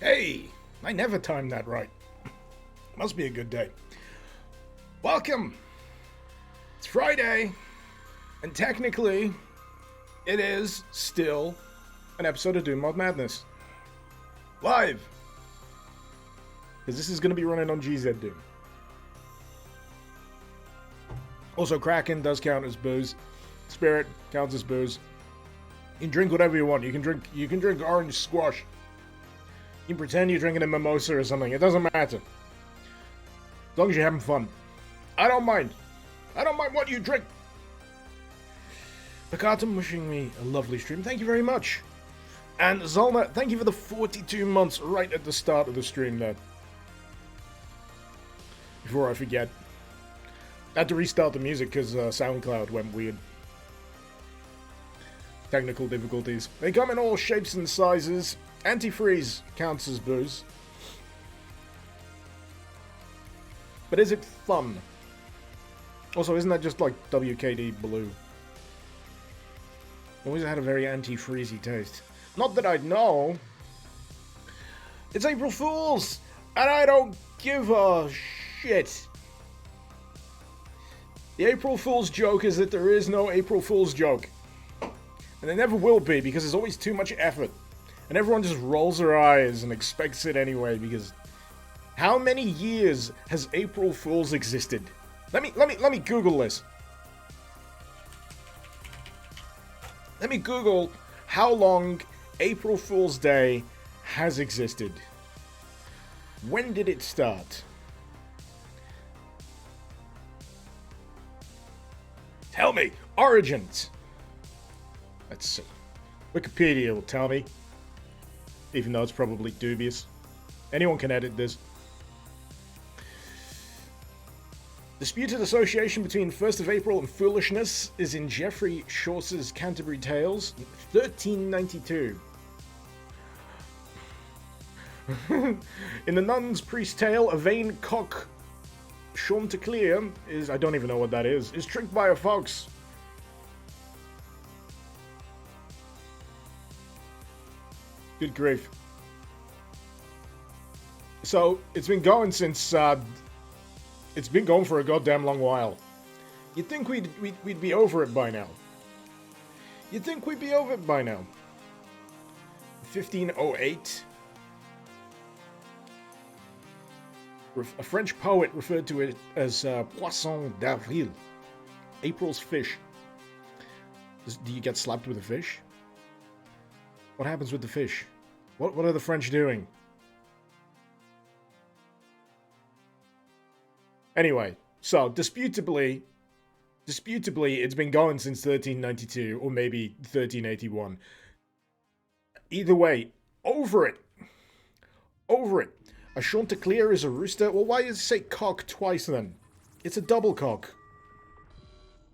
Hey, I never timed that right. Must be a good day. Welcome! It's Friday, and technically, it is still an episode of Doom Mod Madness. Live! Because this is going to be running on GZ Doom. Also, Kraken does count as booze. Spirit counts as booze. You can drink whatever you want. You can drink orange squash. You can pretend you're drinking a mimosa or something. It doesn't matter. As long as you're having fun. I don't mind. I don't mind what you drink. Pakatum wishing me a lovely stream. Thank you very much. And Zolna, thank you for the 42 months right at the start of the stream there. Before I forget. I had to restart the music because SoundCloud went weird. Technical difficulties. They come in all shapes and sizes. Antifreeze counts as booze. But is it fun? Also, isn't that just like WKD Blue? Always had a very anti-freezy taste. Not that I'd know. It's April Fool's! And I don't give a shit. The April Fool's joke is that there is no April Fool's joke. And there never will be, because there's always too much effort. And everyone just rolls their eyes and expects it anyway, because how many years has April Fool's existed? Let me Google this. Let me Google how long April Fool's Day has existed. When did it start? Tell me! Origins! Let's see. Wikipedia will tell me. Even though it's probably dubious. Anyone can edit this. Disputed association between 1st of April and foolishness is in Geoffrey Chaucer's Canterbury Tales, 1392. In the Nun's Priest Tale, a vain cock, Chanticleer, I don't even know what that is tricked by a fox. Good grief. So, it's been going since, it's been going for a goddamn long while. You'd think we'd be over it by now. You'd think we'd be over it by now. 1508. A French poet referred to it as Poisson d'Avril. April's fish. Do you get slapped with a fish? What happens with the fish? What are the French doing? Anyway, so disputably, it's been going since 1392 or maybe 1381. Either way, over it. Over it. A Chanticleer is a rooster. Well, why does it say cock twice then? It's a double cock.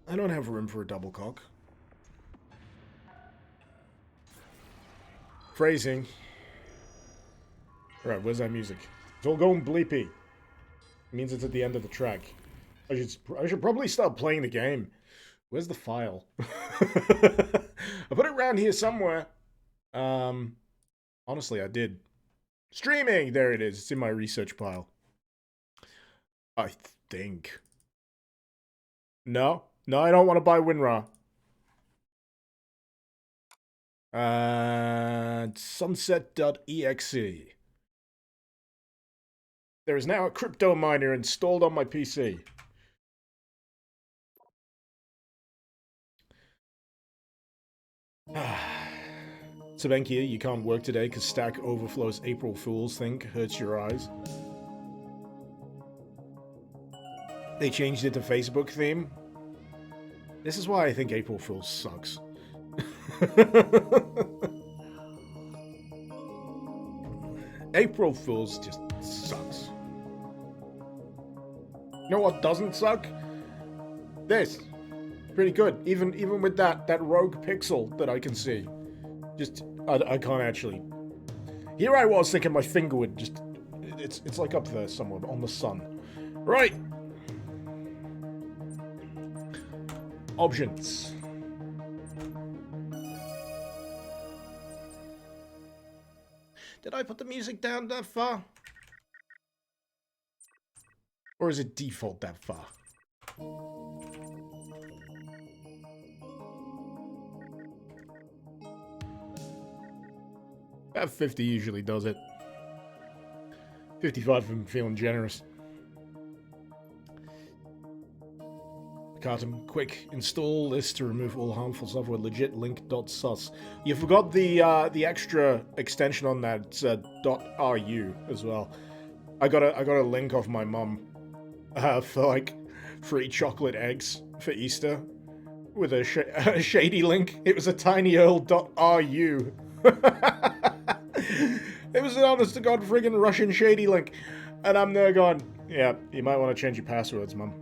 I don't have room for a double cock. Phrasing. Alright, where's that music? It's all going bleepy. It means it's at the end of the track. I should probably start playing the game. Where's the file? I put it around here somewhere. Honestly, I did. Streaming! There it is. It's in my research pile. I think. No, I don't want to buy WinRAR. Sunset.exe. There is now a crypto miner installed on my PC. Sabenkia, you can't work today because Stack Overflow's April Fool's thing hurts your eyes. They changed it to Facebook theme. This is why I think April Fool's sucks. April Fool's just sucks. You know what doesn't suck? This. Pretty good. Even with that rogue pixel that I can see. Just, I can't actually. Here I was thinking my finger would just... It's like up there somewhere, on the sun. Right. Options. Did I put the music down that far? Or is it default that far? About 50 usually does it. 55 if I'm feeling generous. Carton, quick, install this to remove all harmful software. Legit link.sus. You forgot the extra extension on that. It's .ru as well. I got a link off my mum for like free chocolate eggs for Easter with a shady link. It was a tinyearl.ru. It was an honest to god friggin' Russian shady link, and I'm there going, yeah, you might want to change your passwords, mum.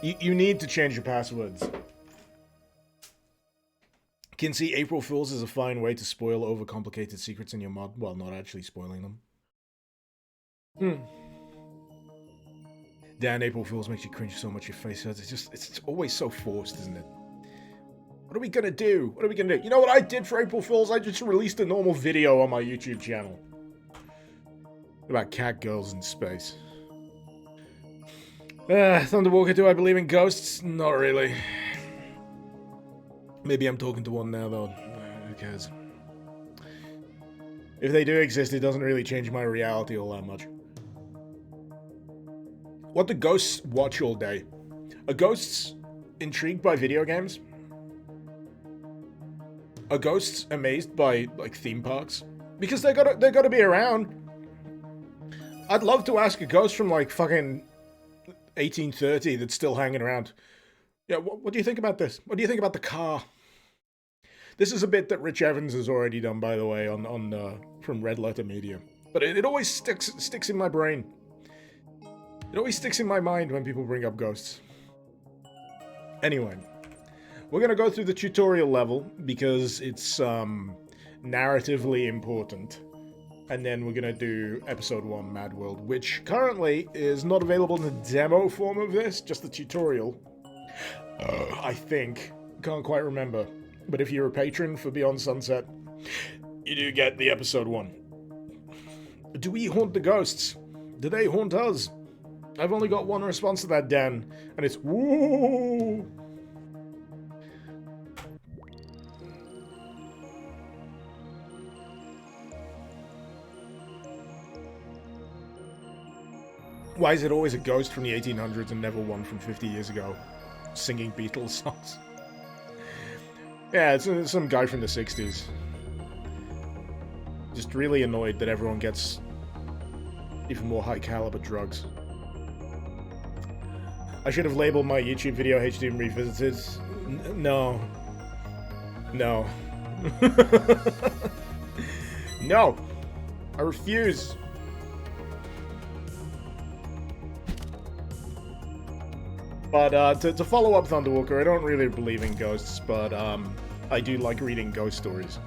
You need to change your passwords. Kinsey, April Fools is a fine way to spoil overcomplicated secrets in your mod. Well, not actually spoiling them. Dan, April Fools makes you cringe so much your face hurts. It's always so forced, isn't it? What are we gonna do? What are we gonna do? You know what I did for April Fools? I just released a normal video on my YouTube channel. About cat girls in space. Thunderwalker, do I believe in ghosts? Not really. Maybe I'm talking to one now, though. Who cares? If they do exist, it doesn't really change my reality all that much. What do ghosts watch all day? Are ghosts intrigued by video games? Are ghosts amazed by, like, theme parks? Because they gotta be around. I'd love to ask a ghost from, like, fucking 1830 that's still hanging around. Yeah, what do you think about this? What do you think about the car? This is a bit that Rich Evans has already done, by the way, on from Red Letter Media. But it always sticks in my brain. It always sticks in my mind when people bring up ghosts. Anyway, we're gonna go through the tutorial level because it's narratively important. And then we're gonna do episode 1, Mad World, which currently is not available in the demo form of this, just the tutorial. I think. Can't quite remember. But if you're a patron for Beyond Sunset, you do get the episode 1. Do we haunt the ghosts? Do they haunt us? I've only got one response to that, Dan, and it's woo. Why is it always a ghost from the 1800s and never one from 50 years ago singing Beatles songs? Yeah, it's some guy from the 60s. Just really annoyed that everyone gets even more high caliber drugs. I should have labeled my YouTube video HDM Revisited. No. No. No! I refuse! But, to follow up Thunderwalker, I don't really believe in ghosts, but, I do like reading ghost stories.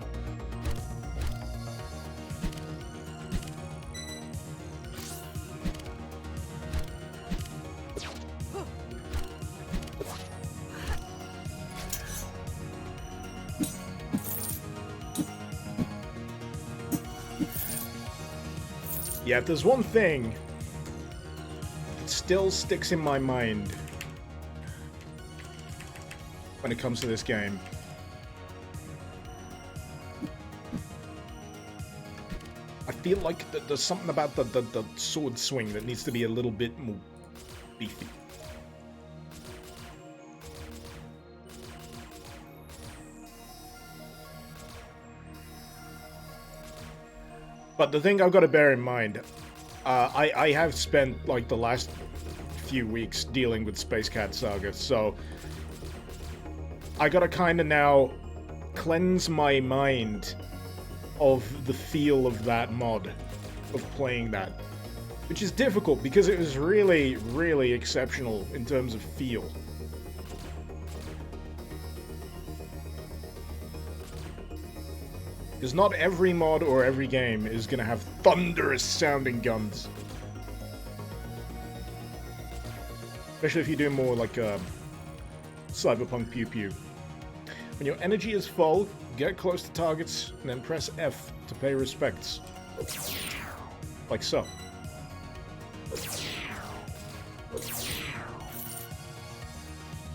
Yeah, if there's one thing that still sticks in my mind when it comes to this game, I feel like there's something about the sword swing that needs to be a little bit more beefy. But the thing I've got to bear in mind, I have spent like the last few weeks dealing with Space Cat Saga, so I gotta kind of now cleanse my mind of the feel of that mod, of playing that. Which is difficult, because it was really, really exceptional in terms of feel. Because not every mod or every game is gonna have thunderous sounding guns. Especially if you do more like cyberpunk pew pew. When your energy is full, get close to targets and then press F to pay respects. Like so.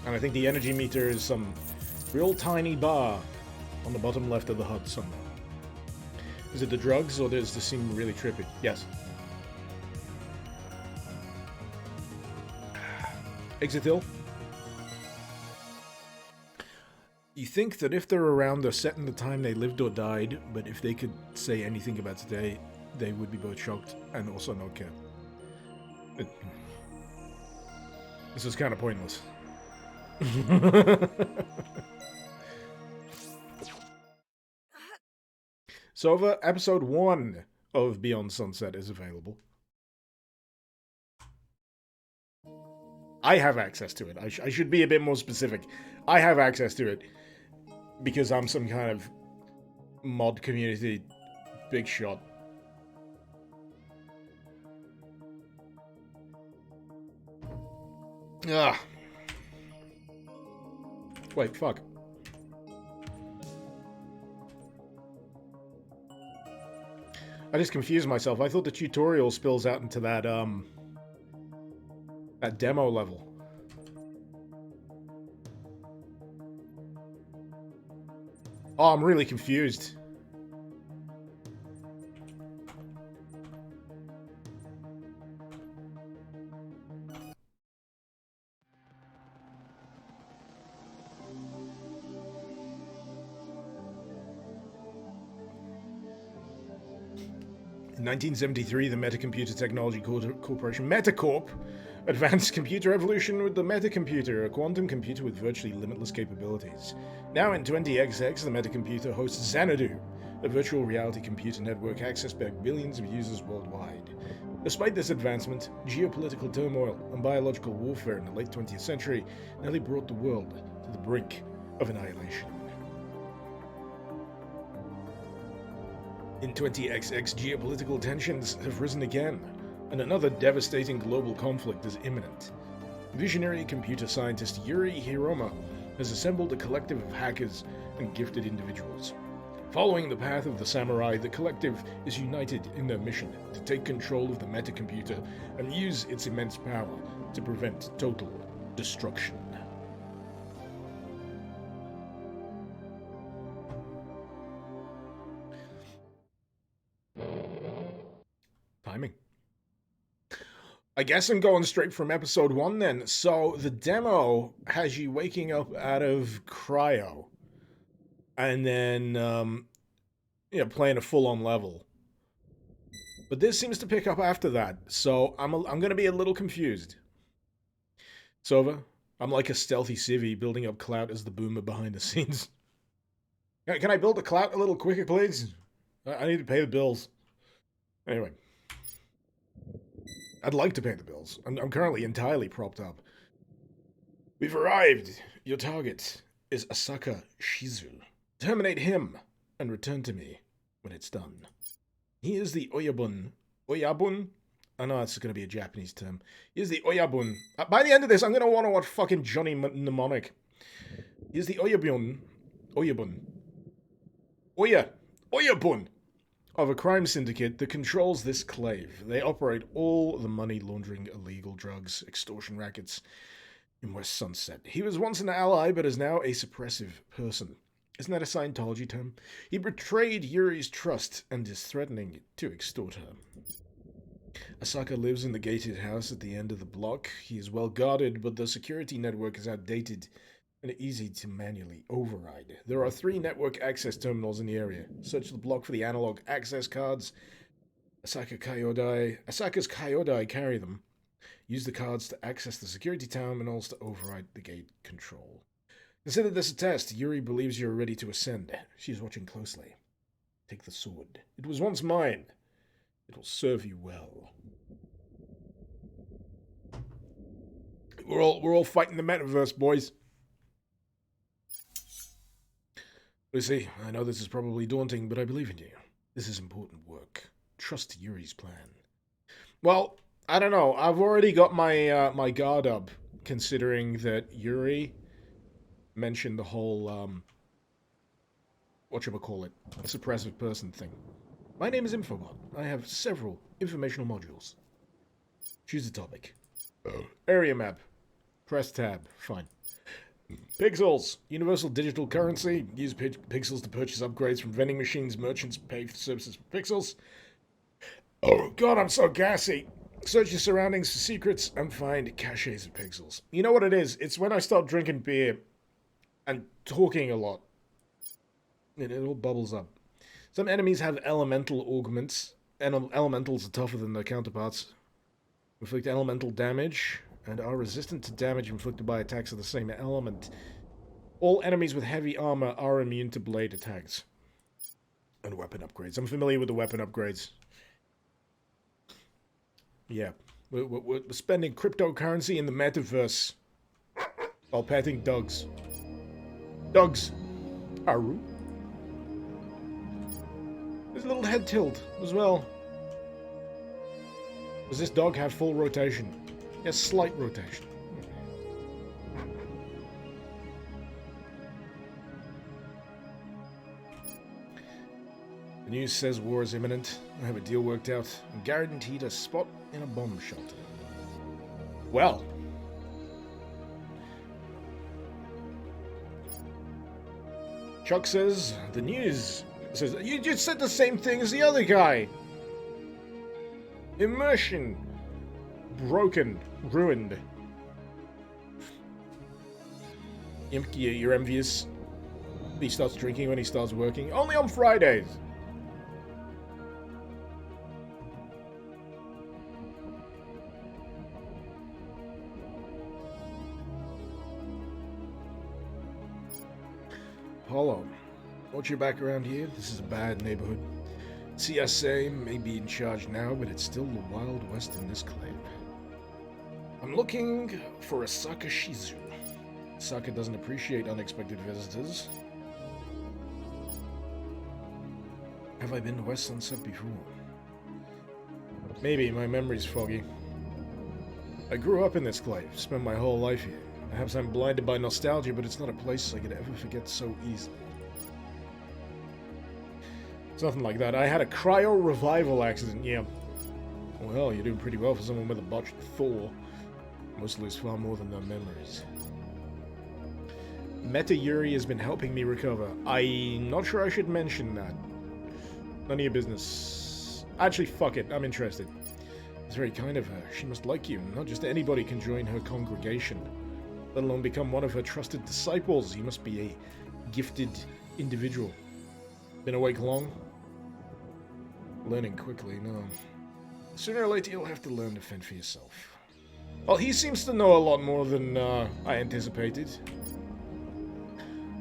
And I think the energy meter is some real tiny bar on the bottom left of the HUD somewhere. Is it the drugs, or does this seem really trippy? Yes. Exit Hill? You think that if they're around, they're set in the time they lived or died, but if they could say anything about today, they would be both shocked and also not care. This is kind of pointless. So, episode 1 of Beyond Sunset is available. I have access to it. I should be a bit more specific. I have access to it because I'm some kind of mod community big shot. Ugh. Wait, fuck. I just confused myself. I thought the tutorial spills out into that, that demo level. Oh, I'm really confused. In 1973, the Metacomputer Technology Corporation, Metacorp, advanced computer evolution with the Metacomputer, a quantum computer with virtually limitless capabilities. Now in 20XX, the Metacomputer hosts Xanadu, a virtual reality computer network accessed by billions of users worldwide. Despite this advancement, geopolitical turmoil and biological warfare in the late 20th century nearly brought the world to the brink of annihilation. In 20XX, geopolitical tensions have risen again, and another devastating global conflict is imminent. Visionary computer scientist Yuri Hiroma has assembled a collective of hackers and gifted individuals. Following the path of the samurai, the collective is united in their mission to take control of the metacomputer and use its immense power to prevent total destruction. Timing. I guess I'm going straight from episode 1 then. So the demo has you waking up out of cryo and then playing a full-on level. But this seems to pick up after that, so I'm going to be a little confused. Sova, I'm like a stealthy civvy building up clout as the boomer behind the scenes. Can I build the clout a little quicker, please? I need to pay the bills. Anyway. I'd like to pay the bills. I'm currently entirely propped up. We've arrived. Your target is Asaka Shizu. Terminate him and return to me when it's done. He is the Oyabun. Oyabun? I know that's going to be a Japanese term. He is the Oyabun. By the end of this, I'm going to want to watch fucking Johnny Mnemonic. He is the Oyabun. Oyabun. Oyabun of a crime syndicate that controls this clave. They operate all the money-laundering illegal drugs, extortion rackets in West Sunset. He was once an ally, but is now a suppressive person. Isn't that a Scientology term? He betrayed Yuri's trust and is threatening to extort her. Asaka lives in the gated house at the end of the block. He is well guarded, but the security network is outdated and easy to manually override. There are 3 network access terminals in the area. Search the block for the analog access cards. Asaka's Kyodai carry them. Use the cards to access the security terminals to override the gate control. Consider this a test. Yuri believes you are ready to ascend. She is watching closely. Take the sword. It was once mine. It will serve you well. We're all fighting the metaverse, boys. Lucy, I know this is probably daunting, but I believe in you. This is important work. Trust Yuri's plan. Well, I don't know. I've already got my my guard up, considering that Yuri mentioned the whole whatchamacallit, suppressive person thing. My name is Infobot. I have several informational modules. Choose a topic. Area map. Press tab. Fine. Pixels. Universal digital currency. Use pixels to purchase upgrades from vending machines. Merchants pay for services for pixels. Oh god, I'm so gassy. Search your surroundings for secrets and find caches of pixels. You know what it is? It's when I start drinking beer and talking a lot. It all bubbles up. Some enemies have elemental augments, and elementals are tougher than their counterparts. Inflict elemental damage, and are resistant to damage inflicted by attacks of the same element. All enemies with heavy armor are immune to blade attacks. And weapon upgrades. I'm familiar with the weapon upgrades. Yeah. We're spending cryptocurrency in the metaverse. While petting dogs. Dogs. Aru. There's a little head tilt as well. Does this dog have full rotation? Yes, slight rotation. The news says war is imminent. I have a deal worked out. I'm guaranteed a spot in a bomb shelter. Well. Chuck says, the news says, you just said the same thing as the other guy. Immersion. Broken. Ruined. You're envious. He starts drinking when he starts working. Only on Fridays. Hollow. Watch your back around here. This is a bad neighborhood. CSA may be in charge now, but it's still the Wild West in this claim. I'm looking for a Saka Shizu. Saka doesn't appreciate unexpected visitors. Have I been to West Sunset before? Maybe, my memory's foggy. I grew up in this claim, spent my whole life here. Perhaps I'm blinded by nostalgia, but it's not a place I could ever forget so easily. It's nothing like that. I had a cryo-revival accident, yeah. Well, you're doing pretty well for someone with a botched Thor. Most lose far more than their memories. Meta Yuri has been helping me recover. I'm not sure I should mention that. None of your business. Actually, fuck it. I'm interested. It's very kind of her. She must like you. Not just anybody can join her congregation, let alone become one of her trusted disciples. You must be a gifted individual. Been awake long? Learning quickly, no. Sooner or later you'll have to learn to fend for yourself. Well, he seems to know a lot more than I anticipated.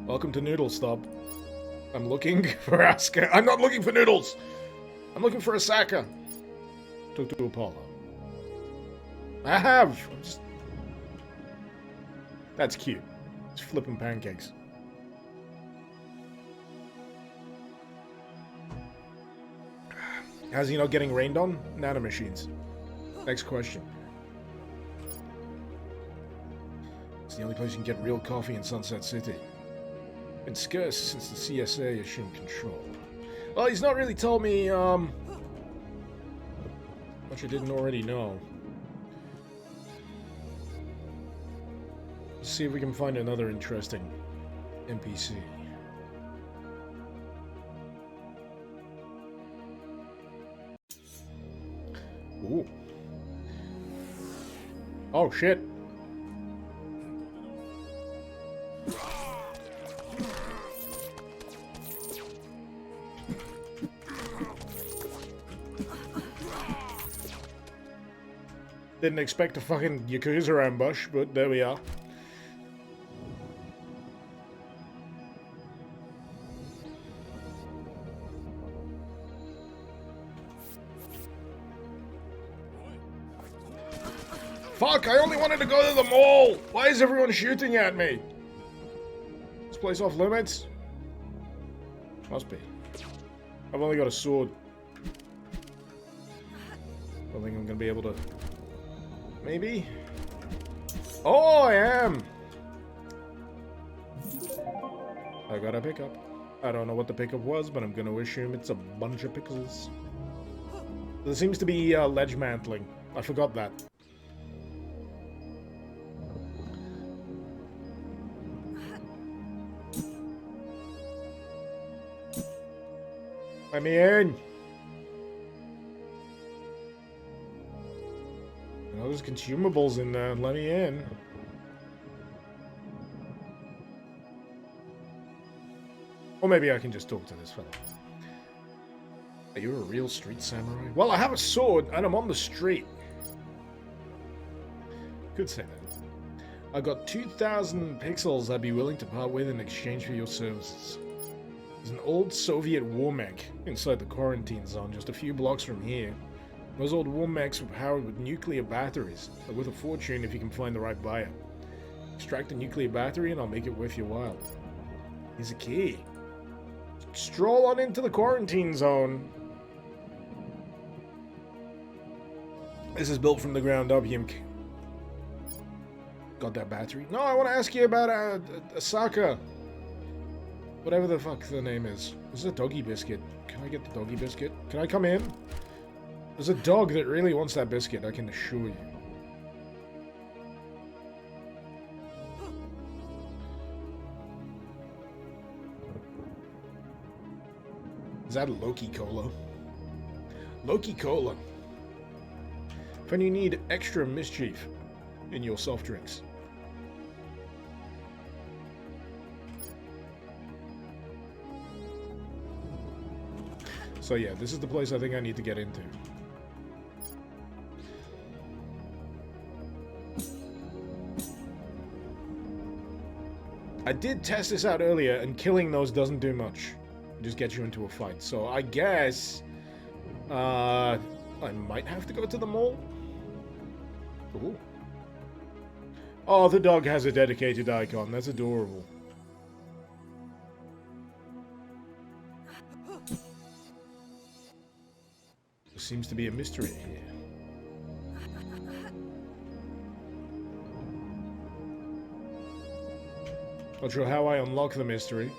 Welcome to Noodle Stop. I'm looking for Asuka. I'm not looking for noodles! I'm looking for Asaka. Talk to Apollo. I have! That's cute. It's flipping pancakes. How's he not getting rained on? Nanomachines. Next question. It's the only place you can get real coffee in Sunset City. Been scarce since the CSA assumed control. Well, he's not really told me, much I didn't already know. Let's see if we can find another interesting NPC. Ooh. Oh, shit. Didn't expect a fucking Yakuza ambush, but there we are. Fuck, I only wanted to go to the mall! Why is everyone shooting at me? This place off limits? Must be. I've only got a sword. I don't think I'm gonna be able to... Maybe? Oh, I am! I got a pickup. I don't know what the pickup was, but I'm going to assume it's a bunch of pixels. There seems to be ledge mantling. I forgot that. Let me in! Oh, there's consumables in there. Let me in. Or maybe I can just talk to this fella. Are you a real street samurai? Well, I have a sword, and I'm on the street. Could say that. I got 2,000 pixels I'd be willing to part with in exchange for your services. There's an old Soviet war mech inside the quarantine zone just a few blocks from here. Those old war mechs were powered with nuclear batteries. They're worth a fortune if you can find the right buyer. Extract a nuclear battery and I'll make it worth your while. Here's a key. Stroll on into the quarantine zone. This is built from the ground up, Yimk. Got that battery? No, I want to ask you about Asaka. Whatever the fuck the name is. This is a doggy biscuit. Can I get the doggy biscuit? Can I come in? There's a dog that really wants that biscuit, I can assure you. Is that Loki Cola? Loki Cola. When you need extra mischief in your soft drinks. So yeah, this is the place I think I need to get into. I did test this out earlier, and killing those doesn't do much. It just gets you into a fight. So I guess I might have to go to the mall. Ooh. Oh, the dog has a dedicated icon. That's adorable. There seems to be a mystery here. Not sure how I unlock the mystery.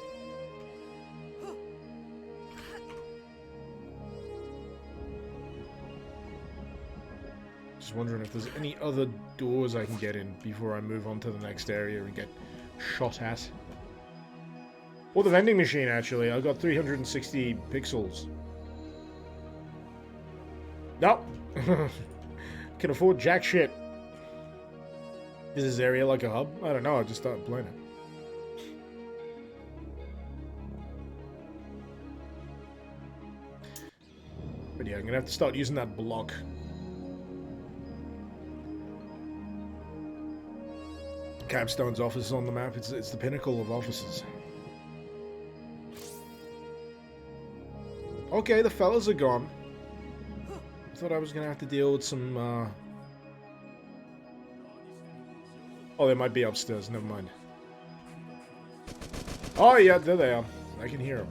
Just wondering if there's any other doors I can get in before I move on to the next area and get shot at. Or the vending machine, actually. I got 360 pixels. Nope. Can afford jack shit. Is this area like a hub? I don't know, I just started playing it. But yeah, I'm gonna have to start using that block. Capstone's office is on the map. It's the pinnacle of offices. Okay, the fellas are gone. I thought I was gonna have to deal with some, Oh, they might be upstairs. Never mind. Oh, yeah, there they are. I can hear them.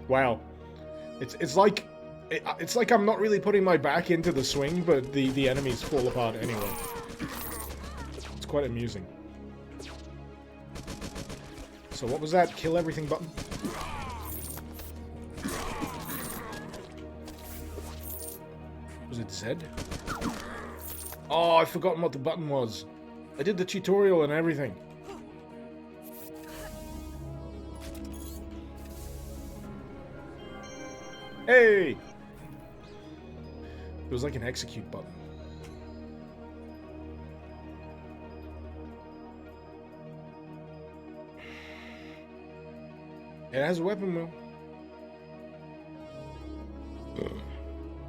Wow. It's like I'm not really putting my back into the swing, but the enemies fall apart anyway. It's quite amusing. So what was that? Kill everything button? Was it Z? Oh, I've forgotten what the button was. I did the tutorial and everything. Hey! It was like an execute button. It has a weapon wheel.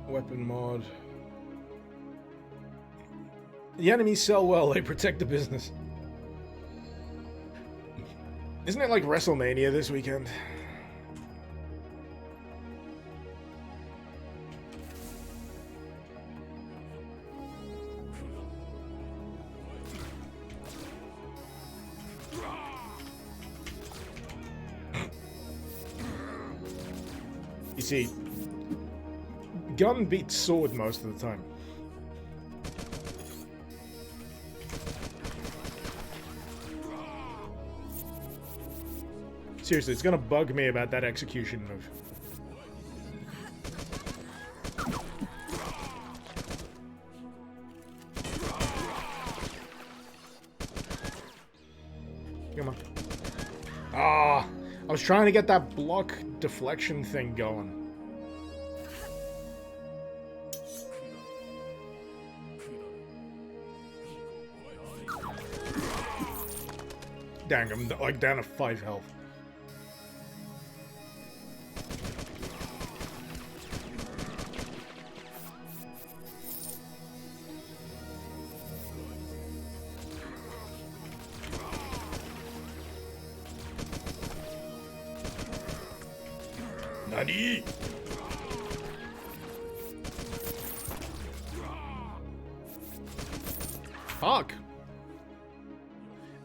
Weapon mod. The enemies sell well, they protect the business. Isn't it like WrestleMania this weekend? You see, gun beats sword most of the time. Seriously, it's gonna bug me about that execution move. Come on. Ah, I was trying to get that block deflection thing going. Dang, I'm like down to 5 health. Nani? Fuck.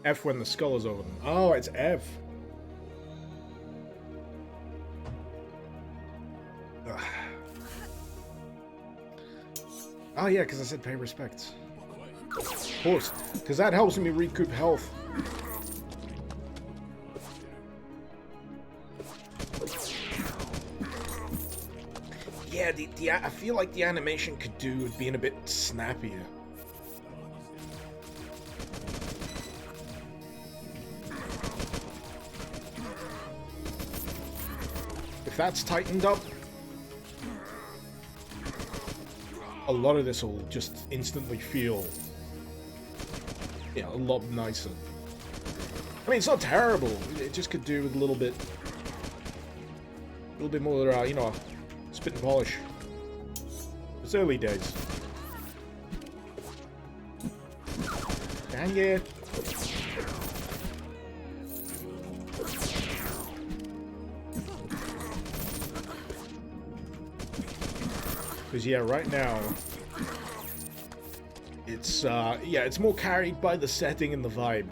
F when the skull is over them. Oh, it's F. Ugh. Oh yeah, because I said pay respects. Of course, because that helps me recoup health. Yeah, I feel like the animation could do with being a bit snappier. If that's tightened up, a lot of this will just instantly feel, a lot nicer. I mean, it's not terrible. It just could do with a little bit more, spit and polish. It's early days. Dang it. Because, yeah, right now, it's more carried by the setting and the vibe.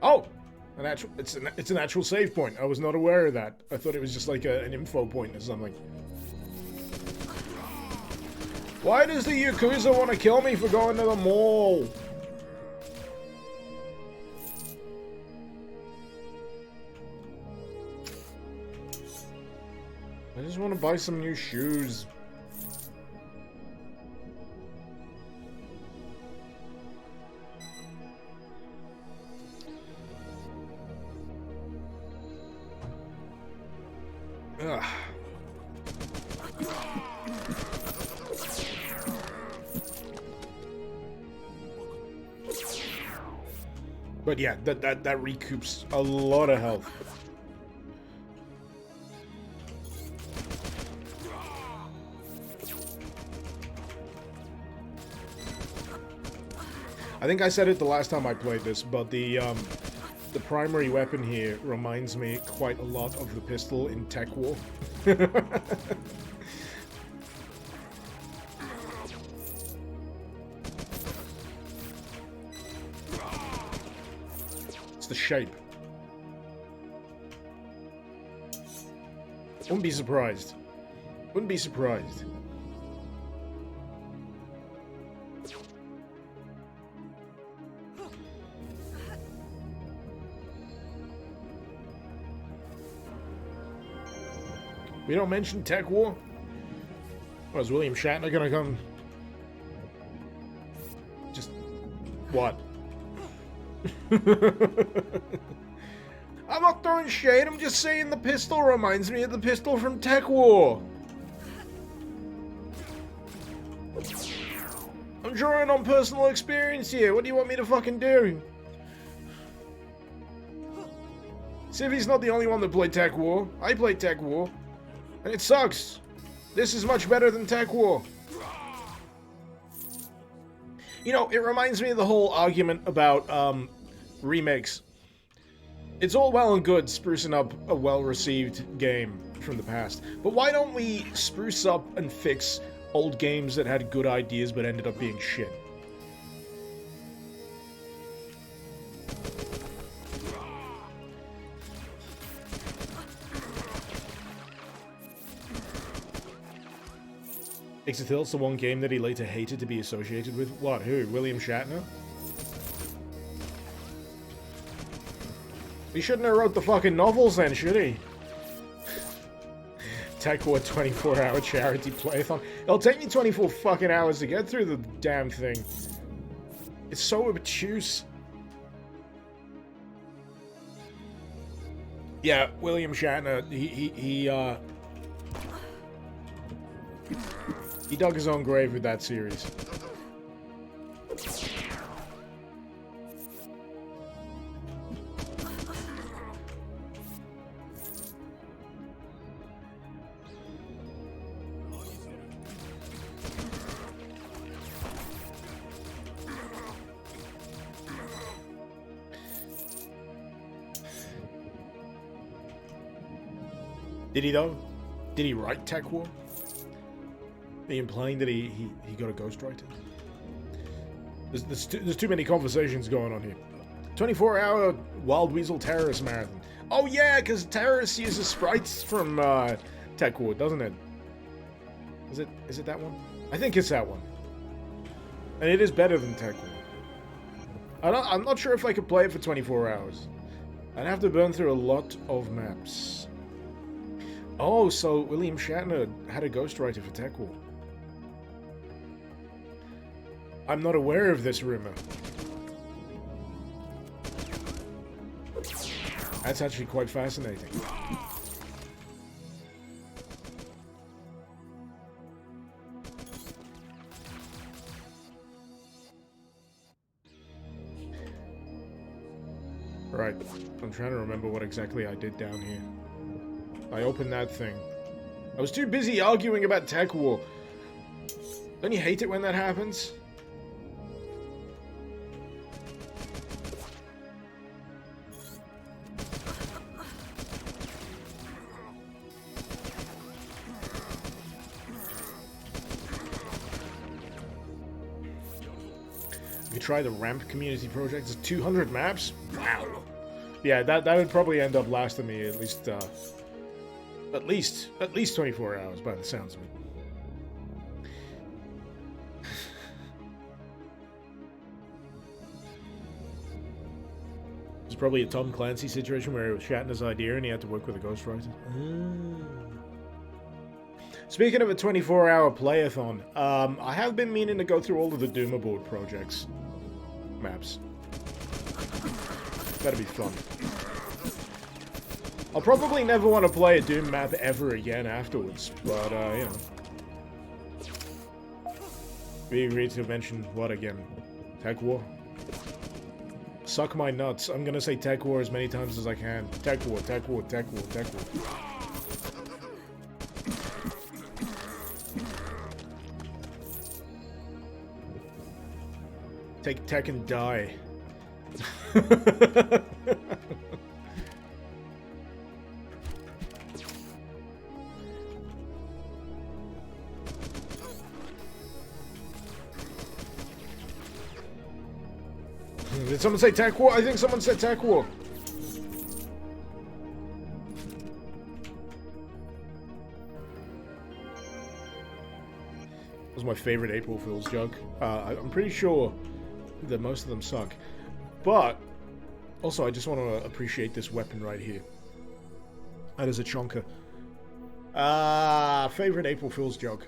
Oh! It's an actual save point. I was not aware of that. I thought it was just like an info point or something. Why does the Yakuza want to kill me for going to the mall? I just want to buy some new shoes. Ugh. But yeah, that recoups a lot of health. I think I said it the last time I played this, but the primary weapon here reminds me quite a lot of the pistol in Tech War. It's the shape. Wouldn't be surprised. Wouldn't be surprised. We don't mention Tech War? Or is William Shatner gonna come? Just... what? I'm not throwing shade, I'm just saying the pistol reminds me of the pistol from Tech War. I'm drawing on personal experience here, what do you want me to fucking do? Civi's not the only one that played Tech War. I played Tech War. And it sucks. This is much better than Tech War. You know, it reminds me of the whole argument about remakes. It's all well and good sprucing up a well-received game from the past, but why don't we spruce up and fix old games that had good ideas but ended up being shit? Ixothil's the one game that he later hated to be associated with. What, who? William Shatner? He shouldn't have wrote the fucking novels then, should he? Tech War 24-hour charity playathon. It'll take me 24 fucking hours to get through the damn thing. It's so obtuse. Yeah, William Shatner, he dug his own grave with that series. Did he though? Did he write Tech War? Are you implying that he got a ghostwriter? There's too many conversations going on here. 24-hour Wild Weasel Terrorist Marathon. Oh yeah, because Terrorist uses sprites from Tech War, doesn't it? Is it that one? I think it's that one. And it is better than Tech War. I'm not sure if I could play it for 24 hours. I'd have to burn through a lot of maps. Oh, so William Shatner had a ghostwriter for Tech War. I'm not aware of this rumor. That's actually quite fascinating. Right, I'm trying to remember what exactly I did down here. I opened that thing. I was too busy arguing about Tech War. Don't you hate it when that happens? We could try the Ramp community project. It's 200 maps? Wow. Yeah, that would probably end up lasting me at least 24 hours by the sounds of it. It's probably a Tom Clancy situation where it was Shatner's idea and he had to work with a ghostwriter. Speaking of a 24-hour playathon, I have been meaning to go through all of the Doom Aboard projects. Maps. That'd be fun. I'll probably never want to play a Doom map ever again afterwards, but, you know. We agreed to mention what again? Tech War? Suck my nuts. I'm gonna say Tech War as many times as I can. Tech War, Tech War, Tech War, Tech War. Take tech and die. Did someone say Tech War? I think someone said Tech War. That was my favorite April Fool's joke. I'm pretty sure that most of them suck. But, also I just want to appreciate this weapon right here. That is a chonker. Favorite April Fool's joke.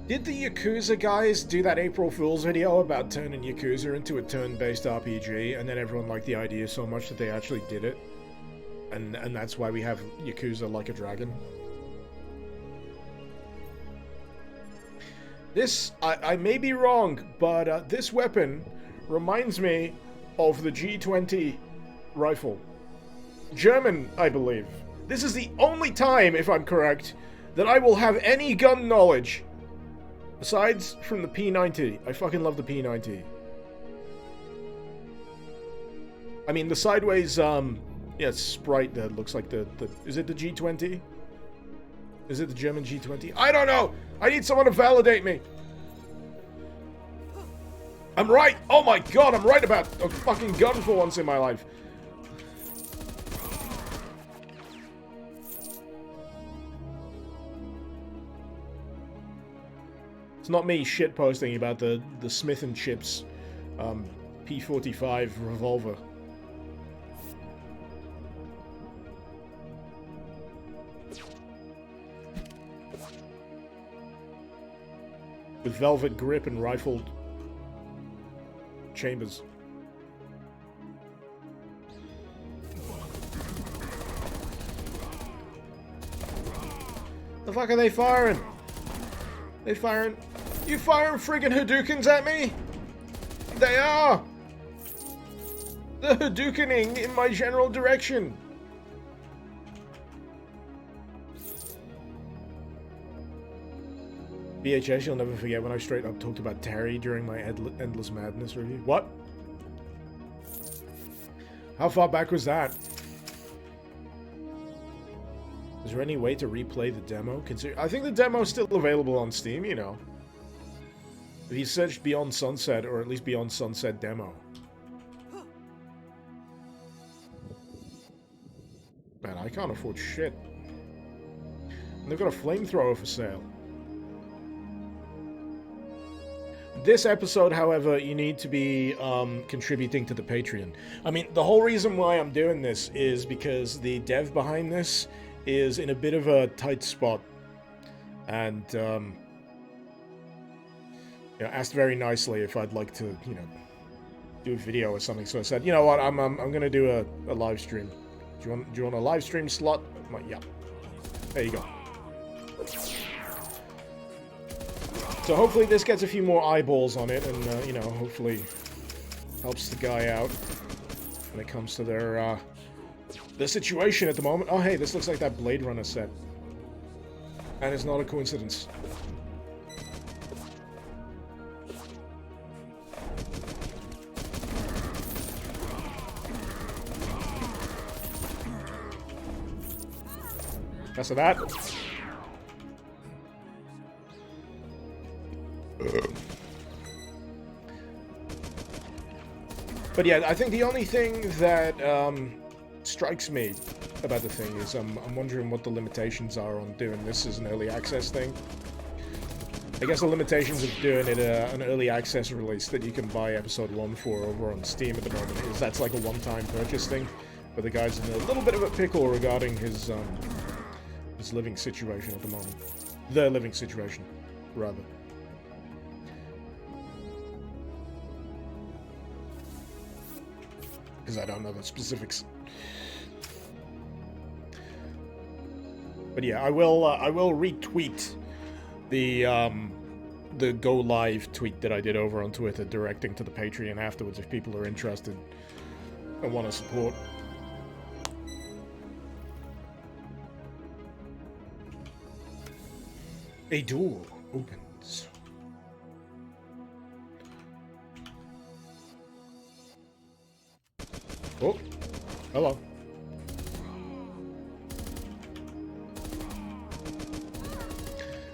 Did the Yakuza guys do that April Fool's video about turning Yakuza into a turn-based RPG, and then everyone liked the idea so much that they actually did it? And that's why we have Yakuza Like a Dragon? This, I may be wrong, but this weapon reminds me of the G20 rifle. German, I believe. This is the only time, if I'm correct, that I will have any gun knowledge. Aside from the P90. I fucking love the P90. I mean, the sideways, yeah, sprite that looks like the... Is it the G20? Is it the German G20? I don't know! I need someone to validate me! I'm right! Oh my god, I'm right about a fucking gun for once in my life. It's not me shitposting about the Smith & Chips P45 revolver. With velvet grip and rifled chambers. The fuck are they firing? They firing... You firing friggin' Hadoukens at me? They are! They're Hadoukening in my general direction. VHS, you'll never forget when I straight up talked about Terry during my Endless Madness review. What? How far back was that? Is there any way to replay the demo? I think the demo's still available on Steam, you know. If you searched Beyond Sunset, or at least Beyond Sunset demo. Man, I can't afford shit. And they've got a flamethrower for sale. This episode, however, you need to be contributing to the Patreon. I mean, the whole reason why I'm doing this is because the dev behind this is in a bit of a tight spot. And, you know, asked very nicely if I'd like to, you know, do a video or something. So I said, you know what, I'm gonna do a live stream. Do you want a live stream slot? I'm like, yeah. There you go. So hopefully this gets a few more eyeballs on it, and you know, hopefully helps the guy out when it comes to their situation at the moment. Oh hey, this looks like that Blade Runner set, and it's not a coincidence. That's of that. But yeah, I think the only thing that strikes me about the thing is I'm wondering what the limitations are on doing this as an early access thing. I guess the limitations of doing it an early access release that you can buy episode 1 for over on Steam at the moment is that's like a one-time purchase thing, but the guy's in a little bit of a pickle regarding his living situation at the moment. The living situation, rather. Because I don't know the specifics. But yeah, I will retweet the go live tweet that I did over on Twitter, directing to the Patreon afterwards if people are interested and want to support. A door opens. Oh, hello.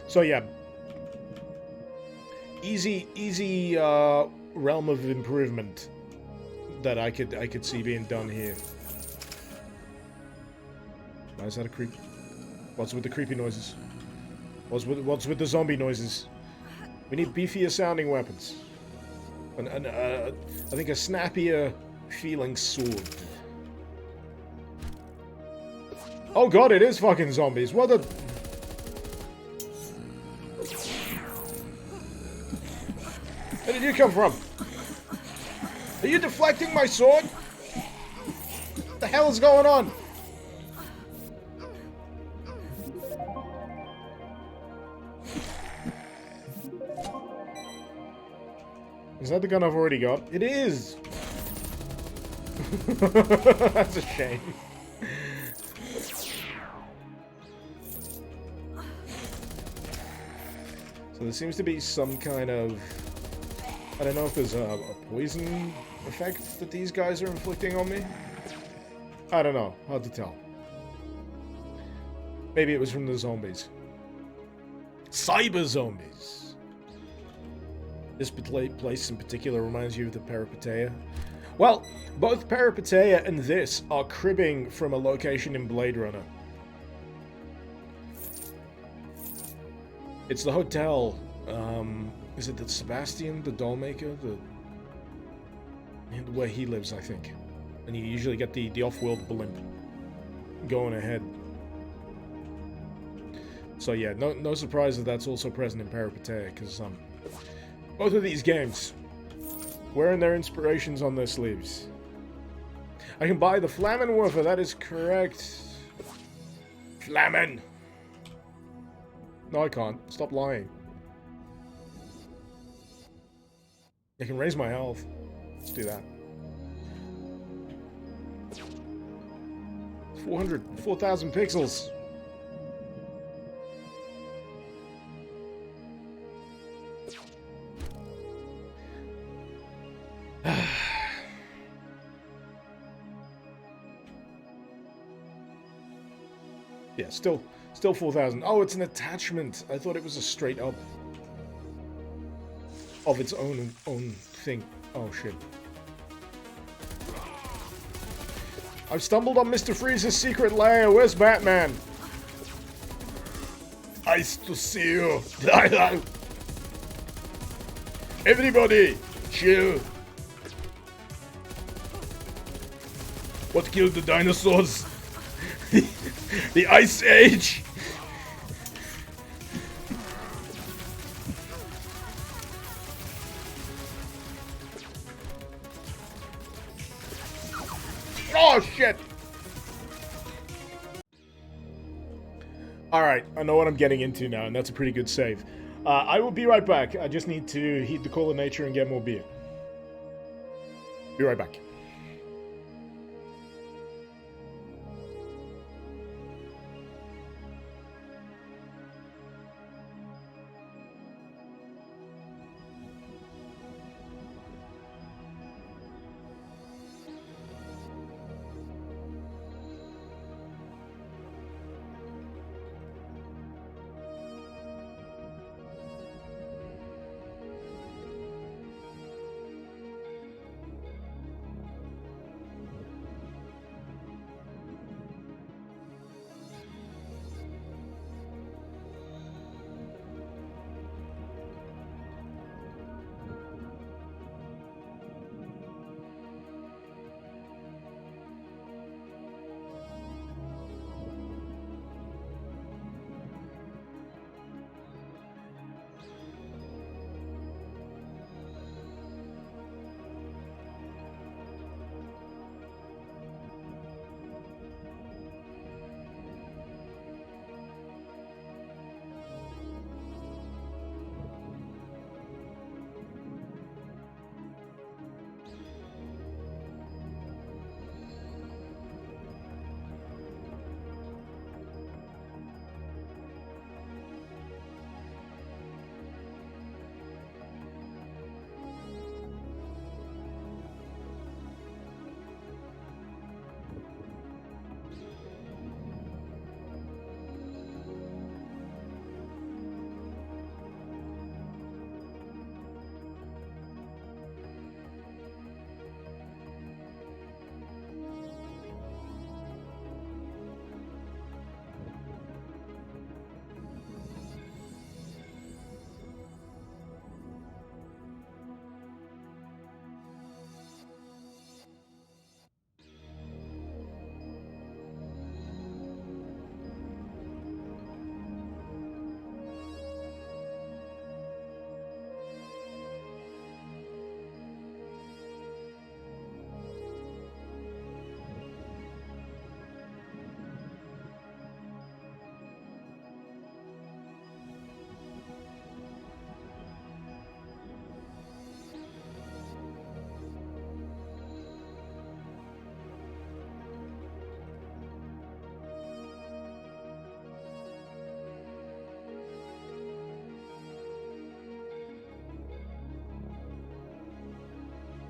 So yeah, easy realm of improvement that I could see being done here. Why is that a creep? What's with the creepy noises? What's with the zombie noises? We need beefier sounding weapons. And I think a snappier feeling sword. Oh god, it is fucking zombies. What the... Where did you come from? Are you deflecting my sword? What the hell is going on? Is that the gun I've already got? It is! That's a shame. So there seems to be some kind of... I don't know if there's a poison effect that these guys are inflicting on me. I don't know. Hard to tell. Maybe it was from the zombies. Cyber zombies! This place in particular reminds you of the Peripateia. Well, both Peripateia and this are cribbing from a location in Blade Runner. It's the hotel Is it the Sebastian, the doll maker? Where he lives, I think. And you usually get the off-world blimp going ahead. So yeah, no surprise that that's also present in Peripateia, because both of these games wearing their inspirations on their sleeves. I can buy the Flammenwerfer, that is correct. Flammen! No, I can't. Stop lying. I can raise my health. Let's do that. 4,000 pixels. Yeah, still 4,000. Oh, it's an attachment. I thought it was a straight up of its own thing. Oh shit. I've stumbled on Mr. Freeze's secret lair. Where's Batman? Nice to see you. Everybody, chill. What killed the dinosaurs? The Ice Age. Oh shit! Alright, I know what I'm getting into now, and that's a pretty good save. I will be right back. I just need to heed the call of nature and get more beer. Be right back.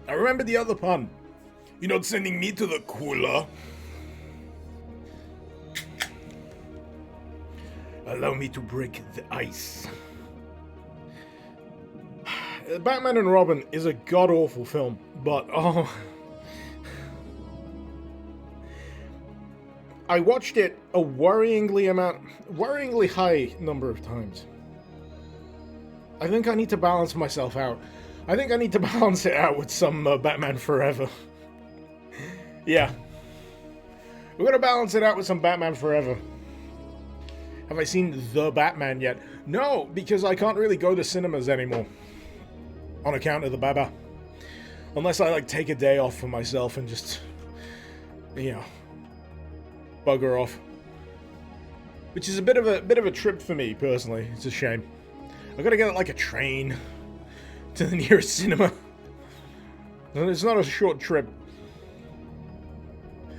I remember the other pun. You're not sending me to the cooler. Allow me to break the ice. Batman and Robin is a god-awful film, but oh... I watched it a worryingly high number of times. I think I need to balance myself out. I think I need to balance it out with some Batman Forever. Yeah. We're gonna balance it out with some Batman Forever. Have I seen The Batman yet? No, because I can't really go to cinemas anymore. On account of the Baba. Unless I, like, take a day off for myself and just, you know, bugger off. Which is a bit of a trip for me, personally. It's a shame. I gotta get, like, a train to the nearest cinema. And it's not a short trip.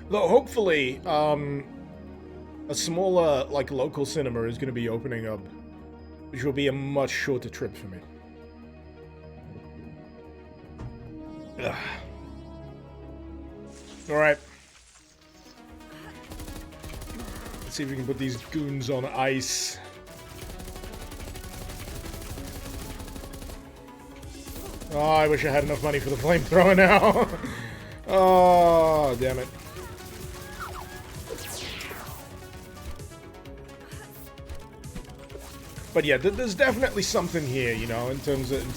Though, hopefully, a smaller, like, local cinema is gonna be opening up. Which will be a much shorter trip for me. Ugh. Alright. Let's see if we can put these goons on ice. Oh, I wish I had enough money for the flamethrower now. Oh, damn it. But yeah, there's definitely something here, you know, in terms of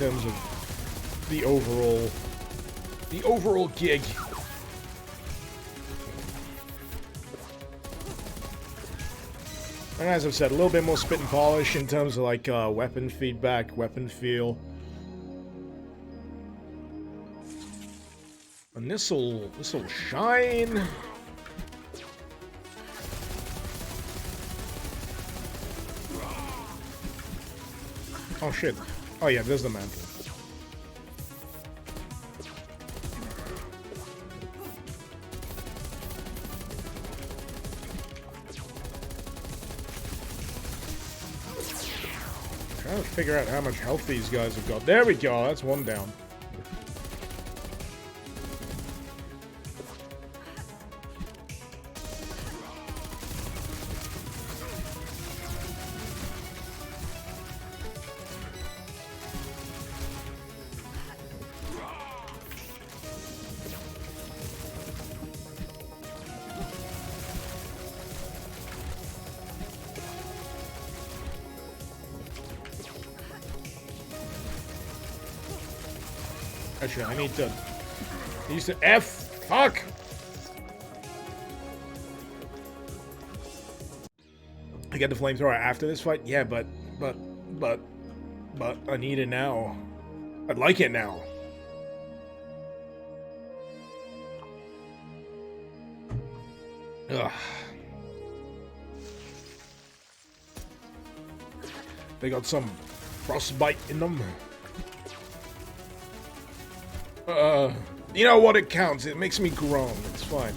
the overall gig. And as I've said, a little bit more spit and polish in terms of, like, weapon feedback, weapon feel. And this'll shine. Oh shit. Oh yeah, there's the mantle. Trying to figure out how much health these guys have got. There we go, that's one down. Actually, I need to use the F. Fuck. I get the flamethrower after this fight. Yeah, but I need it now. I'd like it now. Ugh. They got some frostbite in them. You know what? It counts. It makes me groan. It's fine.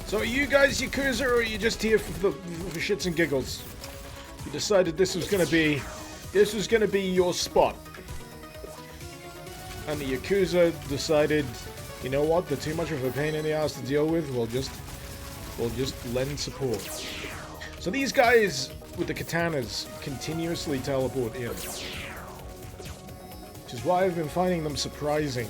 So are you guys Yakuza, or are you just here for shits and giggles? You decided this was gonna be your spot. And the Yakuza decided, you know what, they're too much of a pain in the ass to deal with, we'll just lend support. So these guys with the katanas continuously teleport in. Which is why I've been finding them surprising.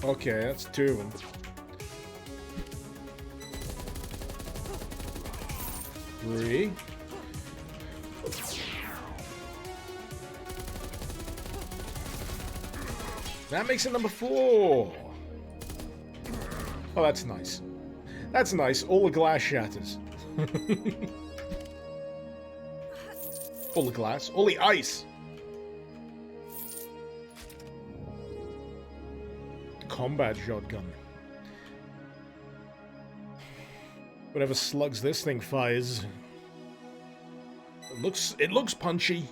Okay, that's two of them. Three. That makes it number 4. Oh, that's nice. That's nice. All the glass shatters. All the glass. All the ice. Combat shotgun. Whatever slugs this thing fires. It looks punchy.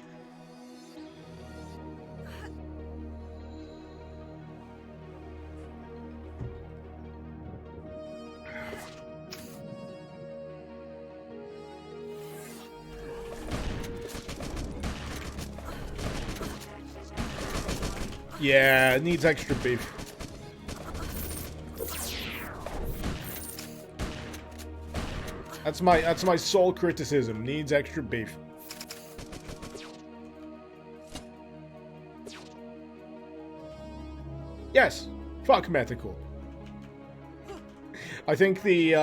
Yeah, it needs extra beef. That's my sole criticism. Needs extra beef. Yes. Fuck Metacore. I think the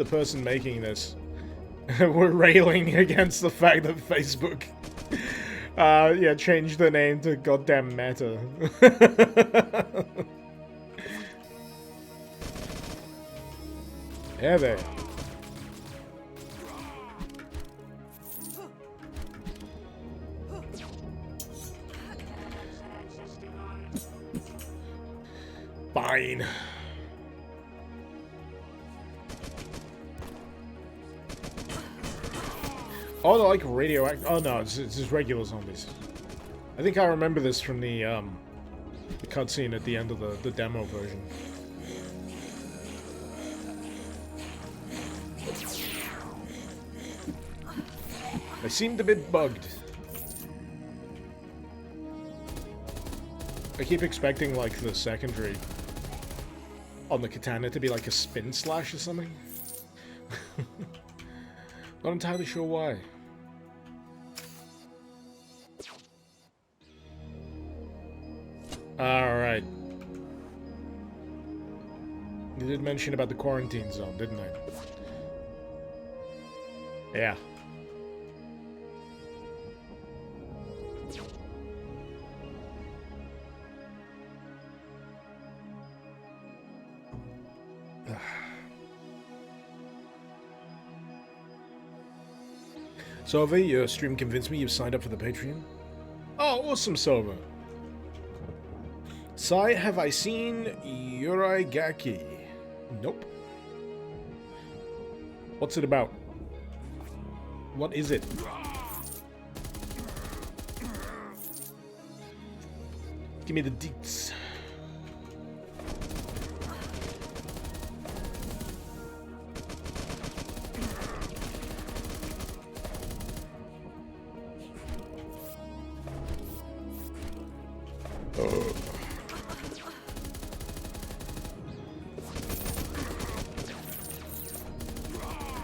person making this were railing against the fact that Facebook yeah, changed the name to goddamn Meta. Yeah, there. Fine. Oh, they're like radioactive. Oh no, it's just regular zombies. I think I remember this from the cutscene at the end of the demo version. They seemed a bit bugged. I keep expecting like the secondary on the katana to be like a spin slash or something. Not entirely sure why. Alright. You did mention about the quarantine zone, didn't I? Yeah. Sova, your stream convinced me you've signed up for the Patreon. Oh, awesome, Sova. Sai, have I seen Yurai Gaki? Nope. What's it about? What is it? Give me the deets.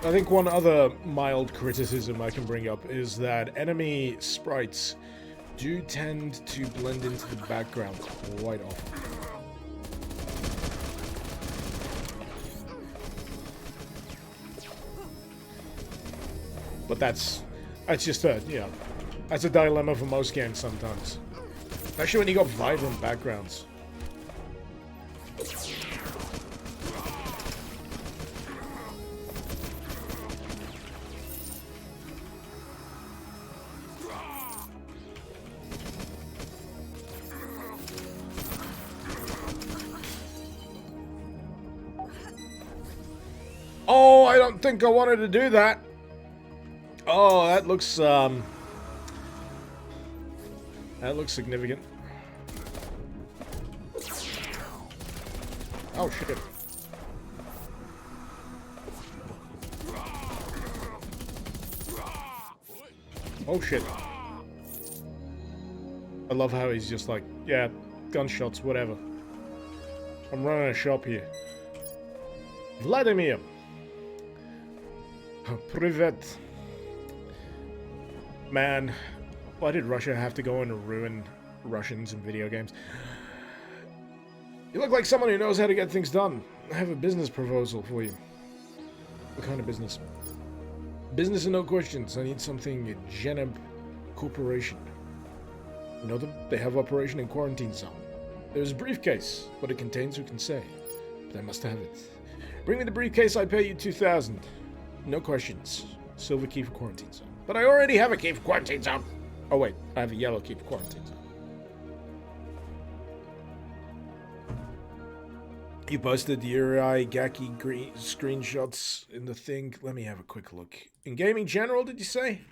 I think one other mild criticism I can bring up is that enemy sprites do tend to blend into the background quite often. But that's just a, you know, that's a dilemma for most games sometimes. Especially when you got vibrant backgrounds. Oh, I don't think I wanted to do that. Oh, that looks significant. Oh, shit. Oh, shit. I love how he's just like, yeah, gunshots, whatever. I'm running a shop here. Vladimir. Privet. Man, why did Russia have to go and ruin Russians in video games? You look like someone who knows how to get things done. I have a business proposal for you. What kind of business? Business and no questions. I need something Geneb Corporation. You know them? They have operation in quarantine zone. There's a briefcase. What it contains, who can say? But I must have it. Bring me the briefcase, I pay you 2,000. No questions. Silver key for quarantine zone. But I already have a key for quarantine zone. Oh wait, I have a yellow key for quarantine zone. You posted Yuri Gaki screenshots in the thing. Let me have a quick look. In Gaming General, did you say?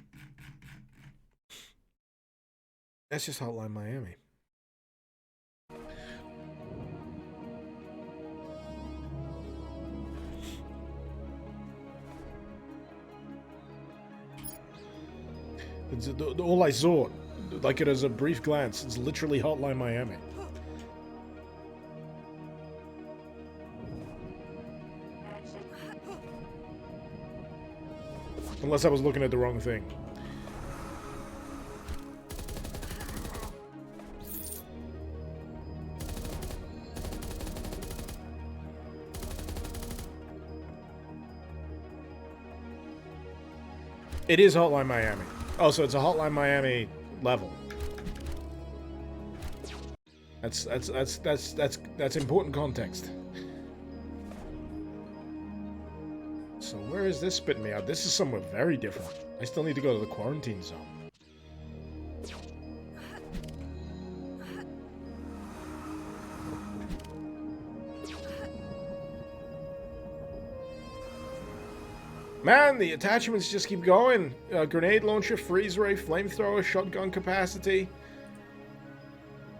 That's just Hotline Miami. It's all I saw. like it as a brief glance. It's literally Hotline Miami. Unless I was looking at the wrong thing. It is Hotline Miami. Oh, so it's a Hotline Miami level. That's important context. So where is this spitting me out? This is somewhere very different. I still need to go to the quarantine zone. Man, the attachments just keep going. Grenade launcher, freeze ray, flamethrower, shotgun capacity.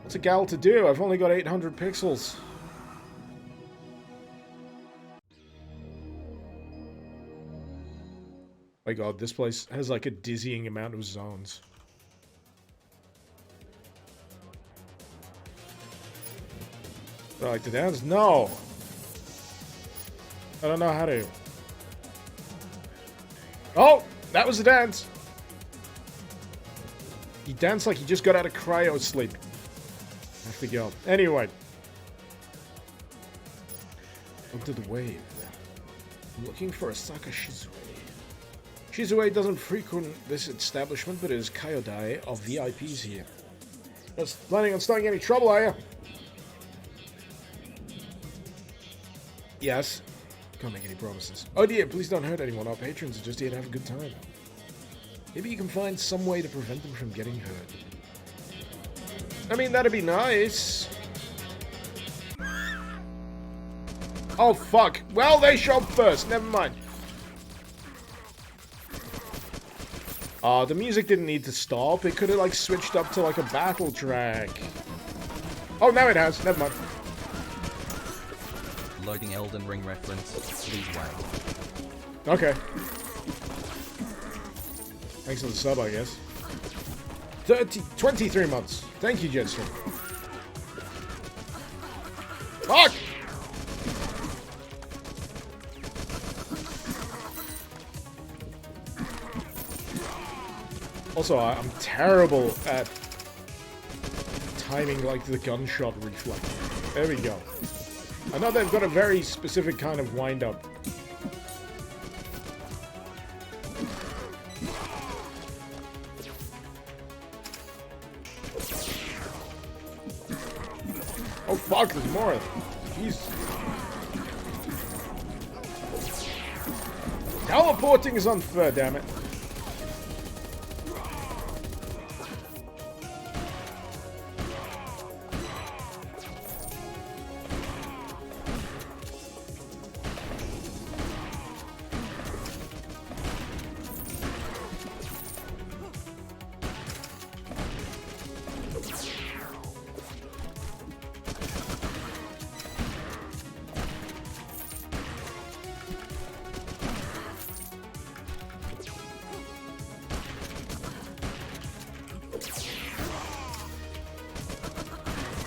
What's a gal to do? I've only got 800 pixels. My god, this place has like a dizzying amount of zones. Do I like to dance? No! I don't know how to. Oh! That was a dance! He danced like he just got out of cryo sleep. I have to go. Anyway. Up to the wave. I'm looking for Asaka Shizue. Shizue doesn't frequent this establishment, but is Kyodai of VIPs here. Just planning on starting any trouble, are you? Yes. Can't make any promises. Oh dear, please don't hurt anyone. Our patrons are just here to have a good time. Maybe you can find some way to prevent them from getting hurt. I mean, that'd be nice. Oh, fuck. Well, they showed first. Never mind. The music didn't need to stop. It could have, like, switched up to, like, a battle track. Oh, now it has. Never mind. Loading Elden Ring reference. Please wait. Okay. Thanks for the sub, I guess. 23 months. Thank you, Jetstream. Fuck! Also, I'm terrible at timing, like, the gunshot reflex. There we go. I know they've got a very specific kind of wind-up. Oh fuck, there's more of them. Jeez. Teleporting is unfair, damn it.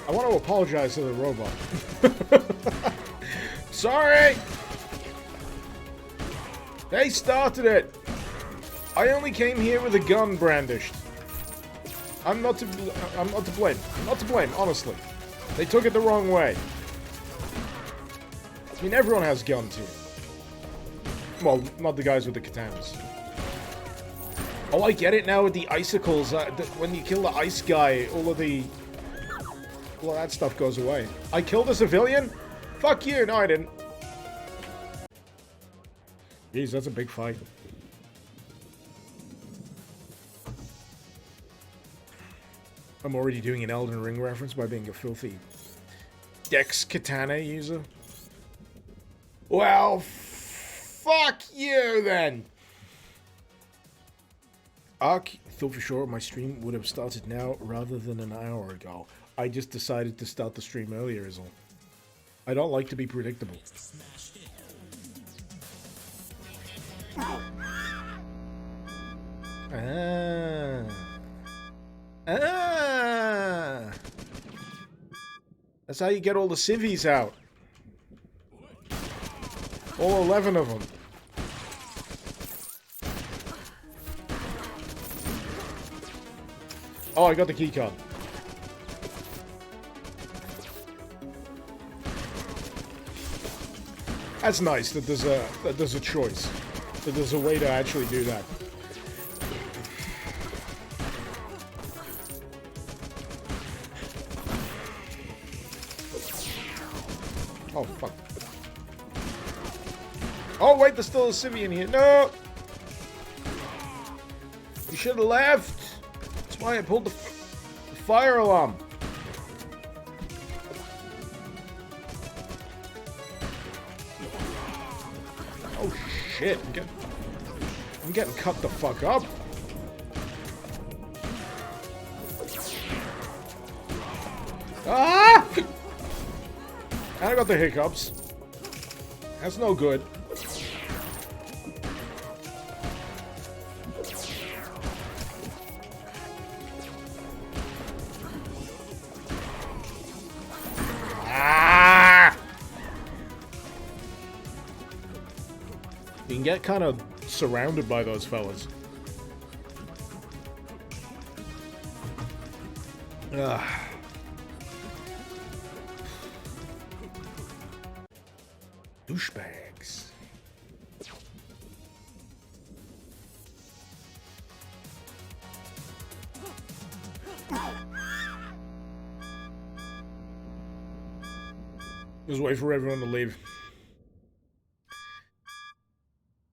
I want to apologize to the robot. Sorry! They started it! I only came here with a gun brandished. I'm not to blame. I'm not to blame, honestly. They took it the wrong way. I mean, everyone has guns here. Well, not the guys with the katanas. Oh, I get it now with the icicles. When you kill the ice guy, all of that stuff goes away. I killed a civilian? Fuck you! No, I didn't. Jeez, that's a big fight. I'm already doing an Elden Ring reference by being a filthy Dex Katana user. Well, fuck you then! Ark, thought for sure my stream would have started now rather than an hour ago. I just decided to start the stream earlier is all. I don't like to be predictable. Ah. Ah! That's how you get all the civvies out. All 11 of them. Oh, I got the keycard. That's nice that there's a choice. That there's a way to actually do that. Oh, fuck. Oh, wait, there's still a civvy in here. No! You should have left. That's why I pulled the fire alarm. Oh, shit. I'm getting cut the fuck up. Ah! And I got the hiccups. That's no good. Ah! You can get kind of surrounded by those fellas. Ugh. Douchebags. Just wait for everyone to leave.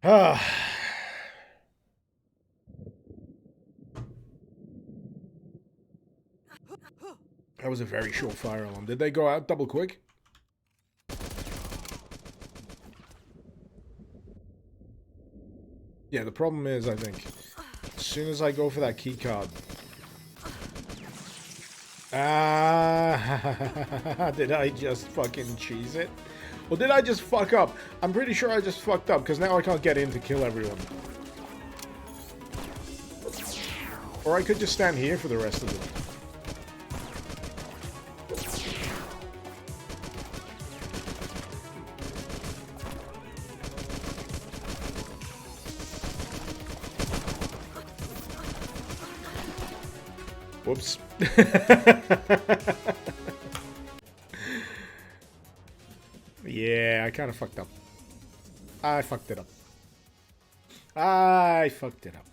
Ah. That was a very short fire alarm. Did they go out double quick? Yeah, the problem is, I think, as soon as I go for that key card... Ah, did I just fucking cheese it? Or did I just fuck up? I'm pretty sure I just fucked up, because now I can't get in to kill everyone. Or I could just stand here for the rest of it. Whoops. Yeah, I kind of fucked up. I fucked it up. I fucked it up.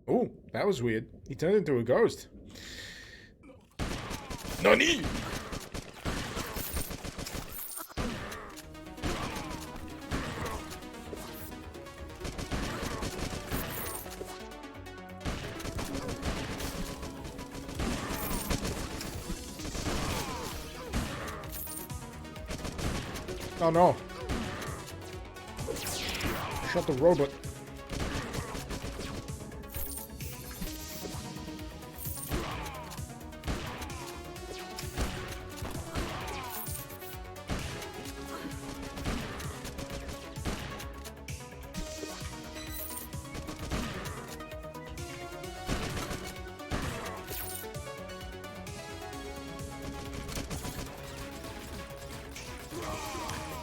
Oh, that was weird. He turned into a ghost. Nani? Oh no. Shut the robot.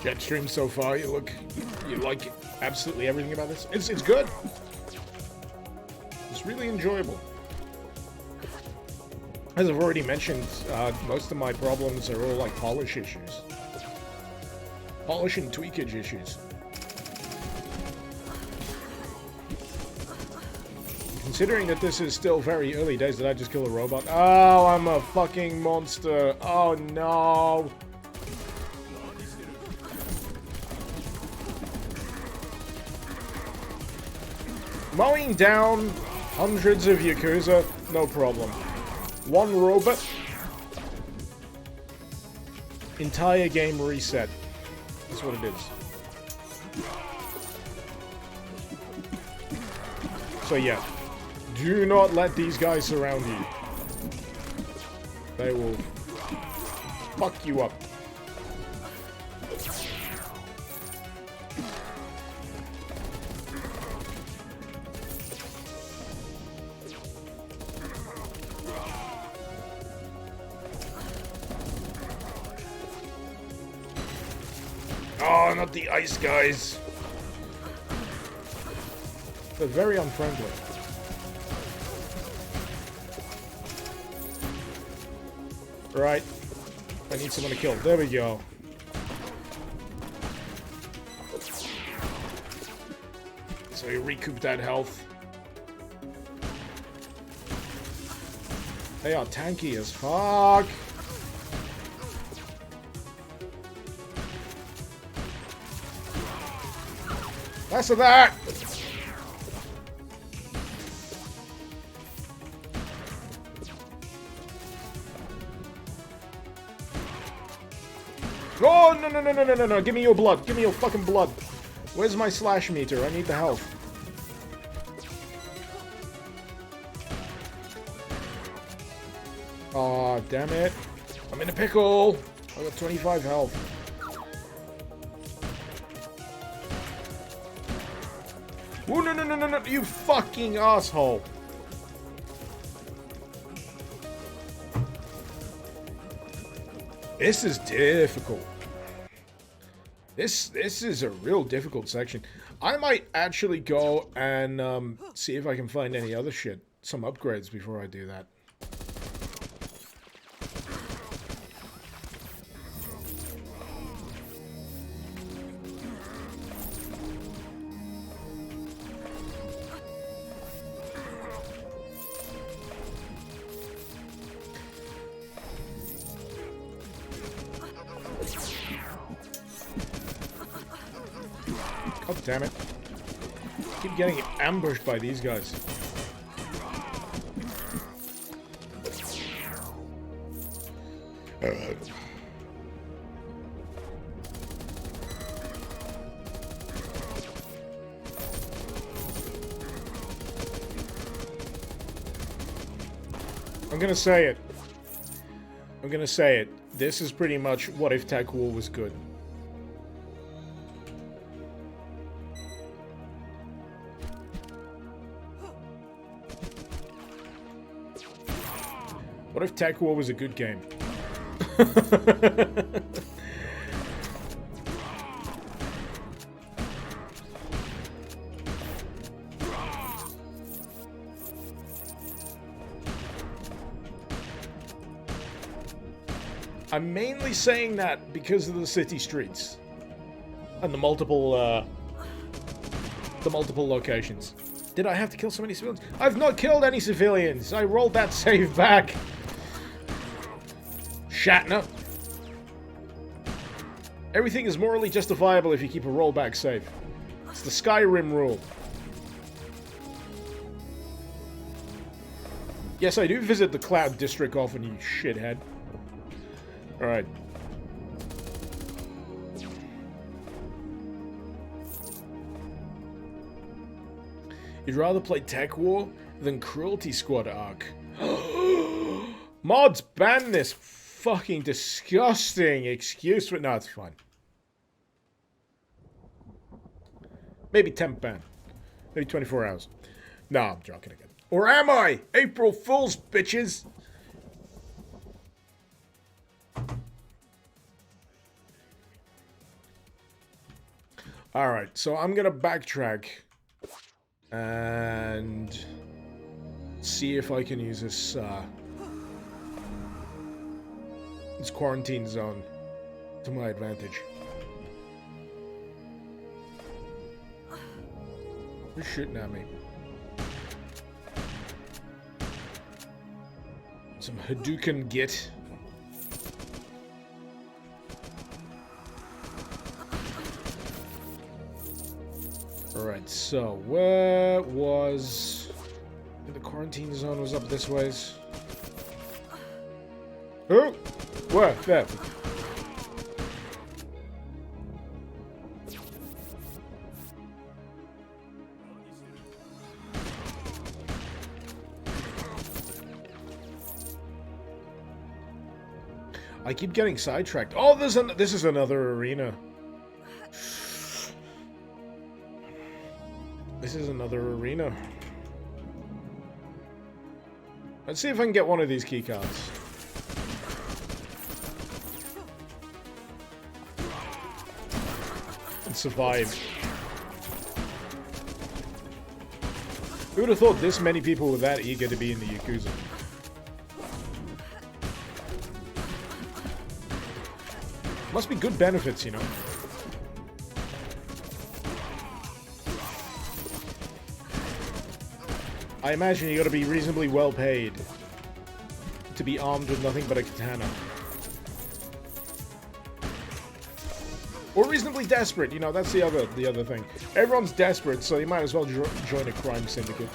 Jet stream so far, you like absolutely everything about this. It's good. It's really enjoyable. As I've already mentioned, most of my problems are all like polish issues. Polish and tweakage issues. Considering that this is still very early days, did I just kill a robot? Oh, I'm a fucking monster. Oh no. Mowing down hundreds of Yakuza, no problem. One robot, entire game reset. That's what it is. So yeah, do not let these guys surround you. They will fuck you up. Oh, not the ice guys. They're very unfriendly. Right. I need someone to kill. There we go. So you recoup that health. They are tanky as fuck. Less of that! Oh, no, no, no, no, no, no, no. Give me your blood. Give me your fucking blood. Where's my slash meter? I need the health. Aw, damn it. I'm in a pickle. I got 25 health. Oh, no, no, no, no, no, you fucking asshole. This is difficult. This is a real difficult section. I might actually go and see if I can find any other shit. Some upgrades before I do that. Oh, damn it. Keep getting ambushed by these guys. I'm gonna say it. I'm gonna say it. This is pretty much what if Tech War was good. What if Tech War was a good game? I'm mainly saying that because of the city streets and the multiple locations. Did I have to kill so many civilians? I've not killed any civilians. I rolled that save back. Shatner. Everything is morally justifiable if you keep a rollback save. It's the Skyrim rule. Yes, I do visit the Cloud District often, you shithead. Alright. You'd rather play Tech War than Cruelty Squad Arc. Mods, ban this fucking disgusting excuse. No, it's fine. Maybe temp ban. Maybe 24 hours. No, I'm joking again. Or am I? April Fools, bitches! Alright, so I'm gonna backtrack and see if I can use this quarantine zone to my advantage. You're shooting at me. Some Hadouken git. Alright, so where was... The quarantine zone was up this ways. Oh! Where? There. I keep getting sidetracked. Oh, this is another arena. This is another arena. Let's see if I can get one of these keycards. And survive. Who would have thought this many people were that eager to be in the Yakuza? Must be good benefits, you know. I imagine you gotta be reasonably well paid to be armed with nothing but a katana. Or reasonably desperate, you know, that's the other thing. Everyone's desperate, so you might as well join a crime syndicate.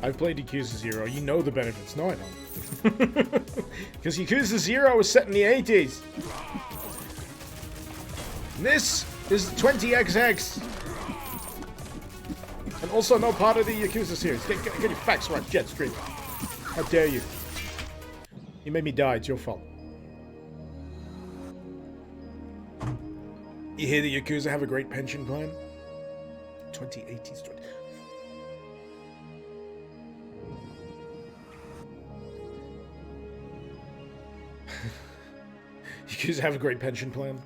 I've played Yakuza 0. You know the benefits. No, I don't. Because Yakuza 0 was set in the 80s. This is 20XX. And also no part of the Yakuza series. Get your facts right, Jetstream. How dare you? You made me die. It's your fault. You hear the Yakuza have a great pension plan? 2080s. Yakuza have a great pension plan.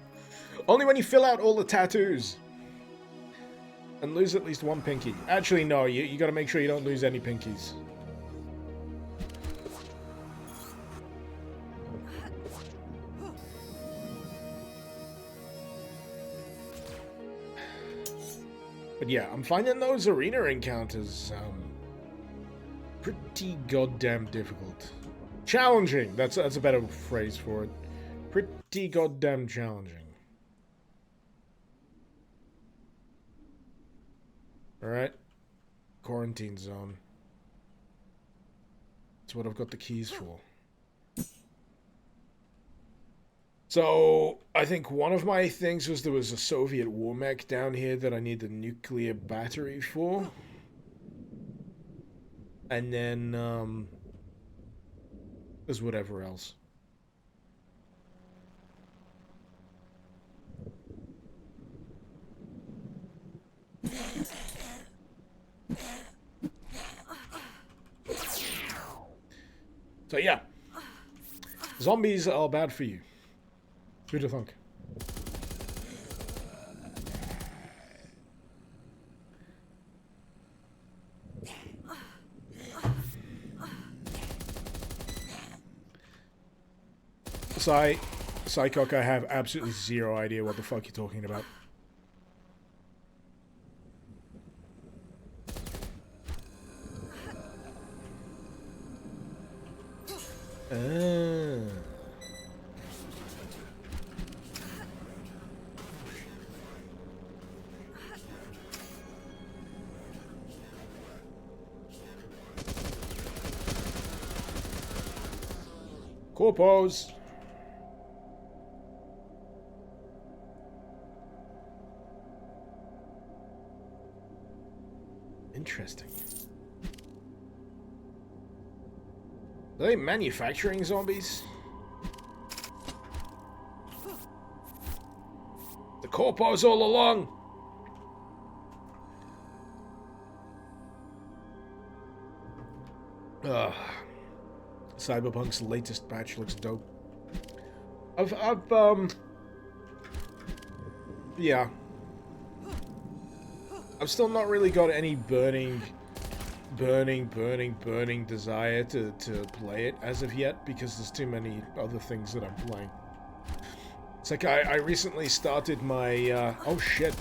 Only when you fill out all the tattoos. And lose at least one pinky. Actually, no, you gotta make sure you don't lose any pinkies. But yeah, I'm finding those arena encounters pretty goddamn difficult. Challenging, that's a better phrase for it. Pretty goddamn challenging. Alright. Quarantine zone. That's what I've got the keys for. So, I think one of my things was there was a Soviet war mech down here that I need the nuclear battery for. And then, there's whatever else. So yeah, zombies are bad for you. Who'd have thunk? Psychoc, I have absolutely zero idea what the fuck you're talking about. Corpos. Interesting. Are they manufacturing zombies? The corpos all along. Cyberpunk's latest patch looks dope. Yeah. I've still not really got any burning desire to play it as of yet, because there's too many other things that I'm playing. It's like I recently started my, oh shit,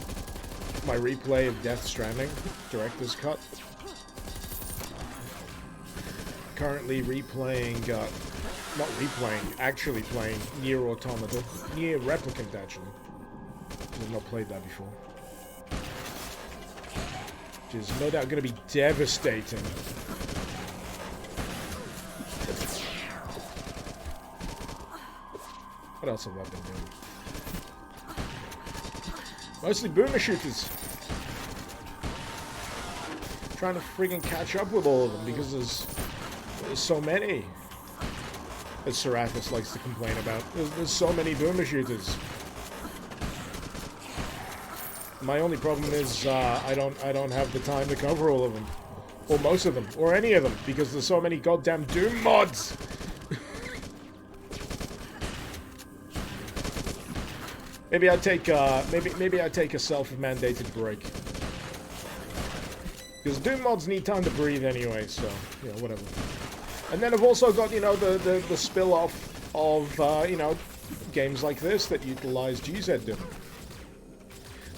my replay of Death Stranding, Director's Cut. Currently replaying not replaying, actually playing Nier Automata. Nier Replicant, actually. I've not played that before. Which is no doubt going to be devastating. What else have I been doing? Mostly boomer shooters. Trying to friggin' catch up with all of them because there's so many. As Serapis likes to complain about. There's so many boomer shooters. My only problem is I don't have the time to cover all of them. Or most of them. Or any of them. Because there's so many goddamn Doom mods! Maybe I take maybe I take a self-mandated break. Because Doom mods need time to breathe anyway, so you know, whatever. And then I've also got, you know, the spill-off of you know, games like this that utilize GZ Doom.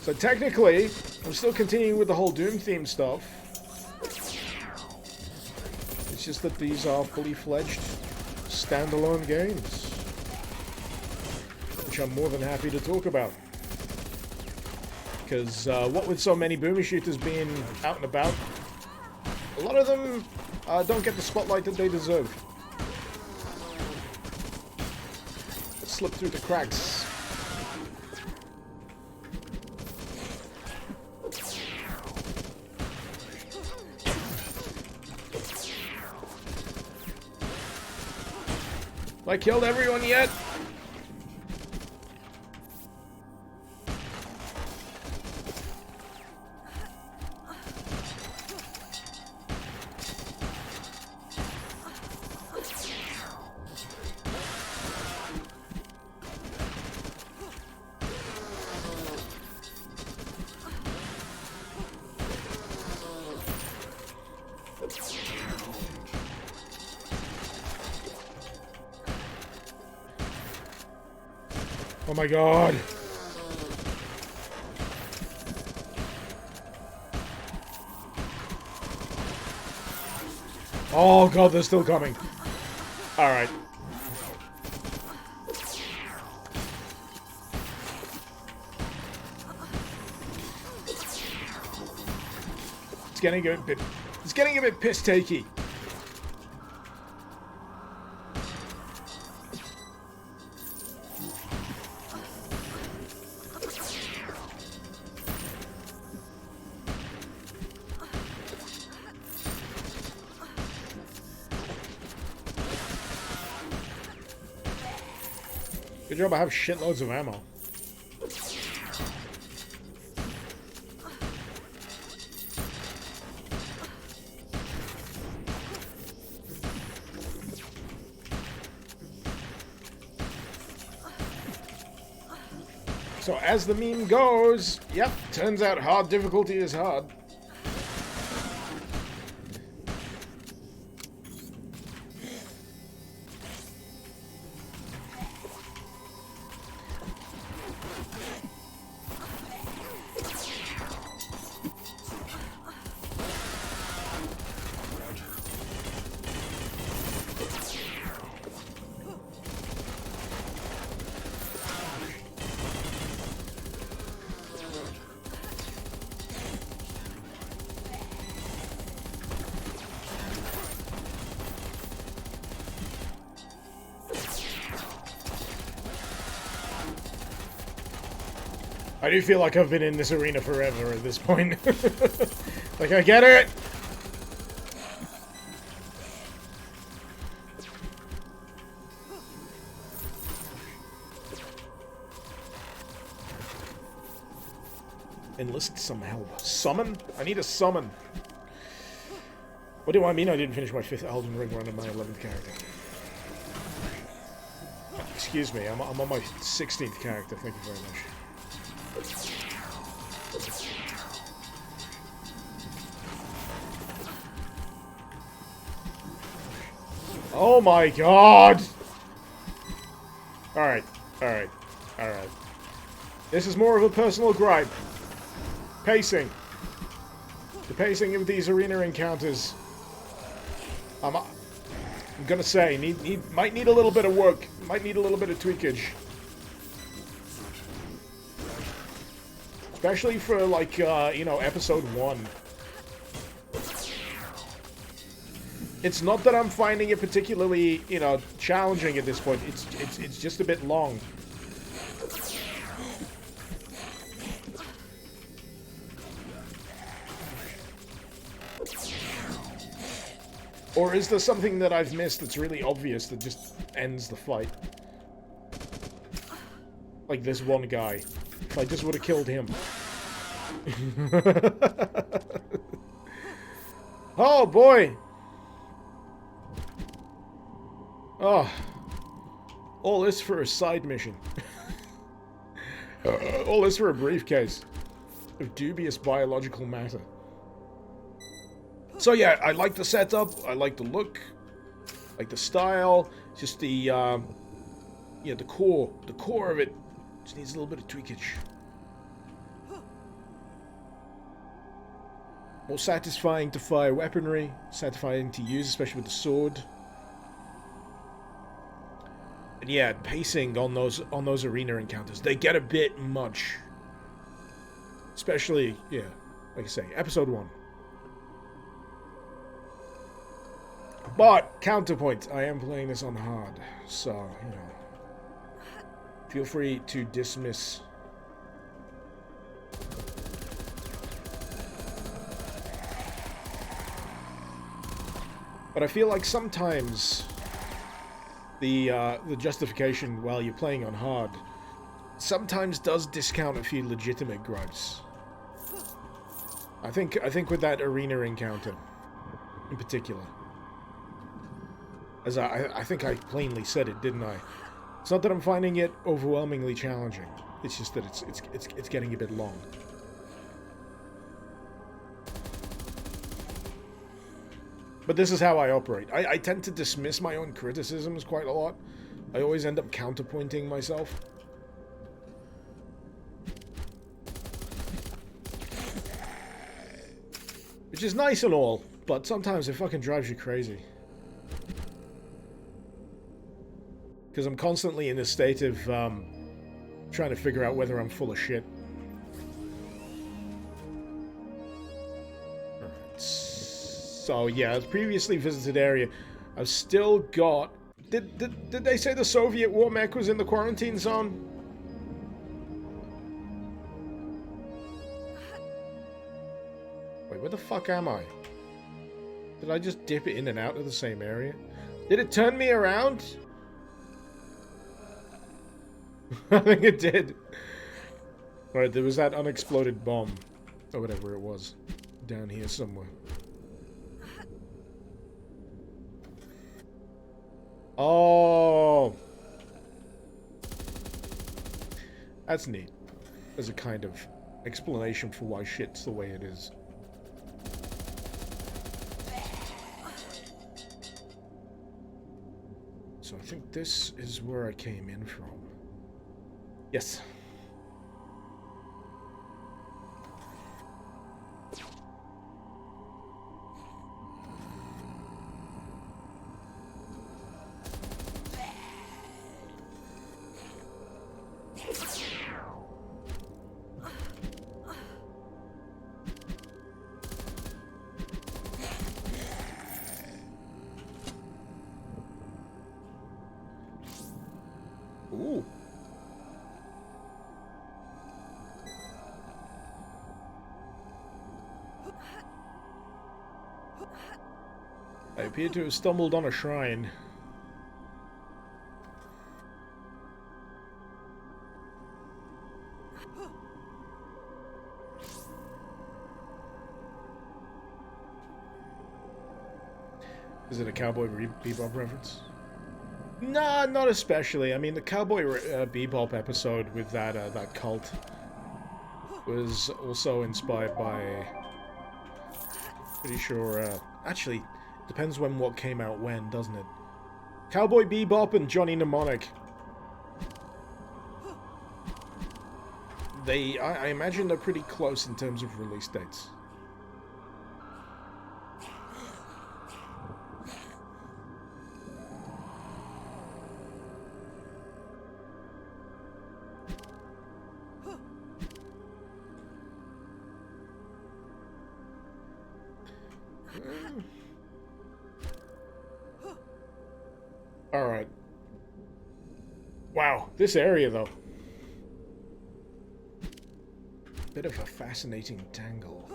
So technically, I'm still continuing with the whole Doom theme stuff. It's just that these are fully fledged standalone games. Which I'm more than happy to talk about. Because what with so many boomer shooters being out and about, a lot of them don't get the spotlight that they deserve. Slip through the cracks. Have I killed everyone yet? Oh my god. Oh god, they're still coming. Alright. It's getting a bit piss-takey. Good job I have shitloads of ammo. So as the meme goes, yep, turns out hard difficulty is hard. I do feel like I've been in this arena forever at this point. Like, I get it! Enlist some help. Summon? I need a summon. What do I mean I didn't finish my 5th Elden Ring run and my 11th character? Excuse me, I'm on my 16th character, thank you very much. Oh my god! Alright, alright, alright. This is more of a personal gripe. Pacing. The pacing of these arena encounters. I'm gonna say, might need a little bit of work. Might need a little bit of tweakage. Especially for, like, you know, episode 1. It's not that I'm finding it particularly, you know, challenging at this point. It's just a bit long. Or is there something that I've missed that's really obvious that just ends the fight? Like this one guy. If I just would have killed him. Oh, boy! Oh. All this for a side mission. All this for a briefcase of dubious biological matter. So yeah, I like the setup, I like the look, I like the style, just the, yeah, the core of it just needs a little bit of tweakage. More satisfying to fire weaponry, satisfying to use, especially with the sword. And yeah, pacing on those arena encounters, they get a bit much. Especially, yeah, like I say, episode 1. But, counterpoint, I am playing this on hard, so, you know, feel free to dismiss. But I feel like sometimes the justification while you're playing on hard sometimes does discount a few legitimate gripes. I think with that arena encounter in particular. As I think I plainly said it, didn't I? It's not that I'm finding it overwhelmingly challenging. It's just that it's getting a bit long. But this is how I operate. I tend to dismiss my own criticisms quite a lot. I always end up counterpointing myself. Which is nice and all, but sometimes it fucking drives you crazy. Because I'm constantly in this state of trying to figure out whether I'm full of shit. Alright. So yeah, the previously visited area. I've still got... Did they say the Soviet war mech was in the quarantine zone? Wait, where the fuck am I? Did I just dip in and out of the same area? Did it turn me around? I think it did. Right, there was that unexploded bomb. Or whatever it was. Down here somewhere. Oh! That's neat. As a kind of explanation for why shit's the way it is. So I think this is where I came in from. Yes. Ooh. I appear to have stumbled on a shrine. Is it a Cowboy Bebop reference? Nah, not especially. I mean, the Cowboy Bebop episode with that cult was also inspired by... Pretty sure... actually, depends when what came out when, doesn't it? Cowboy Bebop and Johnny Mnemonic. I imagine they're pretty close in terms of release dates. Alright. Wow, this area though. Bit of a fascinating tangle.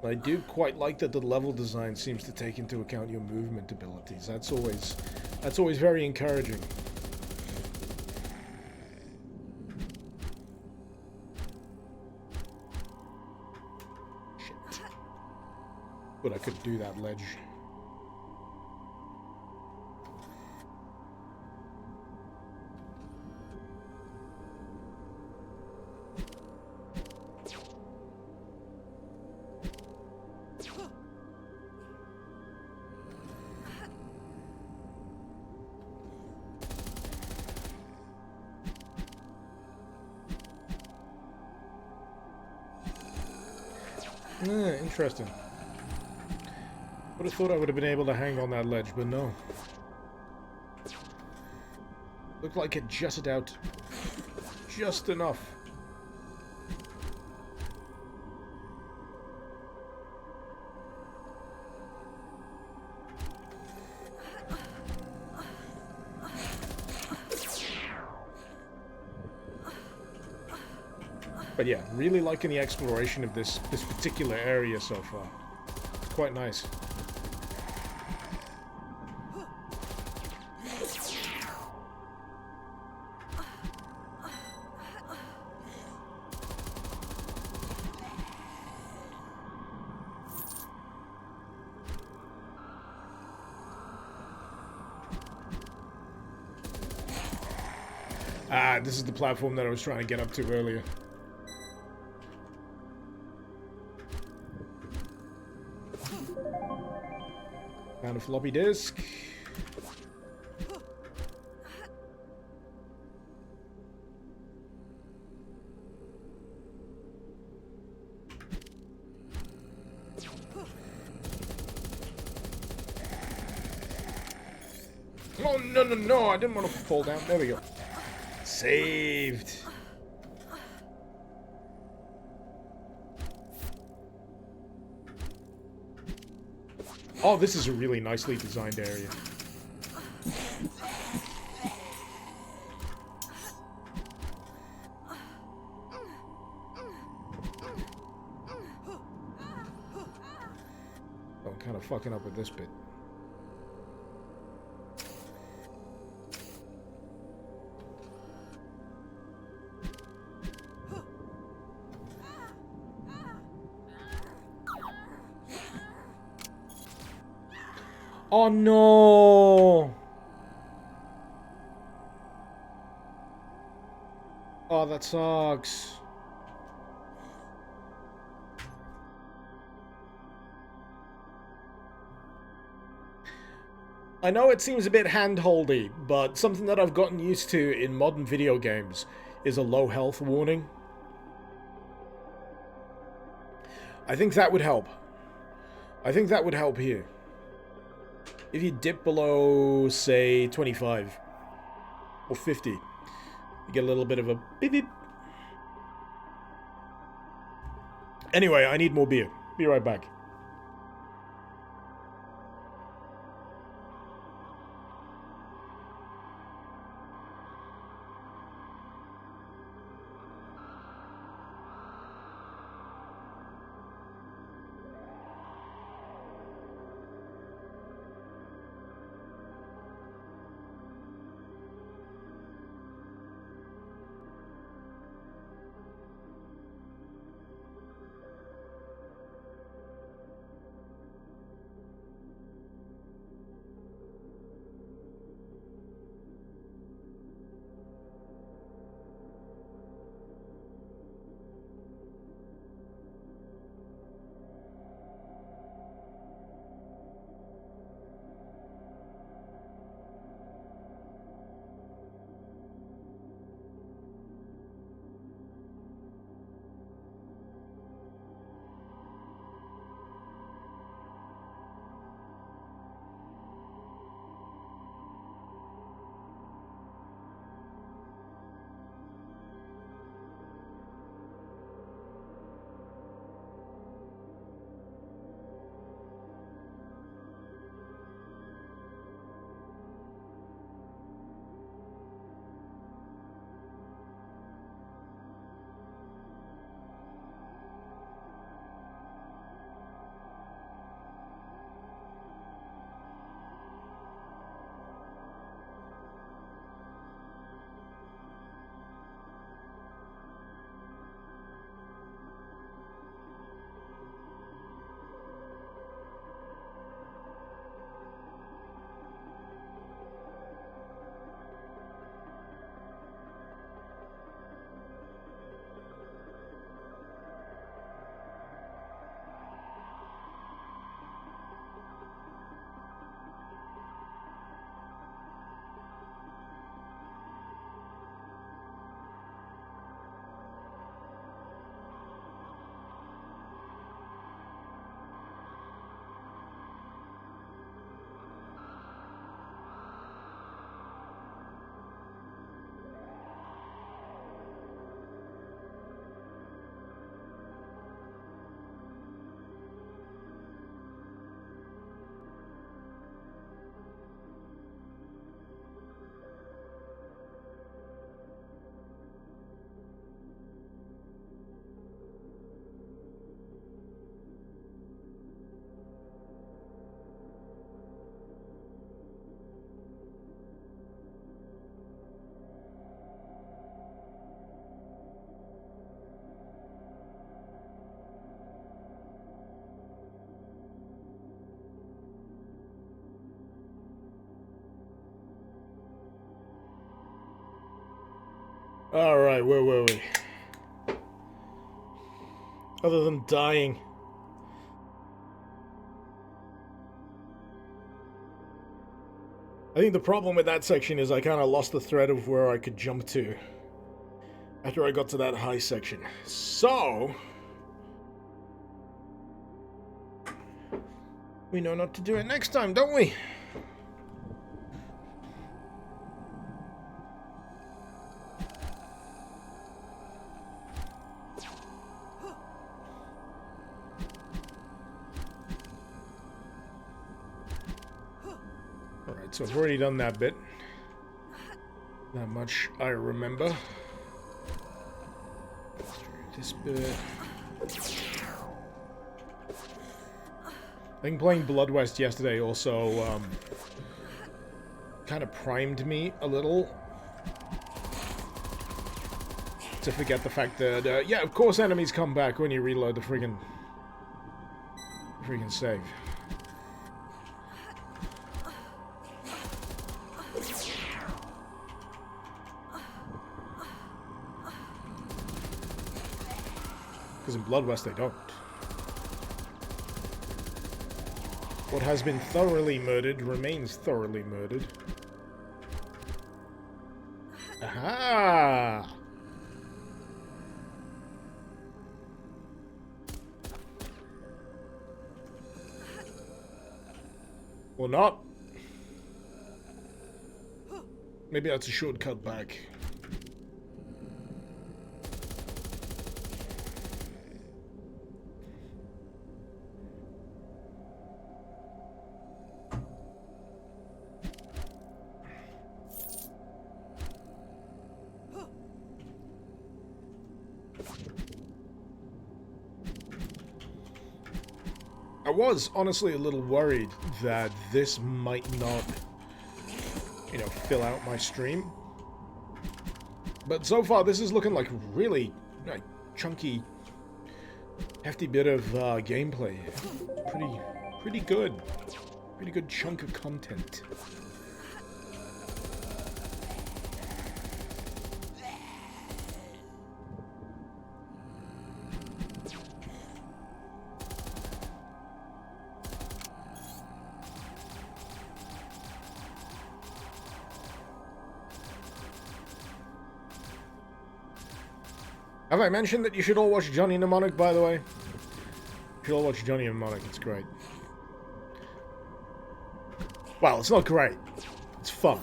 I do quite like that the level design seems to take into account your movement abilities. That's always very encouraging. Shit. But I could do that ledge. Interesting. Would have thought I would have been able to hang on that ledge, but no. Looked like it jutted out just enough. But yeah, really liking the exploration of this particular area so far. It's quite nice. Ah, this is the platform that I was trying to get up to earlier. Found a floppy disk. Oh, no, no, no, I didn't want to fall down. There we go. Saved. Oh, this is a really nicely designed area. Oh, I'm kind of fucking up with this bit. Oh no! Oh, that sucks. I know it seems a bit hand-holdy, but something that I've gotten used to in modern video games is a low health warning. I think that would help. I think that would help here. If you dip below, say, 25 or 50, you get a little bit of a beep beep. Anyway, I need more beer. Be right back. Alright, where were we? Other than dying. I think the problem with that section is I kind of lost the thread of where I could jump to after I got to that high section. So, we know not to do it next time, don't we? Alright, so I've already done that bit. Not much I remember. This bit. I think playing Blood West yesterday also kind of primed me a little to forget the fact that, yeah, of course enemies come back when you reload the friggin' save. Because in Blood West they don't. What has been thoroughly murdered remains thoroughly murdered. Aha! Or not. Maybe that's a shortcut back. I was honestly a little worried that this might not, you know, fill out my stream. But so far, this is looking like really chunky, hefty bit of gameplay. Pretty good. Pretty good chunk of content. Have I mentioned that you should all watch Johnny Mnemonic, by the way? You should all watch Johnny Mnemonic, it's great. Well, it's not great. It's fun.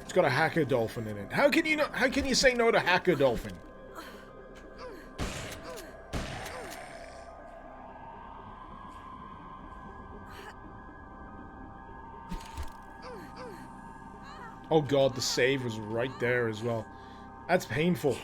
It's got a hacker dolphin in it. How can you say no to hacker dolphin? Oh god, the save was right there as well. That's painful.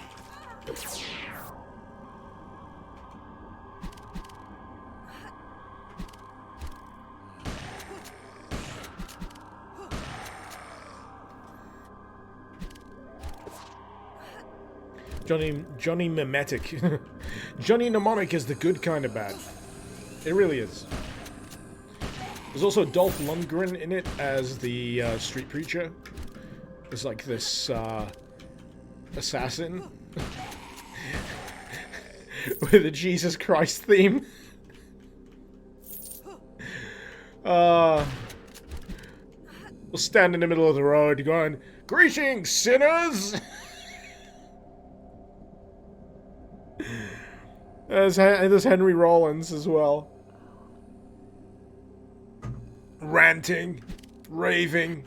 Johnny Mimetic. Johnny Mnemonic is the good kind of bad. It really is. There's also Dolph Lundgren in it as the street preacher. It's like this assassin with a Jesus Christ theme. We'll stand in the middle of the road going, "Greetings, sinners!" There's Henry Rollins as well. Ranting, raving.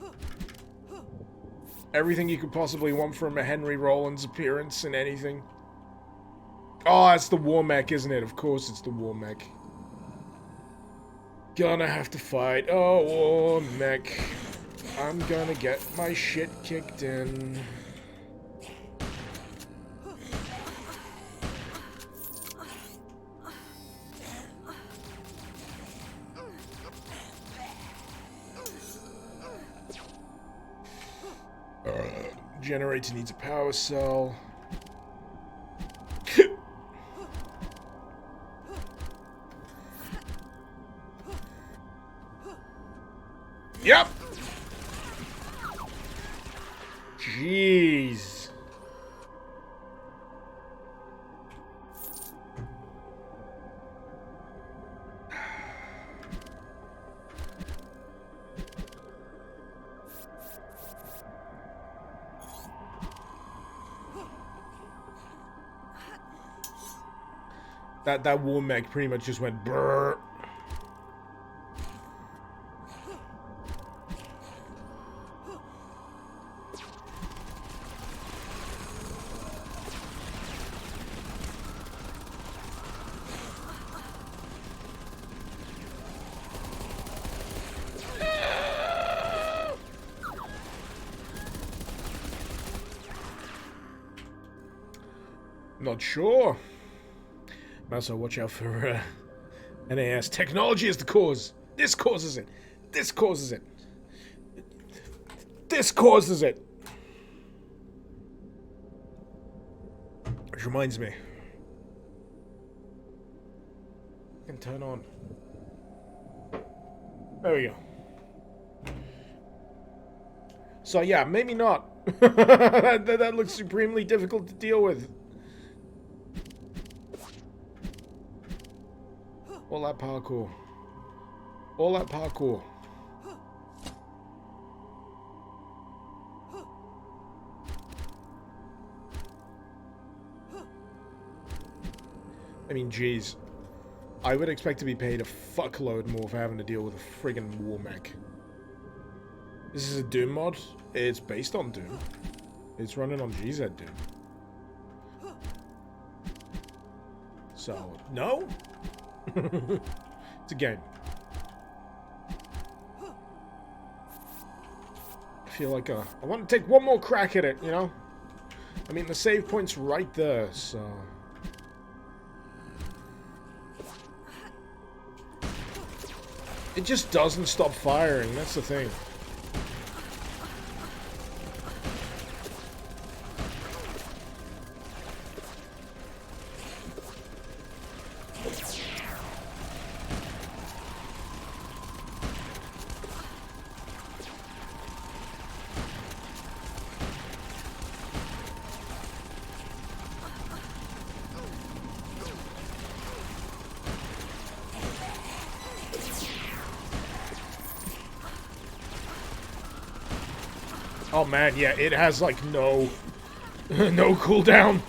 Everything you could possibly want from a Henry Rollins appearance in anything. Oh, it's the war mech, isn't it? Of course it's the war mech. Gonna have to fight a war mech. I'm gonna get my shit kicked in. Generator needs a power cell. Yep. Jeez. That war mech pretty much just went brrr. Not sure. Also, watch out for NAS. Technology is the cause. This causes it. This causes it. This causes it. Which reminds me. I can turn on. There we go. So yeah, maybe not. that looks supremely difficult to deal with. All that parkour. All that parkour. I mean, geez. I would expect to be paid a fuckload more for having to deal with a friggin' war mech. This is a Doom mod. It's based on Doom. It's running on GZ Doom. So, no? It's a game. I feel like I want to take one more crack at it, you know? I mean, the save point's right there, so... It just doesn't stop firing, that's the thing. Oh man, yeah, it has like no cooldown.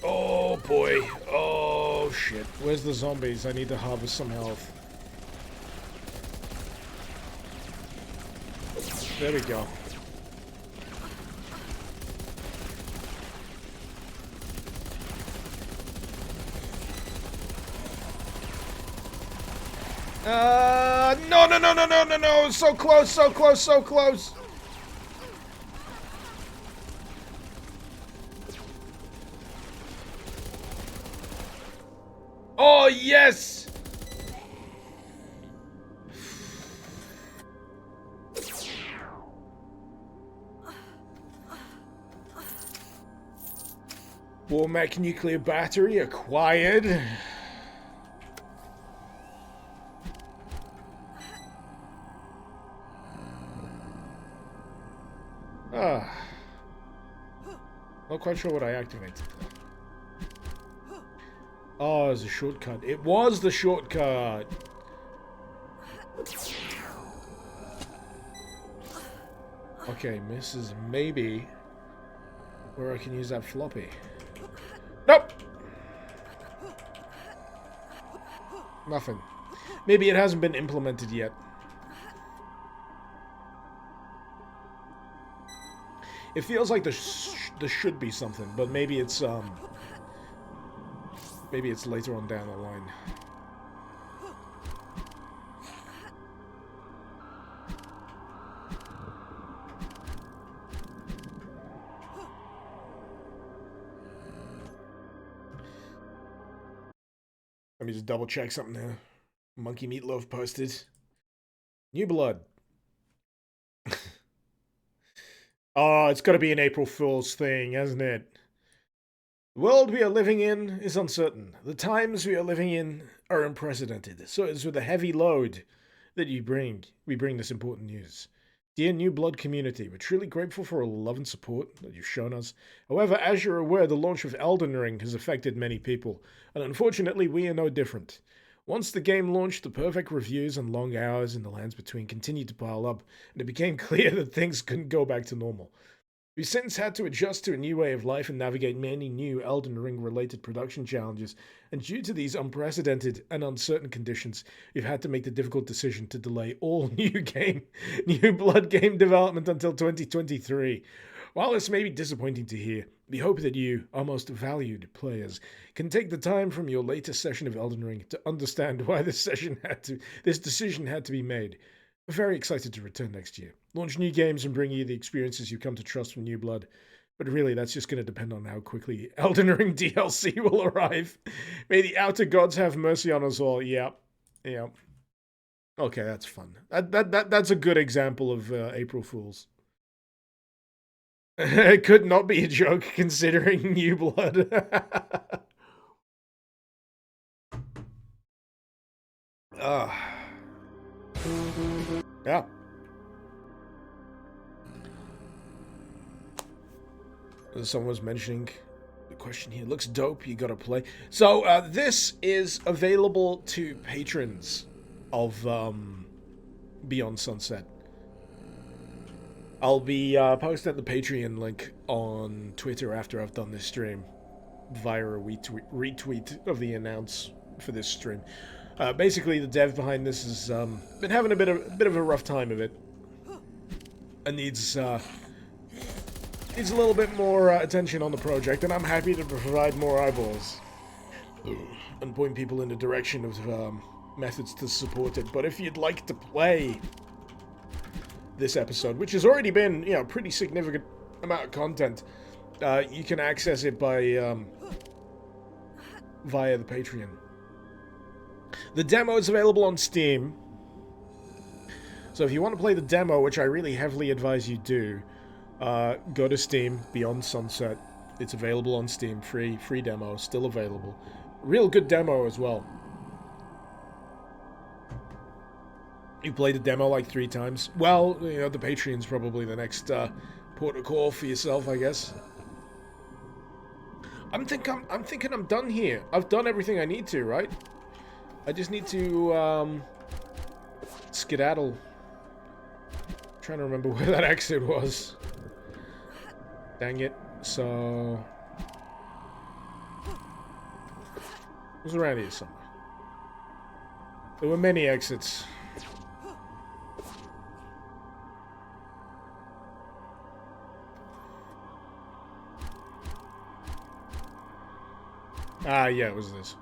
Oh boy. Oh shit. Where's the zombies? I need to harvest some health. There we go. No. So close, so close, so close. Oh, yes! War mech nuclear battery acquired. Not quite sure what I activated. Oh, it was a shortcut. It was the shortcut! Okay, misses maybe where I can use that floppy. Nope! Nothing. Maybe it hasn't been implemented yet. It feels like there should be something, but maybe it's later on down the line. Let me just double check something there. Monkey Meatloaf posted. New Blood. Oh, it's got to be an April Fool's thing, hasn't it? The world we are living in is uncertain. The times we are living in are unprecedented. So it's with a heavy load that we bring this important news. Dear New Blood community, we're truly grateful for all the love and support that you've shown us. However, as you're aware, the launch of Elden Ring has affected many people, and unfortunately we are no different. Once the game launched, the perfect reviews and long hours in the lands between continued to pile up, and it became clear that things couldn't go back to normal. We've since had to adjust to a new way of life and navigate many new Elden Ring-related production challenges, and due to these unprecedented and uncertain conditions, we've had to make the difficult decision to delay all new Blood game development until 2023. While this may be disappointing to hear, we hope that you, our most valued players, can take the time from your latest session of Elden Ring to understand why this decision had to be made. We're very excited to return next year, launch new games and bring you the experiences you've come to trust from New Blood. But really, that's just going to depend on how quickly Elden Ring DLC will arrive. May the Outer Gods have mercy on us all. Yep. Okay, that's fun. That's a good example of April Fools. It could not be a joke considering New Blood. Yeah. Someone was mentioning the question here. Looks dope. You gotta play. So this is available to patrons of Beyond Sunset. I'll be posting the Patreon link on Twitter after I've done this stream via a retweet of the announce for this stream. Basically, the dev behind this has been having a bit of a rough time of it, and needs a little bit more attention on the project. And I'm happy to provide more eyeballs and point people in the direction of methods to support it. But if you'd like to play this episode, which has already been, a pretty significant amount of content, you can access it by via the Patreon. The demo is available on Steam, so if you want to play the demo, which I really heavily advise you do, go to Steam, Beyond Sunset. It's available on Steam, free demo, still available. Real good demo as well. You played the demo like 3 times. Well, the Patreon's probably the next port of call for yourself, I guess. I'm thinking I'm done here. I've done everything I need to, right? I just need to skedaddle. I'm trying to remember where that exit was. Dang it. So it was around here somewhere. There were many exits. Ah, yeah, it was this.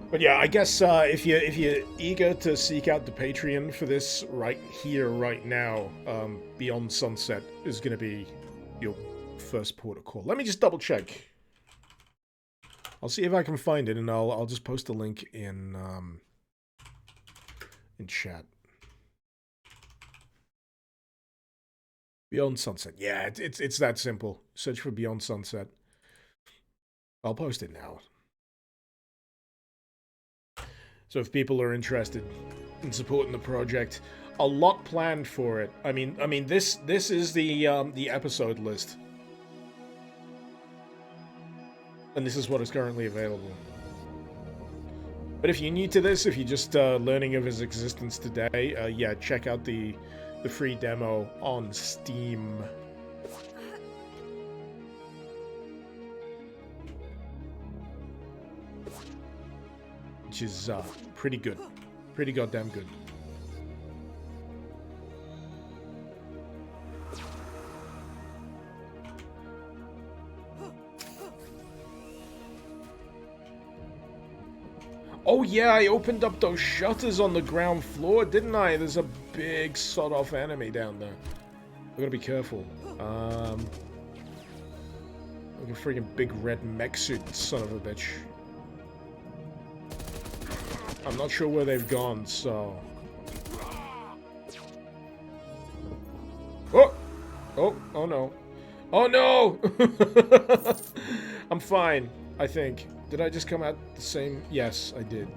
But yeah, I guess if you're eager to seek out the Patreon for this right here, right now, Beyond Sunset is going to be your first port of call. Let me just double check. I'll see if I can find it, and I'll just post a link in chat. Beyond Sunset. Yeah, it's that simple. Search for Beyond Sunset. I'll post it now. So if people are interested in supporting the project, a lot planned for it. I mean, this is the episode list, and this is what is currently available. But if you're new to this, if you're just learning of its existence today, yeah, check out the free demo on Steam. Which is pretty good. Pretty goddamn good. Oh yeah, I opened up those shutters on the ground floor, didn't I? There's a big sawed-off enemy down there. We're gonna be careful. Like a freaking big red mech suit, son of a bitch. I'm not sure where they've gone, so... Oh! Oh, oh no. Oh no! I'm fine, I think. Did I just come out the same? Yes, I did.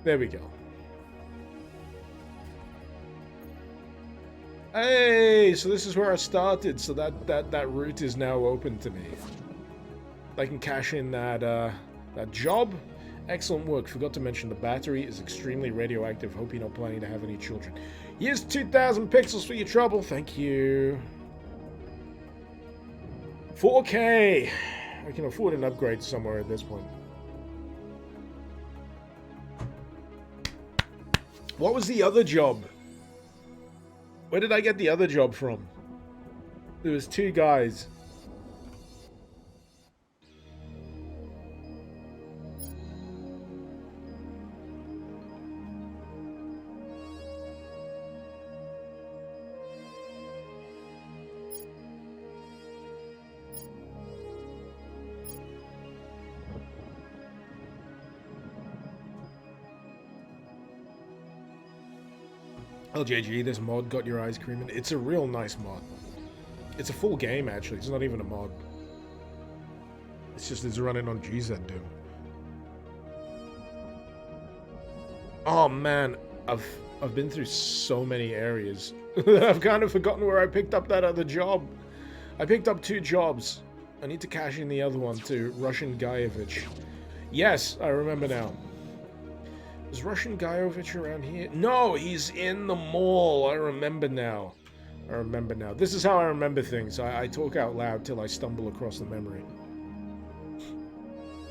There we go. Hey, so this is where I started, so that route is now open to me. I can cash in that job. Excellent work. Forgot to mention the battery is extremely radioactive. Hope you're not planning to have any children. Here's 2,000 pixels for your trouble. Thank you. 4K. I can afford an upgrade somewhere at this point. What was the other job? Where did I get the other job from? There was 2 guys. LJG, this mod got your eyes creaming. It's a real nice mod. It's a full game, actually. It's not even a mod. It's just it's running on GZ Doom. Oh man, I've been through so many areas. I've kind of forgotten where I picked up that other job. I picked up 2 jobs. I need to cash in the other one to Russian Guyevich. Yes, I remember now. Is Russian Guyevich around here? No, he's in the mall. I remember now. I remember now. This is how I remember things. I talk out loud till I stumble across the memory.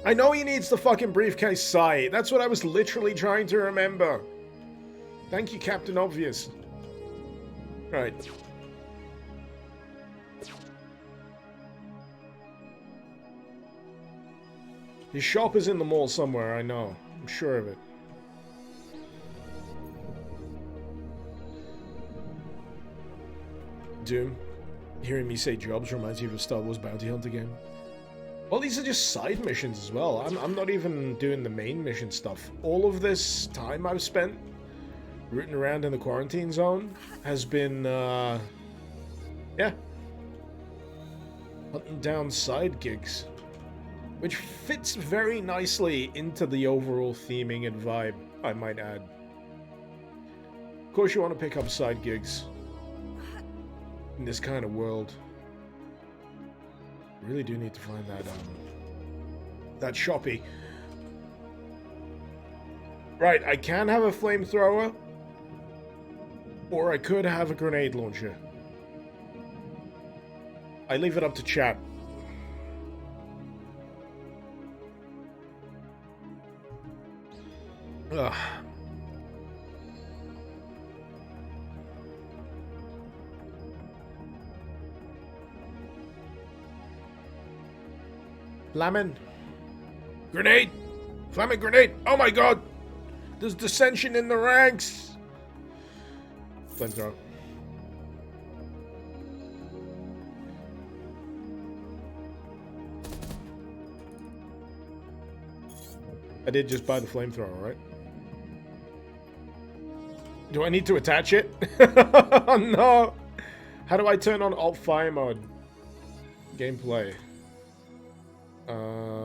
I know he needs the fucking briefcase sight. That's what I was literally trying to remember. Thank you, Captain Obvious. Right. His shop is in the mall somewhere, I know. I'm sure of it. Doom. Hearing me say jobs reminds you of a Star Wars Bounty Hunter game. Well, these are just side missions as well. I'm not even doing the main mission stuff. All of this time I've spent rooting around in the quarantine zone has been, yeah. Hunting down side gigs. Which fits very nicely into the overall theming and vibe, I might add. Of course you want to pick up side gigs in this kind of world. Really do need to find that shoppy. Right, I can have a flamethrower, or I could have a grenade launcher. I leave it up to chat. Ugh. Flamin'. Grenade! Flamin' grenade! Oh my god! There's dissension in the ranks! Flamethrower. I did just buy the flamethrower, right? Do I need to attach it? Oh no! How do I turn on alt-fire mode? Gameplay.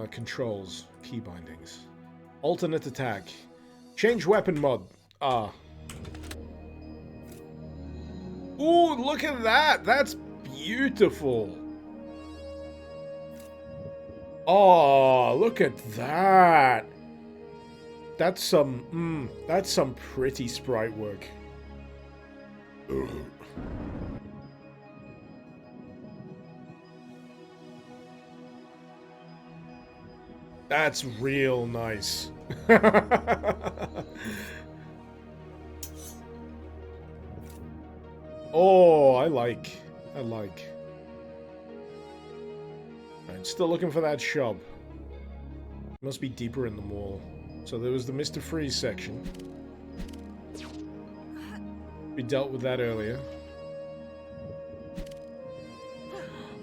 Controls. Key bindings. Alternate attack. Change weapon mod. Ah. Ooh, look at that! That's beautiful! Oh, look at that! That's some pretty sprite work. Ugh. That's real nice. Oh, I like. Alright, still looking for that shop. Must be deeper in the mall. So there was the Mr. Freeze section. We dealt with that earlier.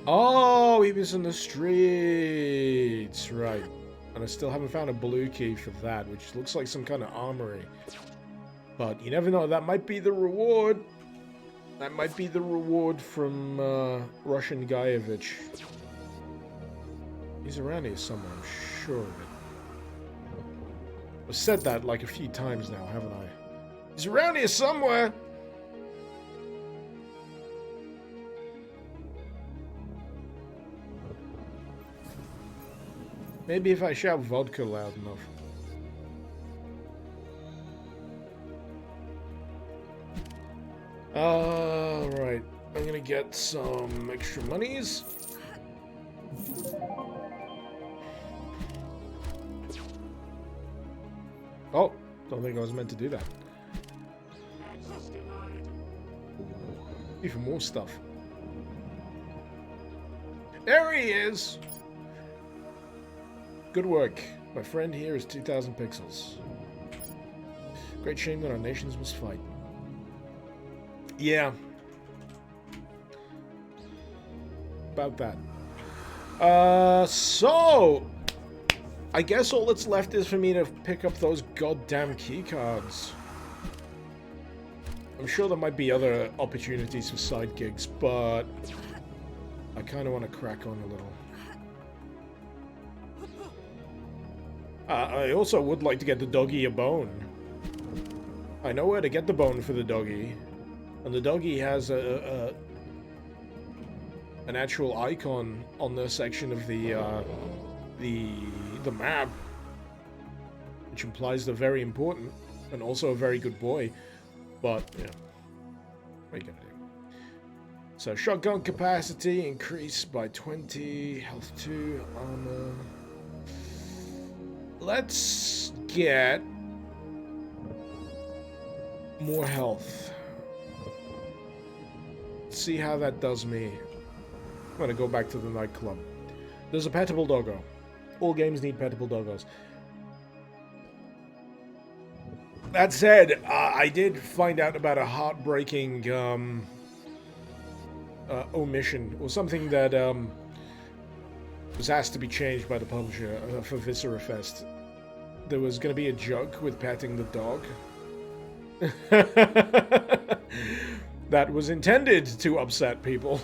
Oh, he was in the streets. Right. And I still haven't found a blue key for that, which looks like some kind of armory. But you never know, that might be the reward. That might be the reward from Russian Guyevich. He's around here somewhere, I'm sure of it. I've said that like a few times now, haven't I? He's around here somewhere! Maybe if I shout vodka loud enough. Alright. I'm gonna get some extra monies. Oh, don't think I was meant to do that. Even more stuff. There he is! Good work. My friend here is 2,000 pixels. Great shame that our nations must fight. Yeah. About that. So... I guess all that's left is for me to pick up those goddamn keycards. I'm sure there might be other opportunities for side gigs, but... I kind of want to crack on a little. I also would like to get the doggy a bone. I know where to get the bone for the doggy. And the doggy has an actual icon on the section of the map, which implies they're very important and also a very good boy. But yeah, what are you gonna do? So shotgun capacity increased by 20, health 2, armor. Let's get more health. See how that does me. I'm gonna go back to the nightclub. There's a petable doggo. All games need petable doggos. That said, I did find out about a heartbreaking omission, or something that was asked to be changed by the publisher for Viscera Fest. There was going to be a joke with petting the dog. That was intended to upset people.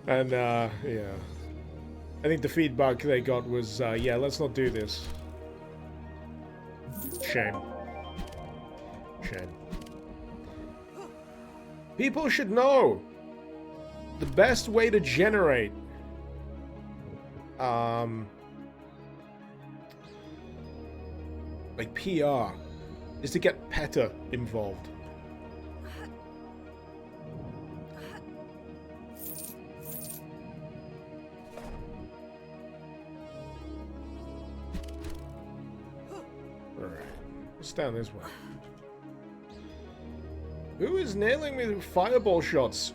And, yeah. I think the feedback they got was, yeah, let's not do this. Shame. Shame. People should know the best way to generate like PR is to get PETA involved. Alright, let's down this way. Who is nailing me with fireball shots?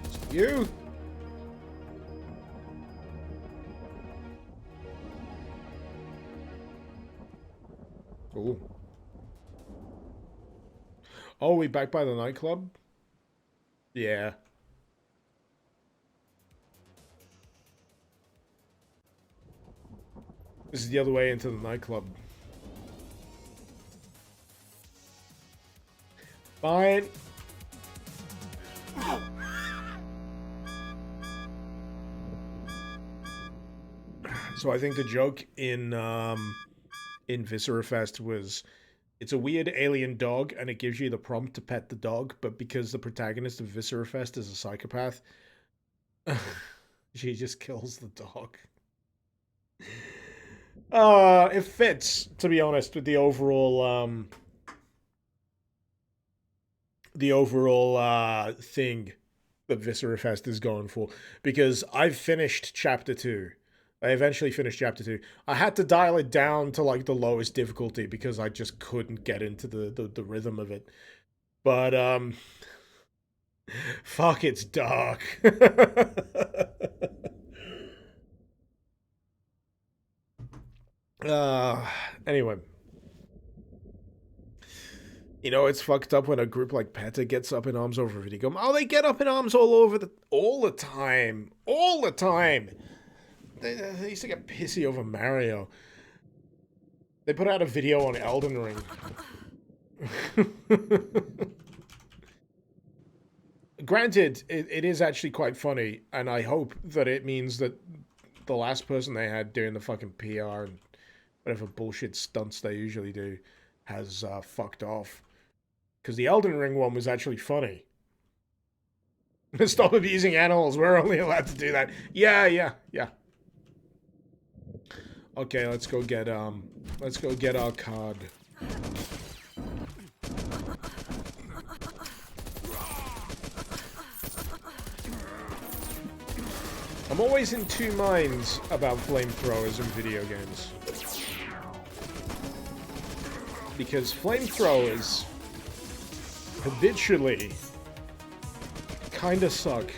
It's you? Ooh. Oh, we back by the nightclub? Yeah. This is the other way into the nightclub. Fine. So I think the joke in Viscera Fest was, it's a weird alien dog and it gives you the prompt to pet the dog, but because the protagonist of Viscera Fest is a psychopath, she just kills the dog. It fits, to be honest, with the overall thing that Viscera Fest is going for, because I've finished chapter 2. I eventually finished chapter 2. I had to dial it down to like the lowest difficulty because I just couldn't get into the rhythm of it. But fuck, it's dark. Anyway. You know, it's fucked up when a group like PETA gets up in arms over a video game. Oh, they get up in arms all the time. All the time. They used to get pissy over Mario. They put out a video on Elden Ring. Granted, it is actually quite funny, and I hope that it means that the last person they had doing the fucking PR and whatever bullshit stunts they usually do has fucked off. Because the Elden Ring one was actually funny. Stop abusing animals, we're only allowed to do that. Yeah. Okay, let's go get our card. I'm always in two minds about flamethrowers in video games. Because flamethrowers habitually kinda suck.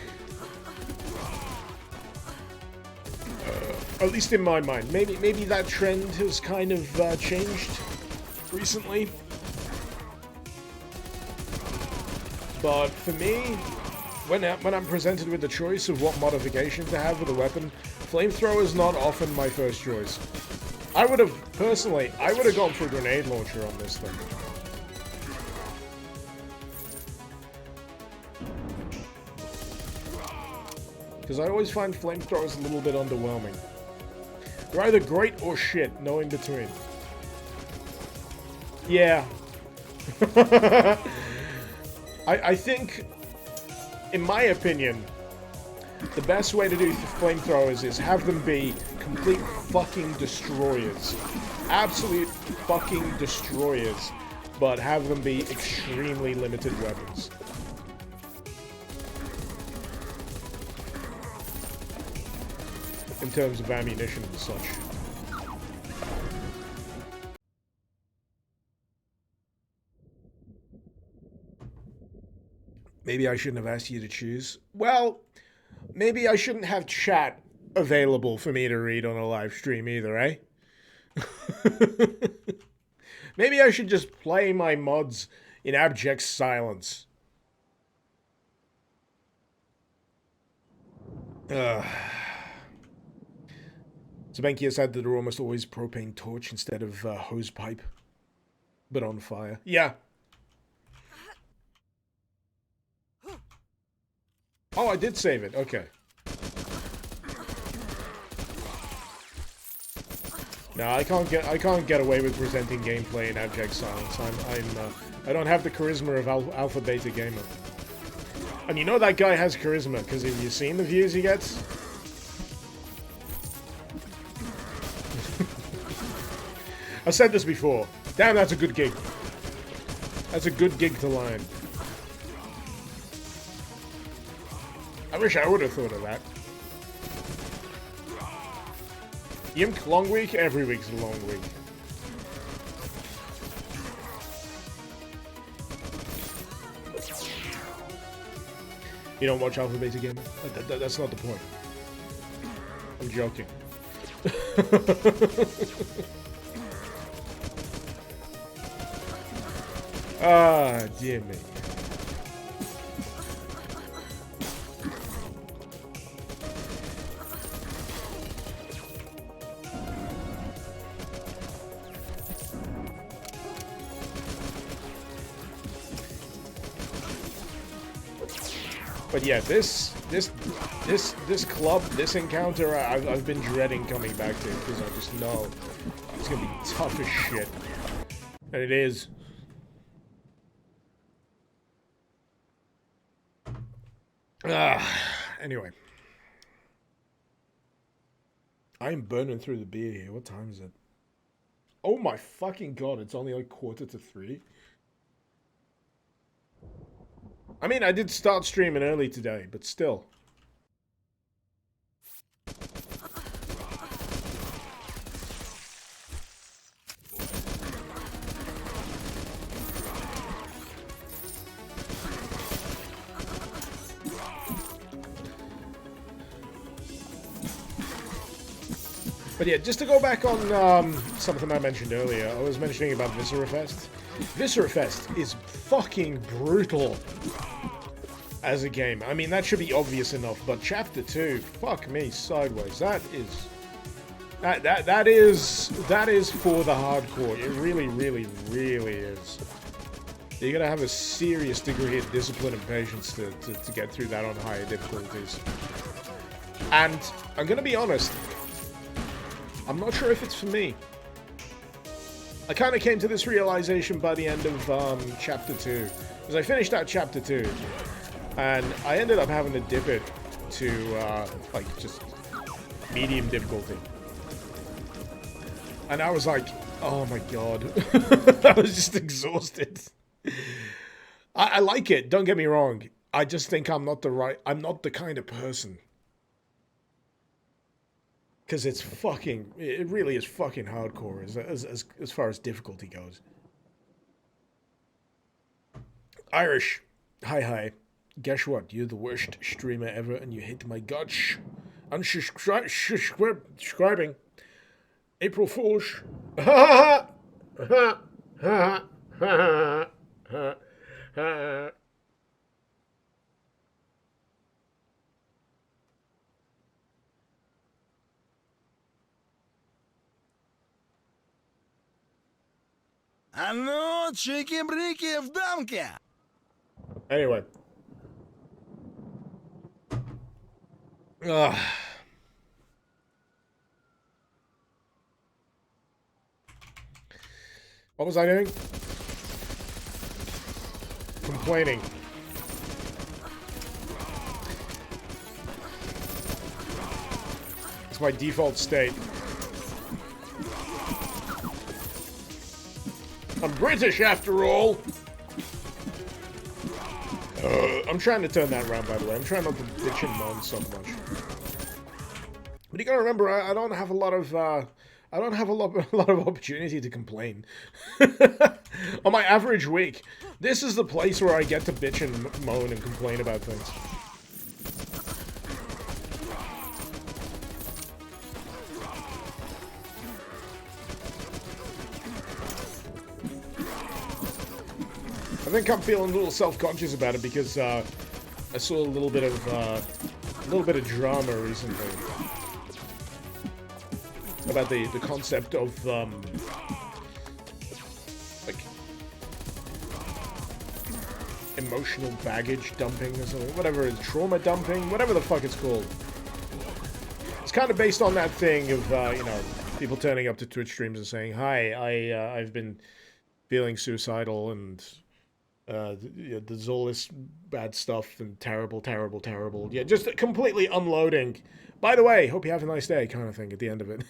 At least in my mind. Maybe that trend has kind of changed recently. But for me, when I'm presented with the choice of what modification to have with a weapon, flamethrower is not often my first choice. I would have gone for a grenade launcher on this thing. Because I always find flamethrowers a little bit underwhelming. They're either great or shit, no in between. Yeah. I think, in my opinion, the best way to do flamethrowers is have them be complete fucking destroyers. Absolute fucking destroyers. But have them be extremely limited weapons. In terms of ammunition and such. Maybe I shouldn't have asked you to choose. Well, maybe I shouldn't have chat available for me to read on a live stream either, eh? Maybe I should just play my mods in abject silence. Zebenkia said that they're almost always propane torch instead of hose pipe. But on fire. Yeah. Oh, I did save it. Okay. No, I can't get away with presenting gameplay in abject silence. I don't have the charisma of alpha beta gamer. And you know that guy has charisma because have you seen the views he gets? I've said this before. Damn, that's a good gig. That's a good gig to line. I wish I would have thought of that. Yimk, long week? Every week's a long week. You don't watch Alpha Beta Gamer? That's not the point. I'm joking. Ah, dear me. But yeah, this club, this encounter, I've been dreading coming back to because I just know it's gonna be tough as shit, and it is. Anyway, I'm burning through the beer here. What time is it? Oh my fucking god! It's only like 2:45. I mean, I did start streaming early today, but still. But yeah, just to go back on something I mentioned earlier, I was mentioning about Viscera Fest. Viscera Fest is fucking brutal as a game. I mean, that should be obvious enough, but Chapter 2, fuck me, sideways. That is for the hardcore. It really, really, really is. You're gonna have a serious degree of discipline and patience to get through that on higher difficulties. And I'm gonna be honest, I'm not sure if it's for me. I kind of came to this realization by the end of Chapter 2. Because I finished out Chapter 2, and I ended up having to dip it to, like, just medium difficulty. And I was like, oh my god. I was just exhausted. I like it, don't get me wrong. I just think I'm not the kind of person. Because it really is fucking hardcore as far as difficulty goes. Irish, hi. Guess what? You're the worst streamer ever and you hate my guts. Unsubscribing. April Fool's. Ha ha ha ha ha ha. А ну, чики-брики в дамке! Anyway. Ugh. What was I doing? Complaining. It's my default state. I'm British after all! I'm trying to turn that around, by the way. I'm trying not to bitch and moan so much. But you gotta remember, I don't have a lot of, I don't have a lot of opportunity to complain. On my average week, this is the place where I get to bitch and moan and complain about things. I think I'm feeling a little self-conscious about it because I saw a little bit of drama recently about the concept of like emotional baggage dumping or something, whatever it is, trauma dumping, whatever the fuck it's called. It's kind of based on that thing of you know, people turning up to Twitch streams and saying, "Hi, I've been feeling suicidal and." There's all this bad stuff and terrible. Yeah, just completely unloading. By the way, hope you have a nice day kind of thing at the end of it.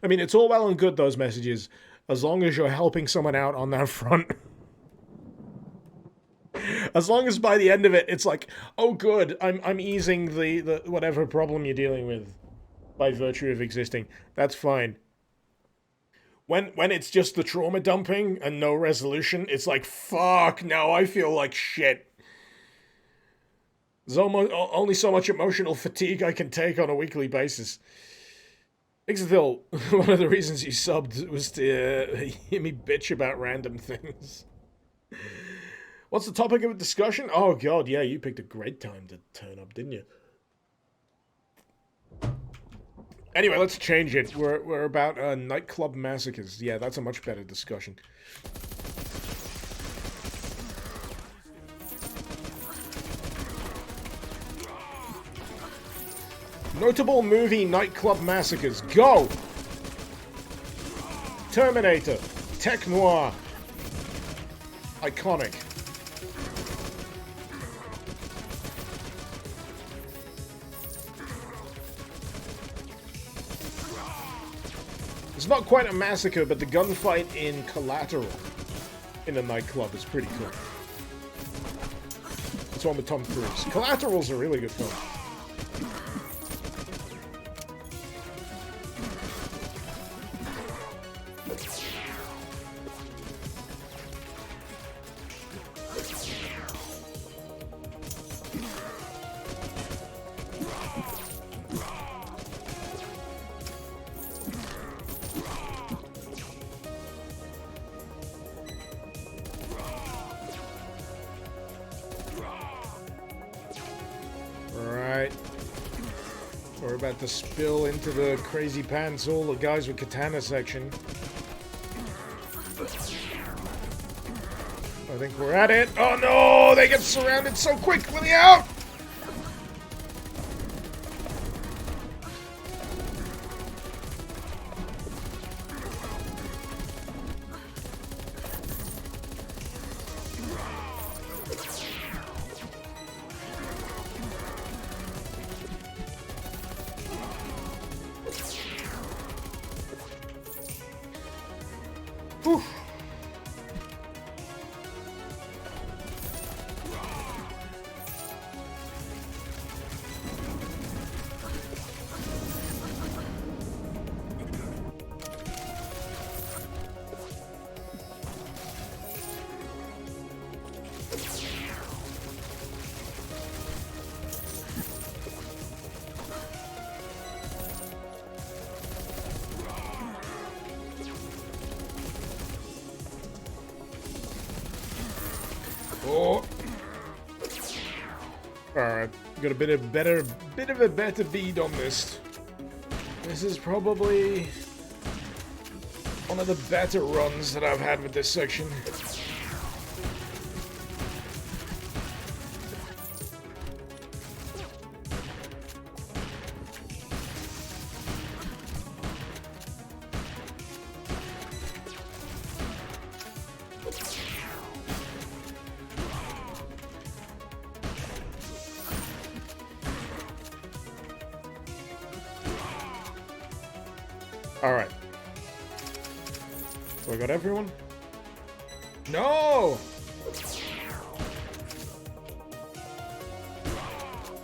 I mean, it's all well and good, those messages, as long as you're helping someone out on that front. As long as by the end of it, it's like, oh good, I'm easing the whatever problem you're dealing with by virtue of existing. That's fine. When it's just the trauma dumping and no resolution, it's like, fuck, now I feel like shit. There's only so much emotional fatigue I can take on a weekly basis. Ixathil, one of the reasons you subbed was to hear me bitch about random things. What's the topic of discussion? Oh god, yeah, you picked a great time to turn up, didn't you? Anyway, let's change it. We're about nightclub massacres. Yeah, that's a much better discussion. Notable movie nightclub massacres. Go! Terminator. Tech Noir. Iconic. It's not quite a massacre, but the gunfight in Collateral in a nightclub is pretty cool. It's one with Tom Cruise. Collateral's a really good film. about to spill into the crazy pants, all the guys with katana section. I think we're at it. Oh no! They get surrounded so quick! Let me out! Whew. Oh. Alright, got a bit of a better bead on this. This is probably one of the better runs that I've had with this section. Alright. So I got everyone? No!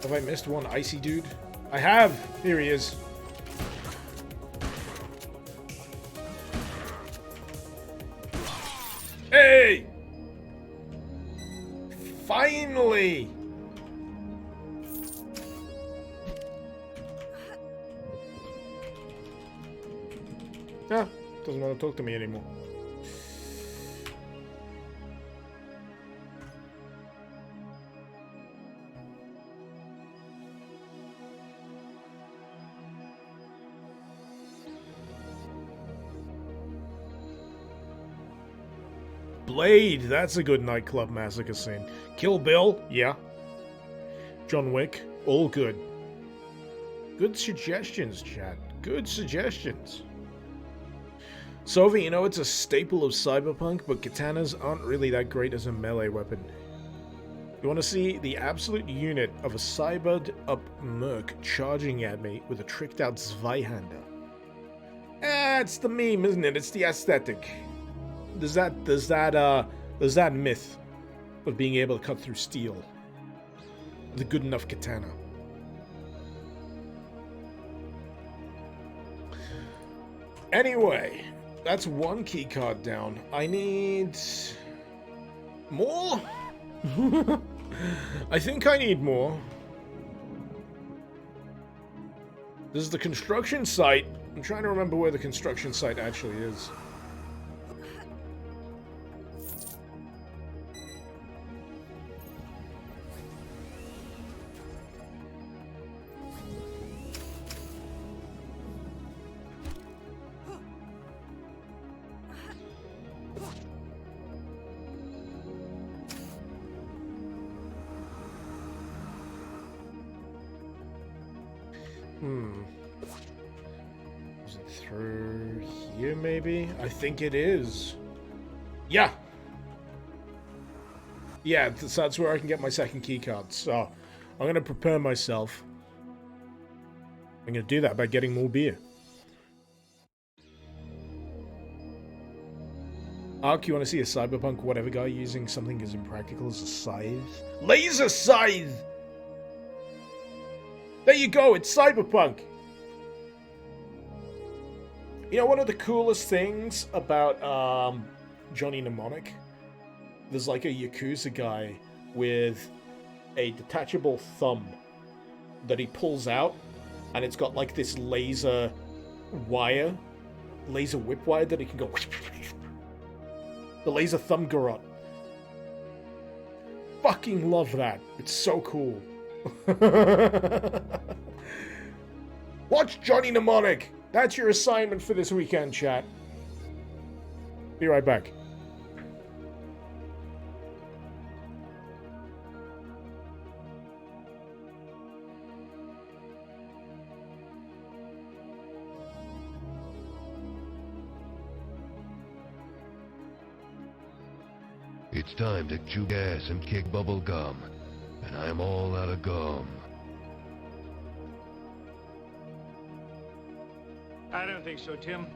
Have I missed one icy dude? I have! Here he is. Hey! Finally! Yeah, doesn't want to talk to me anymore. Blade, that's a good nightclub massacre scene. Kill Bill, yeah. John Wick, all good. Good suggestions, chat. Good suggestions. Sophie, you know it's a staple of Cyberpunk, but katanas aren't really that great as a melee weapon. You want to see the absolute unit of a cybered up merc charging at me with a tricked out Zweihander. It's the meme, isn't it? It's the aesthetic. There's that myth of being able to cut through steel. The good enough katana. Anyway, that's one key card down. I need more? I think I need more. This is the construction site. I'm trying to remember where the construction site actually is. Is it through here, maybe? I think it is. Yeah! Yeah, so that's where I can get my second keycard. So, I'm going to prepare myself. I'm going to do that by getting more beer. Ark, you want to see a cyberpunk whatever guy using something as impractical as a scythe? Laser scythe! There you go, it's cyberpunk! You know, one of the coolest things about Johnny Mnemonic, there's like a Yakuza guy with a detachable thumb that he pulls out, and it's got like this laser whip wire that he can go... The laser thumb garrote. Fucking love that. It's so cool. Watch Johnny Mnemonic. That's your assignment for this weekend, chat. Be right back. It's time to chew gas and kick bubble gum, and I'm all out of gum. I don't think so, Tim.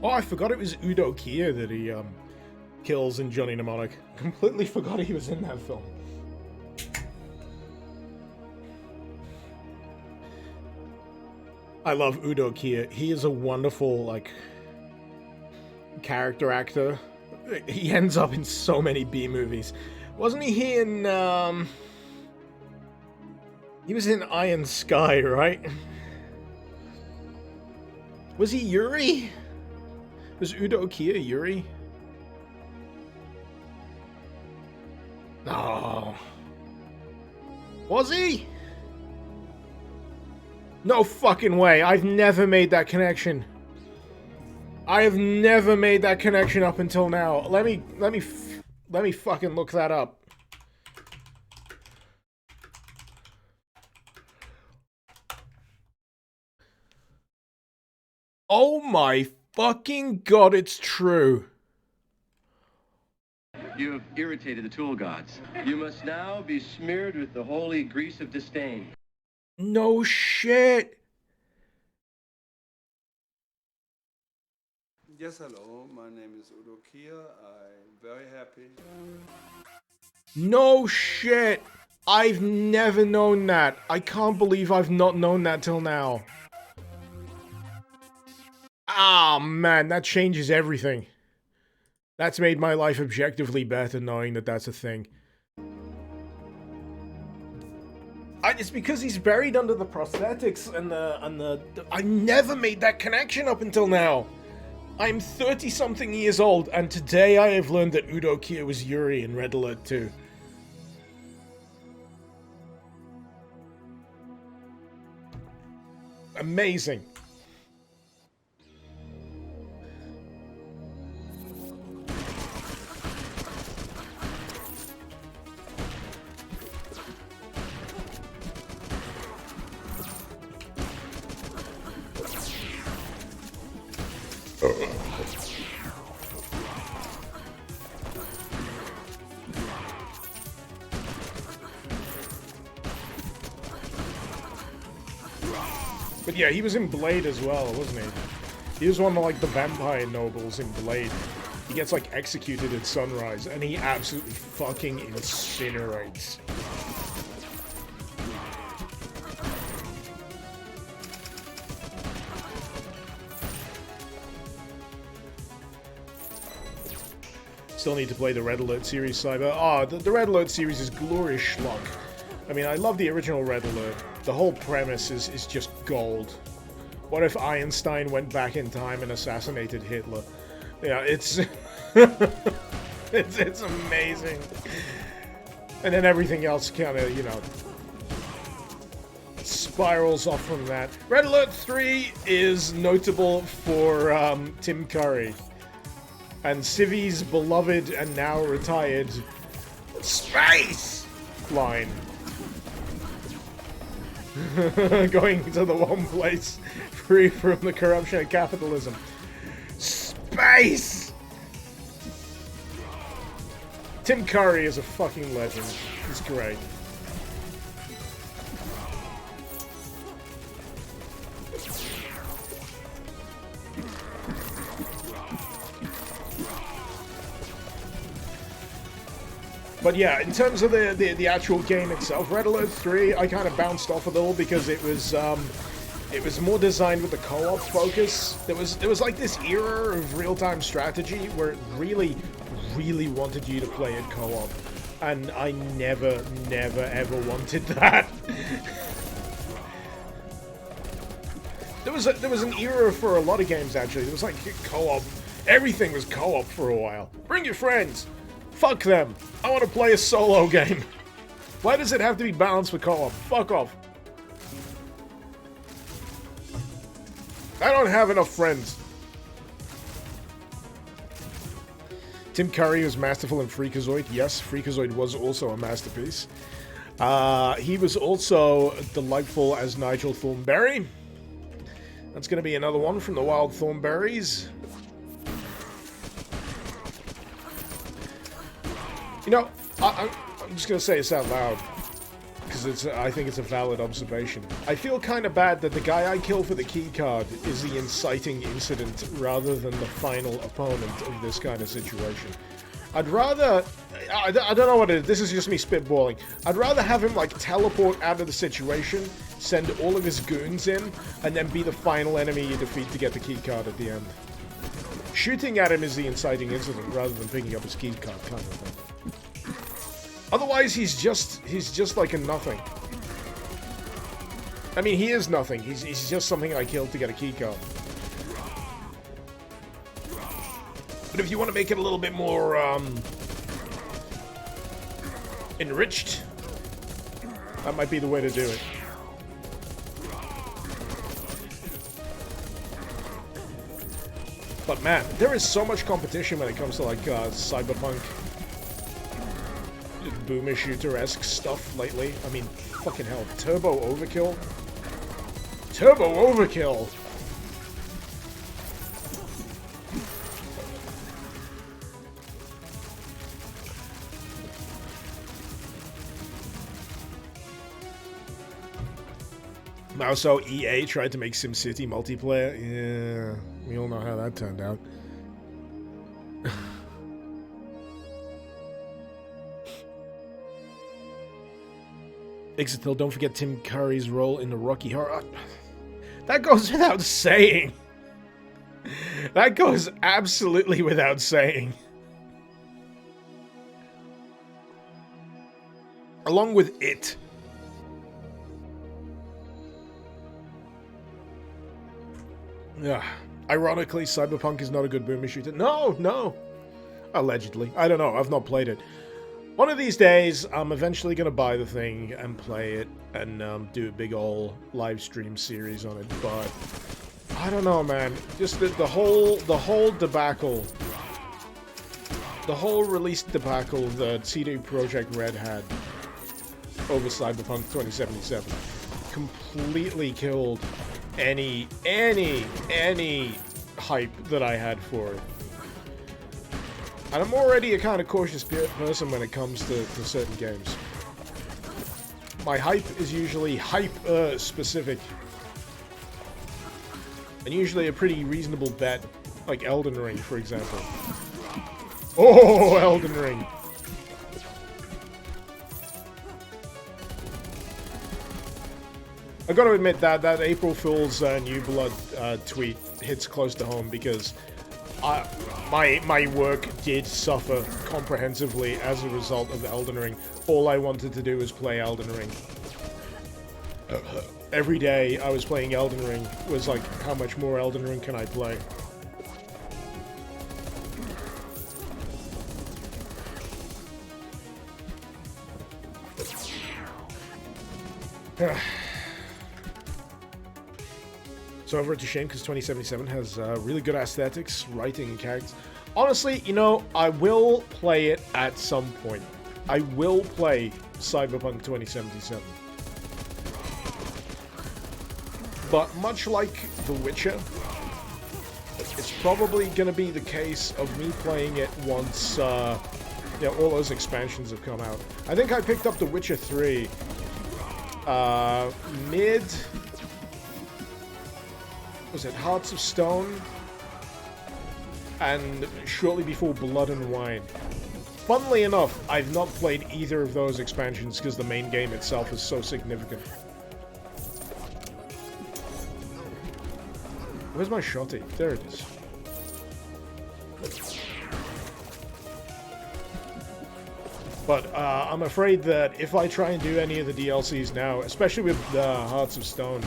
Oh, I forgot it was Udo Kier that he kills in Johnny Mnemonic. Completely forgot he was in that film. I love Udo Kier. He is a wonderful, like, character actor. He ends up in so many B movies. Wasn't he in, he was in Iron Sky, right? Was he Yuri? Was Udo Kier Yuri? No. Was he? No fucking way. I've never made that connection. I have never made that connection up until now. Let me fucking look that up. Oh my fucking god, it's true. You have irritated the tool gods. You must now be smeared with the holy grease of disdain. No shit. Yes, hello. My name is Udo Kier. I'm very happy. No shit. I've never known that. I can't believe I've not known that till now. Ah, man, that changes everything. That's made my life objectively better knowing that that's a thing. It's because he's buried under the prosthetics and the... I never made that connection up until now. I'm 30-something years old, and today I have learned that Udo Kier was Yuri in Red Alert 2. Amazing. But yeah, he was in Blade as well, wasn't he? He was one of like the vampire nobles in Blade. He gets like executed at sunrise, and he absolutely fucking incinerates. Still need to play the Red Alert series, Cyber. Ah, the Red Alert series is glorious schlock. I mean, I love the original Red Alert. The whole premise is just gold. What if Einstein went back in time and assassinated Hitler? Yeah, it's... it's amazing. And then everything else kind of, you know, spirals off from that. Red Alert 3 is notable for Tim Curry. And Civi's beloved and now retired space line. Going to the one place free from the corruption of capitalism. Space! Tim Curry is a fucking legend. He's great. But yeah, in terms of the actual game itself, Red Alert 3, I kind of bounced off a little because it was more designed with the co-op focus. There was like this era of real-time strategy where it really wanted you to play it co-op, and I never ever wanted that. There was an era for a lot of games actually. There was like co-op. Everything was co-op for a while. Bring your friends. Fuck them. I want to play a solo game. Why does it have to be balanced with co-op? Fuck off. I don't have enough friends. Tim Curry was masterful in Freakazoid. Yes, Freakazoid was also a masterpiece. He was also delightful as Nigel Thornberry. That's going to be another one from the Wild Thornberries. You know, I'm just going to say this out loud, because I think it's a valid observation. I feel kind of bad that the guy I kill for the keycard is the inciting incident rather than the final opponent of this kind of situation. I'd rather... I don't know what it is, this is just me spitballing. I'd rather have him, like, teleport out of the situation, send all of his goons in, and then be the final enemy you defeat to get the keycard at the end. Shooting at him is the inciting incident rather than picking up his keycard kind of thing. Otherwise, he's just like a nothing. I mean, he is nothing. He's just something I killed to get a keycard. But if you want to make it a little bit more enriched, that might be the way to do it. But man, there is so much competition when it comes to like cyberpunk, boomer shooter-esque stuff lately. I mean, fucking hell, Turbo Overkill. Turbo Overkill. Now, so EA tried to make SimCity multiplayer. Yeah, we all know how that turned out. Ixatil, don't forget Tim Curry's role in the Rocky Horror. That goes without saying. That goes absolutely without saying. Along with It. Yeah. Ironically, Cyberpunk is not a good boomer shooter. No. Allegedly. I don't know. I've not played it. One of these days, I'm eventually going to buy the thing and play it and do a big ol' live stream series on it, but I don't know, man. Just the whole debacle, the whole release debacle that CD Projekt Red had over Cyberpunk 2077 completely killed any hype that I had for it. And I'm already a kind of cautious person when it comes to certain games. My hype is usually hype-specific. And usually a pretty reasonable bet, like Elden Ring, for example. Oh, Elden Ring! I gotta admit that April Fool's New Blood tweet hits close to home because my work did suffer comprehensively as a result of Elden Ring. All I wanted to do was play Elden Ring. Every day I was playing Elden Ring was like, how much more Elden Ring can I play? So over to shame because 2077 has really good aesthetics, writing, and characters. Honestly, you know, I will play it at some point. I will play Cyberpunk 2077. But much like The Witcher, it's probably going to be the case of me playing it once all those expansions have come out. I think I picked up The Witcher 3 mid... Was it Hearts of Stone? And shortly before Blood and Wine. Funnily enough, I've not played either of those expansions because the main game itself is so significant. Where's my shotty? There it is. But I'm afraid that if I try and do any of the DLCs now, especially with Hearts of Stone,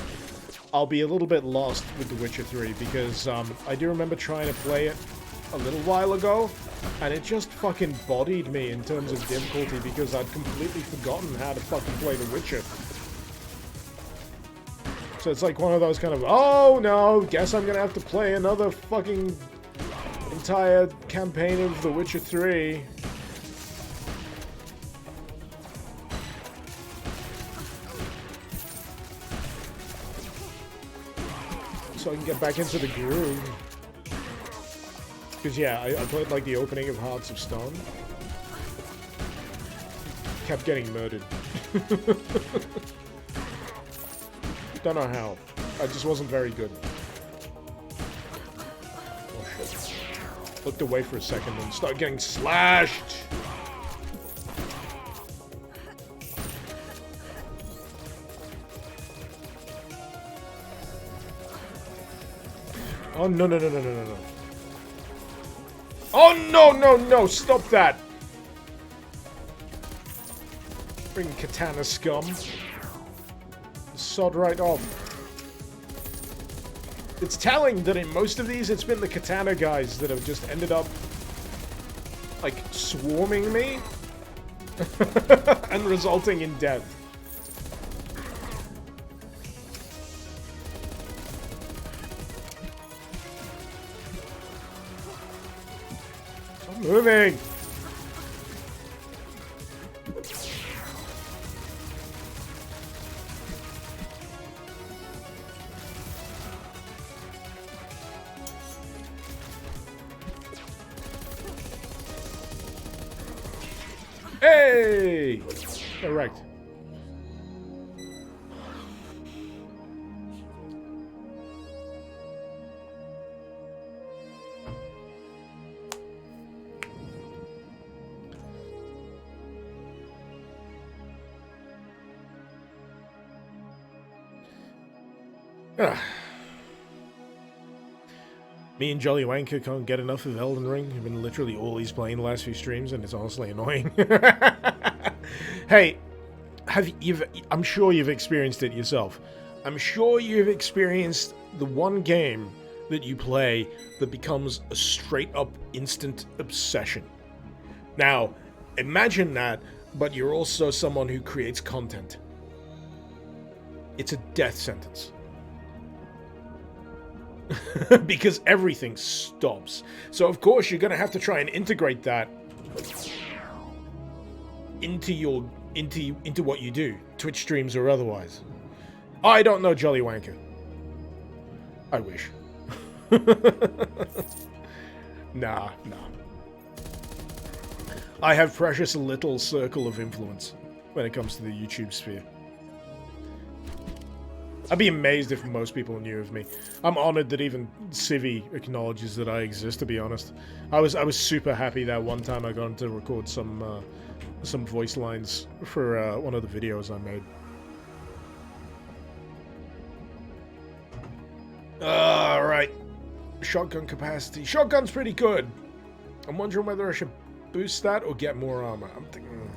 I'll be a little bit lost with The Witcher 3 because I do remember trying to play it a little while ago and it just fucking bodied me in terms of difficulty because I'd completely forgotten how to fucking play The Witcher. So it's like one of those kind of, oh no, guess I'm gonna have to play another fucking entire campaign of The Witcher 3. So I can get back into the groove. Because yeah, I played like the opening of Hearts of Stone. Kept getting murdered. Don't know how. I just wasn't very good. Oh shit. Looked away for a second and started getting slashed! Oh, no, no, no, no, no, no, no. Oh, no, no, no, stop that. Bring katana scum. Sod right off. It's telling that in most of these, it's been the katana guys that have just ended up, like, swarming me. And resulting in death. Moving! Hey! Correct. Me and Jolly Wanker can't get enough of Elden Ring. I've been literally all he's playing the last few streams, and it's honestly annoying. Hey, I'm sure you've experienced it yourself. I'm sure you've experienced the one game that you play that becomes a straight-up instant obsession. Now, imagine that, but you're also someone who creates content. It's a death sentence. Because everything stops. So of course you're gonna have to try and integrate that into what you do, Twitch streams or otherwise. I don't know Jolly Wanker. I wish. Nah. I have precious little circle of influence when it comes to the YouTube sphere. I'd be amazed if most people knew of me. I'm honored that even Civi acknowledges that I exist, to be honest. I was super happy that one time I got to record some voice lines for one of the videos I made. Alright. Shotgun capacity. Shotgun's pretty good. I'm wondering whether I should boost that or get more armor. I'm thinking,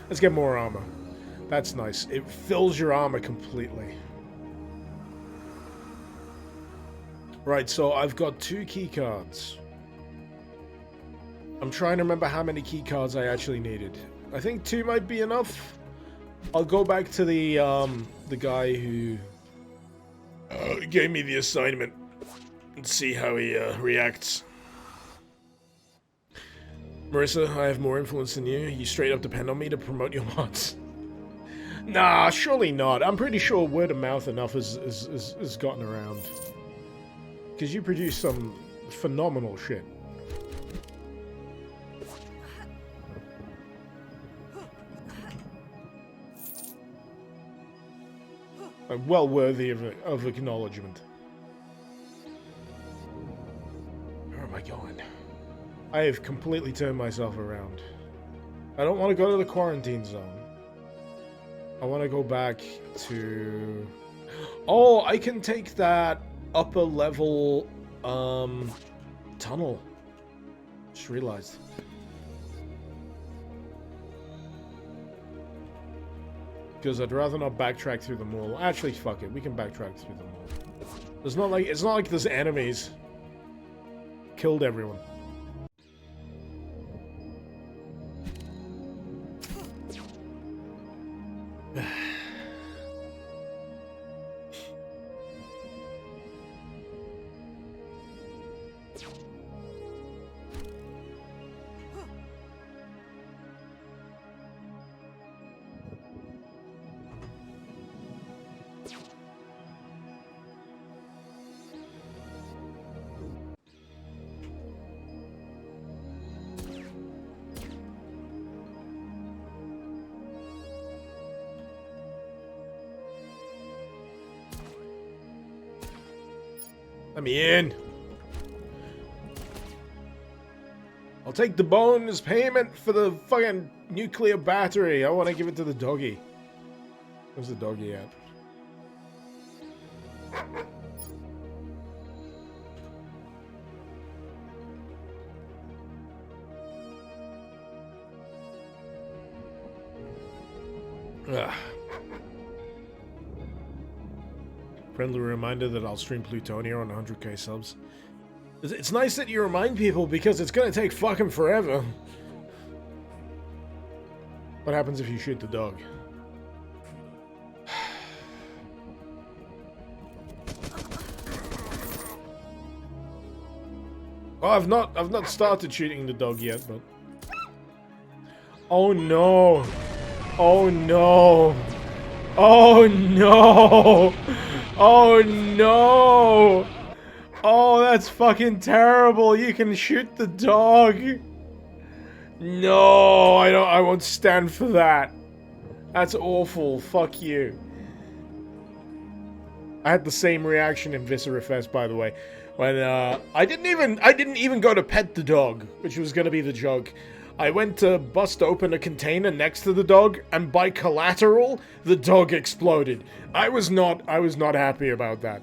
let's get more armor. That's nice. It fills your armor completely. Right, so I've got 2 key cards. I'm trying to remember how many key cards I actually needed. I think 2 might be enough. I'll go back to the guy who gave me the assignment and see how he reacts. Marissa, I have more influence than you. You straight up depend on me to promote your mods. Nah, surely not. I'm pretty sure word of mouth enough has gotten around. Because you produce some phenomenal shit. Like, well worthy of acknowledgement. Where am I going? I have completely turned myself around. I don't want to go to the quarantine zone. I want to go back to... Oh, I can take that upper level tunnel. Just realized. Because I'd rather not backtrack through the mall. Actually, fuck it. We can backtrack through the mall. It's not like there's enemies. Killed everyone. Let me in. I'll take the bone as payment for the fucking nuclear battery. I want to give it to the doggy. Where's the doggy at? Ugh. Friendly reminder that I'll stream Plutonia on 100k subs. It's nice that you remind people because it's gonna take fucking forever. What happens if you shoot the dog? Oh, I've not started shooting the dog yet, but... Oh no! Oh no! Oh no! Oh no! Oh, that's fucking terrible. You can shoot the dog. No, I won't stand for that. That's awful. Fuck you. I had the same reaction in Viscera Fest, by the way, when I didn't even go to pet the dog, which was gonna be the joke. I went to bust open a container next to the dog, and by collateral, the dog exploded. I was not happy about that.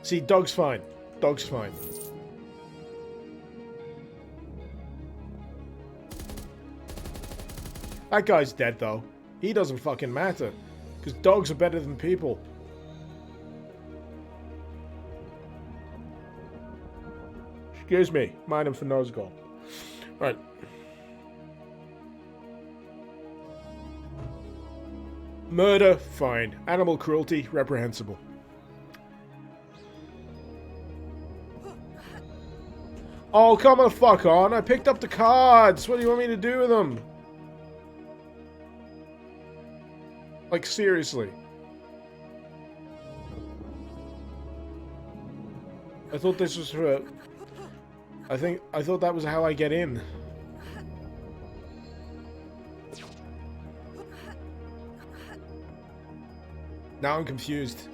See, dog's fine. Dog's fine. That guy's dead, though. He doesn't fucking matter. Because dogs are better than people. Excuse me. Mind him for nose goal. Right. Murder, fine. Animal cruelty, reprehensible. Oh, come the fuck on. I picked up the cards. What do you want me to do with them? Like, seriously. I thought this was for... I thought that was how I get in. Now I'm confused.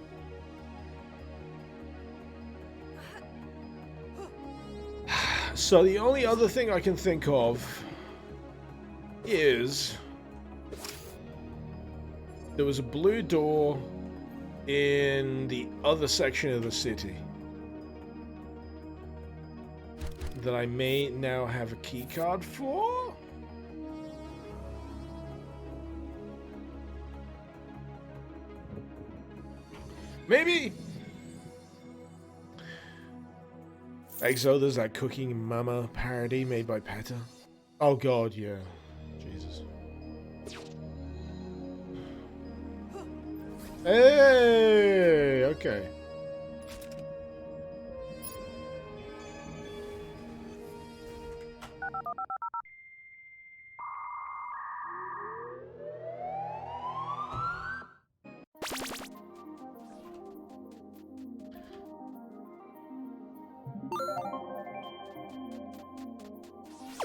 So the only other thing I can think of is there was a blue door in the other section of the city that I may now have a key card for. Maybe. Exo, there's that Cooking Mama parody made by PETA. Oh god, yeah. Jesus. Hey, okay.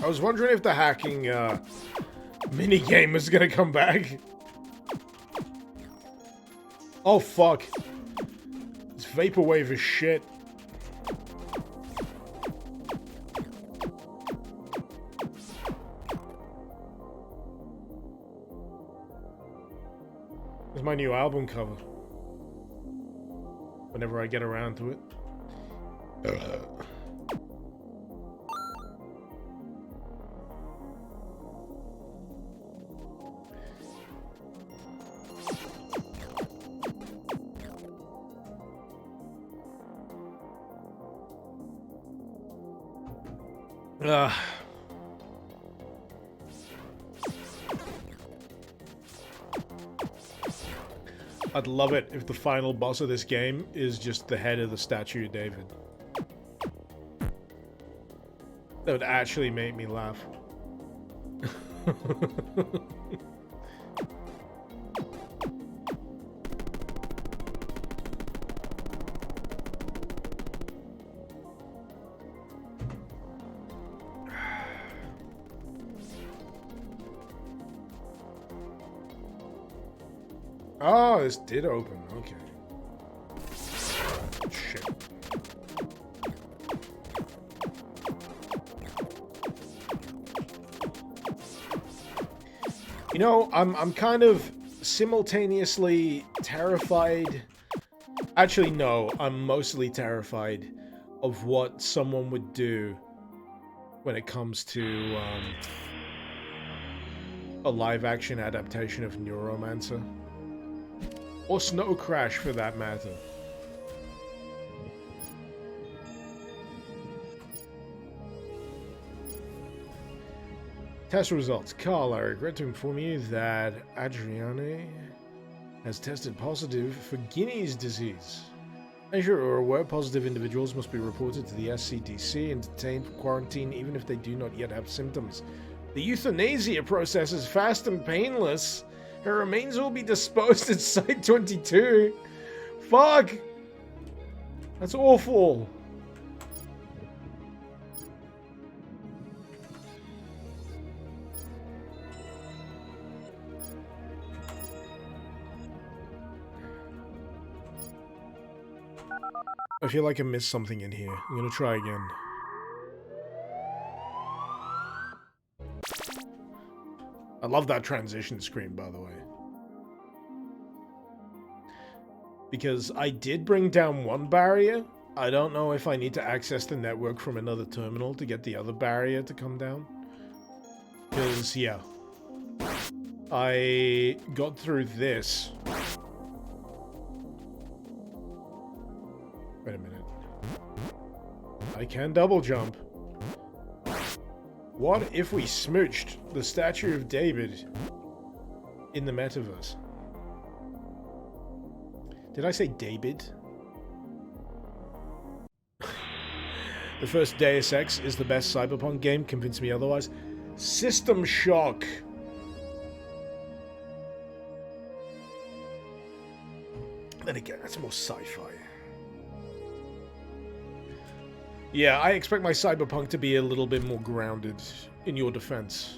I was wondering if the hacking minigame was gonna come back. Oh fuck. This vaporwave is shit. There's my new album cover. Whenever I get around to it. I'd love it if the final boss of this game is just the head of the statue of David. That would actually make me laugh. Oh, this did open. Okay. Shit. You know, I'm kind of simultaneously terrified. Actually, no, I'm mostly terrified of what someone would do when it comes to a live-action adaptation of Neuromancer. Or Snow Crash, for that matter. Test results. Carl, I regret to inform you that Adriane has tested positive for Guinea's disease. As you are aware, positive individuals must be reported to the SCDC and detained for quarantine even if they do not yet have symptoms. The euthanasia process is fast and painless. Her remains will be disposed at Site 22. Fuck! That's awful. I feel like I missed something in here. I'm gonna try again. I love that transition screen, by the way. Because I did bring down one barrier. I don't know if I need to access the network from another terminal to get the other barrier to come down. Because, yeah. I got through this. Wait a minute. I can double jump. What if we smooched the statue of David in the metaverse? Did I say David? The first Deus Ex is the best Cyberpunk game, convince me otherwise. System Shock. Then again, that's more sci-fi. Yeah, I expect my cyberpunk to be a little bit more grounded in your defense.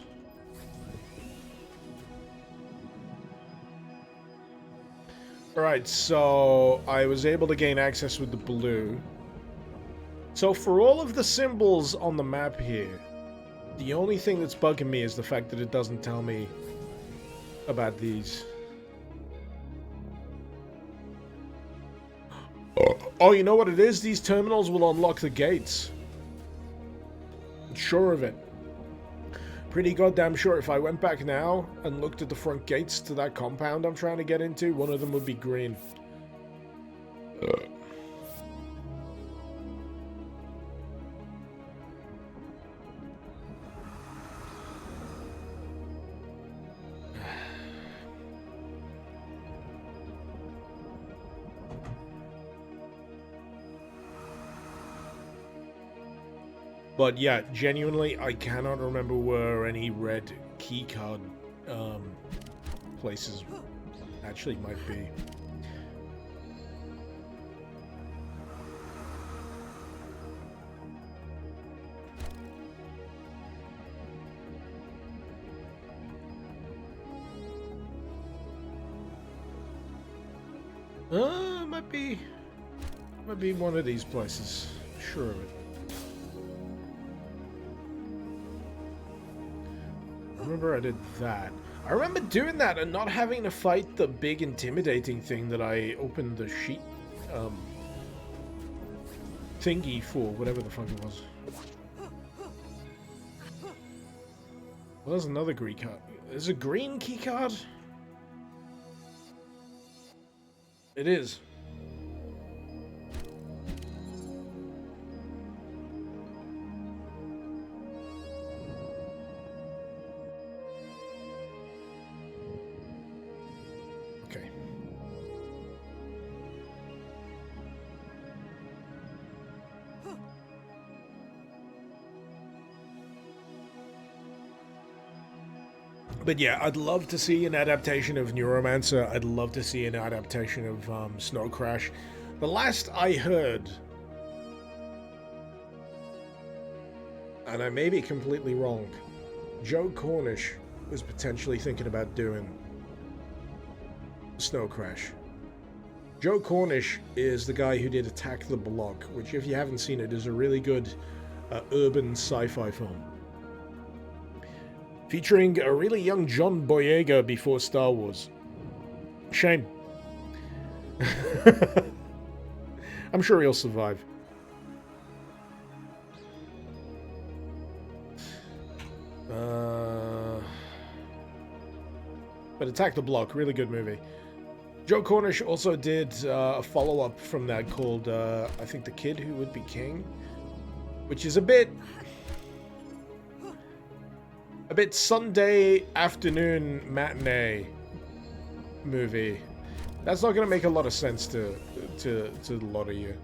Alright, so I was able to gain access with the blue. So for all of the symbols on the map here, the only thing that's bugging me is the fact that it doesn't tell me about these. Oh, you know what it is? These terminals will unlock the gates. I'm sure of it. Pretty goddamn sure if I went back now and looked at the front gates to that compound I'm trying to get into, one of them would be green. But yeah, genuinely, I cannot remember where any red keycard places actually might be. Might be one of these places. Sure of it. I remember I did that. I remember doing that and not having to fight the big intimidating thing that I opened the sheet thingy for, whatever the fuck it was. Well, there's another green card. There's a green key card? It is. Okay. But yeah, I'd love to see an adaptation of Neuromancer. I'd love to see an adaptation of Snow Crash. The last I heard, and I may be completely wrong, Joe Cornish was potentially thinking about doing Snow Crash. Joe Cornish is the guy who did Attack the Block, which, if you haven't seen it, is a really good urban sci-fi film. Featuring a really young John Boyega before Star Wars. Shame. I'm sure he'll survive. But Attack the Block, really good movie. Joe Cornish also did a follow-up from that called, I think, The Kid Who Would Be King, which is a bit Sunday afternoon matinee movie. That's not going to make a lot of sense to a lot of you.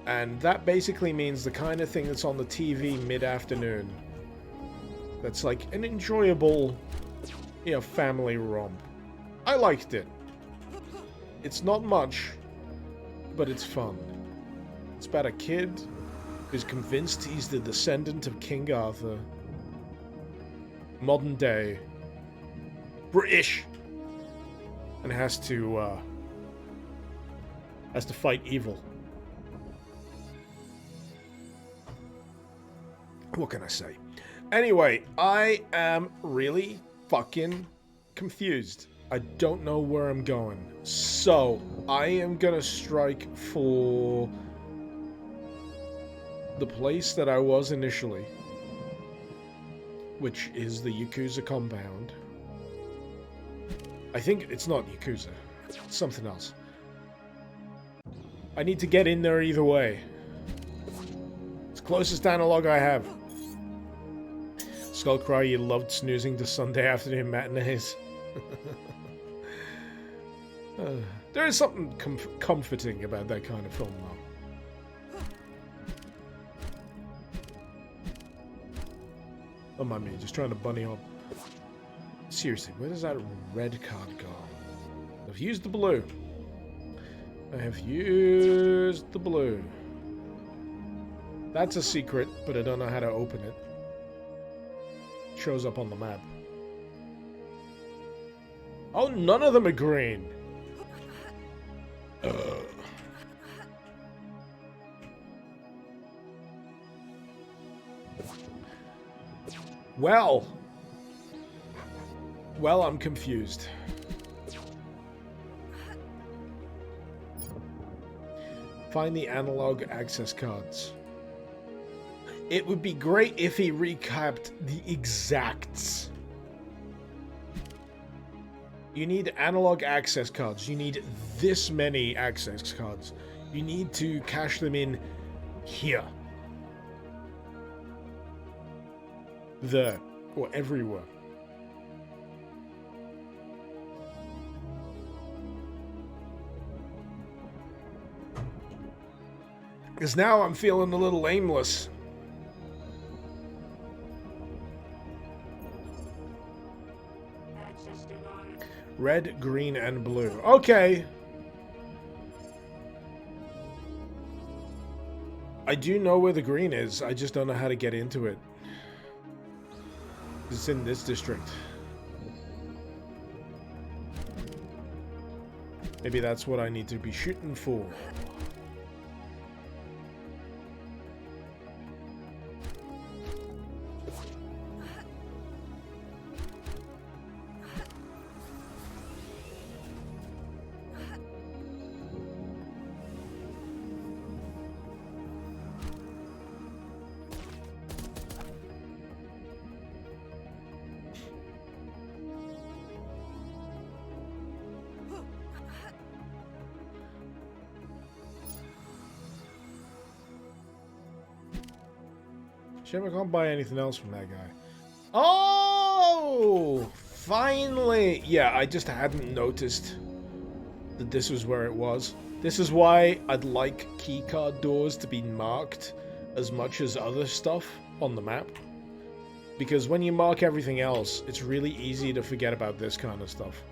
And that basically means the kind of thing that's on the TV mid-afternoon. That's like an enjoyable, family romp. I liked it. It's not much, but it's fun. It's about a kid who's convinced he's the descendant of King Arthur. Modern day. British. And has to fight evil. What can I say? Anyway, I am really fucking confused. I don't know where I'm going. So, I am gonna strike for the place that I was initially, which is the Yakuza compound. I think it's not Yakuza. It's something else. I need to get in there either way. It's the closest analog I have. Skullcry, you loved snoozing to Sunday afternoon matinees. There is something comforting about that kind of film, though. Don't mind me, just trying to bunny hop. Seriously, where does that red card go? I've used the blue. I have used the blue. That's a secret, but I don't know how to open it. Shows up on the map. Oh, none of them are green. Well, I'm confused. Find the analog access cards. It would be great if he recapped the exacts. You need analog access cards. You need this many access cards. You need to cache them in here. There. Or everywhere. Because now I'm feeling a little aimless. Red, green, and blue. Okay. I do know where the green is. I just don't know how to get into it. It's in this district. Maybe that's what I need to be shooting for. Shame I can't buy anything else from that guy. Oh! Finally! Yeah, I just hadn't noticed that this was where it was. This is why I'd like keycard doors to be marked as much as other stuff on the map. Because when you mark everything else, it's really easy to forget about this kind of stuff.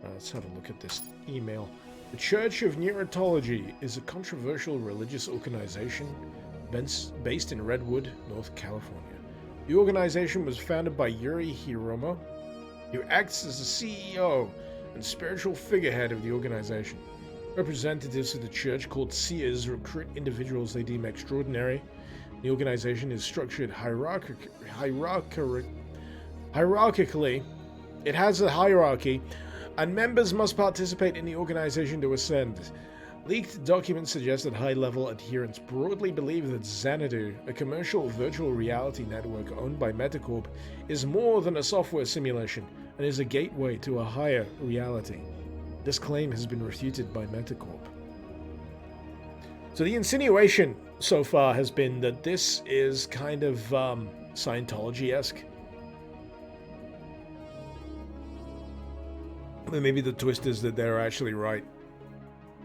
Let's have a look at this email. The Church of Neurotology is a controversial religious organization based in Redwood, North California. The organization was founded by Yuri Hiromo, who acts as the CEO and spiritual figurehead of the organization. Representatives of the church, called seers, recruit individuals they deem extraordinary. The organization is structured hierarchically. It has a hierarchy, and members must participate in the organization to ascend. Leaked documents suggest that high-level adherents broadly believe that Xanadu, a commercial virtual reality network owned by Metacorp, is more than a software simulation and is a gateway to a higher reality. This claim has been refuted by Metacorp. So the insinuation so far has been that this is kind of Scientology-esque. And maybe the twist is that they're actually right.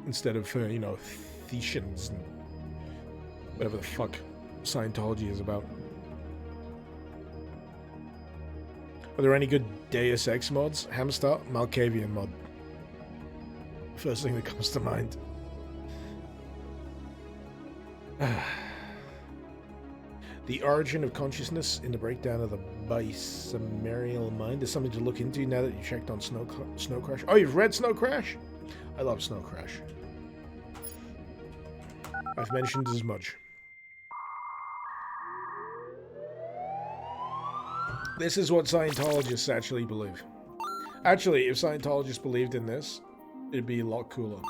Instead of, you know, Thetians and whatever the fuck Scientology is about. Are there any good Deus Ex mods? Hamster, Malkavian mod. First thing that comes to mind. The origin of consciousness in the breakdown of the bisamarial mind is something to look into now that you checked on Snow Crash. Oh, you've read Snow Crash? I love Snow Crash. I've mentioned as much. This is what Scientologists actually believe. Actually, if Scientologists believed in this, it'd be a lot cooler.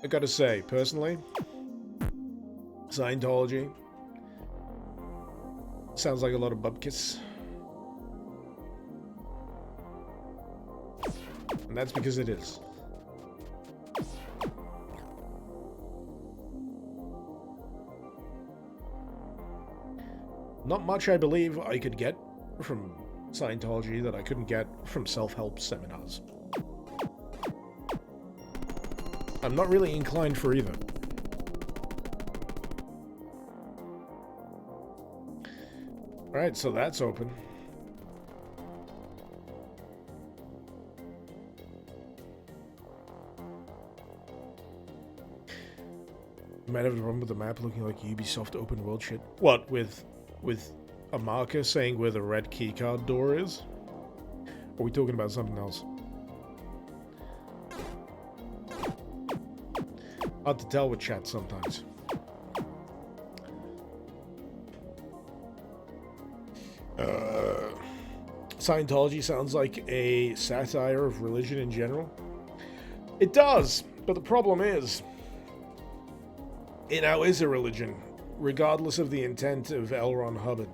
I gotta say, personally, Scientology sounds like a lot of bupkis. And that's because it is. Not much, I believe, I could get from Scientology that I couldn't get from self-help seminars. I'm not really inclined for either. Alright, so that's open. You might have a problem with the map looking like Ubisoft open world shit. What, with a marker saying where the red keycard door is? Or are we talking about something else? Hard to tell with chat sometimes. Scientology sounds like a satire of religion in general. It does, but the problem is, it now is a religion, regardless of the intent of L. Ron Hubbard.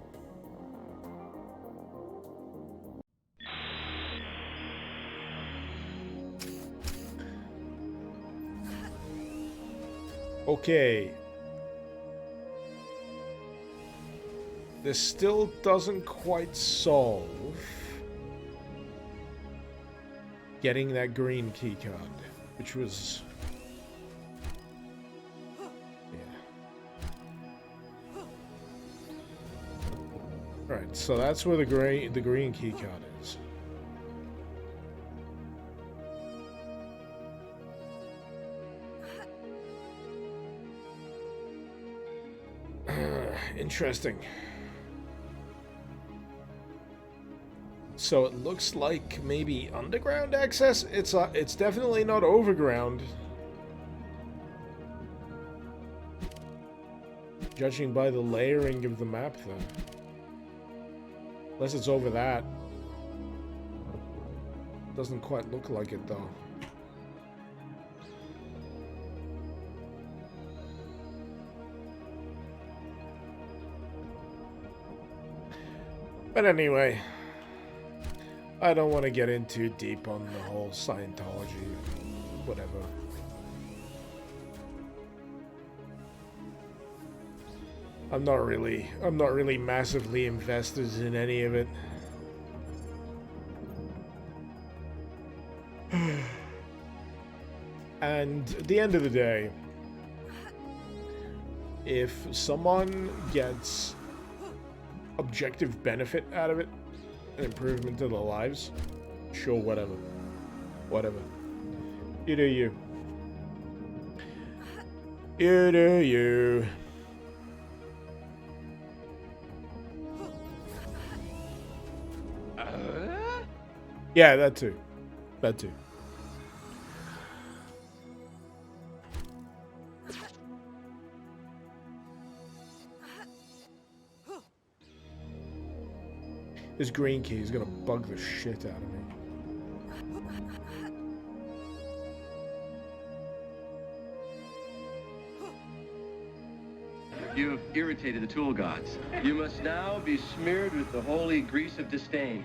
Okay. This still doesn't quite solve getting that green keycard, which was... Alright, so that's where the green keycard is. Interesting. So it looks like maybe underground access? It's definitely not overground. Judging by the layering of the map, then. Unless it's over that. Doesn't quite look like it, though. But anyway, I don't want to get in too deep on the whole Scientology, whatever. I'm not really massively invested in any of it. And at the end of the day, if someone gets objective benefit out of it, an improvement to their lives, sure, whatever. Whatever. You do you. You do you. Yeah, that too. That too. This green key is gonna bug the shit out of me. You have irritated the tool gods. You must now be smeared with the holy grease of disdain.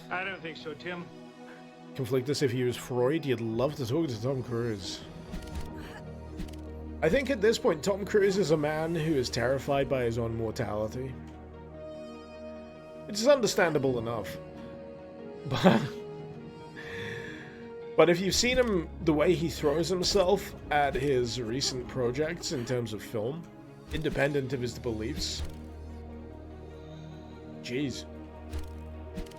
I don't think so, Tim. Conflictus, if he was Freud, you'd love to talk to Tom Cruise. I think at this point, Tom Cruise is a man who is terrified by his own mortality. It's understandable enough. But if you've seen him, the way he throws himself at his recent projects in terms of film, independent of his beliefs, jeez.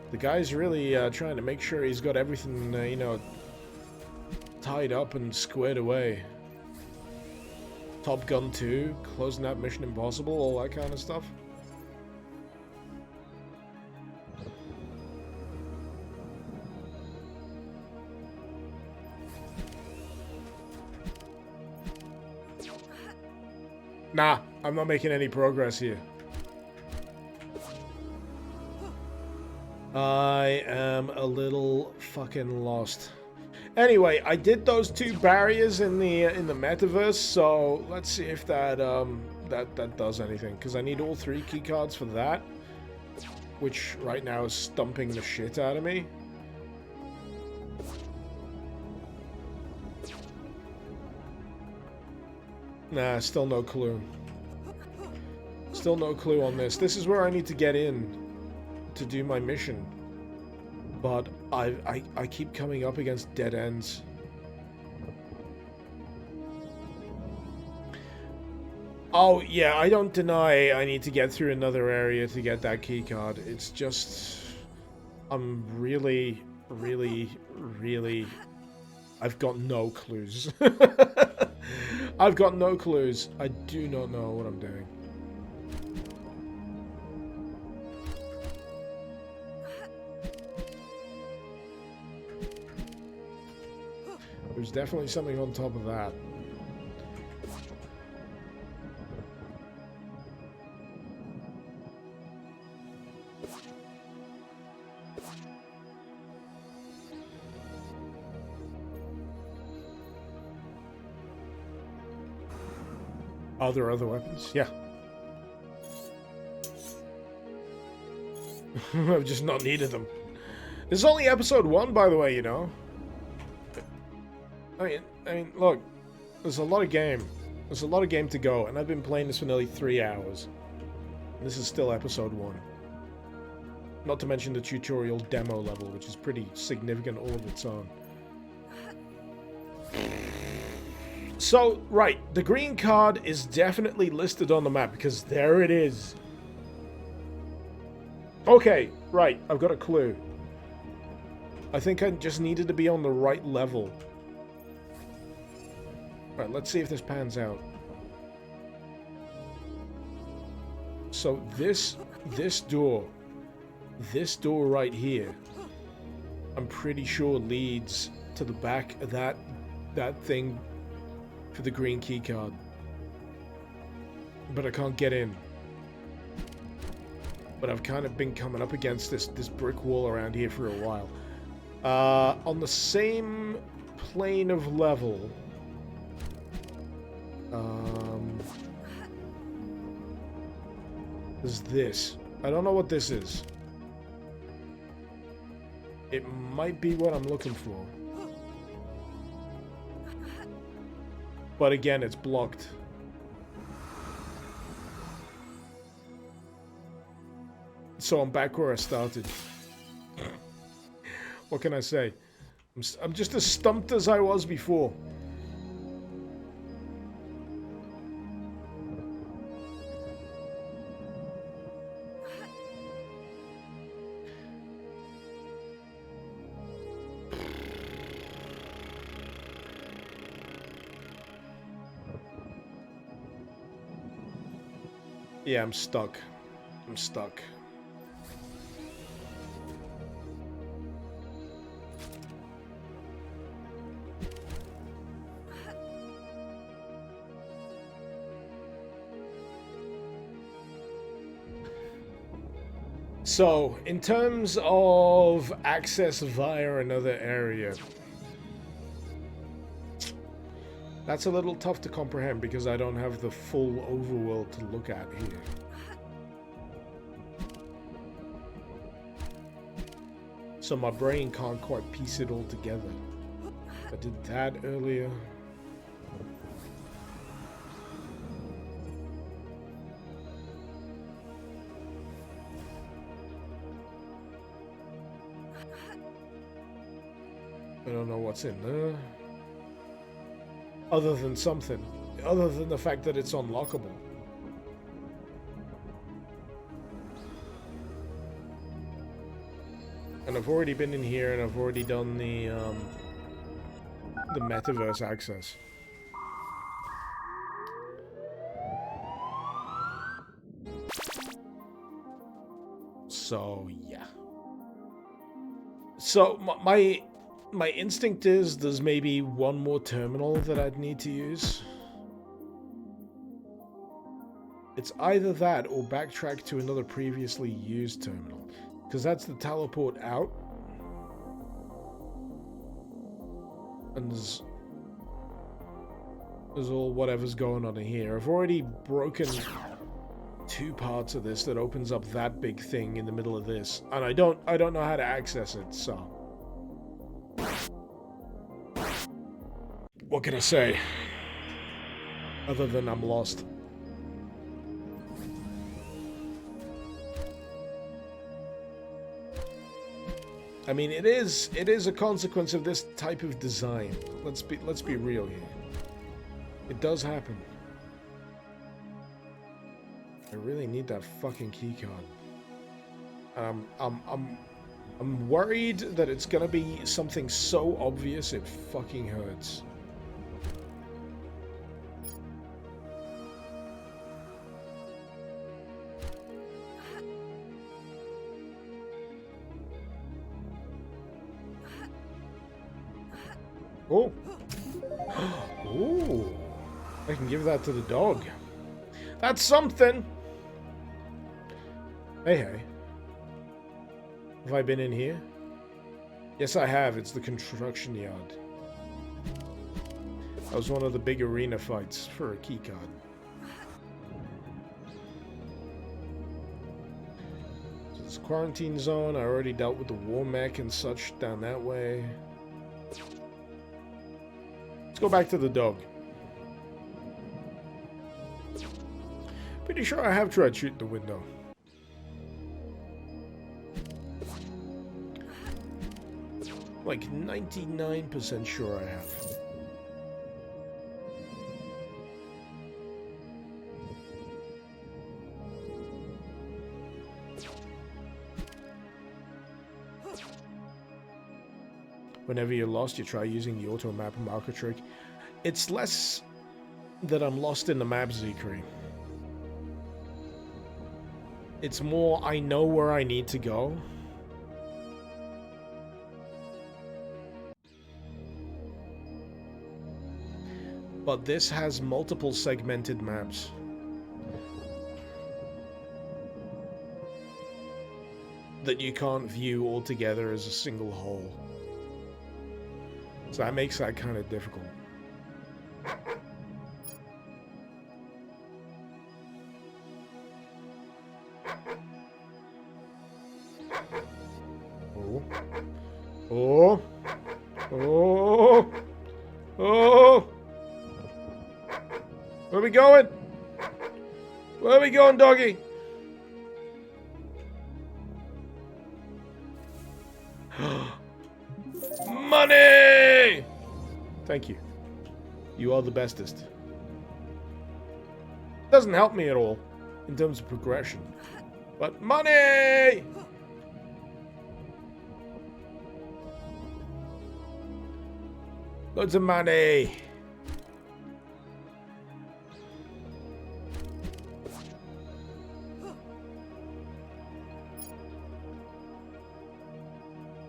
The guy's really trying to make sure he's got everything, you know, tied up and squared away. Top Gun 2, closing out Mission Impossible, all that kind of stuff. Nah, I'm not making any progress here. I am a little fucking lost. Anyway, I did those two barriers in the metaverse, so let's see if that that does anything. Because I need all 3 keycards for that, which right now is stumping the shit out of me. Nah, still no clue. Still no clue on this. This is where I need to get in to do my mission. But I keep coming up against dead ends. Oh, yeah, I don't deny I need to get through another area to get that key card. It's just... I'm really, really, really... I've got no clues. I've got no clues. I do not know what I'm doing. There's definitely something on top of that. Are there other weapons? Yeah. I've just not needed them. This is only episode 1, by the way, you know. I mean, look, there's a lot of game. There's a lot of game to go, and I've been playing this for nearly 3 hours. And this is still episode 1. Not to mention the tutorial demo level, which is pretty significant all of its own. So, right, the green card is definitely listed on the map, because there it is. Okay, right, I've got a clue. I think I just needed to be on the right level. Right, let's see if this pans out. So this door right here, I'm pretty sure leads to the back of that thing for the green key card. But I can't get in. But I've kind of been coming up against this brick wall around here for a while. On the same plane of level, is this. I don't know what this is. It might be what I'm looking for. But again, it's blocked. So I'm back where I started. What can I say? I'm just as stumped as I was before. Yeah, I'm stuck. I'm stuck. So, in terms of access via another area, that's a little tough to comprehend because I don't have the full overworld to look at here. So my brain can't quite piece it all together. I did that earlier. I don't know what's in there. Other than something. Other than the fact that it's unlockable. And I've already been in here and I've already done the metaverse access. So, yeah. So, my instinct is there's maybe one more terminal that I'd need to use. It's either that or backtrack to another previously used terminal. Because that's the teleport out. And there's all whatever's going on in here. I've already broken 2 parts of this that opens up that big thing in the middle of this. And I don't know how to access it, so. What can I say? Other than I'm lost. I mean, it is a consequence of this type of design. Let's be real here. It does happen. I really need that fucking keycard. I'm worried that it's gonna be something so obvious it fucking hurts. Oh. Ooh. I can give that to the dog. That's something. Hey, hey. Have I been in here? Yes, I have. It's the construction yard. That was one of the big arena fights for a keycard. So this quarantine zone. I already dealt with the war mech and such down that way. Let's go back to the dog. Pretty sure I have tried shooting the window. Like 99% sure I have. Whenever you're lost, you try using the auto map marker trick. It's less that I'm lost in the map, Zekri. It's more I know where I need to go. But this has multiple segmented maps. That you can't view all together as a single whole. So that makes that kind of difficult. Oh. Oh. Oh. Oh. Where are we going? Where are we going, doggy? Money! Thank you. You are the bestest. Doesn't help me at all in terms of progression. But money! Loads of money.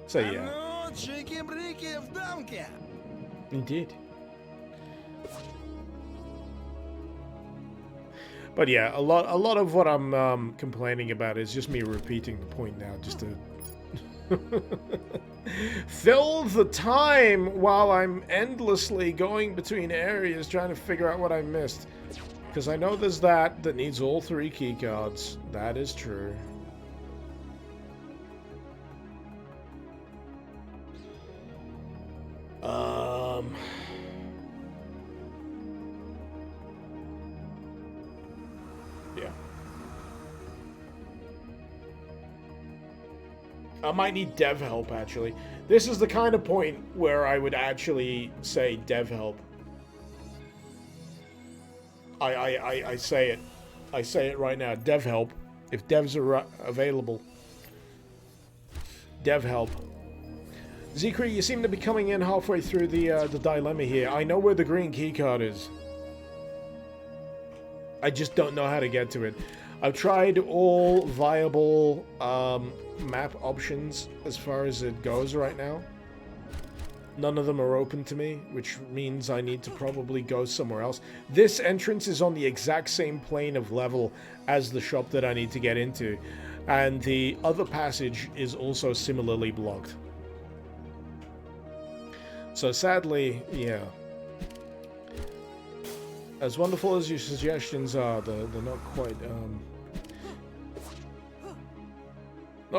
So yeah. Ну, чики-брики в дамке. Indeed. But yeah, a lot of what I'm complaining about is just me repeating the point now, just to fill the time while I'm endlessly going between areas trying to figure out what I missed. Because I know there's that needs all 3 keycards. That is true. Yeah. I might need dev help, actually. This is the kind of point where I would actually say dev help. I say it. I say it right now. Dev help. If devs are available. Dev help. Zekri, you seem to be coming in halfway through the dilemma here. I know where the green keycard is. I just don't know how to get to it. I've tried all viable map options as far as it goes right now. None of them are open to me, which means I need to probably go somewhere else. This entrance is on the exact same plane of level as the shop that I need to get into. And the other passage is also similarly blocked. So sadly, yeah. As wonderful as your suggestions are, they're not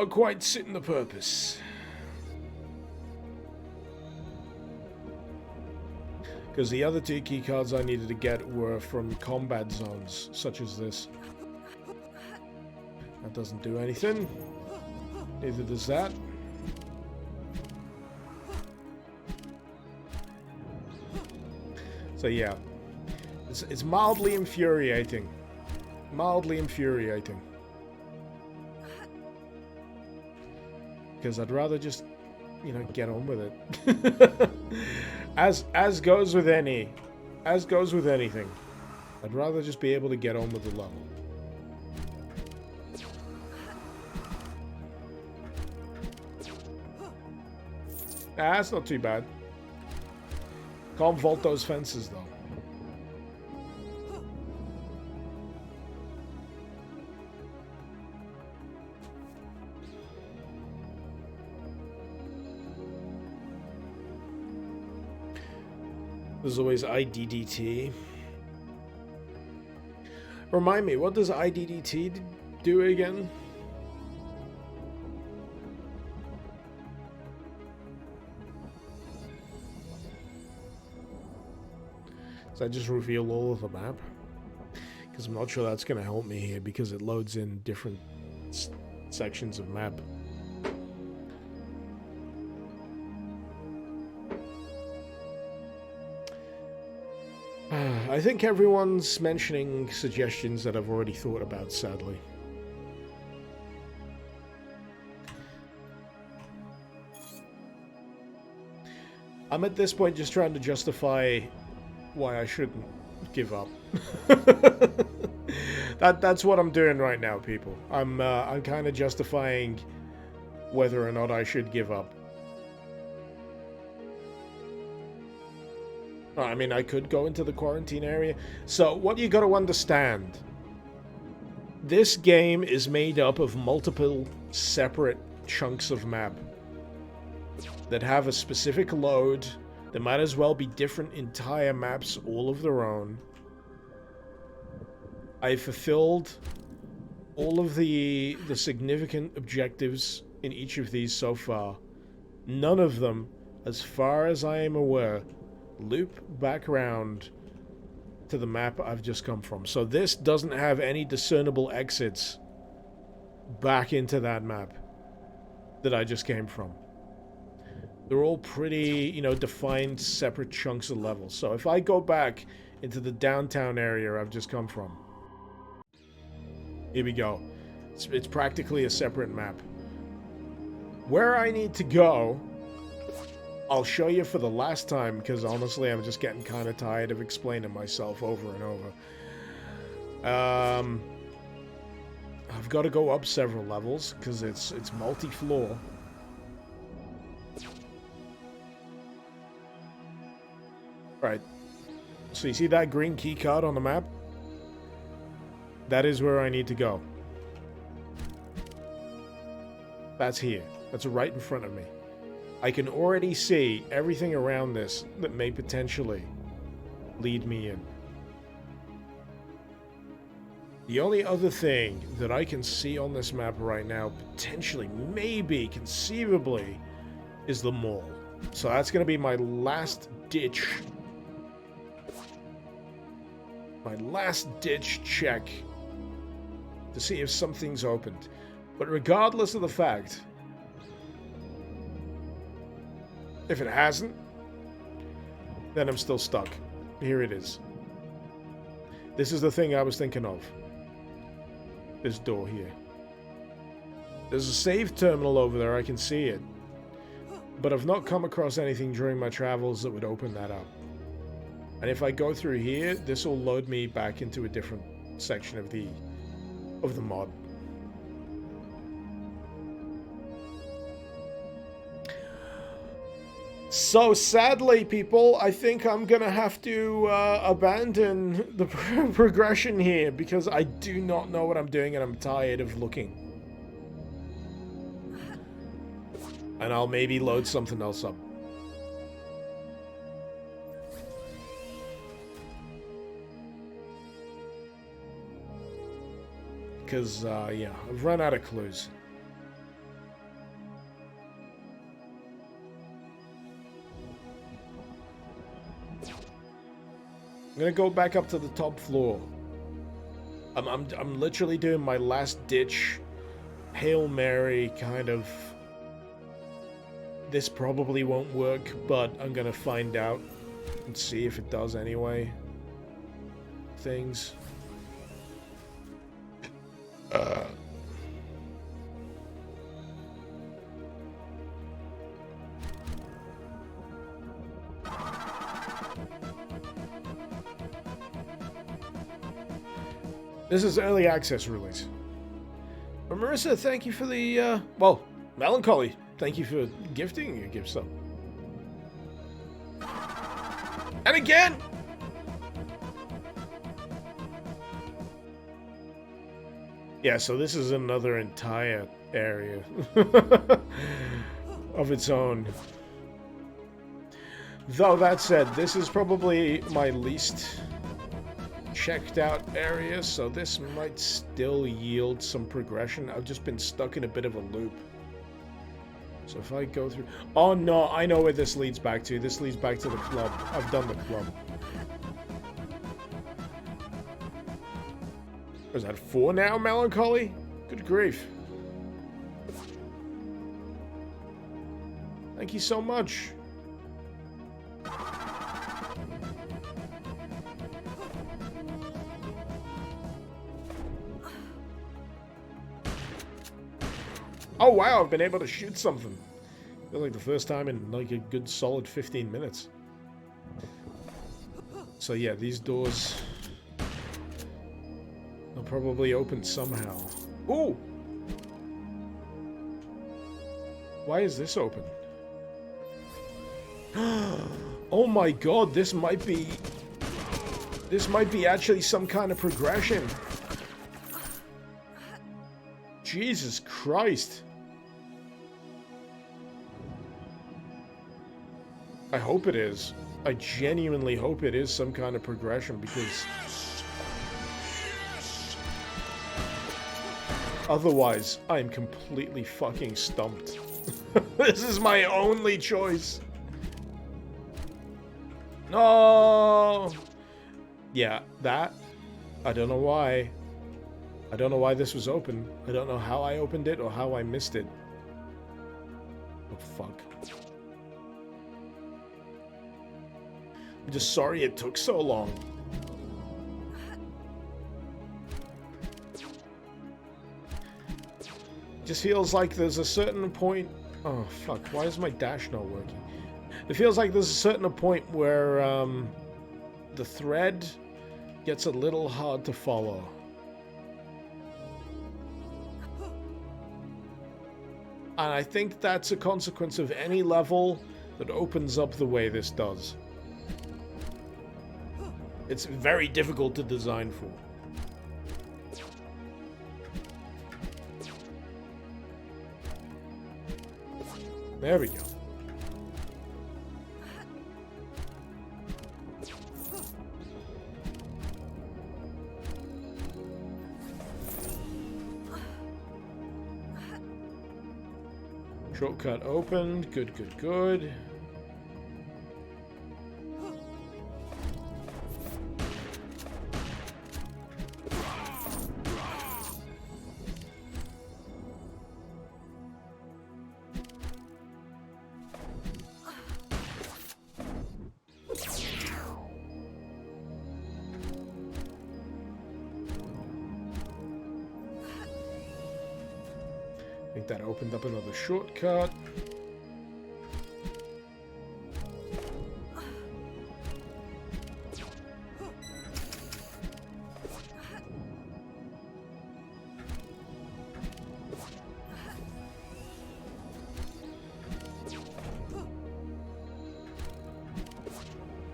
quite sitting the purpose. Because the other 2 keycards I needed to get were from combat zones, such as this. That doesn't do anything. Neither does that. So yeah. It's mildly infuriating. Mildly infuriating. Because I'd rather just, you know, get on with it. as goes with anything, I'd rather just be able to get on with the level. Ah, that's not too bad. Can't vault those fences though. There's always IDDT. Remind me, what does IDDT do again? Does that just reveal all of the map? Because I'm not sure that's going to help me here because it loads in different sections of map. I think everyone's mentioning suggestions that I've already thought about, sadly. I'm at this point just trying to justify why I shouldn't give up. That's what I'm doing right now, people. I'm kind of justifying whether or not I should give up. I mean, I could go into the quarantine area. So, what you got to understand, this game is made up of multiple separate chunks of map that have a specific load. There might as well be different entire maps all of their own. I fulfilled all of the significant objectives in each of these so far. None of them, as far as I am aware, loop back around to the map I've just come from. So this doesn't have any discernible exits back into that map that I just came from. They're all pretty, you know, defined separate chunks of levels. So if I go back into the downtown area I've just come from, here we go. It's practically a separate map. Where I need to go, I'll show you for the last time, because honestly I'm just getting kind of tired of explaining myself over and over. I've got to go up several levels, because it's multi-floor. Right. So you see that green key card on the map? That is where I need to go. That's here. That's right in front of me. I can already see everything around this that may potentially lead me in. The only other thing that I can see on this map right now, potentially, maybe, conceivably, is the mall. So that's going to be my last ditch. My last ditch check to see if something's opened. But regardless of the fact, if it hasn't, then I'm still stuck. Here it is. This is the thing I was thinking of. This door here. There's a save terminal over there, I can see it. But I've not come across anything during my travels that would open that up. And if I go through here, this will load me back into a different section of the mod. So sadly, people, I think I'm gonna have to abandon the progression here because I do not know what I'm doing and I'm tired of looking. And I'll maybe load something else up. Because, yeah, I've run out of clues. I'm gonna go back up to the top floor. I'm literally doing my last ditch Hail Mary kind of. This probably won't work, but I'm gonna find out and see if it does anyway. Things. This is early access release. But Marissa, thank you for the, well, Melancholy, thank you for gifting your gift sub. And again! Yeah, so this is another entire area of its own. Though that said, this is probably my least checked out area, so this might still yield some progression. I've just been stuck in a bit of a loop. So if I go through... Oh no, I know where this leads back to. This leads back to the club. I've done the club. Was that 4 now, Melancholy? Good grief. Thank you so much. Oh wow, I've been able to shoot something. I feel like the first time in like a good solid 15 minutes. So yeah, these doors will probably open somehow. Ooh! Why is this open? Oh my god, this might be actually some kind of progression. Jesus Christ. I hope it is. I genuinely hope it is some kind of progression, because otherwise I'm completely fucking stumped. This is my only choice. No. Yeah, that. I don't know why. I don't know why this was open. I don't know how I opened it or how I missed it. Oh, fuck. I'm just sorry it took so long. Just feels like there's a certain point... Oh, fuck. Why is my dash not working? It feels like there's a certain point where the thread gets a little hard to follow. And I think that's a consequence of any level that opens up the way this does. It's very difficult to design for. There we go. Shortcut opened. Good, good, good. I think that opened up another shortcut.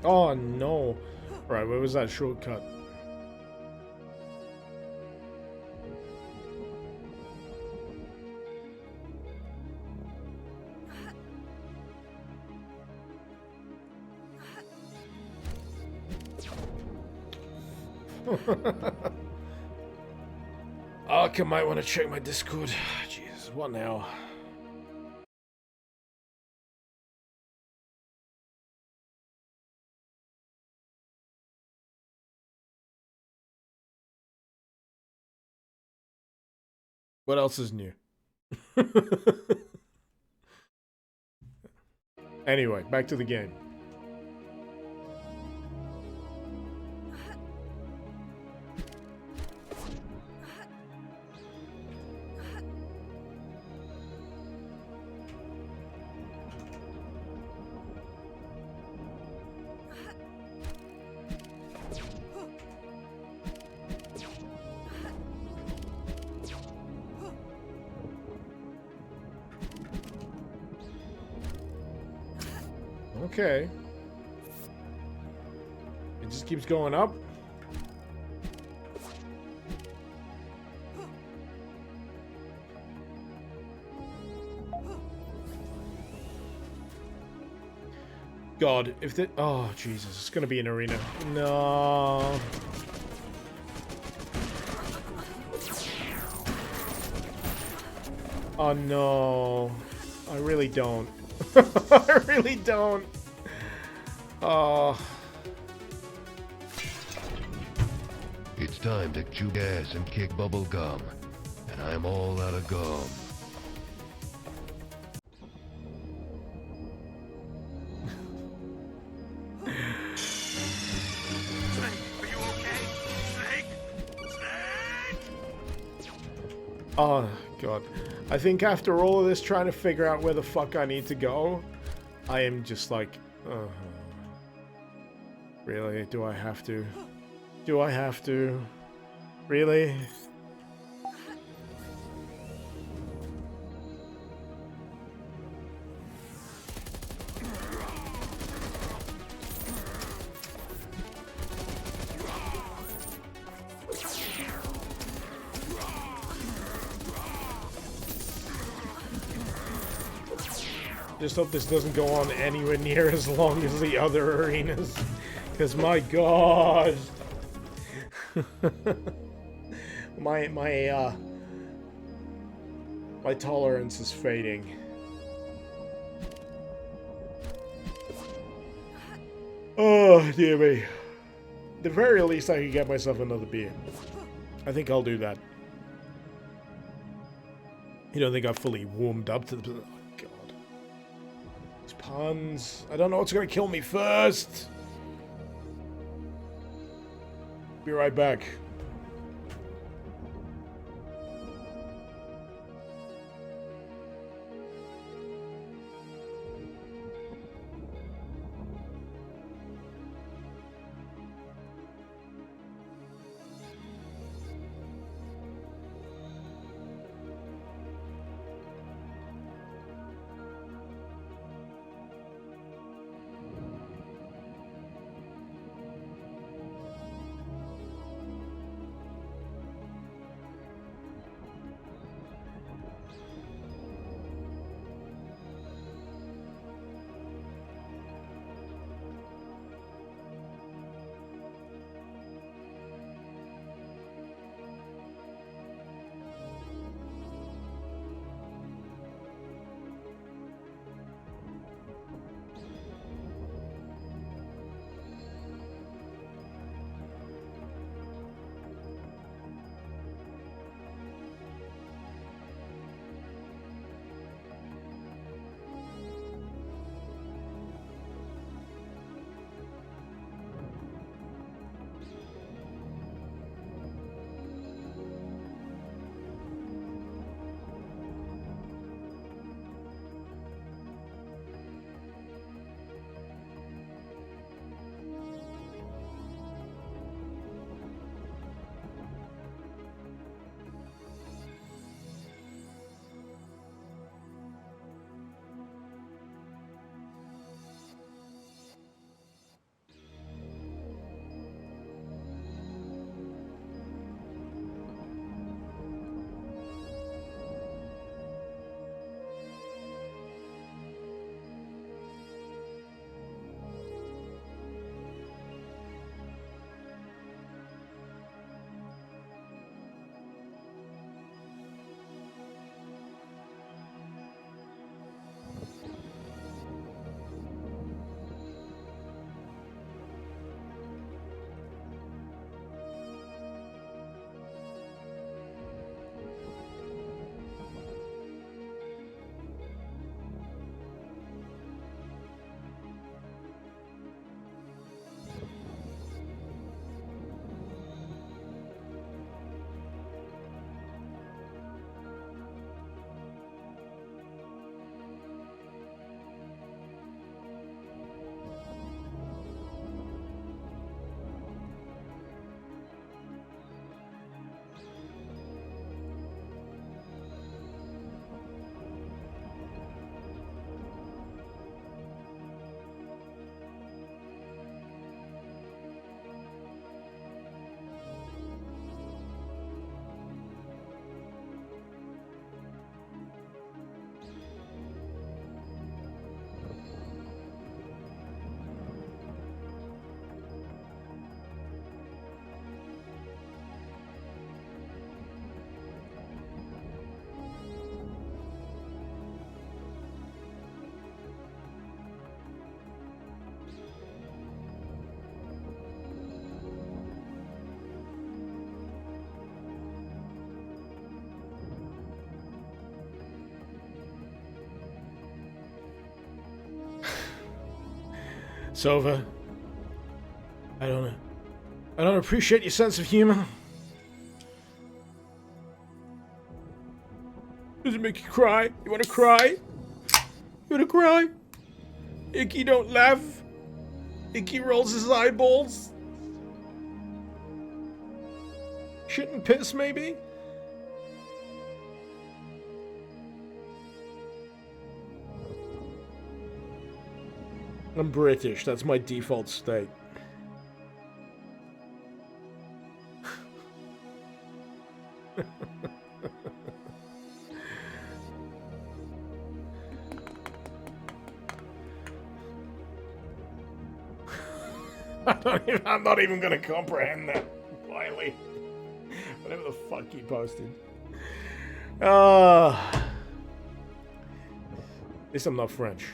Oh no. Right, where was that shortcut? I might want to check my Discord. Jesus, what now? What else is new? Anyway, back to the game. Okay. It just keeps going up. God, if the... Oh, Jesus. It's gonna be an arena. No. Oh, no. I really don't. I really don't. Oh. It's time to chew gas and kick bubble gum, and I'm all out of gum. Oh, God. I think after all of this trying to figure out where the fuck I need to go, I am just like, really? Do I have to? Do I have to? Really? Just hope this doesn't go on anywhere near as long as the other arenas. Because my God. my tolerance is fading. Oh, dear me. At the very least, I can get myself another beer. I think I'll do that. You don't think I've fully warmed up to the... Oh, God. These puns. I don't know what's going to kill me first. Be right back. It's over. I don't appreciate your sense of humor. Does it make you cry? You wanna cry? You wanna cry? Icky don't laugh. Icky rolls his eyeballs. Shit and piss, maybe? I'm British, that's my default state. I'm not even gonna comprehend that, quietly. Whatever the fuck he posted. At least I'm not French.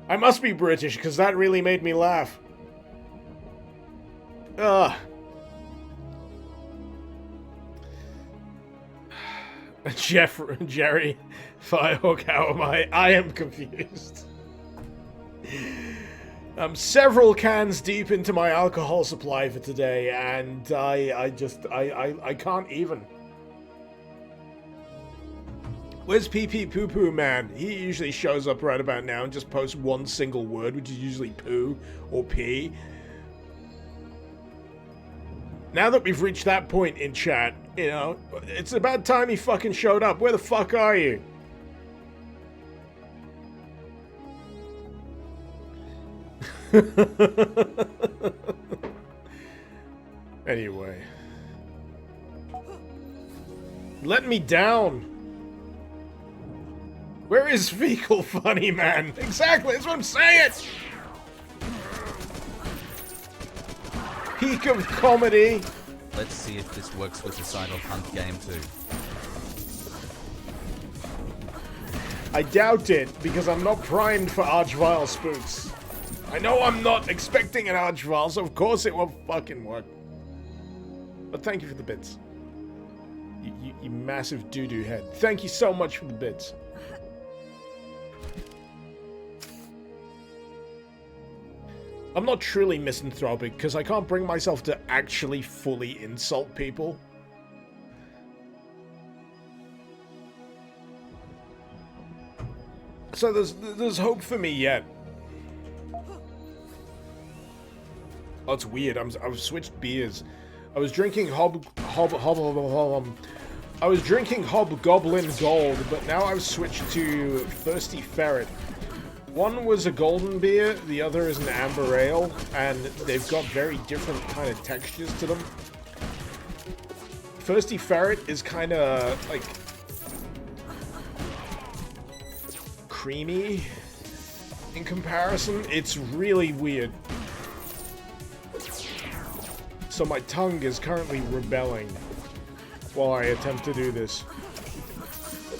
I must be British, because that really made me laugh. Jerry, Firehawk, how am I? I am confused. I'm several cans deep into my alcohol supply for today, and I can't even. Where's PP Poo Poo Man? He usually shows up right about now and just posts one single word, which is usually poo or pee. Now that we've reached that point in chat, you know, it's about time he fucking showed up. Where the fuck are you? Anyway. Let me down. Where is Fecal Funny Man? Exactly, that's what I'm saying! Peak of comedy. Let's see if this works with the Cyberpunk game too. I doubt it, because I'm not primed for Archvile spooks. I know I'm not expecting an Archvile, so of course it won't fucking work. But thank you for the bits. You massive doo-doo head. Thank you so much for the bits. I'm not truly misanthropic, because I can't bring myself to actually fully insult people. So there's hope for me yet. Oh, it's weird. I've switched beers. I was drinking I was drinking Hobgoblin Gold, but now I've switched to Thirsty Ferret. One was a golden beer, the other is an amber ale, and they've got very different kind of textures to them. Thirsty Ferret is kind of like creamy in comparison. It's really weird. So my tongue is currently rebelling while I attempt to do this.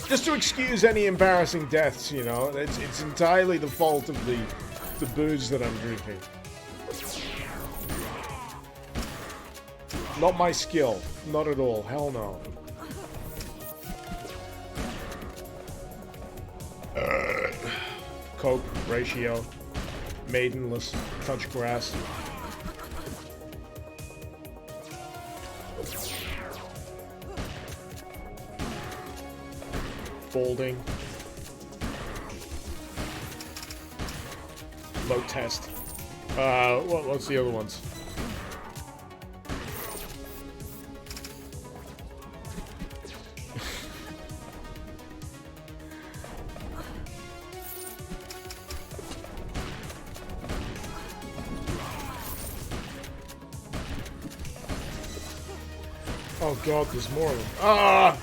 Just to excuse any embarrassing deaths, you know. It's entirely the fault of the booze that I'm drinking. Not my skill. Not at all. Hell no. Coke, ratio, maidenless, touch grass. Folding. Low test. What's the other ones? Oh god, there's more of them. Ah!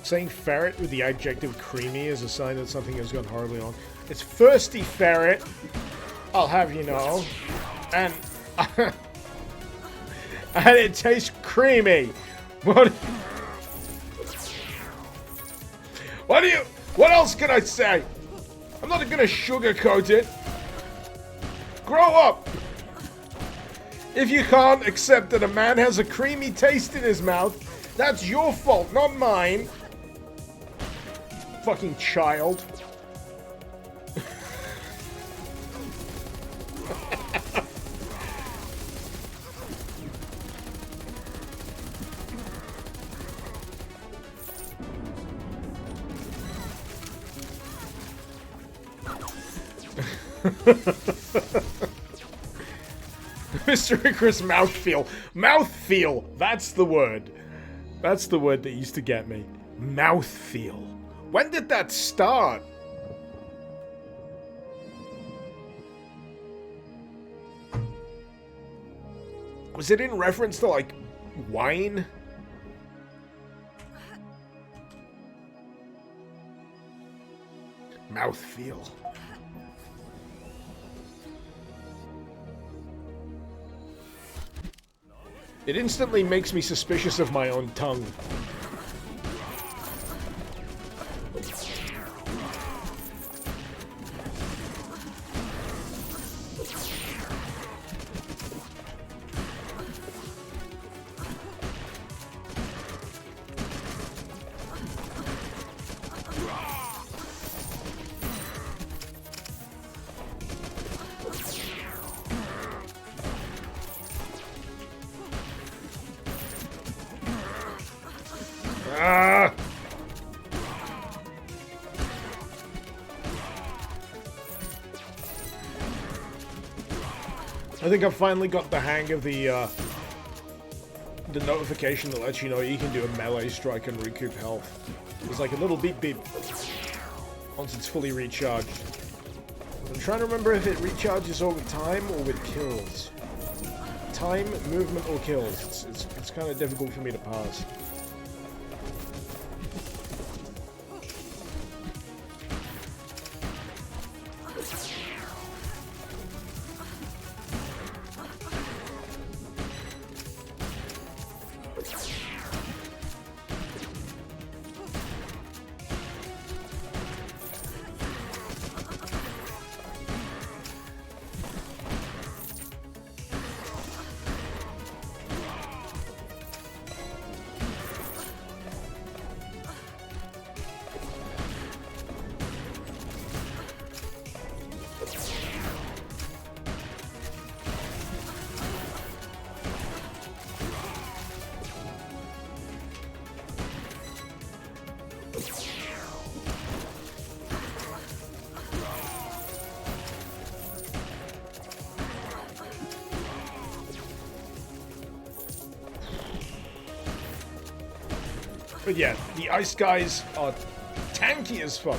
Saying ferret with the adjective creamy is a sign that something has gone horribly wrong. It's Thirsty Ferret, I'll have you know. And and it tastes creamy. What else can I say? I'm not gonna sugarcoat it. Grow up. If you can't accept that a man has a creamy taste in his mouth, That's your fault, not mine. Fucking child. Mr. Icarus mouthfeel. Mouthfeel! That's the word. That's the word that used to get me. Mouthfeel. When did that start? Was it in reference to, like, wine? Mouthfeel. It instantly makes me suspicious of my own tongue. Ah! I think I've finally got the hang of the notification that lets you know you can do a melee strike and recoup health. There's like a little beep beep once it's fully recharged. I'm trying to remember if it recharges over time or with kills. Time, movement, or kills. It's kind of difficult for me to parse. But yeah, the ice guys are tanky as fuck.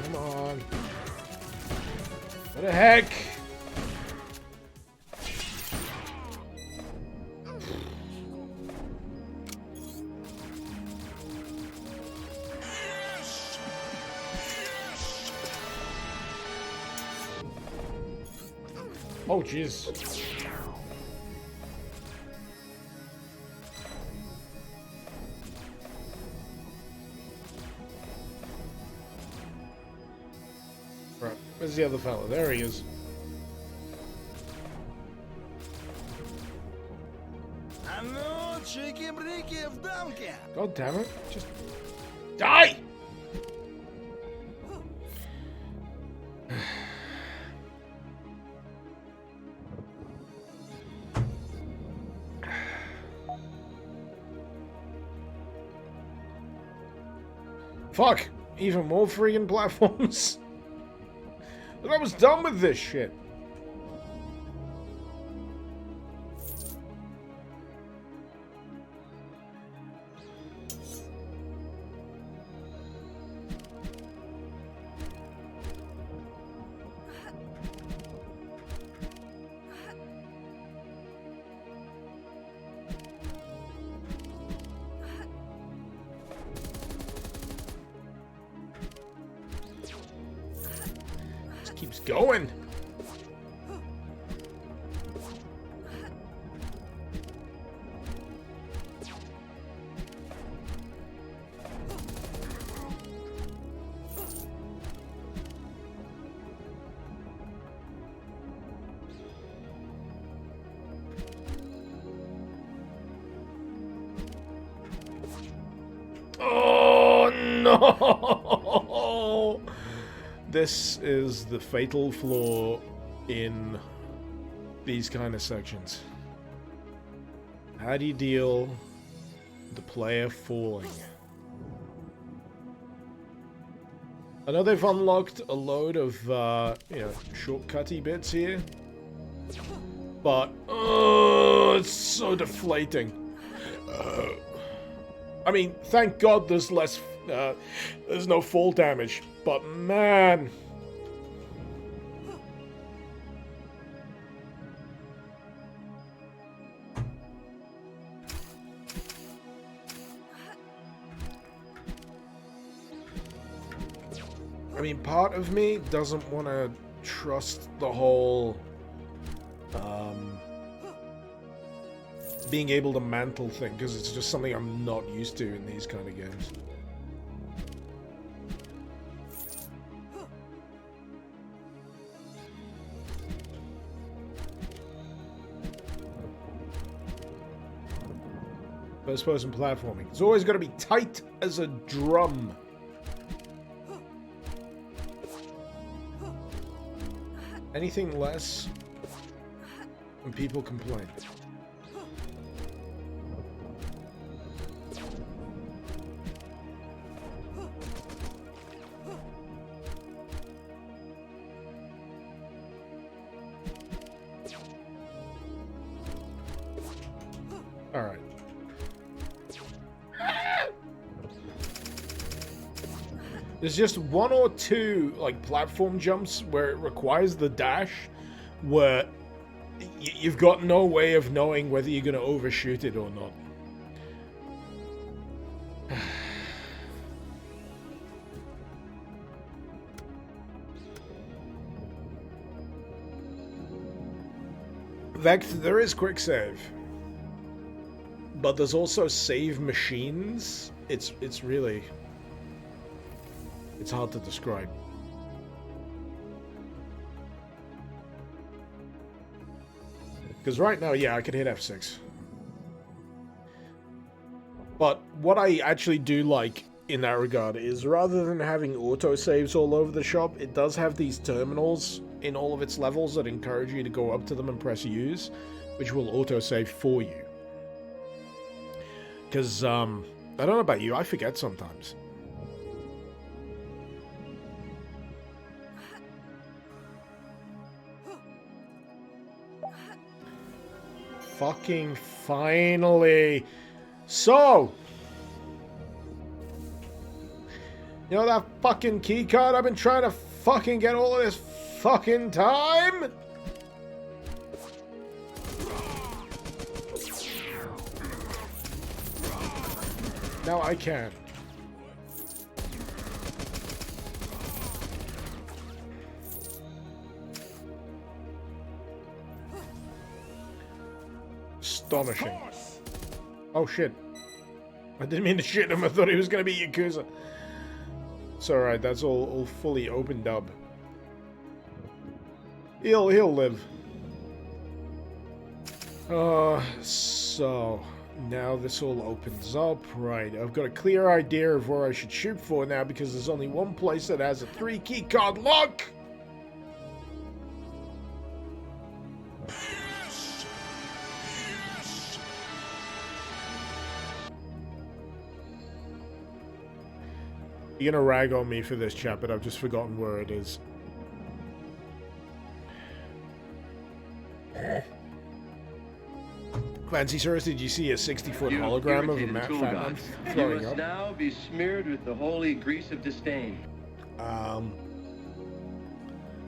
Come on. What the heck? Oh, jeez. Right, where's the other fella? There he is. А ну, чики-брики в дамке! God damn it. Just die! Fuck! Even more freaking platforms. But I was done with this shit. Keeps going. Oh no! This is the fatal flaw in these kind of sections. How do you deal with the player falling? I know they've unlocked a load of, you know, shortcutty bits here, but it's so deflating. I mean, thank God there's less, there's no fall damage, but man. I mean, part of me doesn't want to trust the whole, being able to mantle thing, because it's just something I'm not used to in these kind of games. First person platforming. It's always got to be tight as a drum. Anything less, and people complain. Alright. There's just one or two, like, platform jumps where it requires the dash, where you've got no way of knowing whether you're going to overshoot it or not. Vect, there is quick save. But there's also save machines. It's really... It's hard to describe. Because right now, yeah, I could hit F6. But what I actually do like in that regard is, rather than having autosaves all over the shop, it does have these terminals in all of its levels that encourage you to go up to them and press use, which will autosave for you. Because, I don't know about you, I forget sometimes. Fucking finally. So, you know that fucking keycard I've been trying to fucking get all of this fucking time? Now I can. Astonishing. Oh shit. I didn't mean to shit him, I thought he was gonna be Yakuza. It's alright, that's all fully opened up. He'll live. So now this all opens up. Right, I've got a clear idea of where I should shoot for now, because there's only one place that has a 3 key card lock. You're gonna rag on me for this, chat, but I've just forgotten where it is. Fancy Source, did you see a 60-foot hologram of a fat man You must now be smeared with the holy grease of disdain.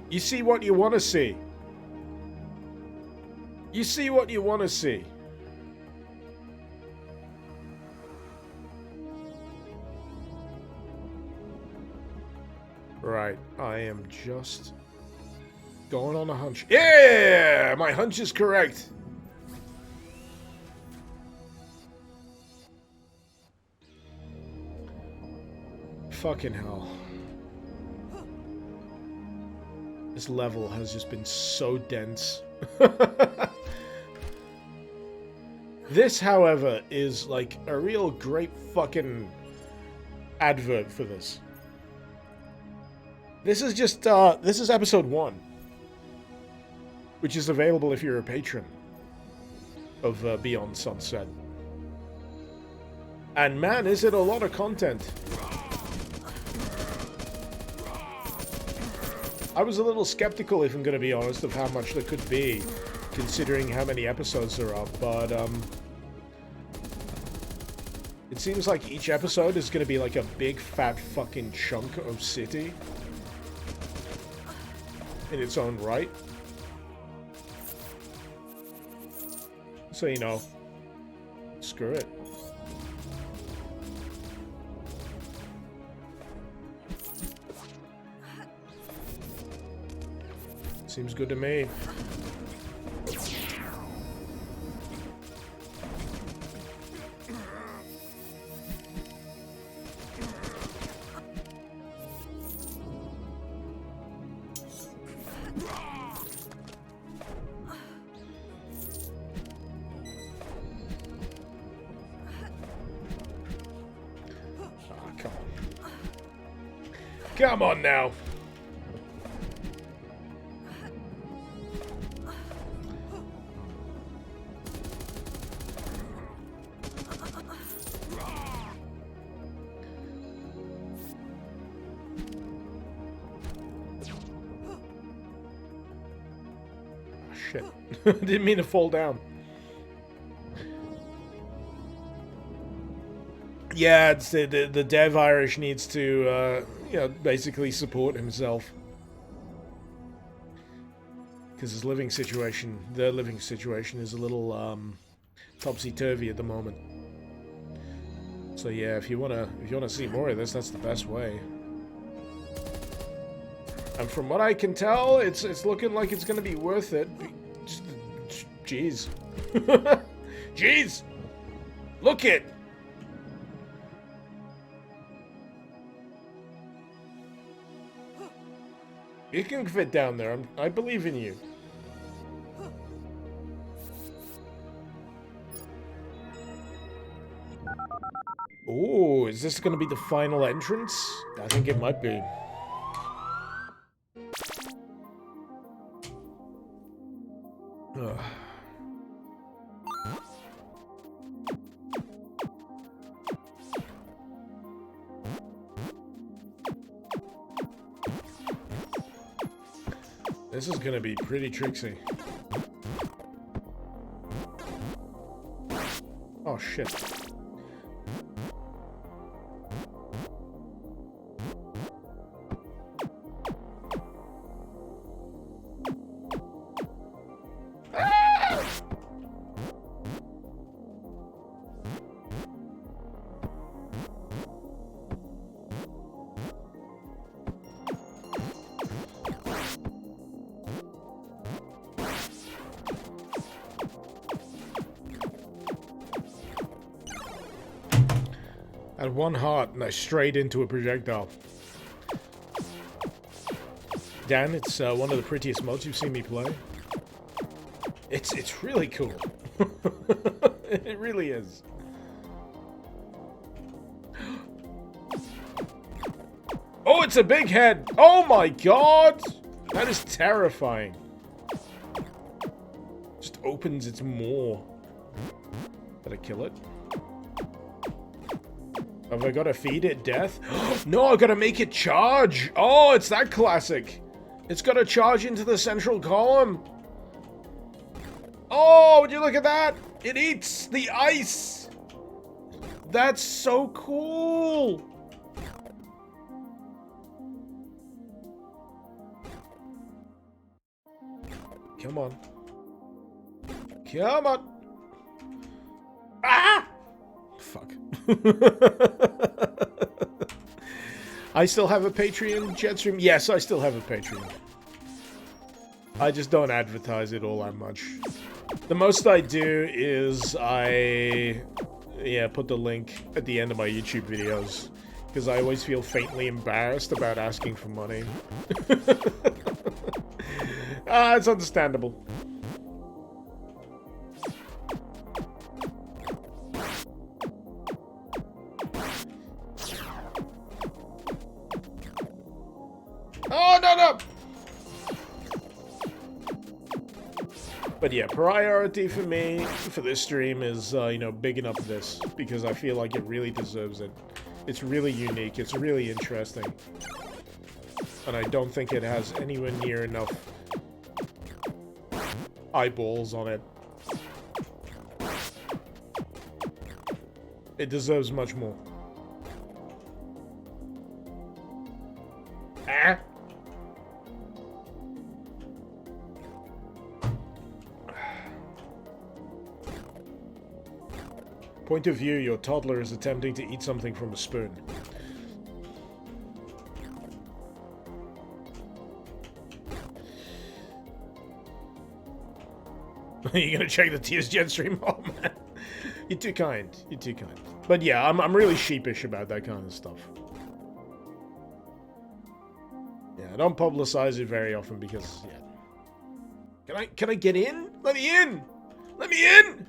You see what you want to see. You see what you want to see. Right, I am just Going on a hunch. Yeah! My hunch is correct. Fucking hell. This level has just been so dense. This, however, is like a real great fucking advert for this. This is just, this is episode 1. Which is available if you're a patron of Beyond Sunset. And man, is it a lot of content. I was a little skeptical, if I'm going to be honest, of how much there could be, considering how many episodes there are, but, it seems like each episode is going to be like a big fat fucking chunk of city in its own right. So, you know, screw it. Seems good to me. Come on now. Oh, shit. Didn't mean to fall down. Yeah, it's the dev Irish needs to, you know, basically support himself. Because his living situation, their living situation is a little, topsy-turvy at the moment. So yeah, if you wanna see more of this, that's the best way. And from what I can tell, it's looking like it's gonna be worth it. Jeez. Jeez! Look it! You can fit down there. I believe in you. Oh, is this going to be the final entrance? I think it might be. Ugh. This is gonna be pretty tricksy. Oh shit. At one heart, and I strayed into a projectile. Dan, it's one of the prettiest modes you've seen me play. It's really cool. It really is. Oh, it's a big head! Oh my god! That is terrifying. Just opens its maw. Did I kill it? Have I got to feed it death? No, I got to make it charge. Oh, it's that classic. It's got to charge into the central column. Oh, would you look at that? It eats the ice. That's so cool. Come on. Come on. Ah! Fuck. I still have a Patreon, Jetstream? Yes, I still have a Patreon. I just don't advertise it all that much. The most I do is put the link at the end of my YouTube videos. Because I always feel faintly embarrassed about asking for money. It's understandable. Oh, no! But yeah, priority for me for this stream is, bigging up this. Because I feel like it really deserves it. It's really unique, it's really interesting. And I don't think it has anywhere near enough eyeballs on it. It deserves much more. Ah! Point of view, your toddler is attempting to eat something from a spoon. Are you gonna check the Tears Gen stream? Oh man. You're too kind. You're too kind. But yeah, I'm really sheepish about that kind of stuff. Yeah, I don't publicize it very often because, yeah. Can I get in? Let me in! Let me in!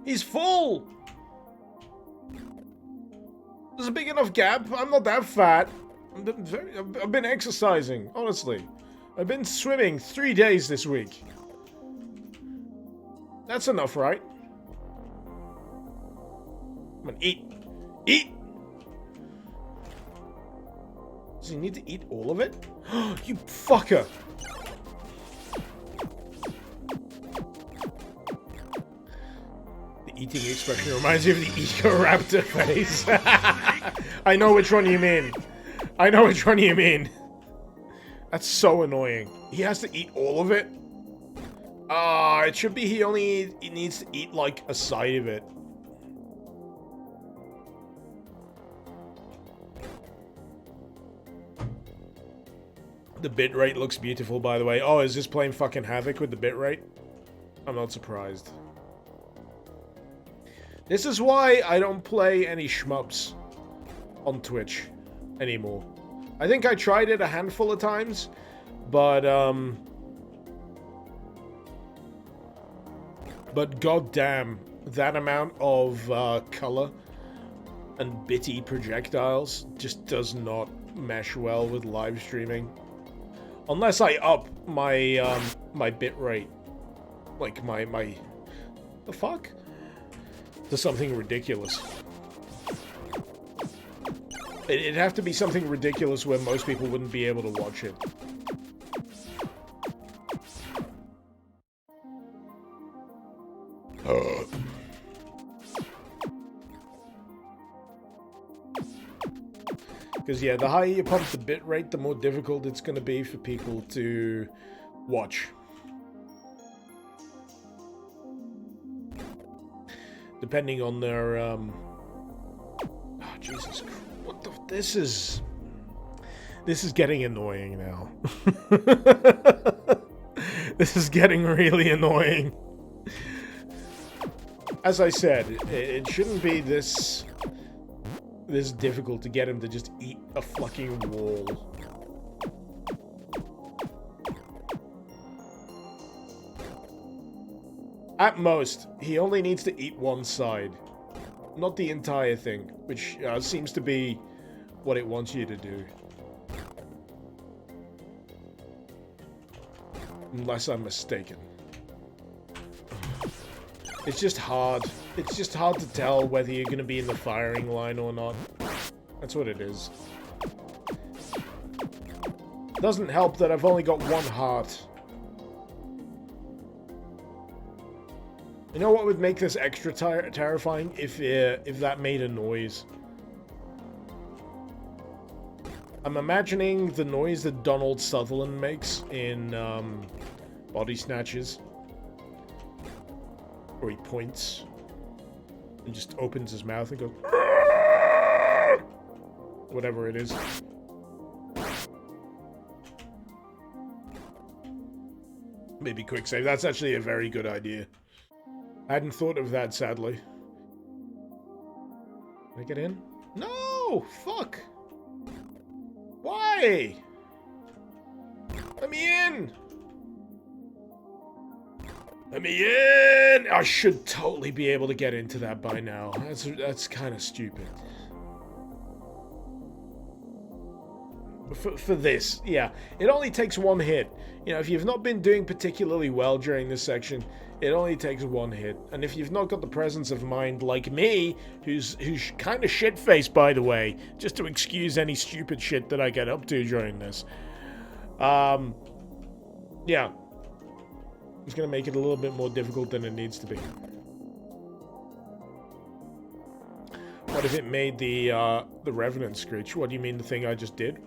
He's full! There's a big enough gap. I'm not that fat. I've been exercising, honestly. I've been swimming 3 days this week. That's enough, right? Come on, eat. Eat! Does he need to eat all of it? You fucker! Eating expression reminds me of the Eco-Raptor face. I know which one you mean. I know which one you mean. That's so annoying. He has to eat all of it? It should be he needs to eat, like, a side of it. The bitrate looks beautiful, by the way. Oh, is this playing fucking Havoc with the bitrate? I'm not surprised. This is why I don't play any shmups on Twitch anymore. I think I tried it a handful of times, but goddamn, that amount of color and bitty projectiles just does not mesh well with live streaming. Unless I up my my bitrate, like my the fuck? To something ridiculous. It'd have to be something ridiculous where most people wouldn't be able to watch it. Because, yeah, the higher you pump the bitrate, the more difficult it's going to be for people to watch. Depending on their, Oh, Jesus Christ. What the... This is getting annoying now. This is getting really annoying. As I said, it shouldn't be this difficult to get him to just eat a fucking wall. At most, he only needs to eat one side. Not the entire thing, which seems to be what it wants you to do. Unless I'm mistaken. It's just hard. It's just hard to tell whether you're going to be in the firing line or not. That's what it is. Doesn't help that I've only got one heart. You know what would make this extra terrifying? If that made a noise. I'm imagining the noise that Donald Sutherland makes in Body Snatchers. Where he points and just opens his mouth and goes... Whatever it is. Maybe quick save. That's actually a very good idea. I hadn't thought of that, sadly. Can I get in? No! Fuck! Why? Let me in! Let me in! I should totally be able to get into that by now. That's kind of stupid. For this, yeah. It only takes one hit. You know, if you've not been doing particularly well during this section, it only takes one hit. And if you've not got the presence of mind like me, who's kind of shit-faced, by the way, just to excuse any stupid shit that I get up to during this, yeah. It's gonna make it a little bit more difficult than it needs to be. What if it made the Revenant screech? What do you mean, the thing I just did?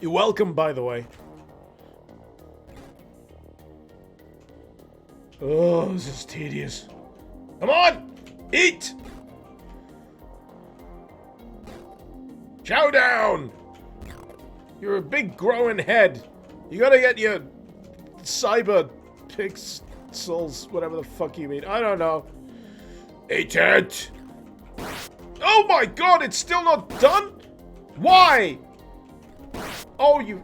You're welcome, by the way. Oh, this is tedious. Come on! Eat! Chow down! You're a big growing head. You gotta get your cyber pixels, whatever the fuck you mean. I don't know. Eat it! Oh my god, it's still not done? Why? Oh, you...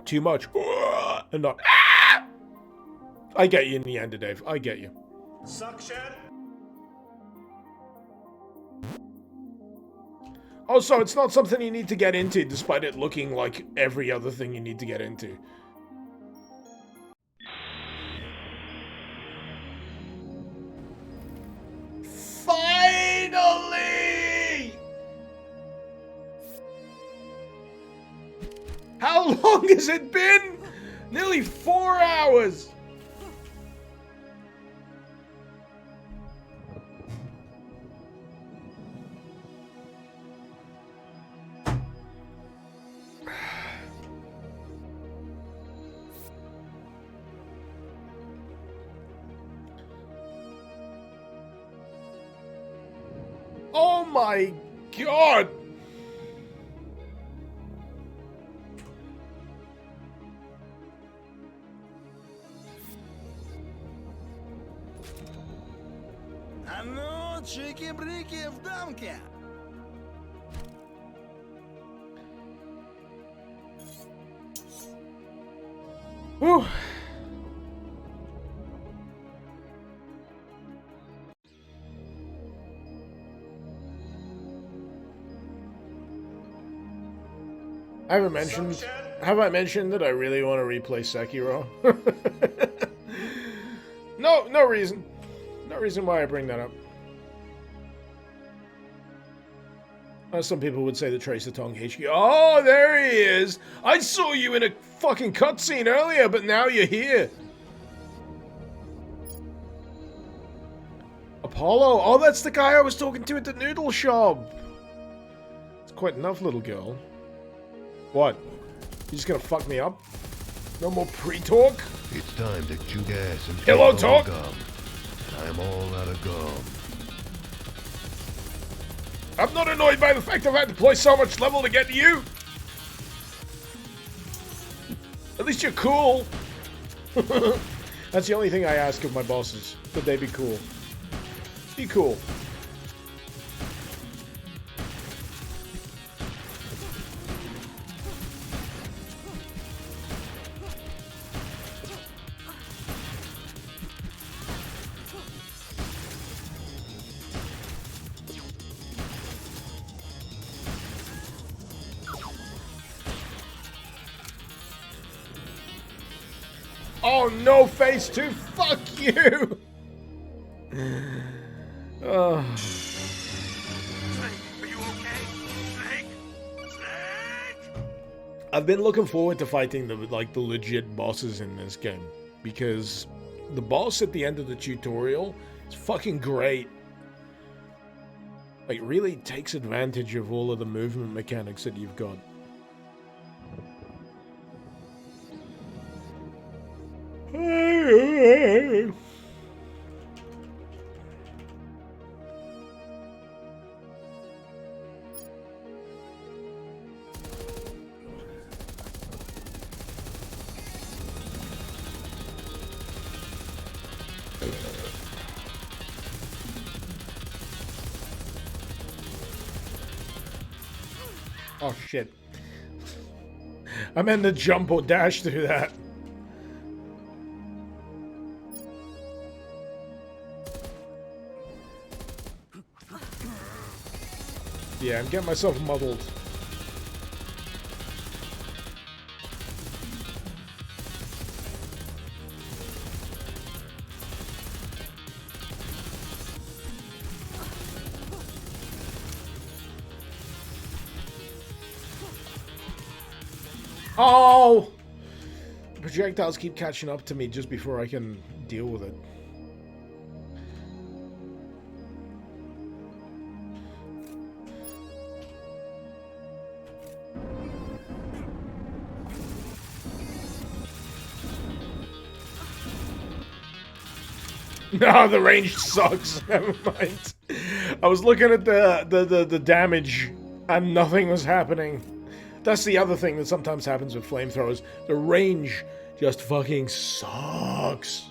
Too much. And not... I get you in the end, Dave. I get you. Suction. Also, it's not something you need to get into, despite it looking like every other thing you need to get into. Finally! How long has it been? Nearly 4 hours! Oh my god! А ну, чики-брики в дамке! Whew. Have I mentioned that I really want to replay Sekiro? No reason. No reason why I bring that up. Some people would say the Tracer Tongue HQ. Oh, there he is! I saw you in a fucking cutscene earlier, but now you're here. Apollo? Oh, that's the guy I was talking to at the noodle shop. It's quite enough, little girl. What? You just gonna fuck me up? No more pre-talk? It's time to chew gas and Hello, chew talk. gum. And I'm all out of gum. I'm not annoyed by the fact I've had to deploy so much level to get to you. At least you're cool. That's the only thing I ask of my bosses. That they be cool. Be cool. Oh no, phase 2, fuck you! Snake, are you okay? Snake? Snake? I've been looking forward to fighting the legit bosses in this game, because the boss at the end of the tutorial is fucking great. Like, really takes advantage of all of the movement mechanics that you've got. Oh shit. I meant to jump or dash through that. Yeah, I'm getting myself muddled. Oh! The projectiles keep catching up to me just before I can deal with it. No, the range sucks. Never mind. I was looking at the damage and nothing was happening. That's the other thing that sometimes happens with flamethrowers. The range just fucking sucks.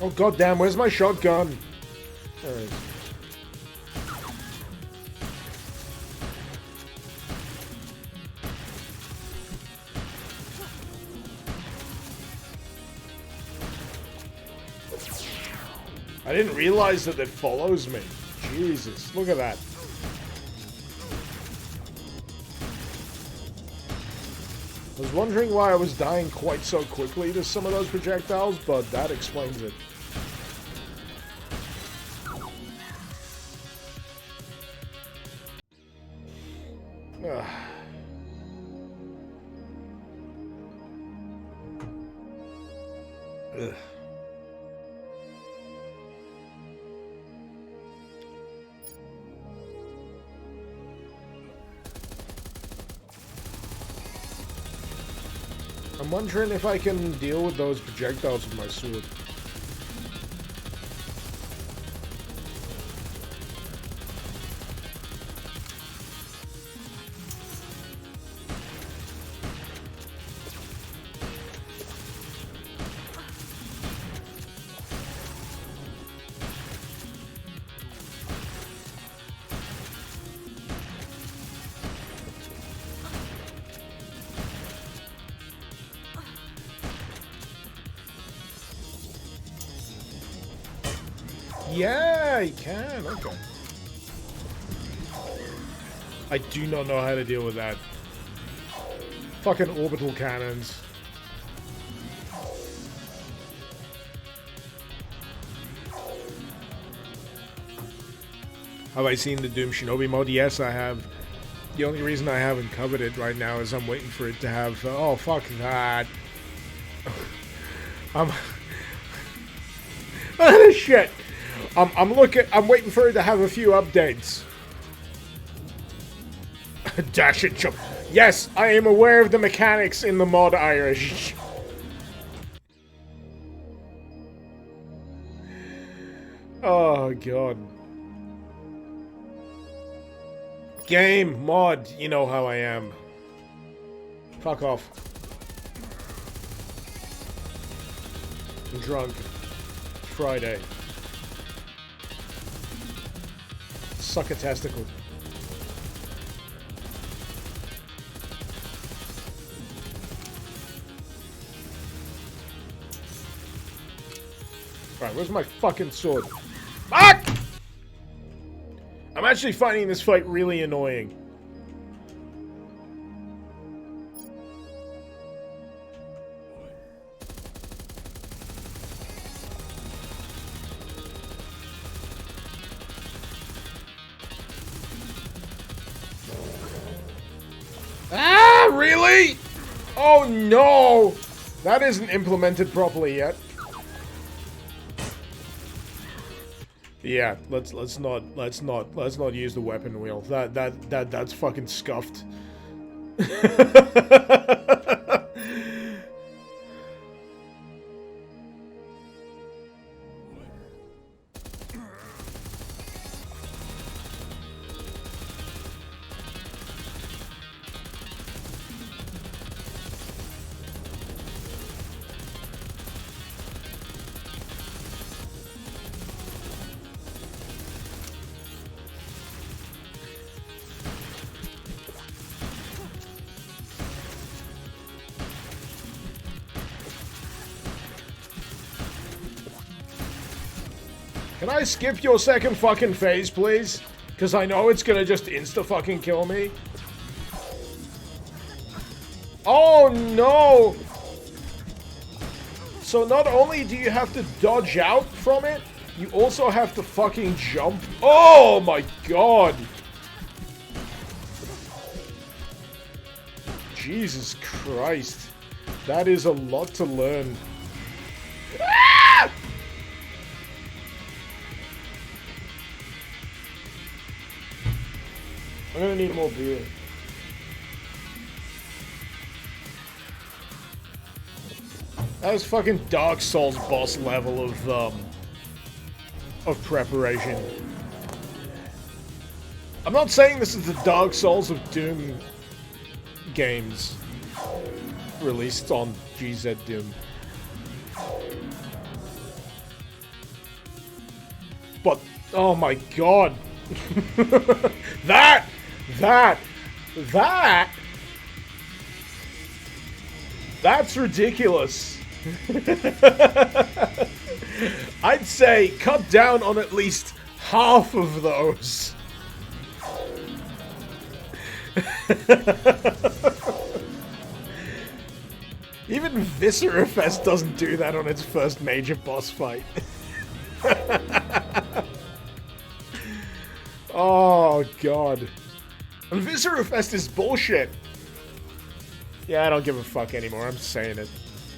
Oh goddamn, where's my shotgun? There it is. I didn't realize that it follows me. Jesus, look at that. I was wondering why I was dying quite so quickly to some of those projectiles, but that explains it. Ugh. Ugh. I'm wondering if I can deal with those projectiles with my sword. Yeah, you can. Okay. I do not know how to deal with that. Fucking orbital cannons. Have I seen the Doom Shinobi mod? Yes, I have. The only reason I haven't covered it right now is I'm waiting for it to have... oh, fuck that. Shit. I'm waiting for it to have a few updates. Dash and jump. Yes, I am aware of the mechanics in the mod Irish. Oh, God. Game, mod, you know how I am. Fuck off. I'm drunk. Friday. Suck a testicle. Alright, where's my fucking sword? Fuck! I'm actually finding this fight really annoying. Oh no! That isn't implemented properly yet. Yeah, let's not use the weapon wheel. That's fucking scuffed. Can I skip your second fucking phase, please? Because I know it's gonna just insta-fucking kill me. Oh, no! So not only do you have to dodge out from it, you also have to fucking jump. Oh my god! Jesus Christ. That is a lot to learn. I'm gonna need more beer. That was fucking Dark Souls boss level of preparation. I'm not saying this is the Dark Souls of Doom games released on GZ Doom. But, oh my god. That's ridiculous. I'd say cut down on at least half of those. Even Viscerafest doesn't do that on its first major boss fight. Oh, God. And Viscerafest is bullshit. Yeah, I don't give a fuck anymore. I'm saying it.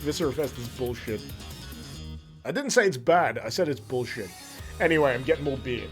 Viscerafest is bullshit. I didn't say it's bad. I said it's bullshit. Anyway, I'm getting more beer.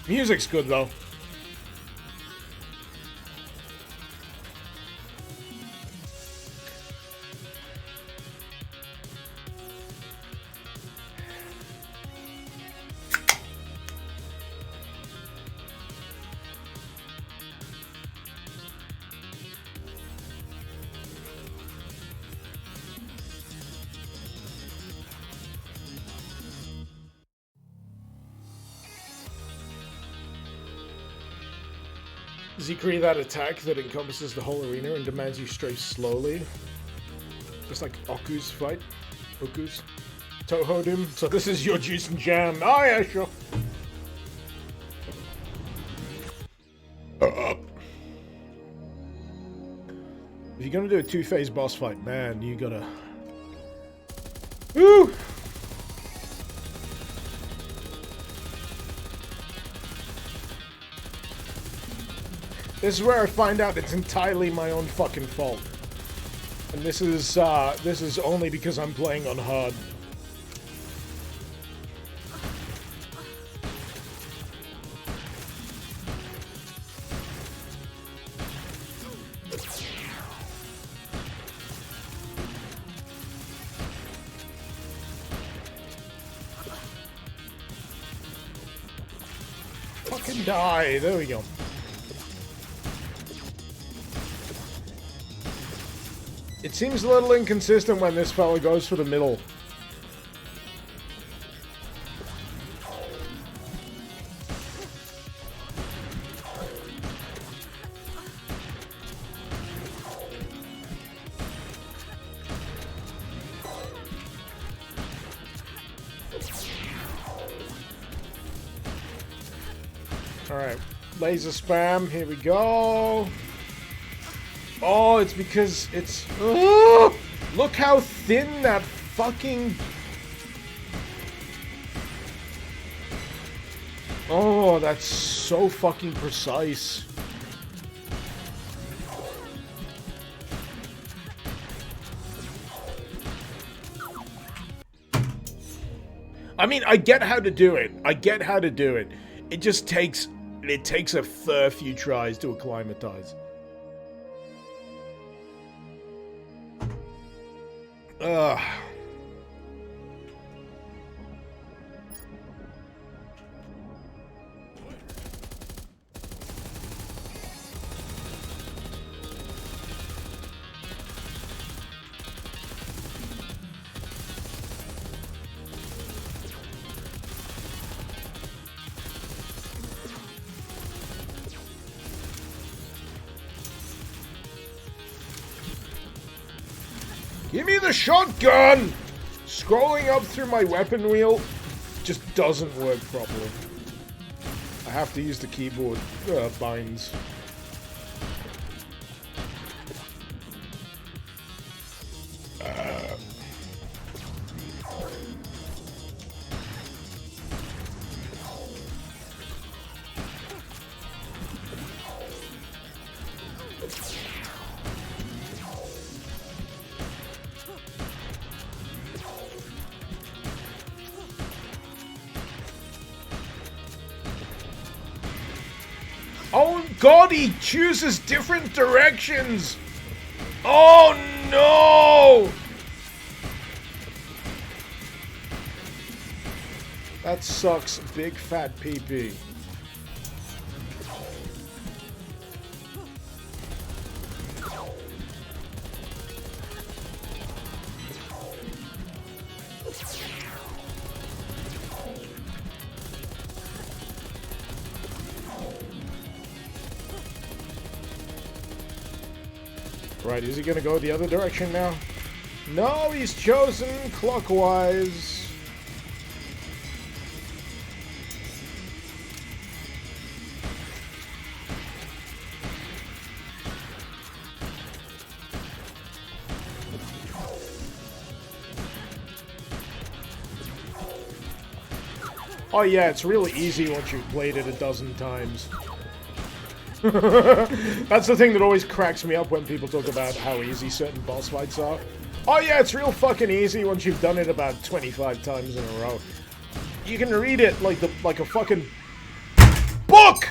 Music's good, though. Does he create that attack that encompasses the whole arena and demands you strafe slowly? Just like Oku's fight? Ukus. Tohodum. So this is your juice and jam. Oh yeah, sure. If you're gonna do a two-phase boss fight, man, you gotta... Woo! This is where I find out it's entirely my own fucking fault. And this is only because I'm playing on hard. Fucking die. There we go. It seems a little inconsistent when this fella goes for the middle. Alright, laser spam, here we go. Oh, it's because it's... look how thin that fucking... Oh, that's so fucking precise. I mean, I get how to do it. I get how to do it. It just takes... It takes a fair few tries to acclimatize. Ugh. Give me the shotgun! Scrolling up through my weapon wheel just doesn't work properly. I have to use the keyboard binds. Oh god, he chooses different directions! Oh no! That sucks, big fat pee-pee. Right, is he gonna go the other direction now? No, he's chosen clockwise. Oh yeah, it's really easy once you've played it a dozen times. That's the thing that always cracks me up when people talk about how easy certain boss fights are. Oh yeah, it's real fucking easy once you've done it about 25 times in a row. You can read it like a fucking book!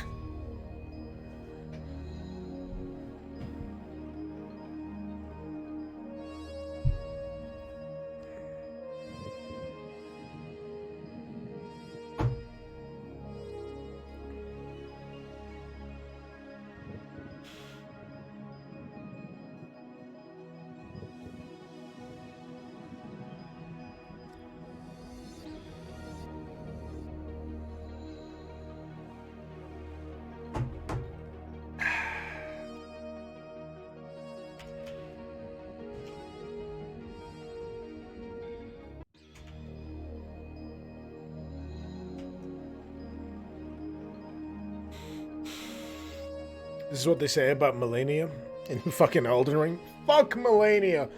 This is what they say about Melania in fucking Elden Ring. Fuck Melania!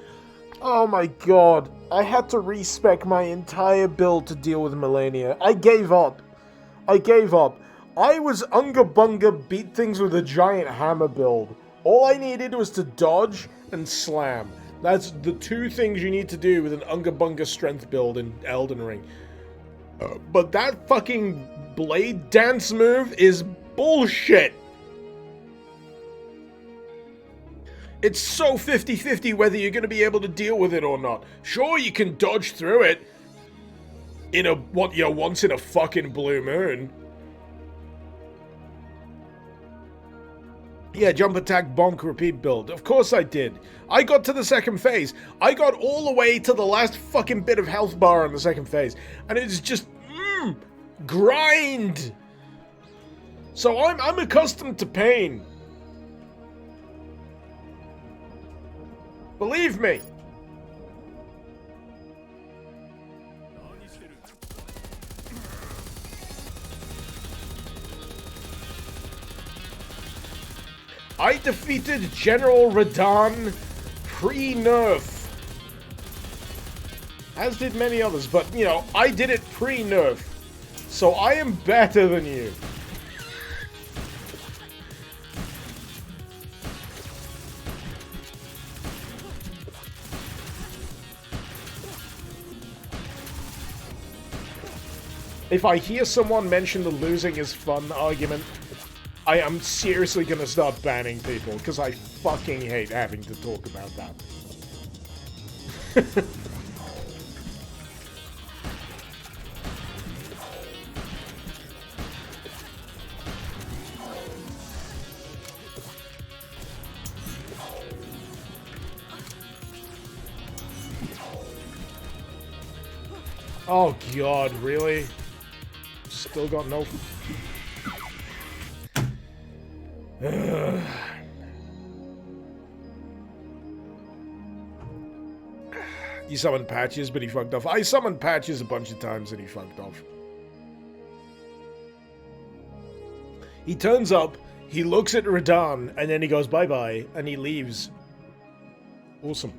Oh my god. I had to respec my entire build to deal with Melania. I gave up. I was Unga Bunga beat things with a giant hammer build. All I needed was to dodge and slam. That's the two things you need to do with an Unga Bunga strength build in Elden Ring. But that fucking blade dance move is bullshit. It's so 50-50 whether you're going to be able to deal with it or not. Sure, you can dodge through it in a once in a fucking blue moon. Yeah, jump attack bonk repeat build. Of course I did. I got to the second phase. I got all the way to the last fucking bit of health bar on the second phase. And it's just grind. So I'm accustomed to pain. Believe me. I defeated General Radahn pre-nerf. As did many others, but, you know, I did it pre-nerf. So I am better than you. If I hear someone mention the losing is fun argument, I am seriously gonna start banning people, because I fucking hate having to talk about that. Oh god, really? Still got no... He summoned Patches, but he fucked off. I summoned Patches a bunch of times and he fucked off. He turns up, he looks at Radahn, and then he goes bye-bye, and he leaves. Awesome.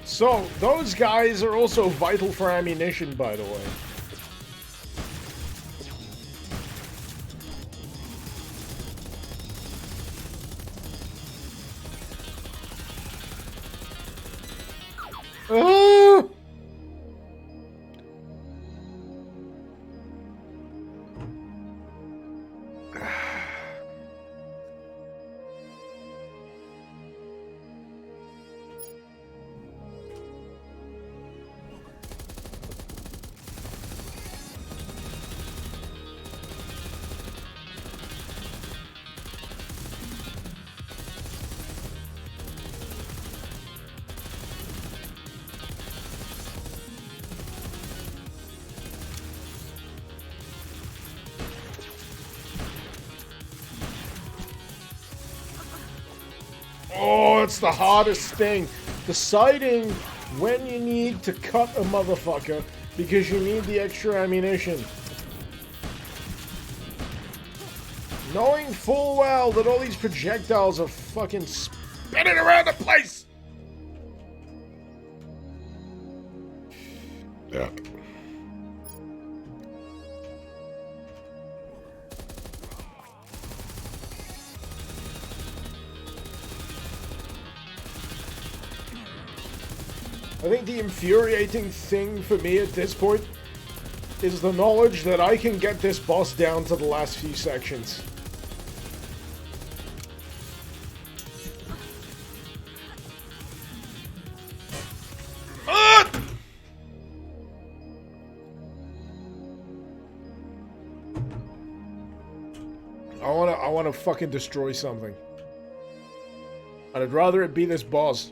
So, those guys are also vital for ammunition, by the way. Ah! Oh, it's the hardest thing. Deciding when you need to cut a motherfucker because you need the extra ammunition. Knowing full well that all these projectiles are fucking spinning around the place. Yeah. I think the infuriating thing for me at this point is the knowledge that I can get this boss down to the last few sections. I wanna fucking destroy something. And I'd rather it be this boss.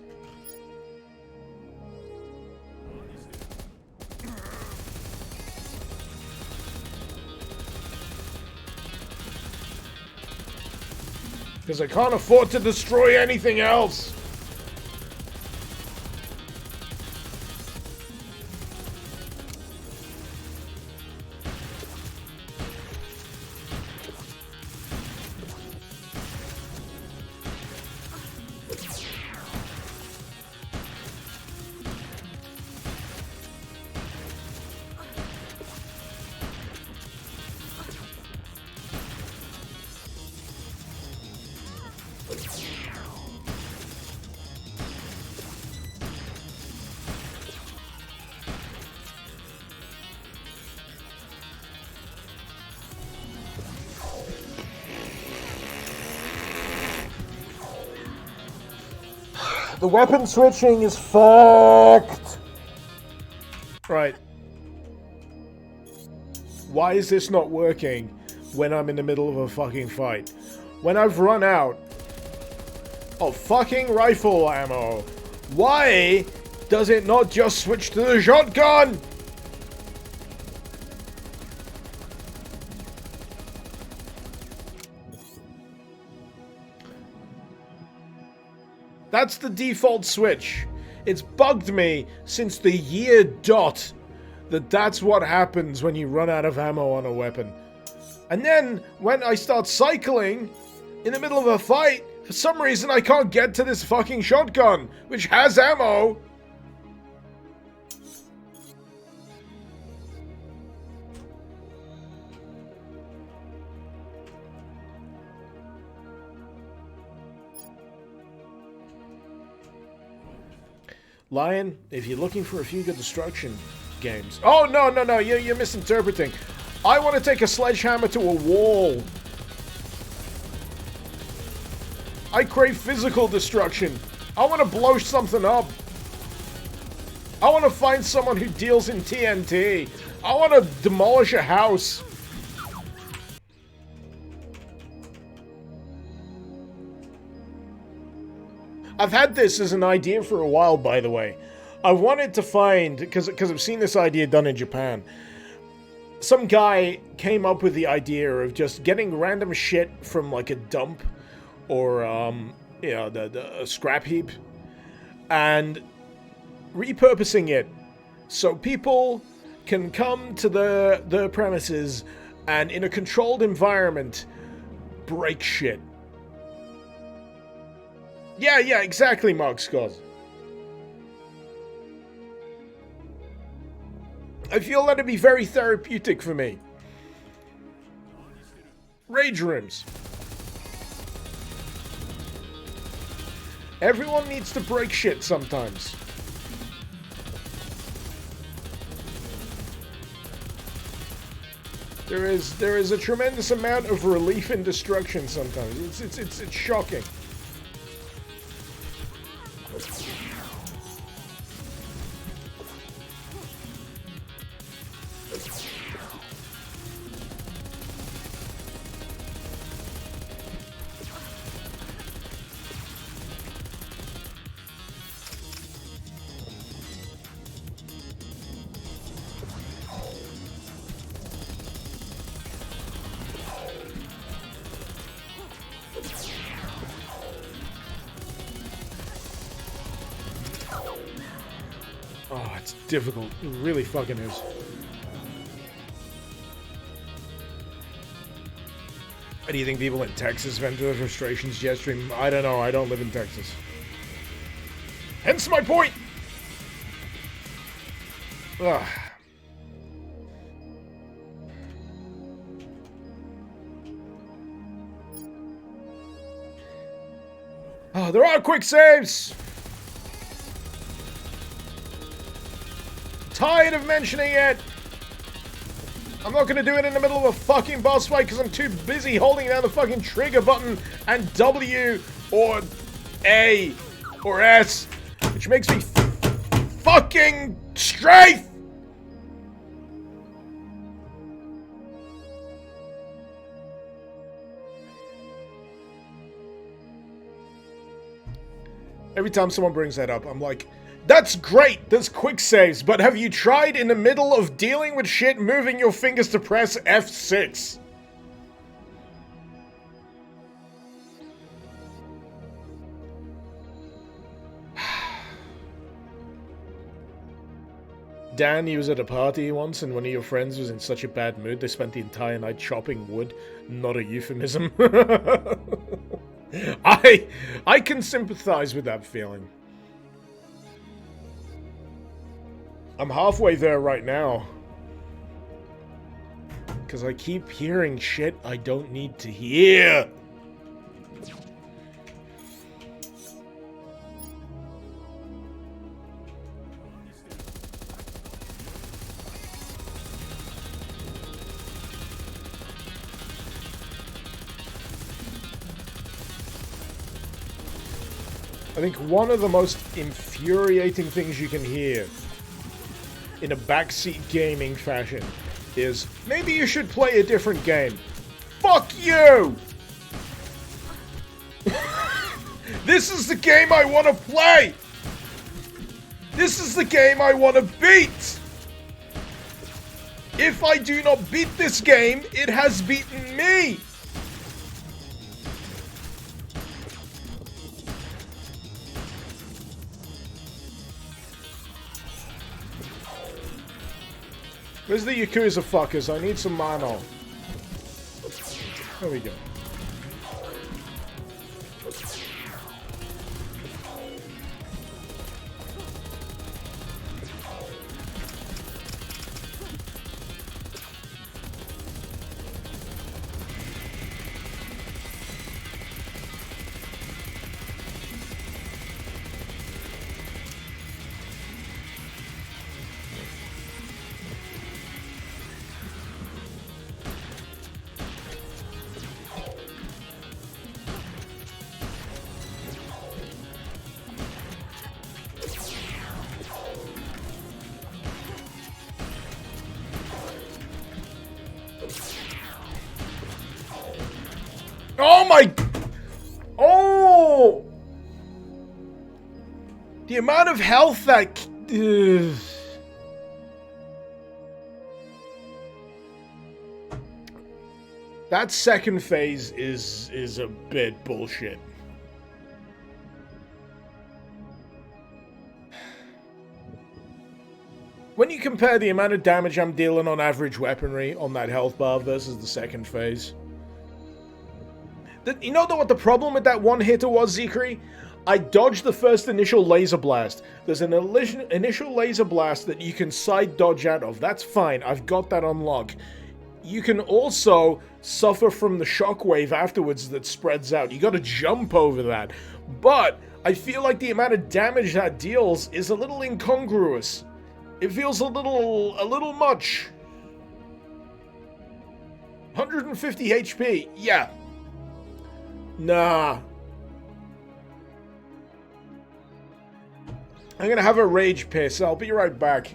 Because I can't afford to destroy anything else. The weapon switching is fucked. Right. Why is this not working when I'm in the middle of a fucking fight? When I've run out of fucking rifle ammo, why does it not just switch to the shotgun? That's the default switch. It's bugged me since the year dot that that's what happens when you run out of ammo on a weapon. And then when I start cycling in the middle of a fight, for some reason I can't get to this fucking shotgun, which has ammo. Lion, if you're looking for a few good destruction games... Oh, no, you're misinterpreting. I want to take a sledgehammer to a wall. I crave physical destruction. I want to blow something up. I want to find someone who deals in TNT. I want to demolish a house. I've had this as an idea for a while, by the way. I wanted to find, because I've seen this idea done in Japan. Some guy came up with the idea of just getting random shit from like a dump or, the scrap heap and repurposing it so people can come to the premises and in a controlled environment break shit. Yeah, exactly, Mark Scott. I feel that'd be very therapeutic for me. Rage rooms. Everyone needs to break shit sometimes. There is a tremendous amount of relief in destruction sometimes. It's shocking. Oh, it's difficult. It really fucking is. Do you think people in Texas vent their frustrations jet stream? I don't know. I don't live in Texas. Hence my point! Ugh. Oh, there are quick saves! Tired of mentioning it! I'm not gonna do it in the middle of a fucking boss fight because I'm too busy holding down the fucking trigger button and W or A or S, which makes me fucking strafe! Every time someone brings that up, I'm like, that's great, there's quick saves, but have you tried in the middle of dealing with shit moving your fingers to press F6? Dan, you was at a party once and one of your friends was in such a bad mood they spent the entire night chopping wood. Not a euphemism. I can sympathize with that feeling. I'm halfway there right now. Because I keep hearing shit I don't need to hear. I think one of the most infuriating things you can hear in a backseat gaming fashion is, maybe you should play a different game. Fuck you! This is the game I want to play! This is the game I want to beat! If I do not beat this game, it has beaten me! Where's the Yakuza fuckers? I need some mana. There we go. Oh my... Oh! The amount of health that... That second phase is a bit bullshit. When you compare the amount of damage I'm dealing on average weaponry on that health bar versus the second phase... You know what the problem with that one hitter was, Zekri? I dodged the first initial laser blast. There's an initial laser blast that you can side dodge out of. That's fine. I've got that on lock. You can also suffer from the shockwave afterwards that spreads out. You gotta jump over that. But I feel like the amount of damage that deals is a little incongruous. It feels a little much. 150 HP. Yeah. Nah. I'm gonna have a rage piss. I'll be right back.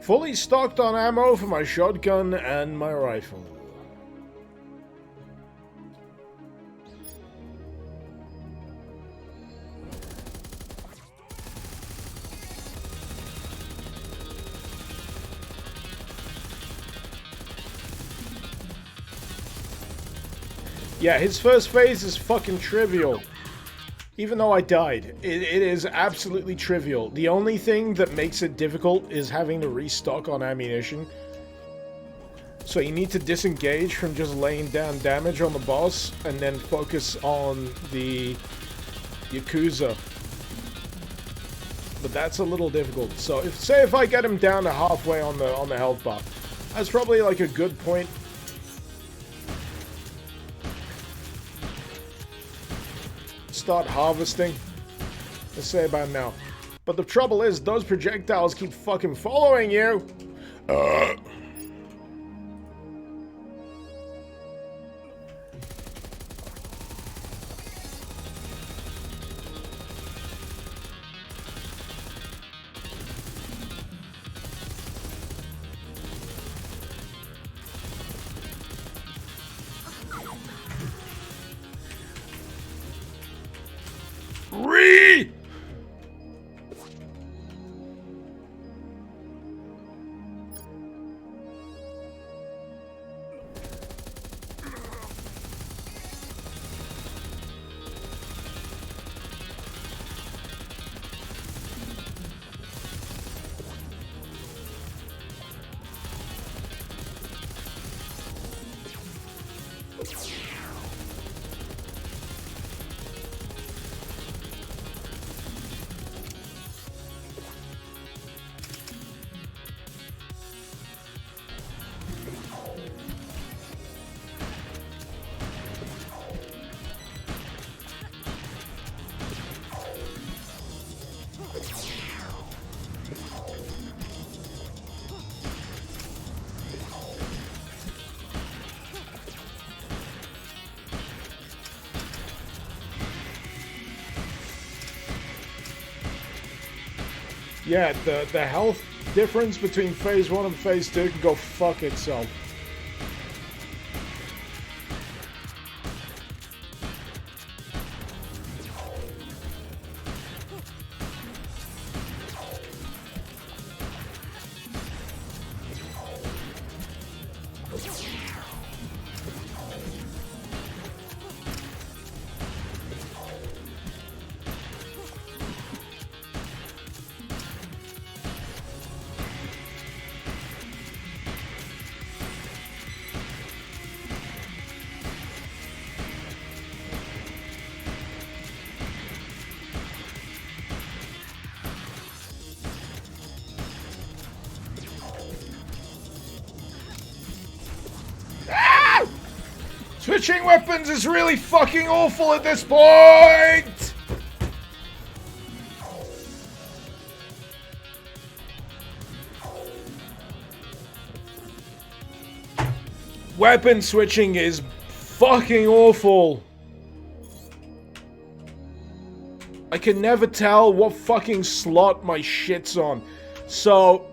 Fully stocked on ammo for my shotgun and my rifle. Yeah, his first phase is fucking trivial. Even though I died, it is absolutely trivial. The only thing that makes it difficult is having to restock on ammunition. So you need to disengage from just laying down damage on the boss and then focus on the Yakuza. But that's a little difficult. So if I get him down to halfway on the health bar, that's probably like a good point. Start harvesting. Let's say about now. But the trouble is, those projectiles keep fucking following you. Yeah, the health difference between phase 1 and phase 2 can go fuck itself. Switching weapons is really fucking awful at this point! Weapon switching is fucking awful. I can never tell what fucking slot my shit's on. So,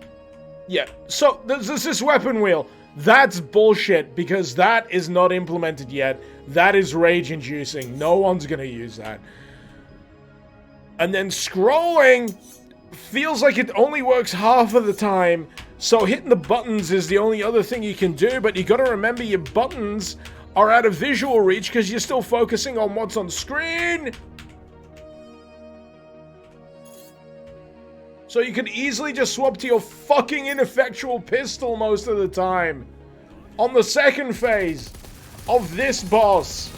yeah. So, there's this weapon wheel. That's bullshit, because that is not implemented yet. That is rage-inducing. No one's gonna use that. And then scrolling feels like it only works half of the time, so hitting the buttons is the only other thing you can do, but you gotta remember your buttons are out of visual reach because you're still focusing on what's on screen. So you can easily just swap to your fucking ineffectual pistol most of the time. On the second phase of this boss.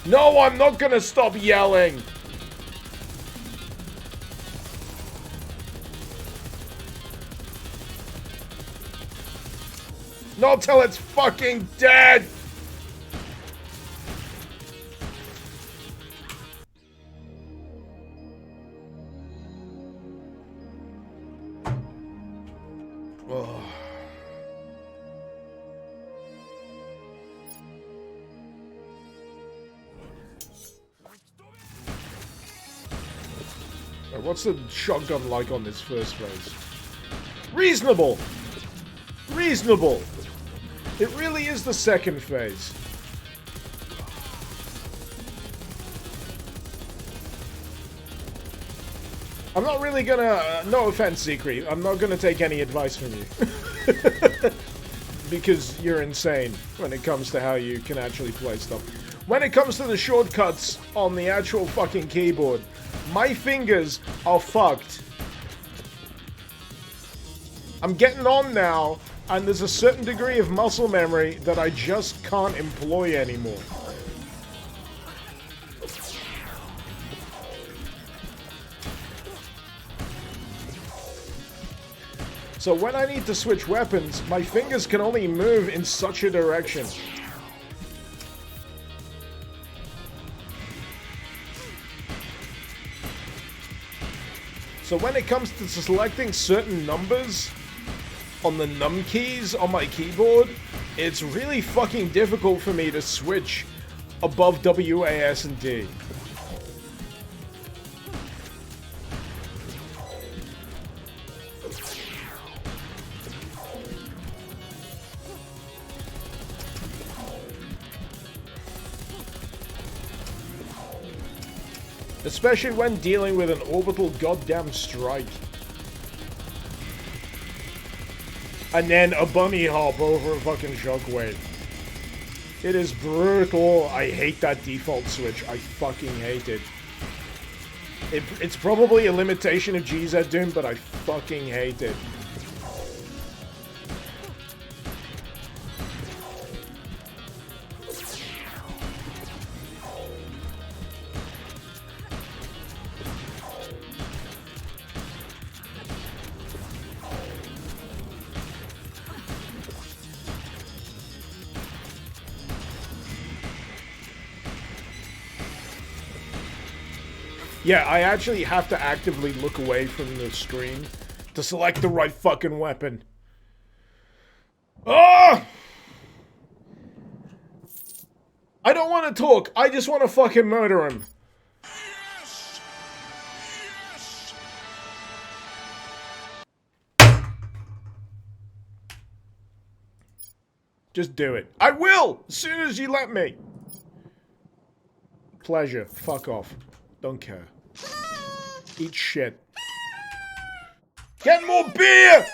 No, I'm not gonna stop yelling. Not till it's fucking dead. Oh. What's the shotgun like on this first phase? Reasonable. Reasonable. It really is the second phase. I'm not really gonna... no offense, Secret. I'm not gonna take any advice from you. Because you're insane when it comes to how you can actually play stuff. When it comes to the shortcuts on the actual fucking keyboard, my fingers are fucked. I'm getting on now, and there's a certain degree of muscle memory that I just can't employ anymore. So when I need to switch weapons, my fingers can only move in such a direction. So when it comes to selecting certain numbers on the num keys on my keyboard, it's really fucking difficult for me to switch above W, A, S, and D. Especially when dealing with an orbital goddamn strike. And then a bunny hop over a fucking shockwave. It is brutal. I hate that default switch. I fucking hate it. It's probably a limitation of GZ Doom, but I fucking hate it. Yeah, I actually have to actively look away from the screen to select the right fucking weapon. Oh! I don't want to talk. I just want to fucking murder him. Yes! Just do it. I will! As soon as you let me. Pleasure. Fuck off. Don't care. Eat shit. Get more beer!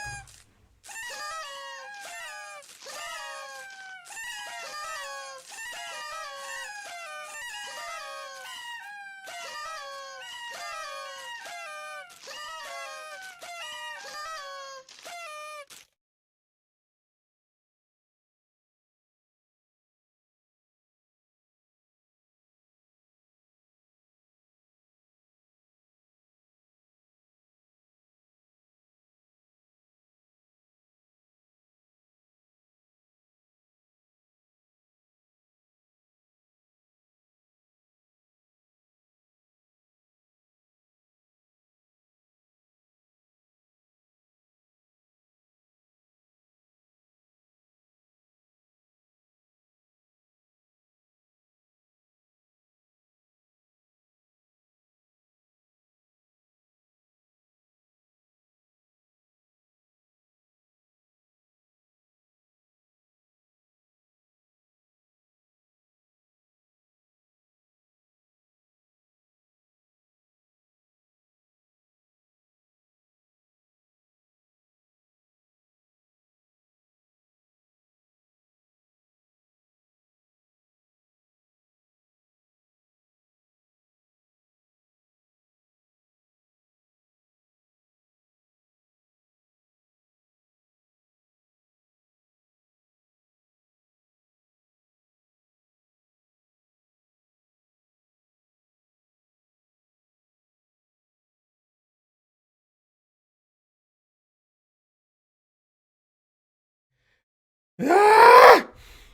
Ah!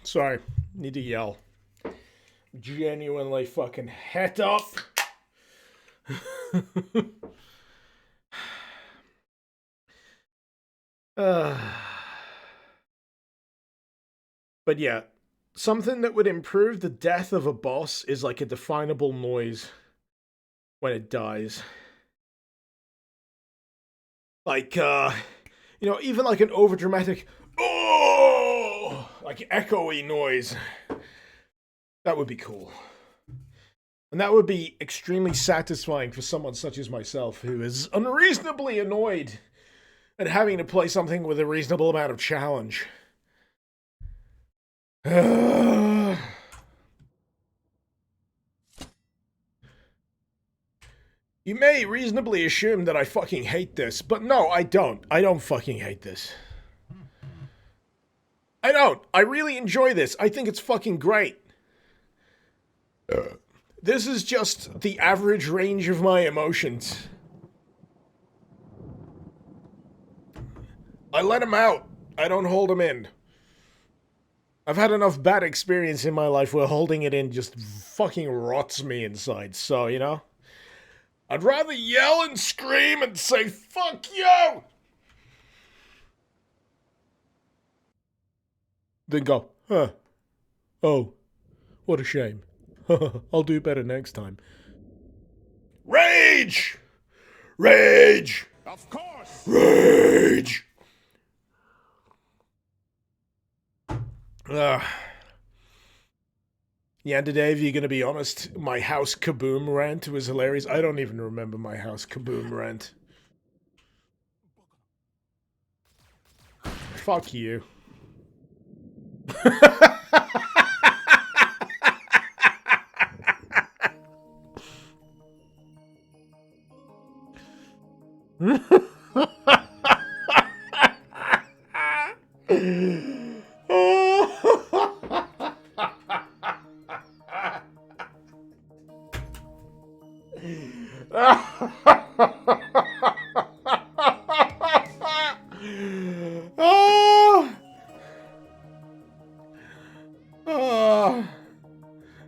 Sorry. Need to yell. Genuinely fucking het up. But yeah, something that would improve the death of a boss is like a definable noise when it dies. Like, You know, even like an overdramatic, oh, like echoey noise. That would be cool. And that would be extremely satisfying for someone such as myself, who is unreasonably annoyed at having to play something with a reasonable amount of challenge. You may reasonably assume that I fucking hate this, but no, I don't. I don't fucking hate this. I don't. I really enjoy this. I think it's fucking great. This is just the average range of my emotions. I let them out. I don't hold them in. I've had enough bad experience in my life where holding it in just fucking rots me inside, so, you know? I'd rather yell and scream and say, fuck you! Then go, huh. Oh, what a shame. I'll do better next time. Rage! Rage! Of course! Rage! Yeah, today, if you're gonna be honest, my house kaboom rant was hilarious. I don't even remember my house kaboom rant. Fuck you.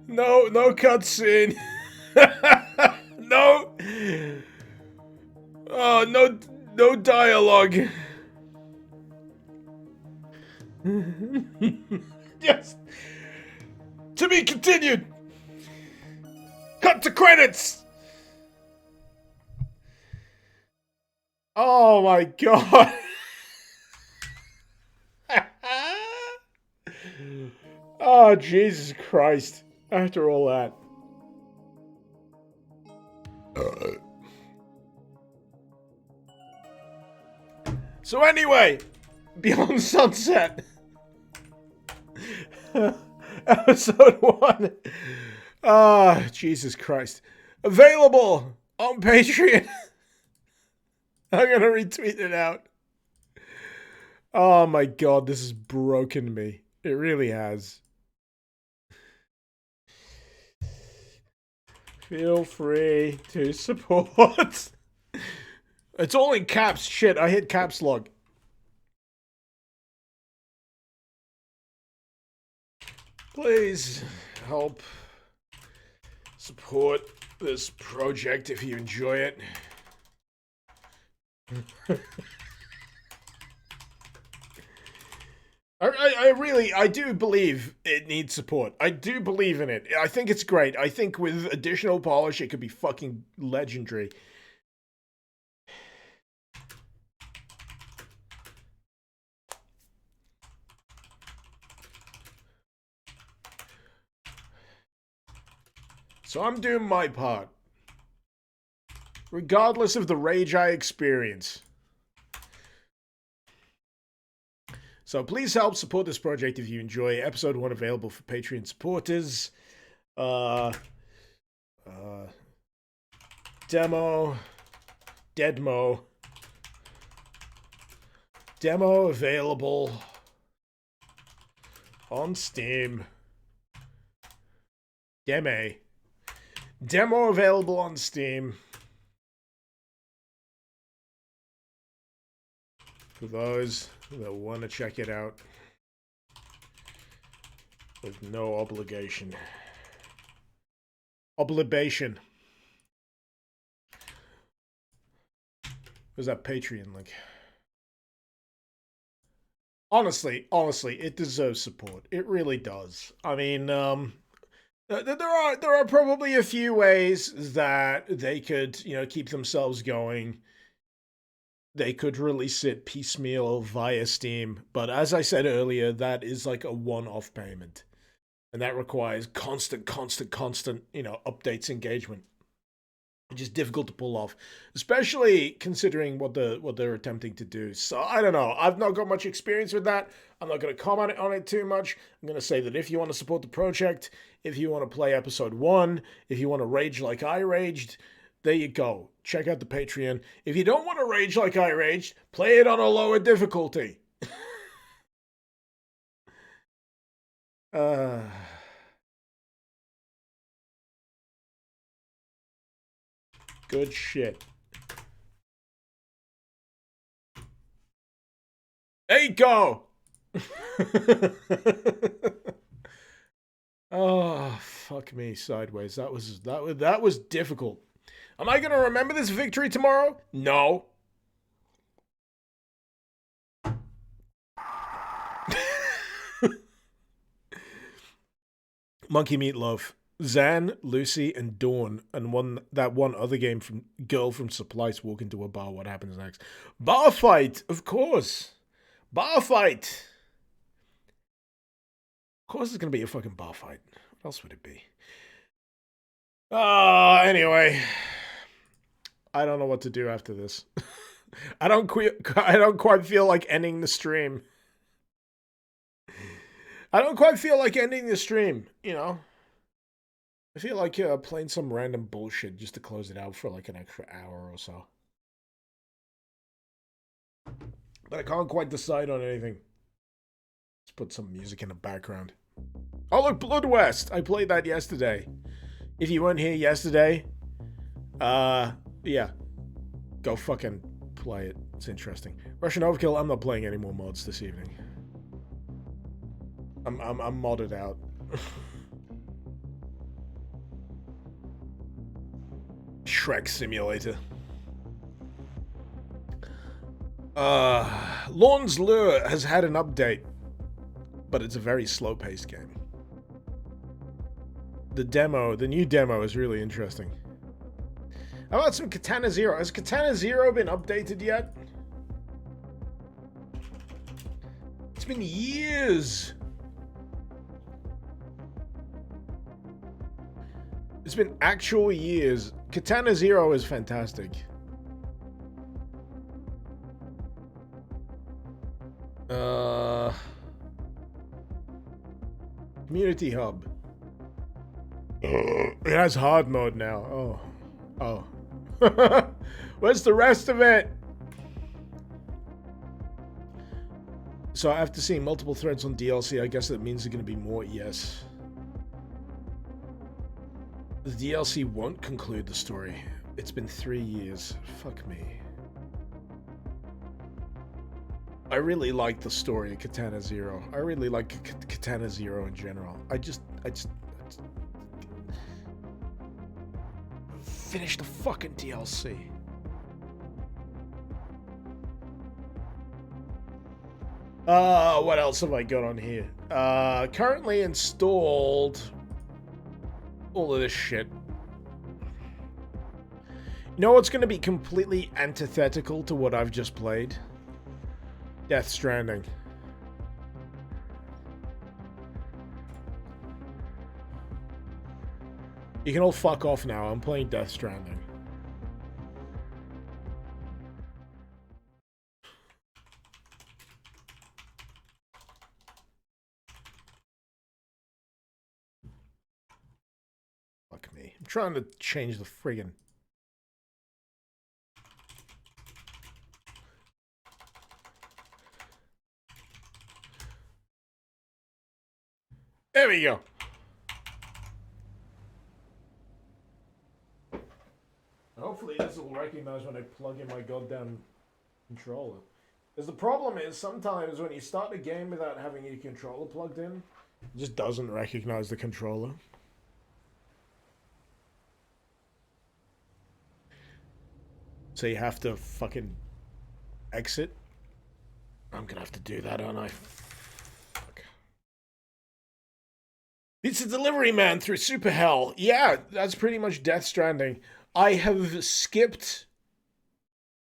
No, no cutscene. No. Oh, no, no dialogue. Yes. To be continued. Cut to credits. Oh my god. Oh, Jesus Christ. After all that. So anyway, Beyond Sunset. Episode 1. Ah, Jesus Christ. Available on Patreon. I'm gonna retweet it out. Oh my god, this has broken me. It really has. Feel free to support. It's all in caps. Shit, I hit caps lock. Please help support this project if you enjoy it. I do believe it needs support. I do believe in it. I think it's great. I think with additional polish, it could be fucking legendary. So I'm doing my part. Regardless of the rage I experience. So please help support this project if you enjoy. Episode 1 available for Patreon supporters. Demo available on Steam. Demo available on Steam. For those that want to check it out. With no obligation. Oblibation. Where's that Patreon link? Honestly, it deserves support. It really does. I mean, there are probably a few ways that they could, you know, keep themselves going. they could release it piecemeal via Steam, but as I said earlier, that is like a one-off payment. And that requires constant, updates, engagement. Which is difficult to pull off, especially considering what they're attempting to do. So I don't know. I've not got much experience with that. I'm not going to comment on it too much. I'm going to say that if you want to support the project, if you want to play episode 1, if you want to rage like I raged, there you go. Check out the Patreon. If you don't want to rage like I raged, play it on a lower difficulty. Good shit. There you go. Oh, fuck me sideways. That was difficult. Am I gonna remember this victory tomorrow? No. Monkey Meatloaf, Zan, Lucy, and Dawn, and that one other game from Girl from Supplies walk into a bar. What happens next? Bar fight, of course. Bar fight. Of course, it's gonna be a fucking bar fight. What else would it be? Anyway, I don't know what to do after this. I don't quite feel like ending the stream. I don't quite feel like ending the stream, you know? I feel like playing some random bullshit just to close it out for like an extra hour or so. But I can't quite decide on anything. Let's put some music in the background. Oh look, Blood West! I played that yesterday. If you weren't here yesterday, yeah. Go fucking play it. It's interesting. Russian Overkill, I'm not playing any more mods this evening. I'm modded out. Shrek Simulator. Lorne's Lure has had an update, but it's a very slow-paced game. The new demo is really interesting. How about some Katana Zero? Has Katana Zero been updated yet? It's been years. It's been actual years. Katana Zero is fantastic. Community Hub. It has hard mode now. Oh. Where's the rest of it? So after seeing multiple threads on DLC, I guess that means there's going to be more. Yes. The DLC won't conclude the story. It's been 3 years. Fuck me. I really like the story of Katana Zero. I really like Katana Zero in general. I just finish the fucking DLC. What else have I got on here? Currently installed all of this shit. You know what's going to be completely antithetical to what I've just played? Death Stranding. You can all fuck off now. I'm playing Death Stranding. Fuck me. I'm trying to change the friggin'... There we go. Hopefully this will recognize when I plug in my goddamn controller. Because the problem is, sometimes when you start a game without having your controller plugged in, it just doesn't recognize the controller. So you have to fucking exit. I'm gonna have to do that, aren't I? Fuck. Pizza delivery man through super hell. Yeah, that's pretty much Death Stranding. I have skipped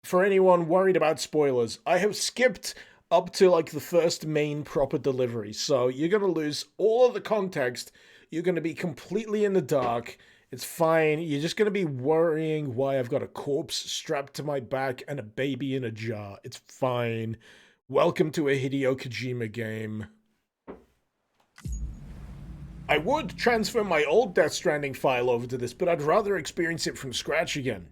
for anyone worried about spoilers, I have skipped up to like the first main proper delivery, so you're gonna lose all of the context. You're gonna be completely in the dark. It's fine. You're just gonna be worrying why I've got a corpse strapped to my back and a baby in a jar. It's fine. Welcome to a Hideo Kojima game. I would transfer my old Death Stranding file over to this, but I'd rather experience it from scratch again.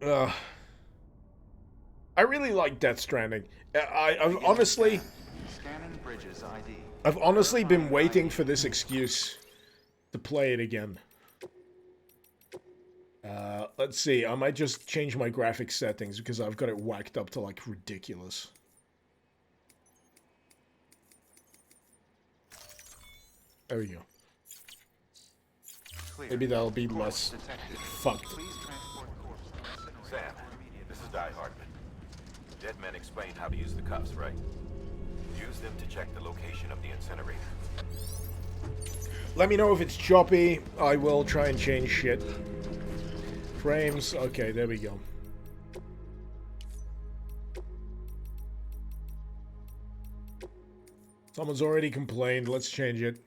I really like Death Stranding. I've honestly been waiting for this excuse to play it again. Let's see. I might just change my graphics settings because I've got it whacked up to like ridiculous. There we go. Maybe that'll be less fucked. Sam, this is Die Hardman. Dead men explained how to use the cuffs, right? Use them to check the location of the incinerator. Let me know if it's choppy. I will try and change shit. Frames. Okay, there we go. Someone's already complained. Let's change it.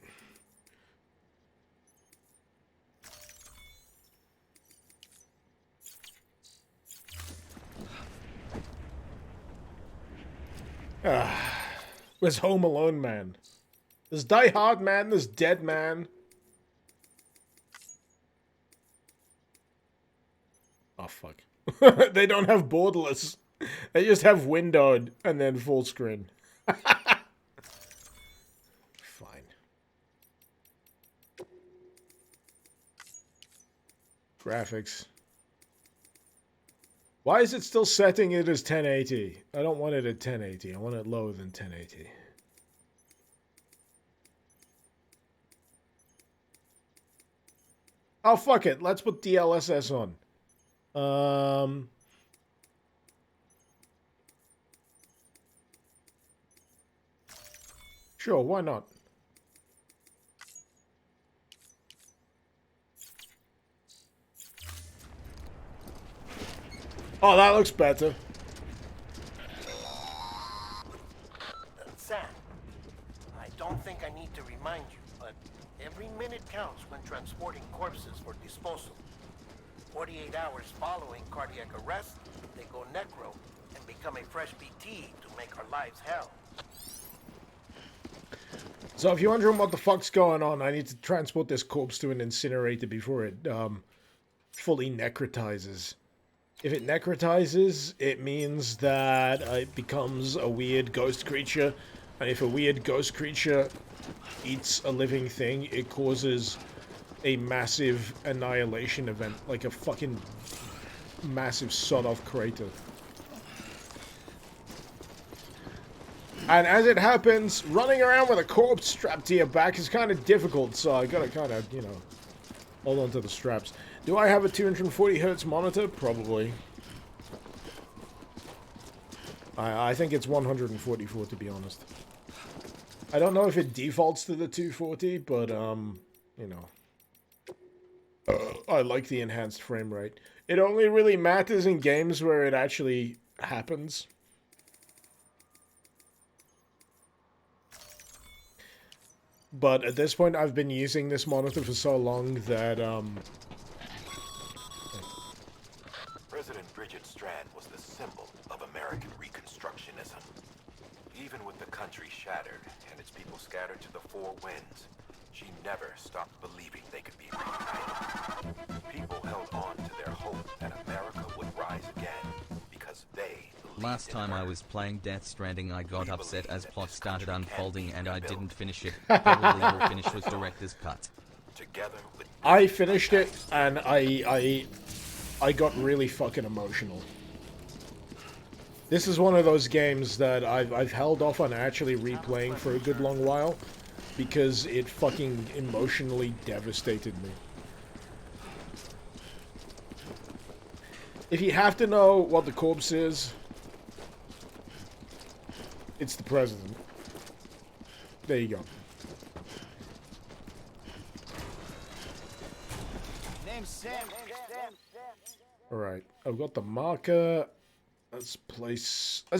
There's Home Alone Man. There's Die Hard Man. There's Dead Man. Oh, fuck. They don't have borderless. They just have windowed and then full screen. Fine. Graphics. Why is it still setting it as 1080? I don't want it at 1080. I want it lower than 1080. Oh, fuck it. Let's put DLSS on. Sure, why not? Oh, that looks better. Sam, I don't think I need to remind you, but every minute counts when transporting corpses for disposal. 48 hours following cardiac arrest, they go necro and become a fresh BT to make our lives hell. So if you're wondering what the fuck's going on, I need to transport this corpse to an incinerator before it fully necrotizes. If it necrotizes, it means that it becomes a weird ghost creature. And if a weird ghost creature eats a living thing, it causes a massive annihilation event. Like a fucking massive sod-off crater. And as it happens, running around with a corpse strapped to your back is kind of difficult. So I gotta kind of, you know, hold on to the straps. Do I have a 240 Hz monitor? Probably. I think it's 144 to be honest. I don't know if it defaults to the 240, but you know. I like the enhanced frame rate. It only really matters in games where it actually happens. But at this point, I've been using this monitor for so long that President Bridget Strand was the symbol of American Reconstructionism. Even with the country shattered and its people scattered to the four winds, she never stopped believing they could be reunited. People held on to their hope that America would rise again because they believed Last in time her. I was playing Death Stranding, I got upset as plot started unfolding and I didn't finish it. Probably will finish with director's cut. Together with I finished it and I got really fucking emotional. This is one of those games that I've held off on actually replaying for a good long while because it fucking emotionally devastated me. If you have to know what the corpse is, it's the president. There you go. name's Sam. Alright, I've got the marker. Let's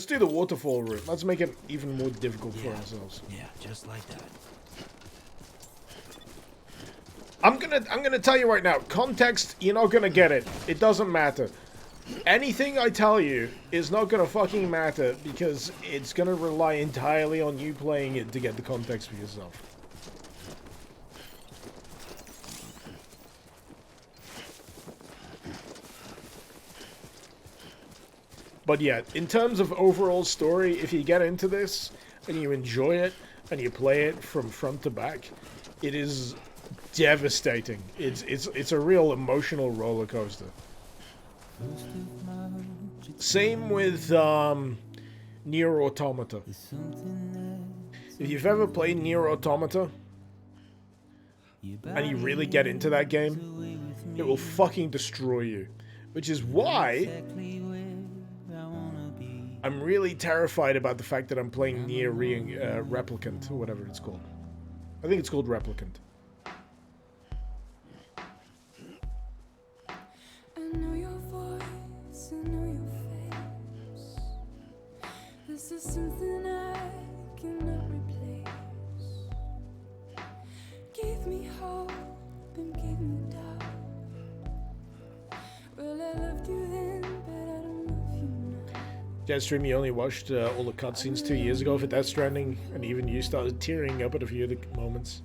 do the waterfall route. Let's make it even more difficult for ourselves. Yeah, just like that. I'm gonna tell you right now, context, you're not gonna get it. It doesn't matter. Anything I tell you is not gonna fucking matter because it's gonna rely entirely on you playing it to get the context for yourself. But yeah, in terms of overall story, if you get into this and you enjoy it and you play it from front to back, it is devastating. It's a real emotional roller coaster. Same with Nier Automata. If you've ever played Nier Automata and you really get into that game, it will fucking destroy you. Which is why I'm really terrified about the fact that I'm playing Nier Replicant, or whatever it's called. I think it's called Replicant. I know your voice, I know your face. This is something I cannot replace. Give me hope and give me doubt. Well, I loved you then, but I don't love you now. Jetstream, you only watched all the cutscenes 2 years ago for Death Stranding, and even you started tearing up at a few of the moments.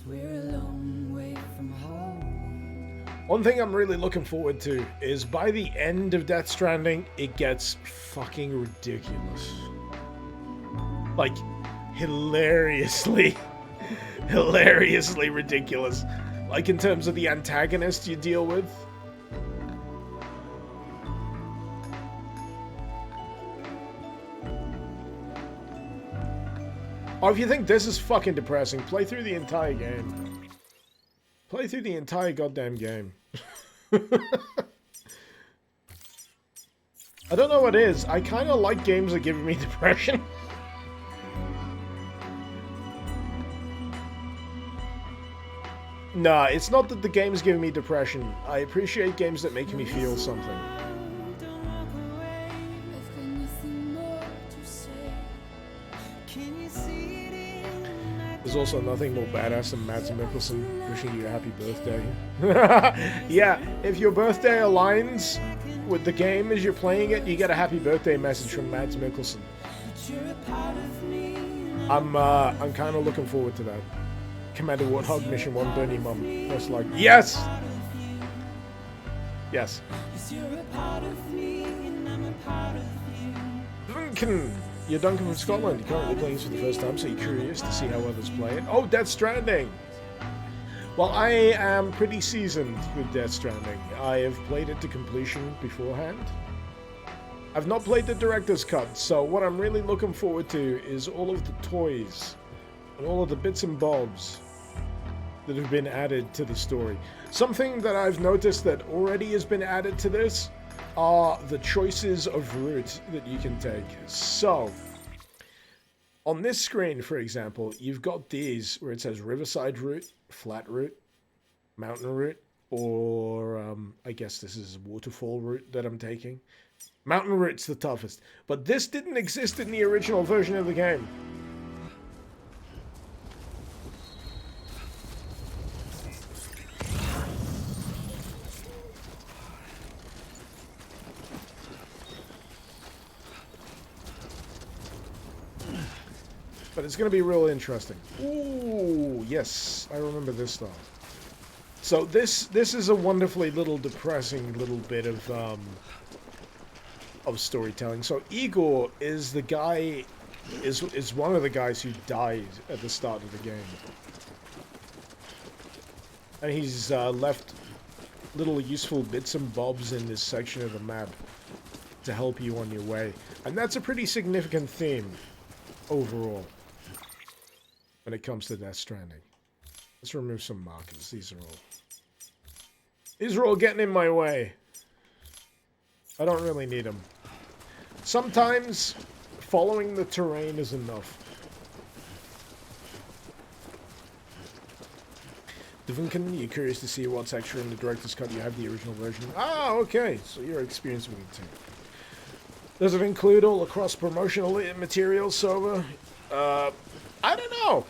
We're a long way from home. One thing I'm really looking forward to is by the end of Death Stranding, it gets fucking ridiculous. Like, hilariously ridiculous. Like in terms of the antagonist you deal with. Or if you think this is fucking depressing, play through the entire game. Play through the entire goddamn game. I don't know what it is. I kind of like games that give me depression. Nah, it's not that the game's giving me depression. I appreciate games that make me feel something. There's also nothing more badass than Mads Mikkelsen wishing you a happy birthday. Yeah, if your birthday aligns with the game as you're playing it, you get a happy birthday message from Mads Mikkelsen. I'm kind of looking forward to that. Commander Warthog Mission 1 Bernie Mum. Just like, yes! Yes. Duncan! You're Duncan from Scotland. You're currently playing this for the first time, so you're curious to see how others play it. Oh, Death Stranding! Well, I am pretty seasoned with Death Stranding. I have played it to completion beforehand. I've not played the director's cut, so what I'm really looking forward to is all of the toys and all of the bits and bobs that have been added to the story. Something that I've noticed that already has been added to this are the choices of route that you can take. So, on this screen, for example, you've got these where it says Riverside route, Flat route, Mountain route, or I guess this is Waterfall route that I'm taking. Mountain route's the toughest, but this didn't exist in the original version of the game. But it's going to be real interesting. Ooh, yes, I remember this stuff. So this is a wonderfully little depressing little bit of storytelling. So Igor is the guy, is one of the guys who died at the start of the game, and he's left little useful bits and bobs in this section of the map to help you on your way, and that's a pretty significant theme overall when it comes to Death Stranding. Let's remove some markers. These are all getting in my way. I don't really need them. Sometimes following the terrain is enough. Duncan, you're curious to see what's extra in the director's cut. You have the original version. Ah, okay. So you're experienced with it too. Does it include all the cross-promotional material, Sova? I don't know.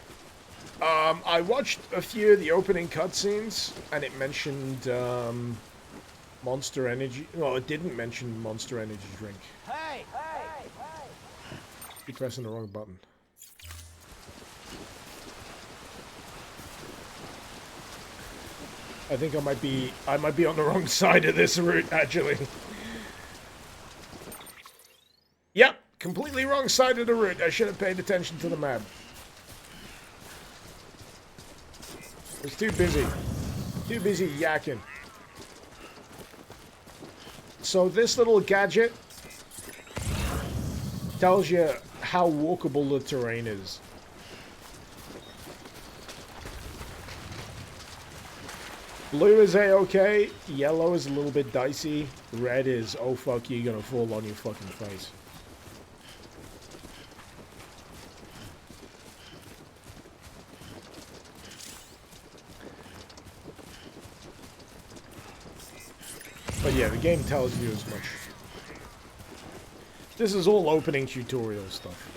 I watched a few of the opening cutscenes, and it mentioned Monster Energy. Well, it didn't mention Monster Energy drink. Hey! Keep pressing the wrong button. I think I might be on the wrong side of this route, actually. Yep, completely wrong side of the route. I should have paid attention to the map. I was too busy. Too busy yakking. So this little gadget tells you how walkable the terrain is. Blue is A-okay, yellow is a little bit dicey, red is, oh fuck, you're gonna fall on your fucking face. But yeah, the game tells you as much. This is all opening tutorial stuff.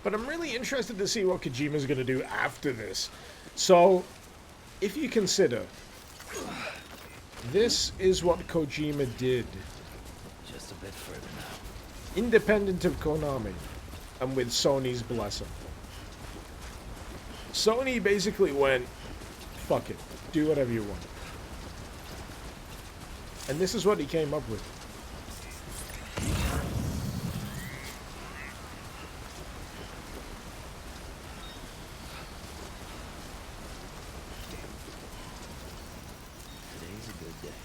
But I'm really interested to see what Kojima's going to do after this. So, if you consider, this is what Kojima did. Just a bit further now. Independent of Konami, and with Sony's blessing. Sony basically went, fuck it, do whatever you want. And this is what he came up with. Today's a good day.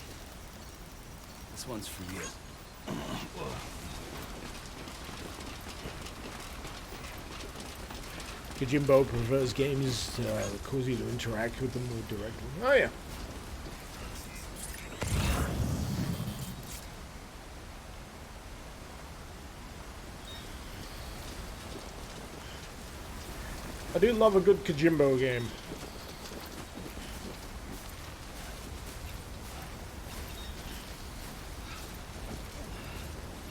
This one's for you. Kojimbo prefers games that cause you to interact with them more directly. Oh yeah. I do love a good Kojimbo game.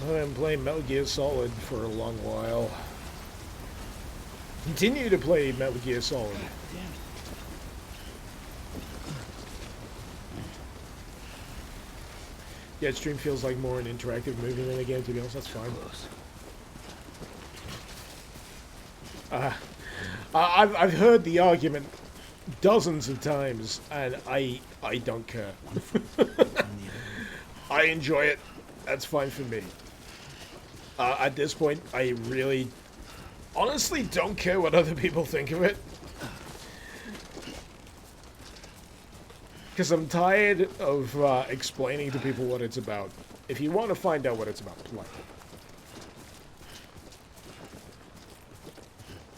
I haven't played Metal Gear Solid for a long while. Continue to play Metal Gear Solid. Yeah, stream feels like more an interactive movie than a game, to be honest. That's fine. I've heard the argument dozens of times, and I don't care. I enjoy it. That's fine for me. At this point, I really, honestly don't care what other people think of it. Because I'm tired of explaining to people what it's about. If you want to find out what it's about, play.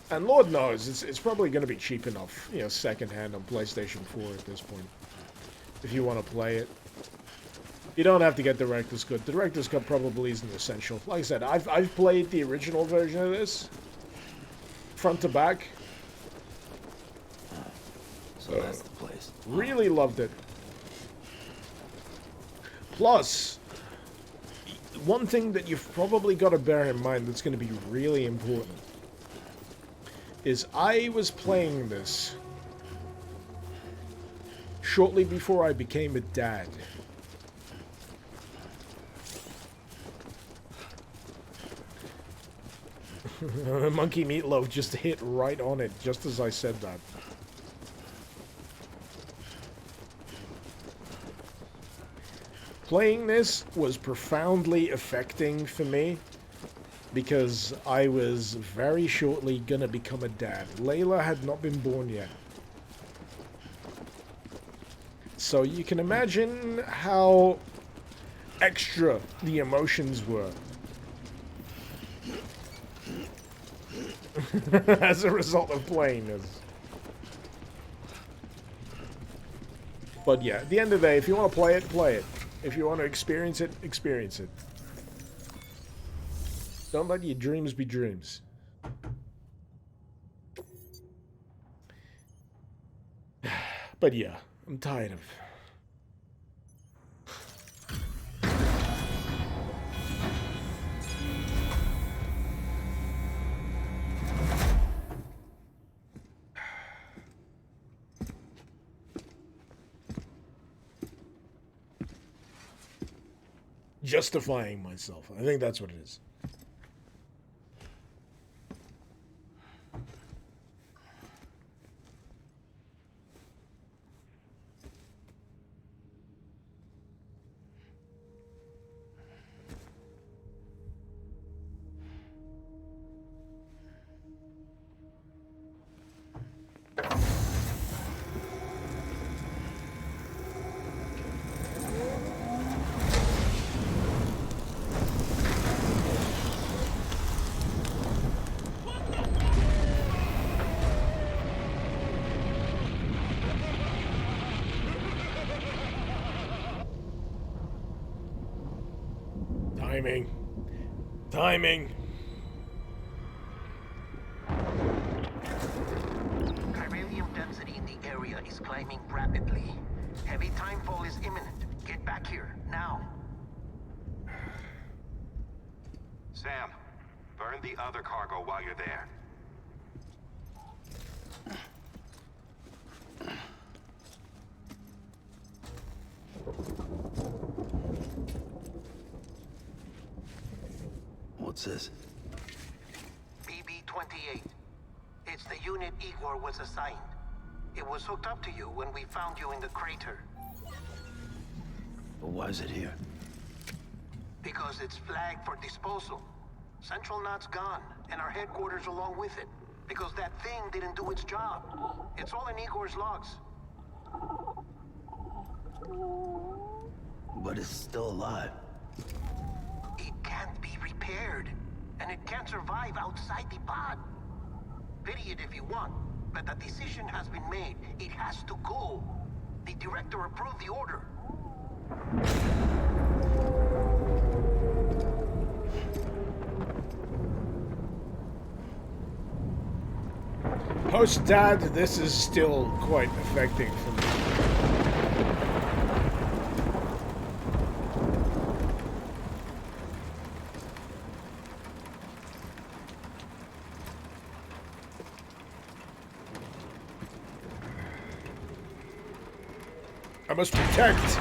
And Lord knows, it's probably going to be cheap enough, you know, secondhand on PlayStation 4 at this point. If you want to play it. You don't have to get Director's Cut. The Director's Cut probably isn't essential. Like I said, I've played the original version of this. Front to back. So that's the place. Really loved it. Plus, one thing that you've probably got to bear in mind that's going to be really important is I was playing this shortly before I became a dad. Monkey Meatloaf just hit right on it, just as I said that. Playing this was profoundly affecting for me, because I was very shortly gonna become a dad. Layla had not been born yet. So you can imagine how extra the emotions were. As a result of playing this. But yeah, at the end of the day, if you want to play it, play it. If you want to experience it, experience it. Don't let your dreams be dreams. But yeah, I'm tired of... justifying myself. I think that's what it is. Timing. Timing. Chiralium density in the area is climbing rapidly. Heavy timefall is imminent. Get back here, now. Sam, burn the other cargo while you're there. What's this? BB-28. It's the unit Igor was assigned. It was hooked up to you when we found you in the crater. But why is it here? Because it's flagged for disposal. Central Knot's gone, and our headquarters along with it. Because that thing didn't do its job. It's all in Igor's logs. But it's still alive. It can't be repaired, and it can't survive outside the pod. Pity it if you want, but the decision has been made. It has to go. The director approved the order. Post-Dad, this is still quite affecting for me. I must protect.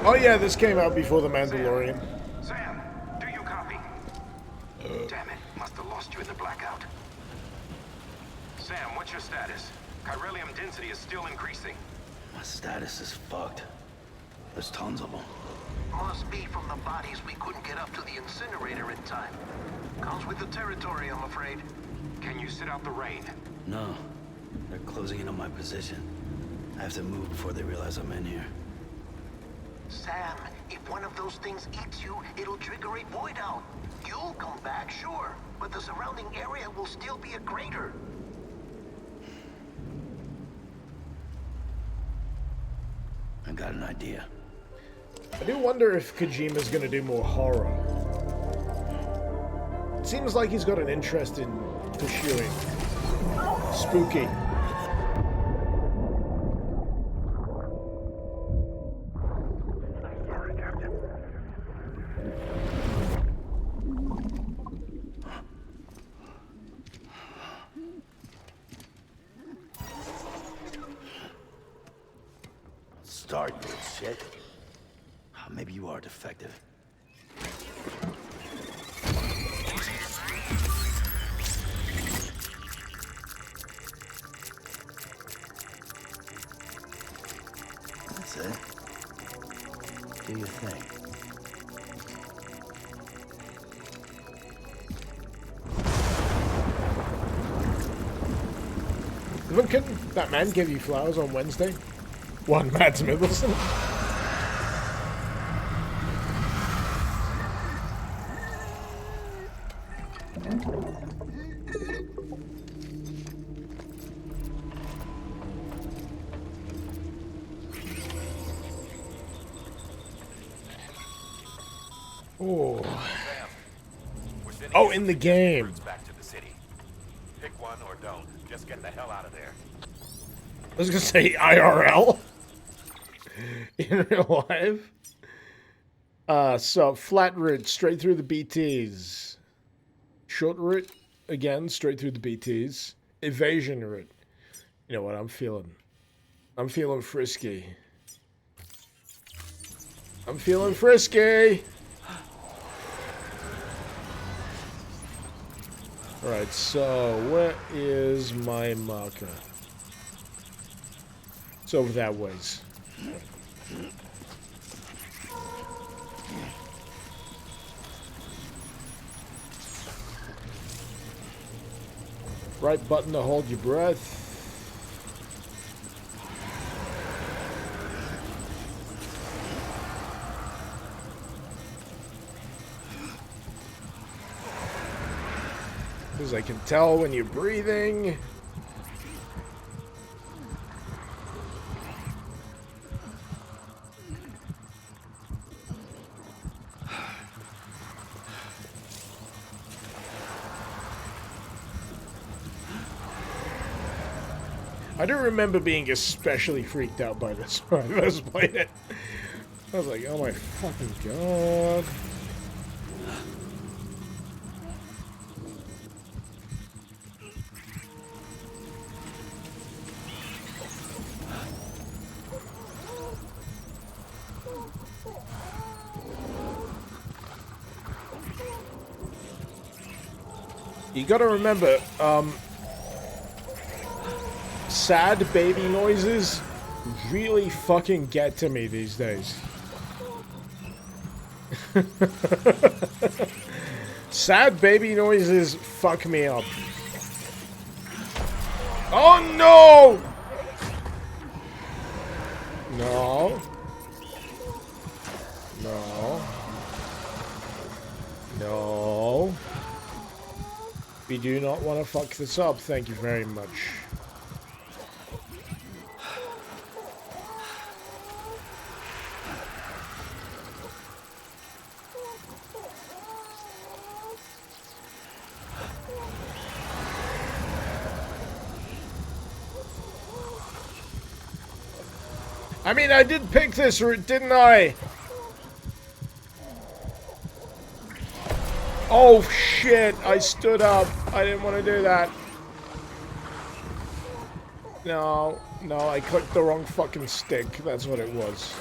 Oh yeah, this came out before The Mandalorian. Sam, do you copy? Damn it, must have lost you in the blackout. Sam, what's your status? Chiralium density is still increasing. My status is fucked. There's tons of them. Must be from the bodies we couldn't get up to the incinerator in time. Comes with the territory, I'm afraid. Can you sit out the rain? No. They're closing in on my position. I have to move before they realize I'm in here. Sam, if one of those things eats you, it'll trigger a void out. You'll come back, sure, but the surrounding area will still be a crater. I got an idea. I do wonder if Kojima's gonna do more horror. It seems like he's got an interest in pursuing spooky. Start, you shit. Maybe you are defective. That's it. Do your thing. Duncan? That man gave you flowers on Wednesday? One Mads Mikkelsen. Oh. Oh, in the game. Back to the city. Pick one or don't. Just get the hell out of there. I was gonna say IRL. In real life. So flat route straight through the BTs. Short route again straight through the BTs. Evasion route. You know what I'm feeling? I'm feeling frisky. I'm feeling frisky. Alright, so where is my marker? It's over that ways. Right button to hold your breath. Because I can tell when you're breathing. I do remember being especially freaked out by this when I first played it. I was like, oh my fucking god. You gotta remember, sad baby noises really fucking get to me these days. Sad baby noises fuck me up. Oh no! No. No. No. We do not want to fuck this up, thank you very much. I mean, I did pick this route, didn't I? Oh shit, I stood up. I didn't want to do that. No, I clicked the wrong fucking stick. That's what it was.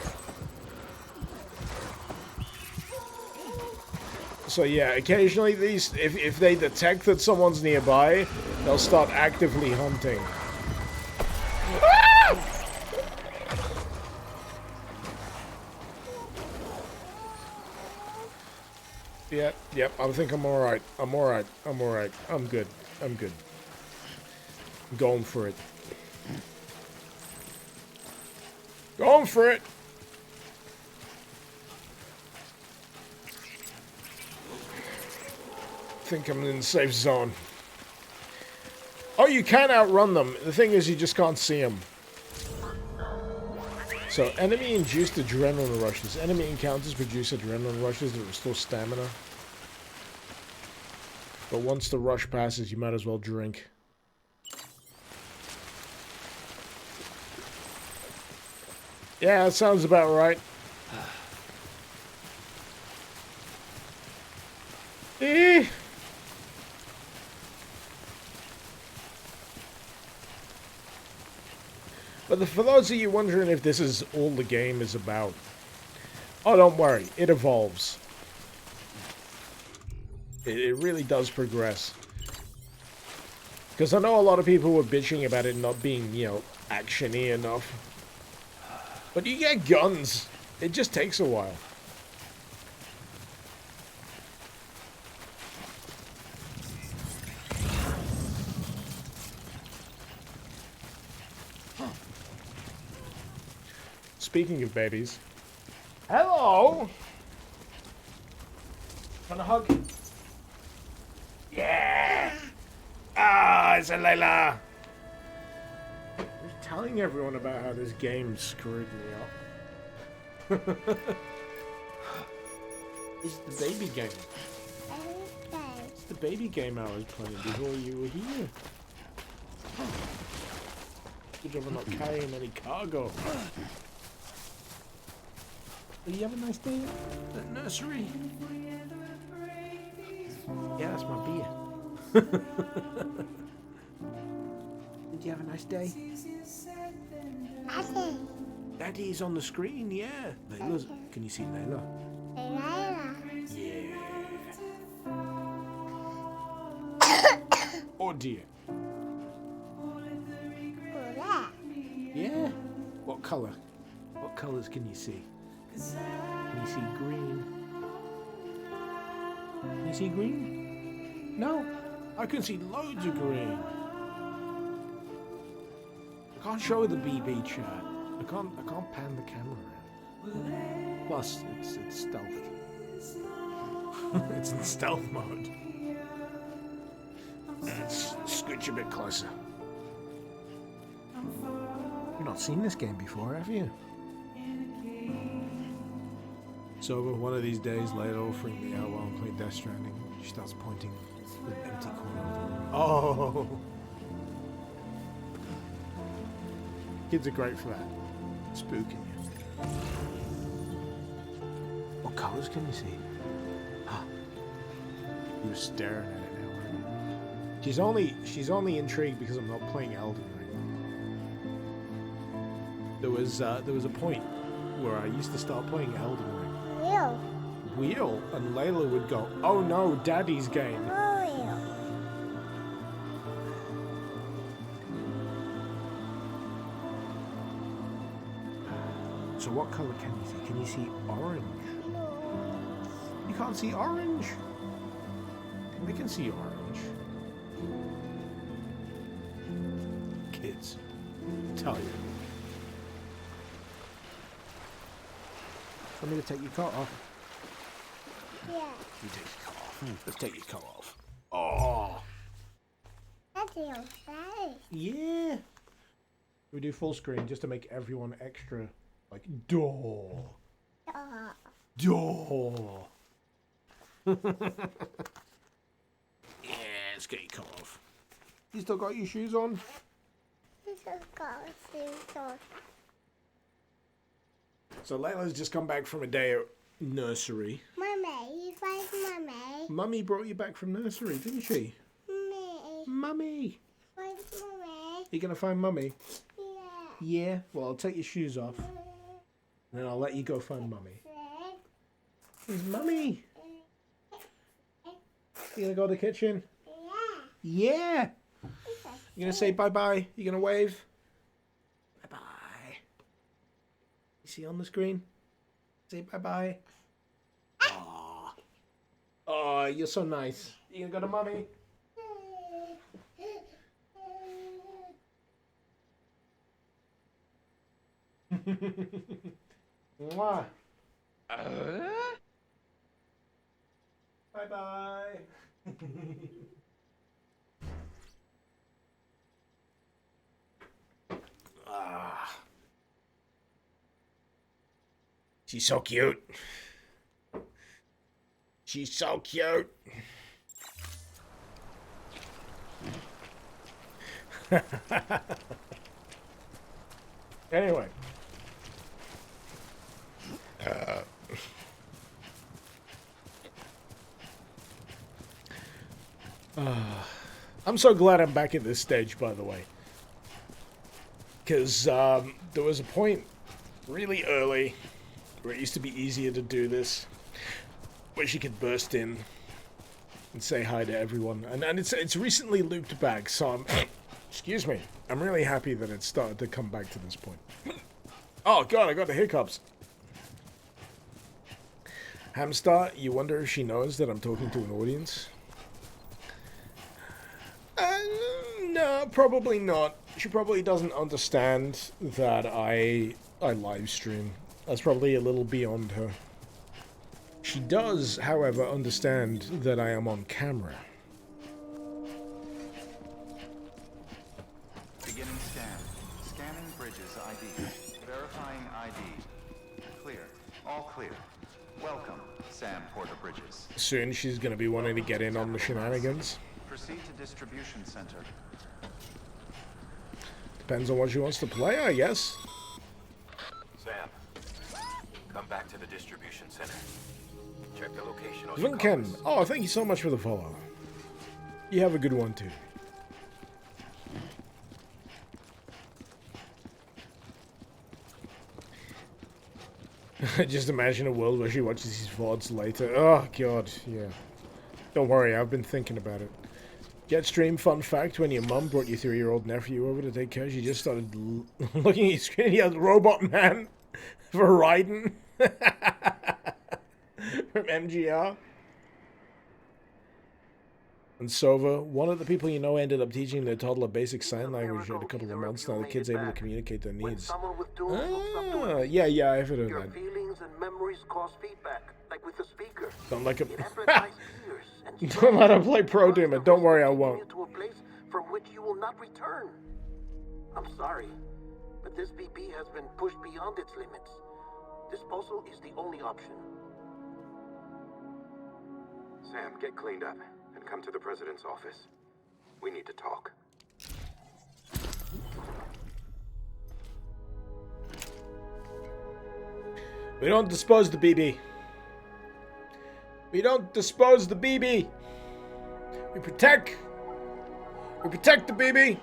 So yeah, occasionally these, if they detect that someone's nearby, they'll start actively hunting. Yep, I think I'm alright. I'm alright. I'm good. I'm going for it. Going for it! I think I'm in the safe zone. Oh, you can outrun them. The thing is, you just can't see them. So, enemy-induced adrenaline rushes. Enemy encounters produce adrenaline rushes that restore stamina. But once the rush passes, you might as well drink. Yeah, that sounds about right. But for those of you wondering if this is all the game is about, oh, don't worry, it evolves. It really does progress. Because I know a lot of people were bitching about it not being, you know, action-y enough. But you get guns. It just takes a while. speaking of babies. Hello! Want a hug? Yeah! Ah, it's a Layla! I'm telling everyone about how this game screwed me up. It's the baby game. It's the baby game I was playing before you were here. Good job of not carrying any cargo. Did you have a nice day at the nursery? Yeah, that's my beer. Did you have a nice day? Daddy. Daddy's on the screen, yeah. Layla's, can you see Layla? Yeah. Oh dear. Yeah. What colour? What colours can you see? Can you see green? Can you see green? No. I can see loads of green. I can't show the BB chat. I can't pan the camera around. Plus, it's stealth. It's in stealth mode. Let's scooch a bit closer. You've not seen this game before, have you? So one of these days later, will freak me out while I'm playing Death Stranding. She starts pointing to an empty corner of the room. Oh! Kids are great for that. Spooking you. What colours can you see? Ah, you were staring at it now, weren't you? She's only intrigued because I'm not playing Elden Ring. There was a point where I used to start playing Elden Ring. Wheel, and Layla would go, "Oh no, Daddy's game." So what colour can you see? Can you see orange? You can't see orange. I can see orange. Kids, I tell you. Want me to take your coat off? Yeah. You take your coat off. Let's take your coat off. Oh. Daddy, I'm sorry. Yeah. We do full screen just to make everyone extra, like, door. Door. Yeah, let's get your coat off. You still got your shoes on? This has got a suit on. So Layla's just come back from a day at nursery. Mummy, you find Mummy? Mummy brought you back from nursery, didn't she? Mummy. Mummy. Find Mummy? You gonna find Mummy? Yeah. Yeah. Well, I'll take your shoes off. And then I'll let you go find Mummy. Where's Mummy? You gonna go to the kitchen? Yeah. Yeah. You gonna say bye-bye? You gonna wave? Bye-bye. You see on the screen? Say bye-bye. Aww. Oh, you're so nice. You gonna go to Mummy? Mwah. Bye-bye. She's so cute. She's so cute. Anyway. I'm so glad I'm back at this stage, by the way. Because there was a point really early where it used to be easier to do this, where she could burst in and say hi to everyone. And it's recently looped back, so I'm... excuse me. I'm really happy that it started to come back to this point. Oh god, I got the hiccups. Hamstar, you wonder if she knows that I'm talking to an audience? No, probably not. She probably doesn't understand that I I live stream. That's probably a little beyond her. She does, however, understand that I am on camera. Beginning scan. Scanning bridges ID. Verifying ID. Clear. All clear. Welcome, Sam Porter Bridges. Soon she's gonna be wanting to get in on the shenanigans. Proceed to distribution center. Depends on what she wants to play, I guess. Sam, come back to the distribution center. Check the location on your Vinken, compass. oh, thank you so much for the follow. You have a good one, too. Just imagine a world where she watches these VODs later. Oh, God, yeah. Don't worry, I've been thinking about it. Jetstream, fun fact, when your mum brought your 3-year-old nephew over to take care, she just started looking at your screen. He has Robot Man for Raiden from MGR. And Sova, one of the people you know ended up teaching their toddler basic sign language at a couple of months. Now the kid's able to communicate their needs. Ah, yeah, I've heard of that. Feelings and memories cause feedback, like with the speaker. Don't like him. Don't let him play Pro Demon. Don't worry, I won't. To a place from which you will not return. I'm sorry, but this BB has been pushed beyond its limits. Disposal is the only option. Sam, get cleaned up and come to the president's office. We need to talk. We don't dispose the BB. We don't dispose the BB. We protect. We protect the BB.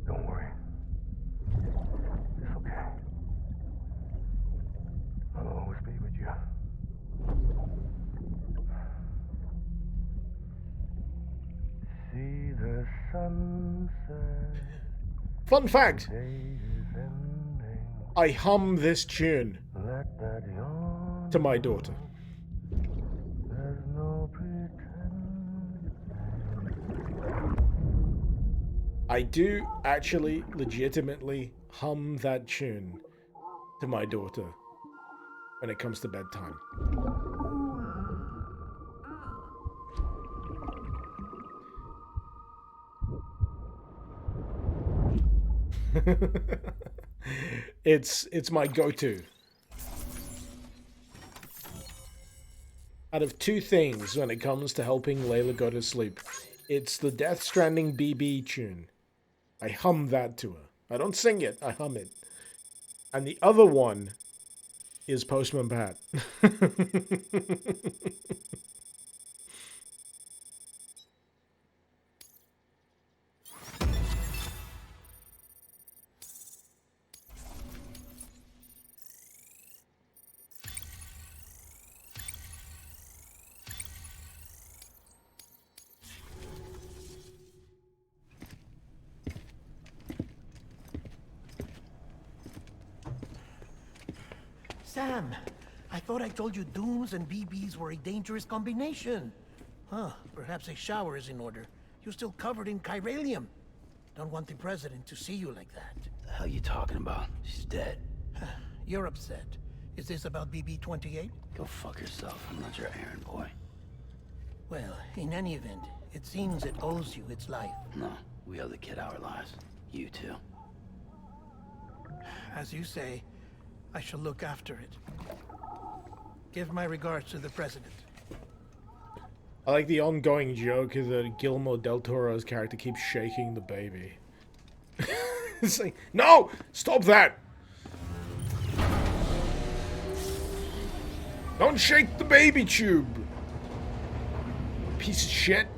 Don't worry. It's okay. I'll always be with you. See the sunset. Fun fact. Day is ending. I hum this tune Let that yawn. to my daughter. There's no pretend. I do actually legitimately hum that tune to my daughter when it comes to bedtime. It's my go-to. Out of two things when it comes to helping Layla go to sleep, it's the Death Stranding BB tune. I hum that to her. I don't sing it, I hum it. And the other one is Postman Pat. Sam, I thought I told you dooms and BBs were a dangerous combination. Huh, perhaps a shower is in order. You're still covered in chiralium. Don't want the president to see you like that. The hell you talking about? She's dead. You're upset. Is this about BB-28? Go fuck yourself. I'm not your errand boy. Well, in any event, it seems it owes you its life. No, we owe the kid our lives. You too. As you say, I shall look after it. Give my regards to the president. I like the ongoing joke that Guillermo del Toro's character keeps shaking the baby. It's like, no! Stop that! Don't shake the baby tube! Piece of shit.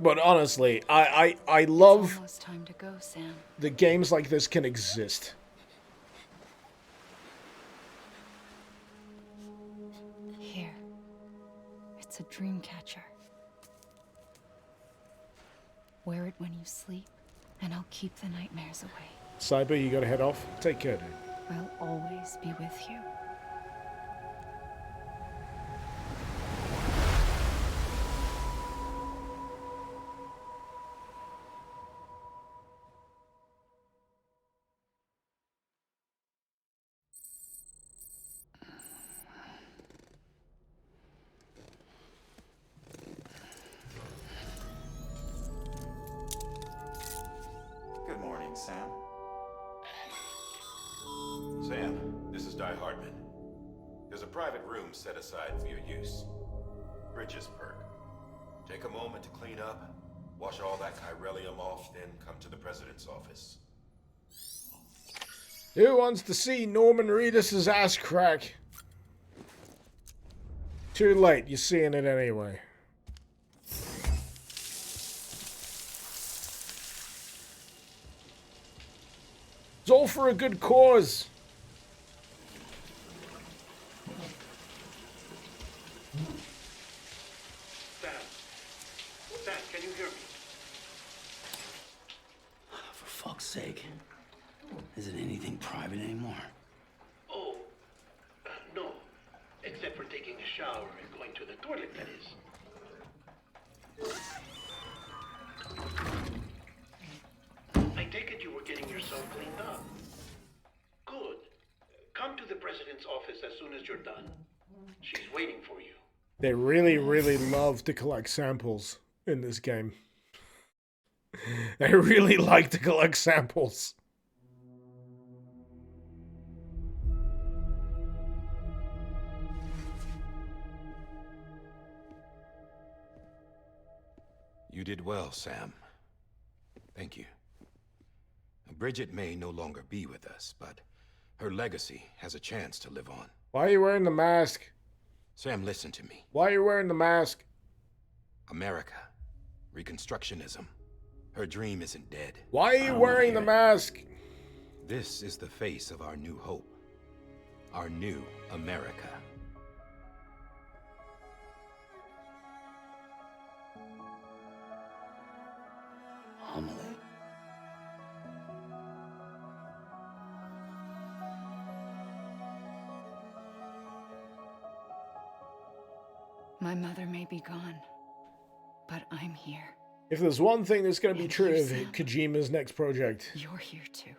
But honestly, I It's love almost time to go, Sam. that games like this can exist. Here. It's a dream catcher. Wear it when you sleep, and I'll keep the nightmares away. Cyber, you gotta head off. Take care, dude. I'll always be with you. Good morning, Sam. Sam, this is Di Hartman. There's a private room set aside for your use. Bridges perk. Take a moment to clean up, wash all that chiralium off, then come to the president's office. Who wants to see Norman Reedus' ass crack? Too late, you're seeing it anyway. It's all for a good cause. Sam. Sam, can you hear me? For fuck's sake. Is it anything private anymore? Oh, no. Except for taking a shower and going to the toilet, that is. I take it you were getting yourself cleaned up. Good. Come to the president's office as soon as you're done. She's waiting for you. They really, really love to collect samples in this game. They really like to collect samples. You did well, Sam. Thank you. Bridget may no longer be with us, but her legacy has a chance to live on. Why are you wearing the mask? Sam, listen to me. Why are you wearing the mask? America. Reconstructionism. Her dream isn't dead. Why are you wearing the mask? This is the face of our new hope. Our new America. Amelie. My mother may be gone, but I'm here. If there's one thing that's going to be And true you, of Sam. Kojima's next project, You're here too.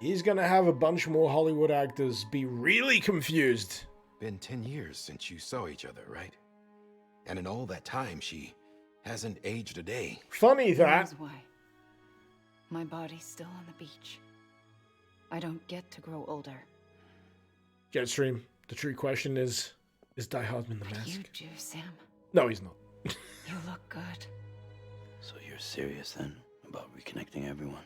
he's going to have a bunch more Hollywood actors be really confused. Been 10 years since you saw each other, right? And in all that time, she hasn't aged a day. Funny Who that. knows why? My body's still on the beach. I don't get to grow older. Jetstream, the true question is Die Hardman the But mask? you do, Sam. No, he's not. You look good. So you're serious then about reconnecting everyone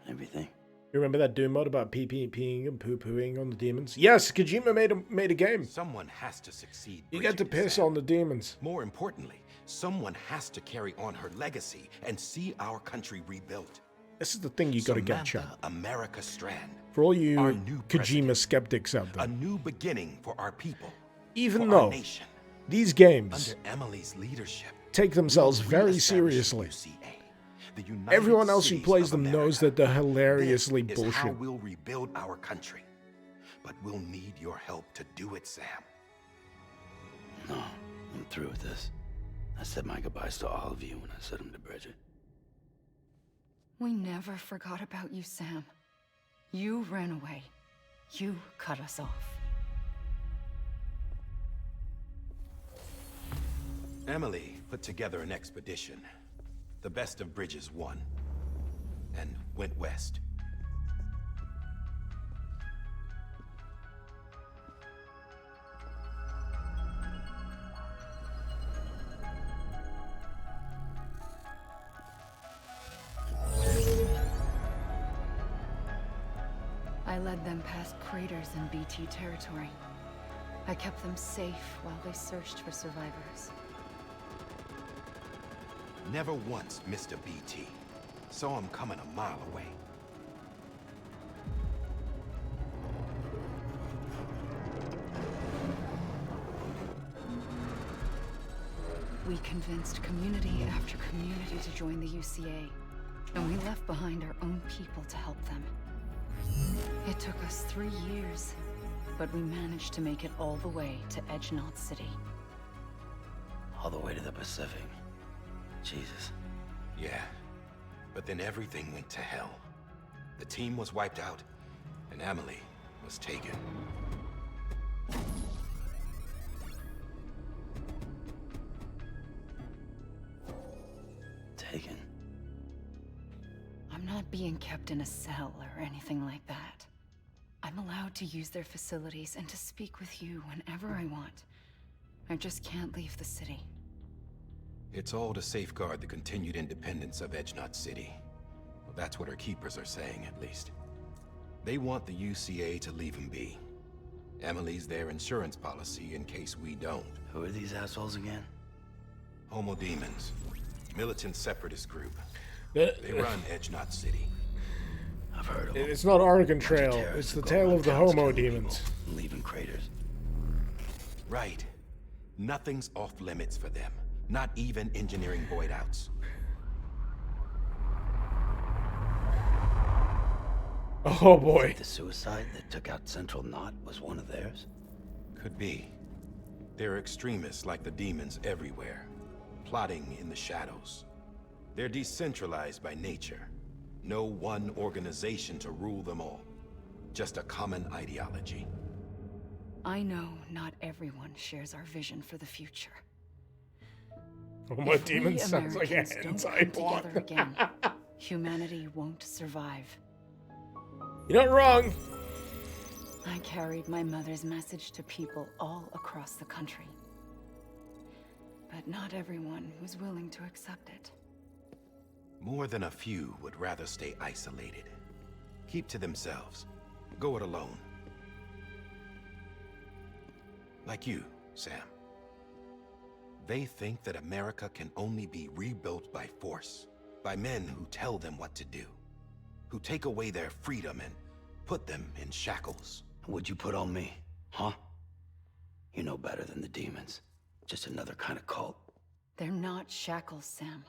and everything? You remember that Doom mod about peeing and poo-pooing on the demons? Yes, Kojima made a game. Someone has to succeed. You get to Bridget, piss Sam. on the demons. More importantly, someone has to carry on her legacy and see our country rebuilt. This is the thing you got to get, Chad. Samantha America Strand. For all our you new Kojima president. skeptics out there. A new beginning for our people. Even for our though nation. these games Under Emily's leadership, take themselves we'll very reestablish seriously. UCA, the United Everyone else who Cities plays of them America. knows that they're hilariously This is how bullshit. we'll rebuild our country. But we'll need your help to do it, Sam. No, I'm through with this. I said my goodbyes to all of you when I said them to Bridget. We never forgot about you, Sam. You ran away. You cut us off. Emily put together an expedition. The best of Bridges won. And went west. I led them past craters in BT territory. I kept them safe while they searched for survivors. never once missed a BT. Saw him coming a mile away. We convinced community after community to join the UCA, and we left behind our own people to help them. It took us 3 years, but we managed to make it all the way to Edgenot City. All the way to the Pacific. Jesus. Yeah, but then everything went to hell. The team was wiped out, and Emily was taken. Taken? I'm not being kept in a cell or anything like that. I'm allowed to use their facilities and to speak with you whenever I want. I just can't leave the city. It's all to safeguard the continued independence of Edgenot City. Well, that's what our keepers are saying, at least. They want the UCA to leave him be. Emily's their insurance policy in case we don't. Who are these assholes again? Homo Demons. Militant separatist group. They run Edgenot City. I've heard of them. It's not Oregon Trail, it's the tale of the Homo Demons. Leaving craters. Right. Nothing's off limits for them. Not even engineering void outs. Oh boy. The suicide that took out Central Knot was one of theirs? Could be. There are extremists like the demons everywhere, plotting in the shadows. They're decentralized by nature. No one organization to rule them all. Just a common ideology. I know not everyone shares our vision for the future. Homo Demons sounds like an Americans don't come anti-plot. together again, humanity won't survive. You're not wrong. I carried my mother's message to people all across the country. But not everyone was willing to accept it. More than a few would rather stay isolated. Keep to themselves. Go it alone. Like you, Sam. They think that America can only be rebuilt by force, by men who tell them what to do, who take away their freedom and put them in shackles. What'd you put on me, huh? You know better than the demons. Just another kind of cult. They're not shackles, Sam.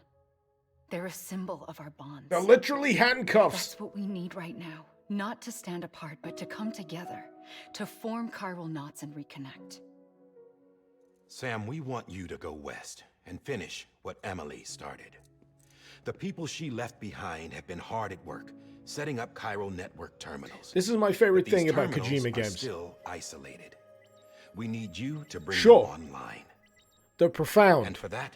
They're a symbol of our bonds. They're literally handcuffs. That's what we need right now. Not to stand apart, but to come together. To form chiral knots and reconnect. Sam, we want you to go west and finish what Emily started. The people she left behind have been hard at work, setting up chiral network terminals. This is my favorite But these thing about terminals Kojima are games. Still isolated. We need you to bring Sure. them online. They're profound. And for that,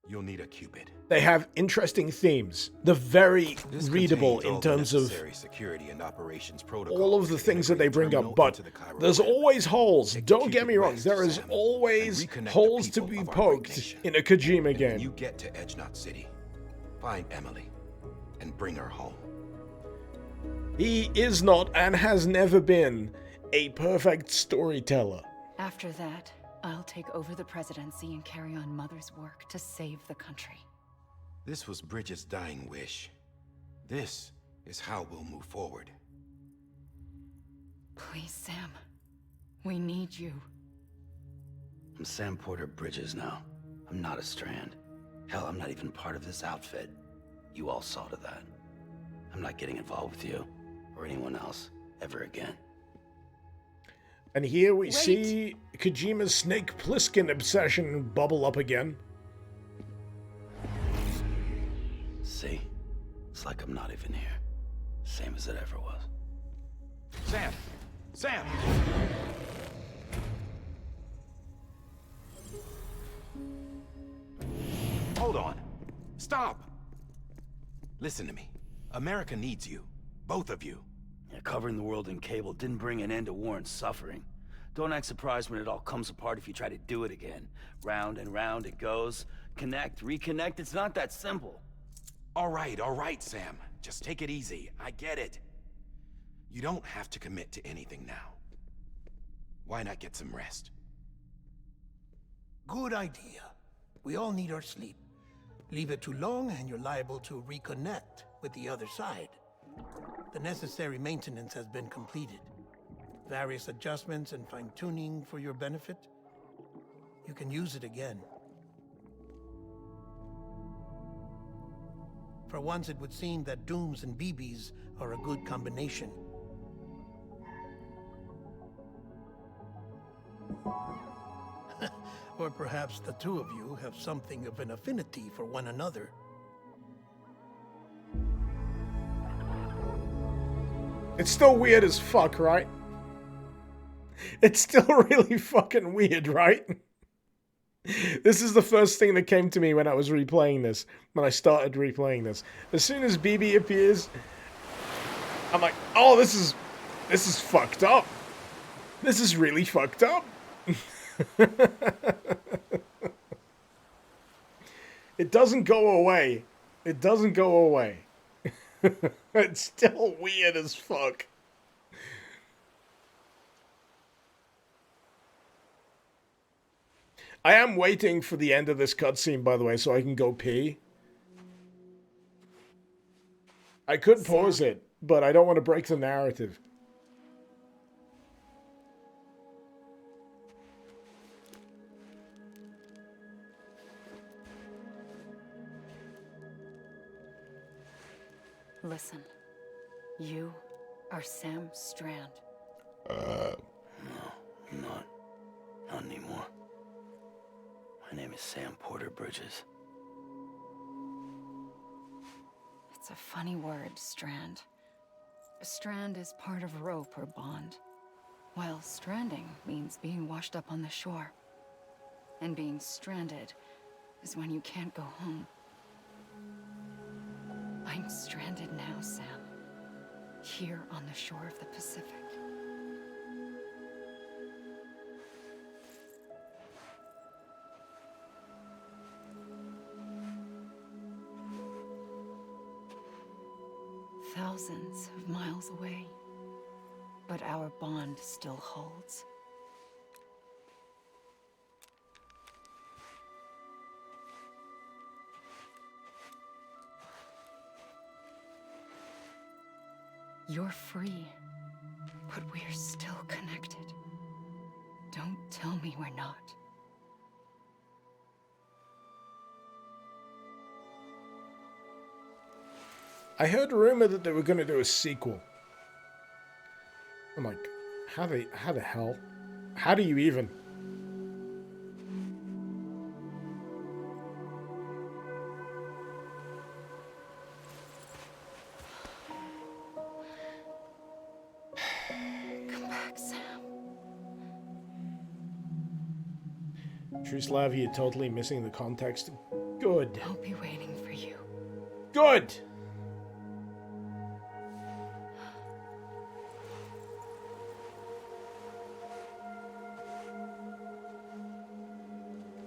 you'll need a Cupid. They have interesting themes. They're very This readable contains all in the terms of necessary security and operations protocols all of the to things that they integrate bring terminal up, but into the chiral there's network. always holes. Take Don't Cupid get me wrong, west, there is Sam, always and reconnect the holes to people be of our great poked nation. in a Kojima When game. you get to Edgenot City, find Emily and bring her home. He is not and has never been a perfect storyteller. After that, I'll take over the presidency and carry on Mother's work to save the country. This was Bridget's dying wish. This is how we'll move forward. Please, Sam. We need you. I'm Sam Porter Bridges now. I'm not a Strand. Hell, I'm not even part of this outfit. You all saw to that. I'm not getting involved with you or anyone else ever again. And here we see Kojima's Snake Plissken obsession bubble up again. See? It's like I'm not even here. Same as it ever was. Sam! Sam! Hold on. Stop! Listen to me. America needs you. Both of you. Yeah, covering the world in cable didn't bring an end to war and suffering. Don't act surprised when it all comes apart if you try to do it again. Round and round it goes. Connect, reconnect, it's not that simple. All right, Sam. Just take it easy. I get it. You don't have to commit to anything now. Why not get some rest? Good idea. We all need our sleep. Leave it too long and you're liable to reconnect with the other side. The necessary maintenance has been completed. Various adjustments and fine-tuning for your benefit. You can use it again. For once, it would seem that Dooms and BBs are a good combination. Or perhaps the two of you have something of an affinity for one another. It's still weird as fuck, right? It's still really fucking weird, right? This is the first thing that came to me when I was replaying this. When I started replaying this. As soon as BB appears, I'm like, oh, this is fucked up. This is really fucked up. It doesn't go away. It doesn't go away. It's still weird as fuck. I am waiting for the end of this cutscene, by the way, so I can go pee. I could pause it, but I don't want to break the narrative. Listen, you are Sam Strand. No, I'm not. Not anymore. My name is Sam Porter Bridges. It's a funny word, Strand. Strand is part of rope or bond, while stranding means being washed up on the shore. And being stranded is when you can't go home. I'm stranded now, Sam. Here on the shore of the Pacific. Thousands of miles away, but our bond still holds. You're free, but we're still connected. Don't tell me we're not. I heard a rumor that they were going to do a sequel. I'm like, how the hell? How do you even? Come back, Sam. Truslav, you're totally missing the context. Good. I'll be waiting for you. Good!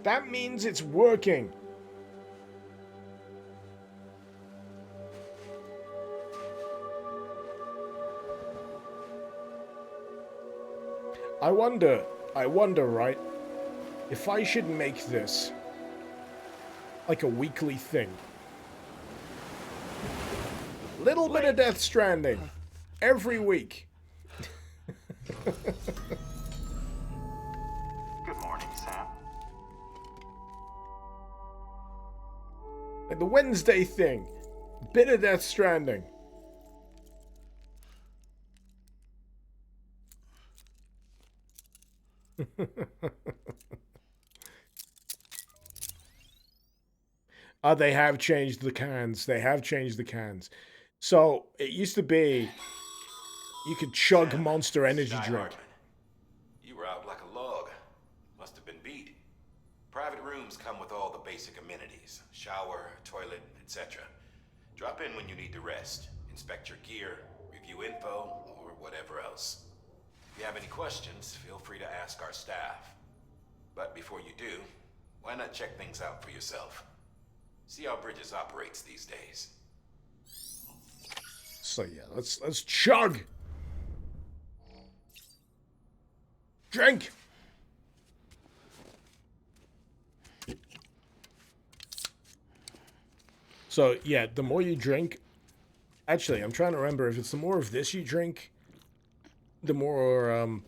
That means it's working. I wonder, right, if I should make this like a weekly thing. Little bit of Death Stranding every week. Good morning, Sam. And the Wednesday thing, bit of Death Stranding. They have changed the cans. They have changed the cans. So, it used to be you could chug Monster Energy drink. You were out like a log. Must have been beat. Private rooms come with all the basic amenities. Shower, toilet, etc. Drop in when you need to rest. Inspect your gear, review info, or whatever else. If you have any questions, feel free to ask our staff. But before you do, why not check things out for yourself? See how Bridges operates these days. So yeah, let's chug. Drink. So, yeah, the more you drink... Actually, I'm trying to remember if it's the more of this you drink, the more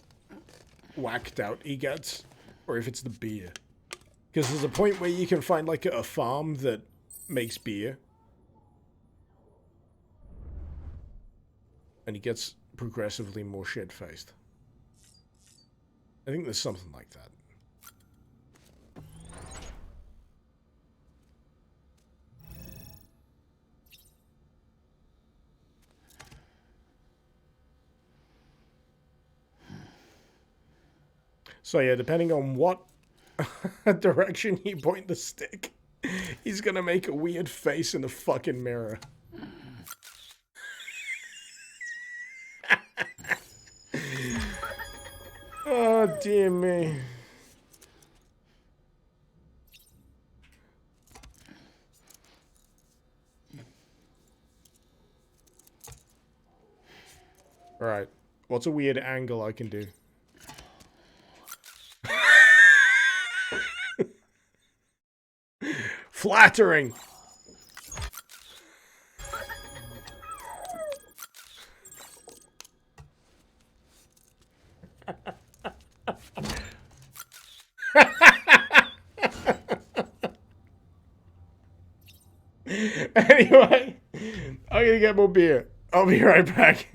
whacked out he gets, or if it's the beer. Because there's a point where you can find, like, a farm that makes beer. And he gets progressively more shit-faced. I think there's something like that. So yeah, depending on what direction you point the stick, he's gonna make a weird face in the fucking mirror. Oh, dear me. Alright, what's a weird angle I can do? Flattering! Anyway, I'm gonna get more beer. I'll be right back.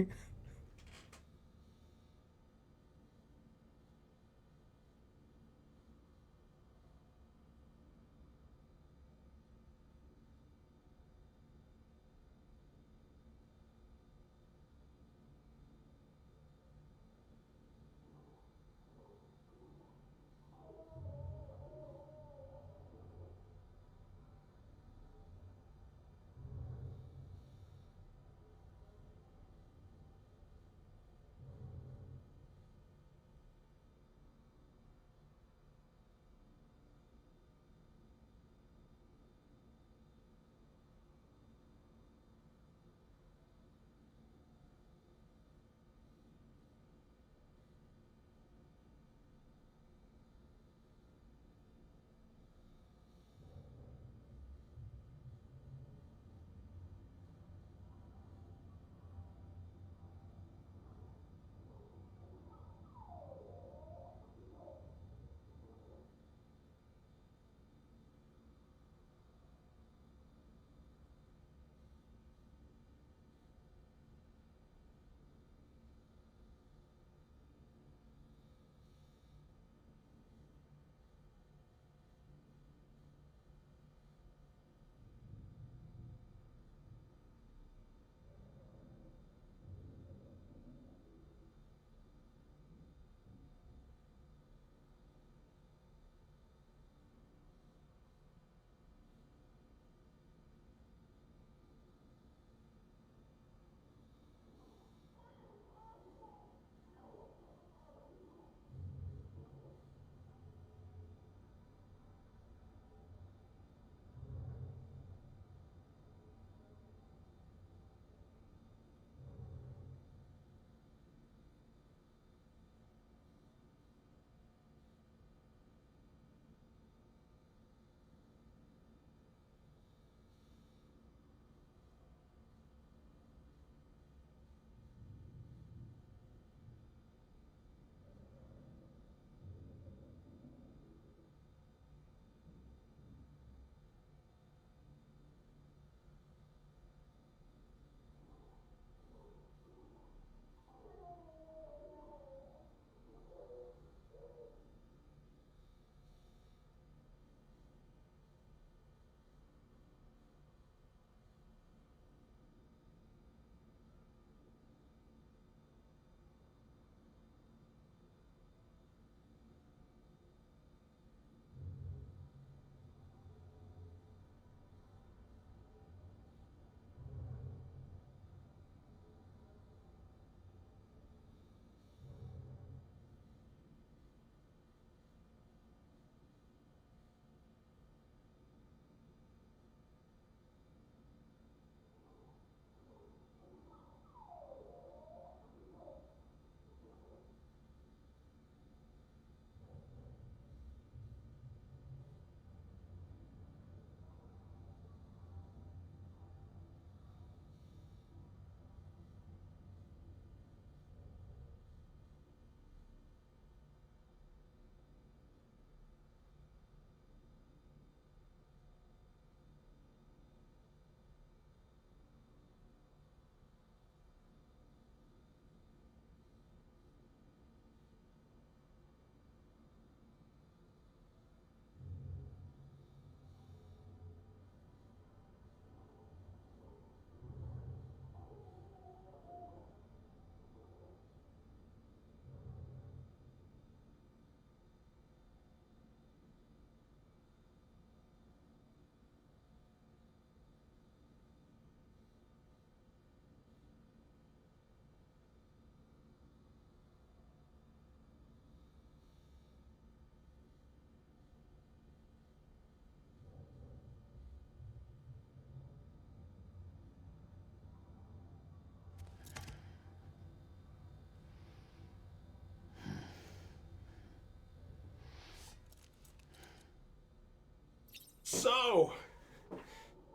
So,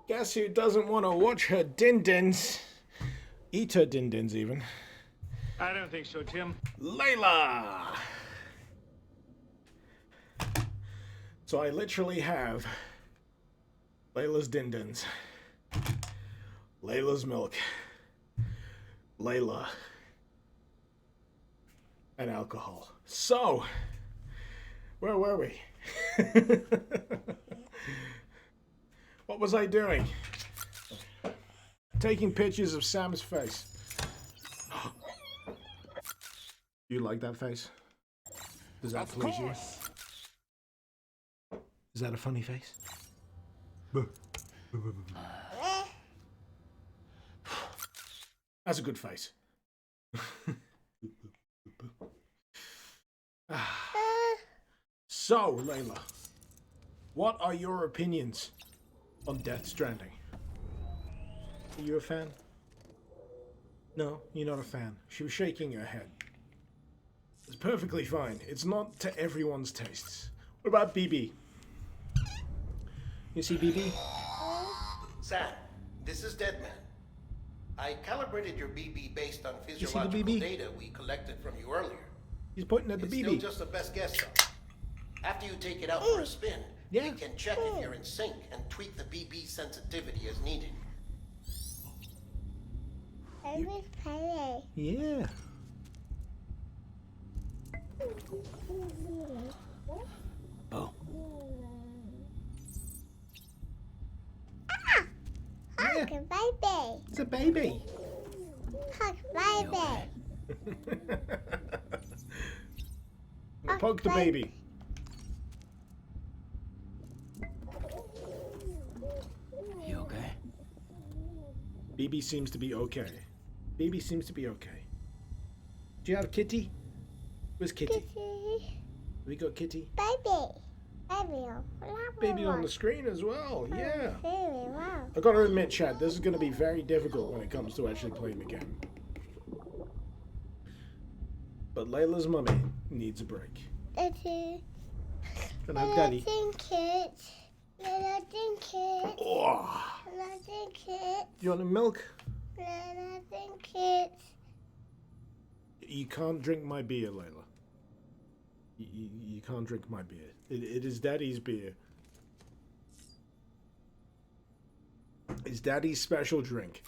guess who doesn't want to watch her din-dins? Eat her din-dins, even. I don't think so, Tim. Layla! So I literally have Layla's din-dins, Layla's milk, Layla, and alcohol. So, where were we? What was I doing? Taking pictures of Sam's face. You like that face? Does that please you? Is that a funny face? That's a good face. So, Layla, what are your opinions on Death Stranding? Are you a fan? No, you're not a fan. She was shaking her head. It's perfectly fine. It's not to everyone's tastes. What about BB? You see BB? Sam, this is Deadman. I calibrated your BB based on You see the physiological BB? data we collected from you earlier. He's pointing at the It's BB. still just a best guess, though. After you take it out for a spin, Yeah. we can check if you're in sync and tweak the BB sensitivity as needed. Yeah. Oh. Yeah. Baby. It's a baby. Hug baby. Poke the baby. You okay? BB seems to be okay. BB seems to be okay. Do you have Kitty? Where's Kitty? We got Kitty. Baby on the screen as well. Yeah. Wow. I gotta admit, Chad, this is gonna be very difficult when it comes to actually playing the game. But Layla's mummy needs a break. Daddy. Can I have Daddy? Think it. I think it. Oh. I think it. You want a milk? I think it. You can't drink my beer, Layla. You can't drink my beer. It is Daddy's beer. It's Daddy's special drink.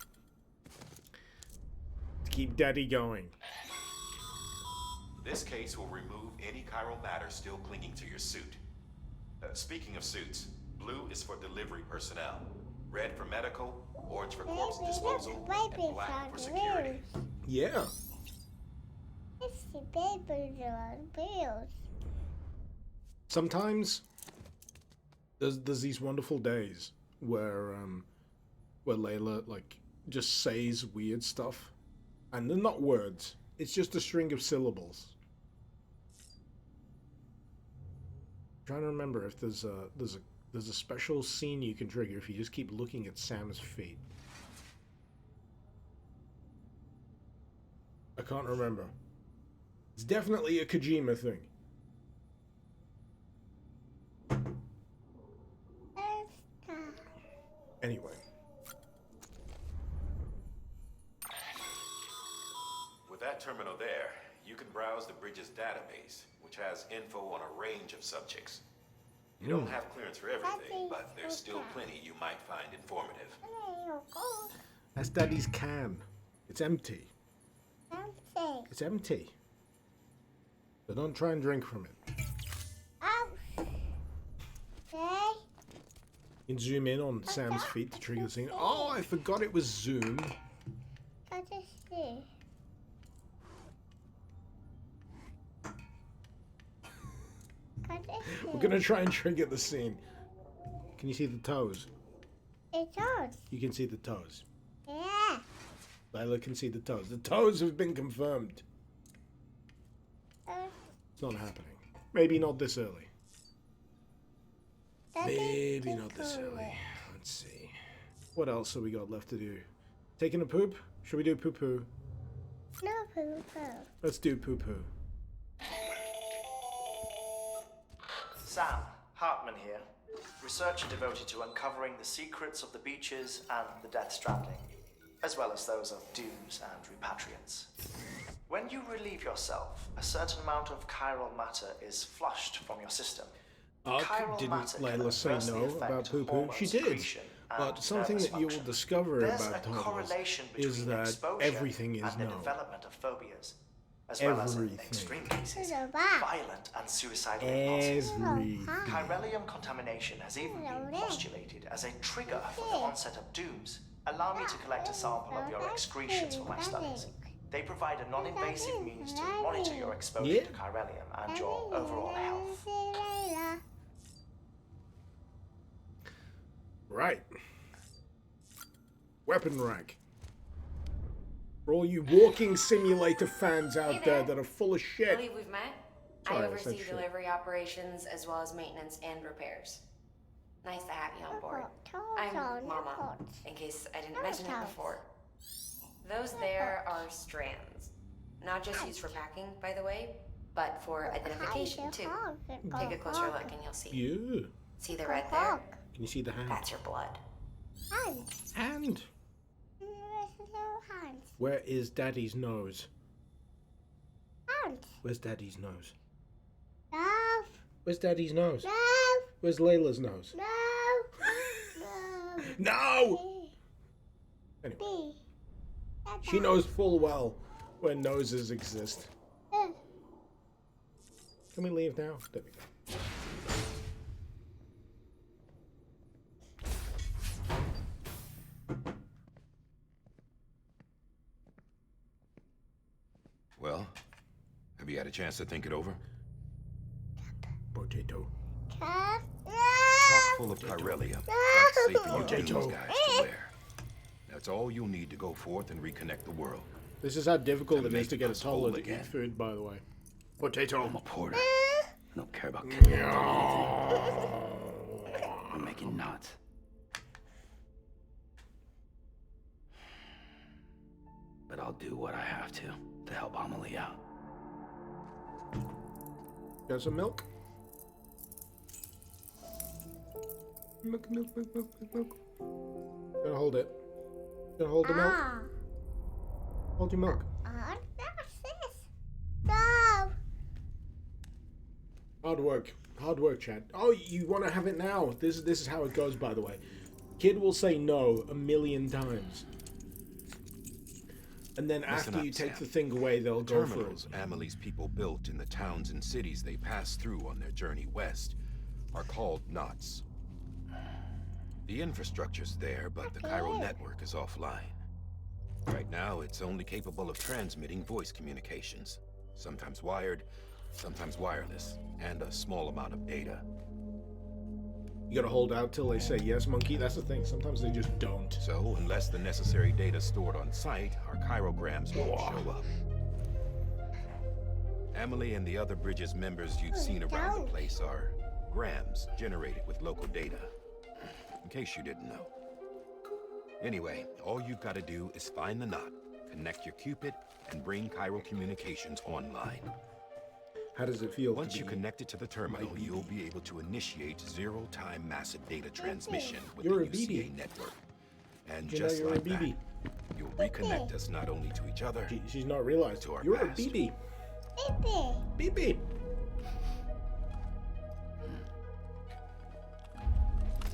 To keep Daddy going. This case will remove any chiral matter still clinging to your suit. Speaking of suits, blue is for delivery personnel, red for medical, orange for corpse disposal, and black for security. Yeah. It's the baby on wheels. Sometimes there's these wonderful days where Layla like just says weird stuff, and they're not words. It's just a string of syllables. I'm trying to remember if there's a special scene you can trigger if you just keep looking at Sam's feet. I can't remember. It's definitely a Kojima thing. Anyway. With that terminal there, you can browse the bridge's database, which has info on a range of subjects. You don't have clearance for everything, but there's still plenty you might find informative. That's Daddy's can. It's empty. It's empty. So don't try and drink from it. You can zoom in on Sam's feet to trigger the scene. Oh, I forgot it was zoom. We're gonna try and trigger the scene. Can you see the toes? It's on. You can see the toes. Yeah. Layla can see the toes. The toes have been confirmed. It's not happening. Maybe not this early. Maybe not this early. Let's see. What else have we got left to do? Taking a poop? Should we do poo-poo? No poo poo. Let's do poo-poo. Sam, Hartman here. Research devoted to uncovering the secrets of the beaches and the Death Stranding, as well as those of dooms and repatriants. When you relieve yourself, a certain amount of chiral matter is flushed from your system. Didn't Layla say no about poo-poo? She did. But something that you will discover about toddlers is that everything is no. Development of phobias, as well as in extreme cases, violent and suicidal impulses. Chiralium contamination has even been postulated as a trigger for the onset of dooms. Allow me to collect a sample of your excretions for my studies. They provide a non-invasive means to monitor your exposure to chiralium and your overall health. Right. Weapon rack. For all you walking simulator fans out there that are full of shit. I believe we've met. Sorry, I I said oversee shit. delivery operations as well as maintenance and repairs. Nice to have you on board. I'm Mama, in case I didn't mention it before. Those there are strands. Not just used for packing, by the way, but for identification too. Take a closer look and you'll see. Yeah. See the red there? Can you see the hand? That's your blood. Hand. Where is Daddy's nose? Where's Daddy's nose? Where's Daddy's nose? Where's Layla's nose? No! Anyway. She knows full well where noses exist. Can we leave now? There we go. Well, have you had a chance to think it over? Potato. Chock full of chiralium. That's safe for you Doom's guys to wear. That's all you'll need to go forth and reconnect the world. This is how difficult it is to get a toddler to eat food, by the way. Potato. I'm a porter. I don't care about killing anything. I'm making knots. But I'll do what I have to help Amelie out. Got some milk? Milk. Gonna hold it. Gonna hold the milk? Hold your milk. Hard work, Chad. Oh, you want to have it now? This is how it goes, by the way. Kid will say no 1,000,000 times. And then after you take the thing away, they'll go for it. Amelie's people built in the towns and cities they passed through on their journey west are called knots. The infrastructure's there, but the chiral network is offline. Right now, it's only capable of transmitting voice communications. Sometimes wired, sometimes wireless, and a small amount of data. You gotta hold out till they say yes, monkey. That's the thing. Sometimes they just don't. So, unless the necessary data stored on site, our chirograms won't show up. Amelie and the other Bridges members you've seen around the place are grams generated with local data. In case you didn't know. Anyway, all you've got to do is find the knot, connect your Cupid, and bring chiral communications online. How does it feel? Once you connect it to the terminal, you'll be able to initiate zero-time massive data transmission with the UCA network. And just like that, you'll reconnect us not only to each other, she's not realized to our you're past. A BB. BB.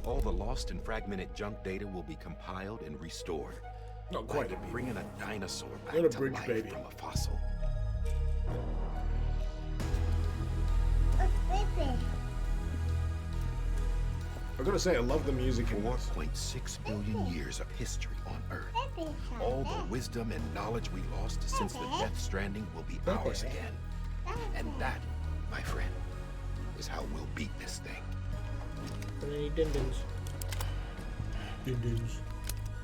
All the lost and fragmented junk data will be compiled and restored. Not quite like bringing a dinosaur back Not a to bridge life baby. from a fossil. I'm gonna say I love the music. 4.6 billion years of history on Earth. All the wisdom and knowledge we lost since the Death Stranding will be ours again. And that, my friend, is how we'll beat this thing.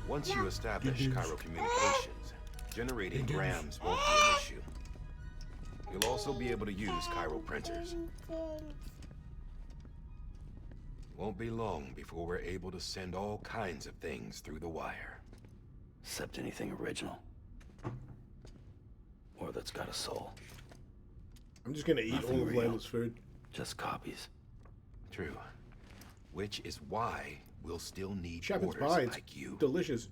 Once you establish chiral communications, generating grams won't be an issue. You'll also be able to use chiral printers. Won't be long before we're able to send all kinds of things through the wire. Except anything original. Or that's got a soul. I'm just gonna eat all of Layla's food. Just copies. True. Which is why we'll still need Shepherd's orders pie, it's like you. delicious.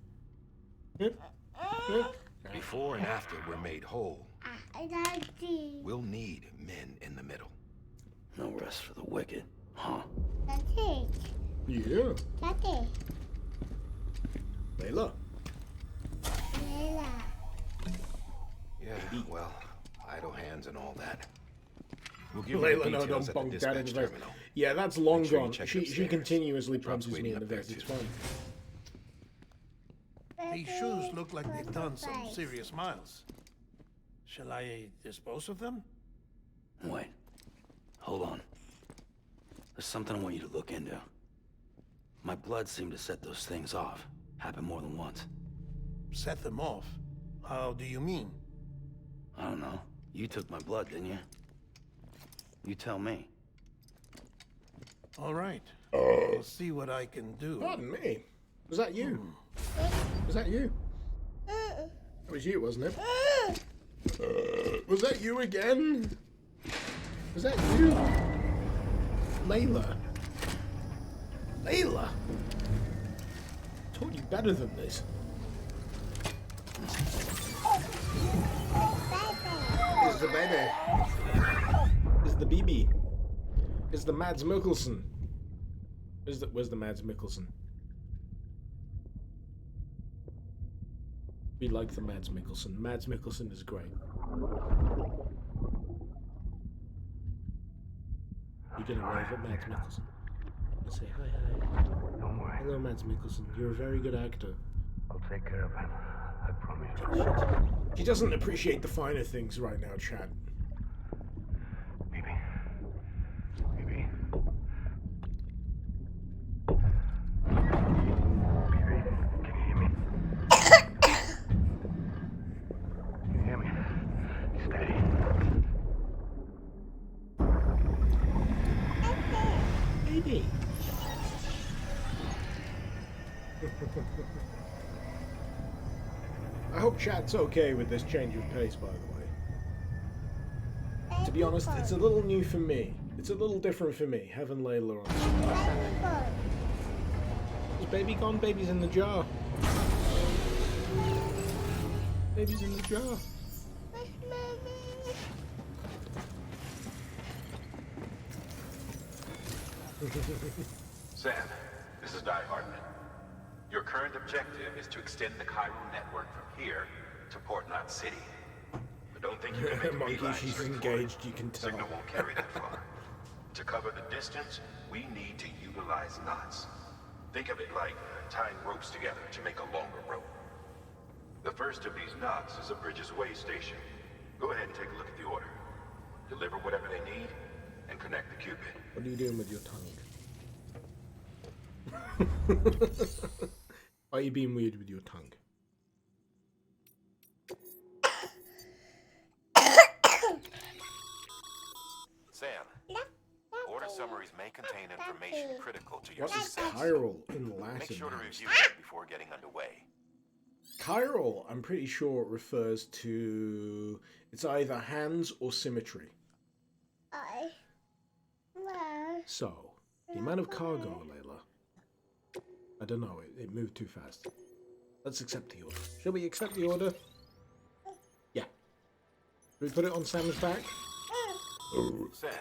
Before and after we're made whole, we'll need men in the middle. No rest for the wicked, huh? Yeah. Layla. Yeah, well, idle hands and all that. We'll give you Layla, the no, details don't at the bonk that in dispatch the face. terminal. Yeah, that's long Make sure you gone. check She upstairs. continuously Drop's punches me waiting in the up face. there, It's too. fine. These shoes look like they've done some serious miles. Shall I dispose of them? Wait. Hold on. There's something I want you to look into. My blood seemed to set those things off. Happened more than once. Set them off? How do you mean? I don't know. You took my blood, didn't you? You tell me. All right. I'll see what I can do. Pardon me. Was that you? Was that you? It was you, wasn't it? Was that you again? Was that you? Layla. Layla. I taught you better than this. It's the baby. It's the BB. It's the Mads Mikkelsen. Where's the Mads Mikkelsen? We like the Mads Mikkelsen. Mads Mikkelsen is great. You're gonna wave at Mads Mikkelsen and say hi. Don't worry. Hello, Mads Mikkelsen. You're a very good actor. I'll take care of him. I promise you. He doesn't appreciate the finer things right now, Chad. Baby. Baby. Baby, can you hear me? Can you hear me? Steady. Baby. I hope Chad's okay with this change of pace, by the way. To be honest, it's a little new for me. It's a little different for me, having Layla on. Is baby gone? Baby's in the jar. Baby's in the jar. Sam, this is Die Hardman. Your current objective is to extend the chiral network from here to Port Knot City. But don't think you can make a Monkey, beeline she's straight for it. engaged, you can tell. Signal won't carry that far. To cover the distance, we need to utilize knots. Think of it like tying ropes together to make a longer rope. The first of these knots is a Bridges Way station. Go ahead and take a look at the order. Deliver whatever they need, and connect the Cupid. What are you doing with your tongue? Why are you being weird with your tongue? Sam, order summaries may contain information critical to your What is success. chiral in Latin? Make sure to review it before getting underway. Chiral, I'm pretty sure, refers to... It's either hands or symmetry. So, the amount of cargo, Layla. I don't know, it moved too fast. Let's accept the order. Shall we accept the order? Yeah. Should we put it on Sam's back? Sam,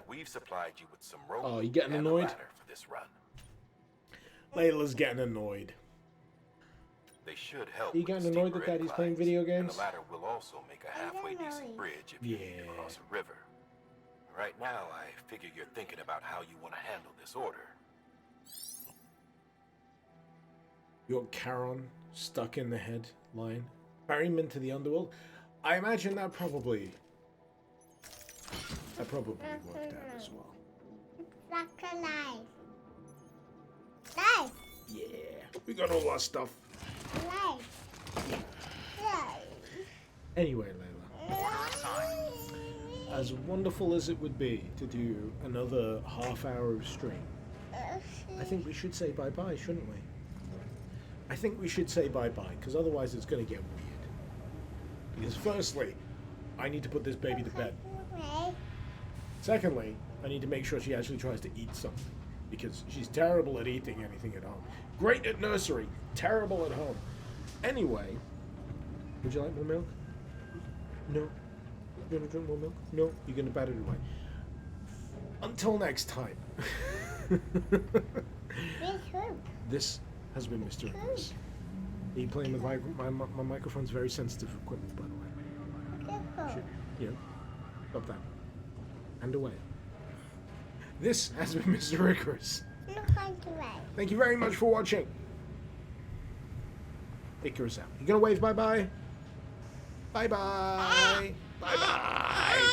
we've supplied you with some rope Oh, you getting and a annoyed? ladder for this run. Layla's getting annoyed. They should help. Are you with getting annoyed that steeper Daddy's playing inclines, video and games? the ladder will also make a halfway decent bridge if you need to cross a river. Right now, I figure you're thinking about how you want to handle this order. You got Charon stuck in the head line. Bury him into the underworld. I imagine that probably worked out as well. Yeah, we got all our stuff. Anyway, Layla, as wonderful as it would be to do another half hour of stream, I think we should say bye-bye, shouldn't we? I think we should say bye-bye, because otherwise it's going to get weird. Because firstly, I need to put this baby to bed. Secondly, I need to make sure she actually tries to eat something. because she's terrible at eating anything at home. Great at nursery, terrible at home. Anyway, would you like more milk? No. You gonna drink more milk? No. You're gonna bat it away. Until next time. This has been Mr. Icarus. Are you playing with my microphone's very sensitive equipment, by the way. Should, stop that. And away. This has been Mr. Icarus. Thank you very much for watching. Icarus out. You gonna wave bye-bye? Bye-bye. Bye-bye.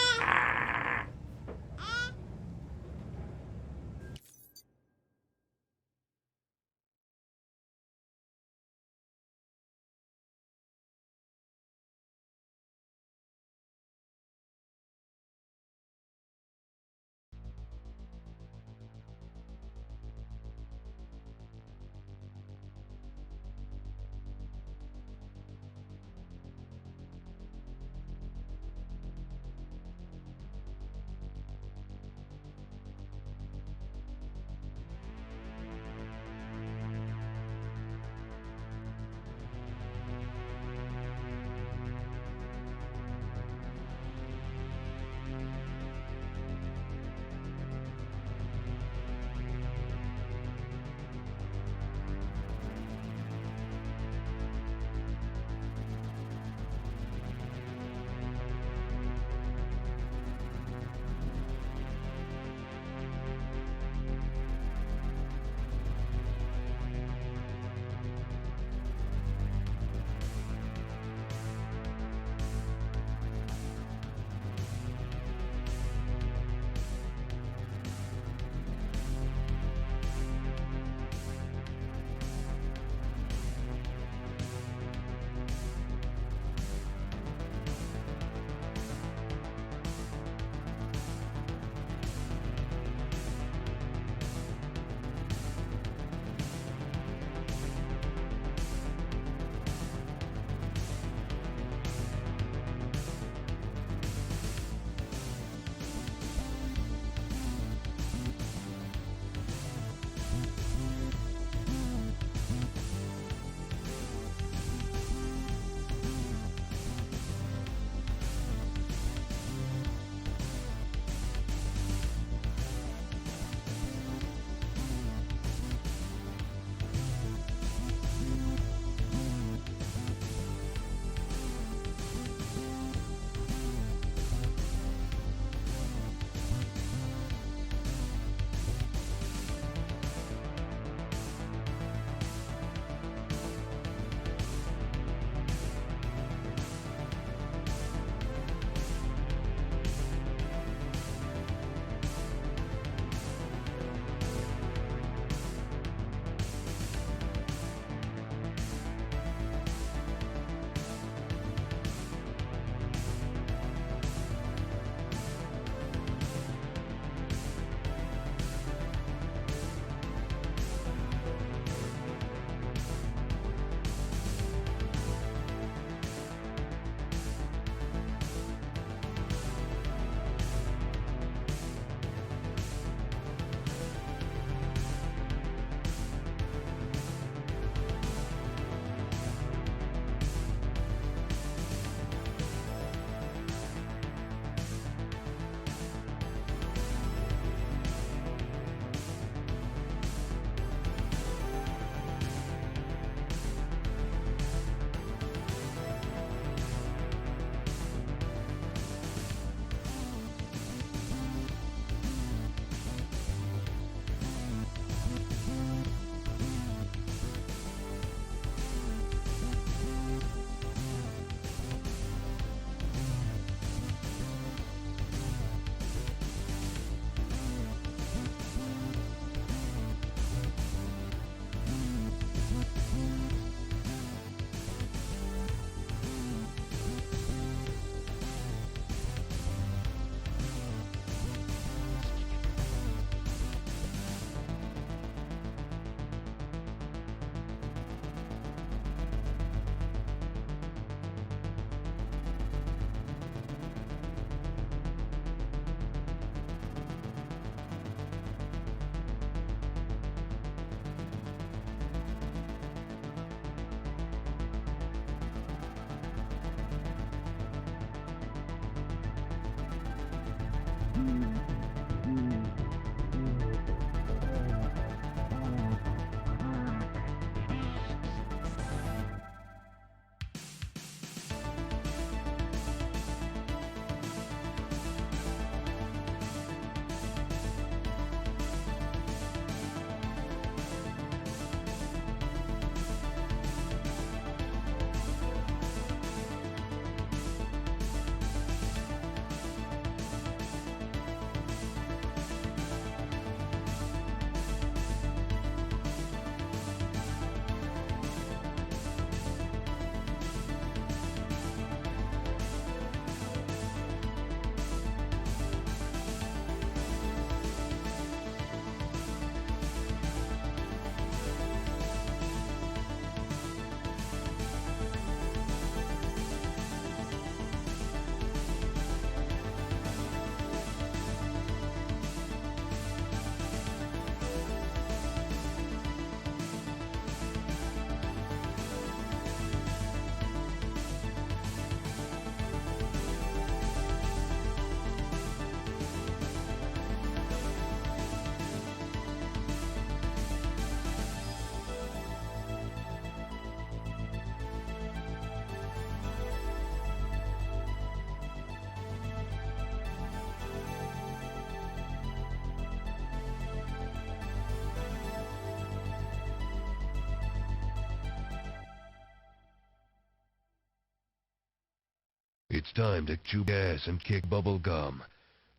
It's time to chew gas and kick bubble gum.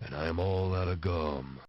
And I'm all out of gum.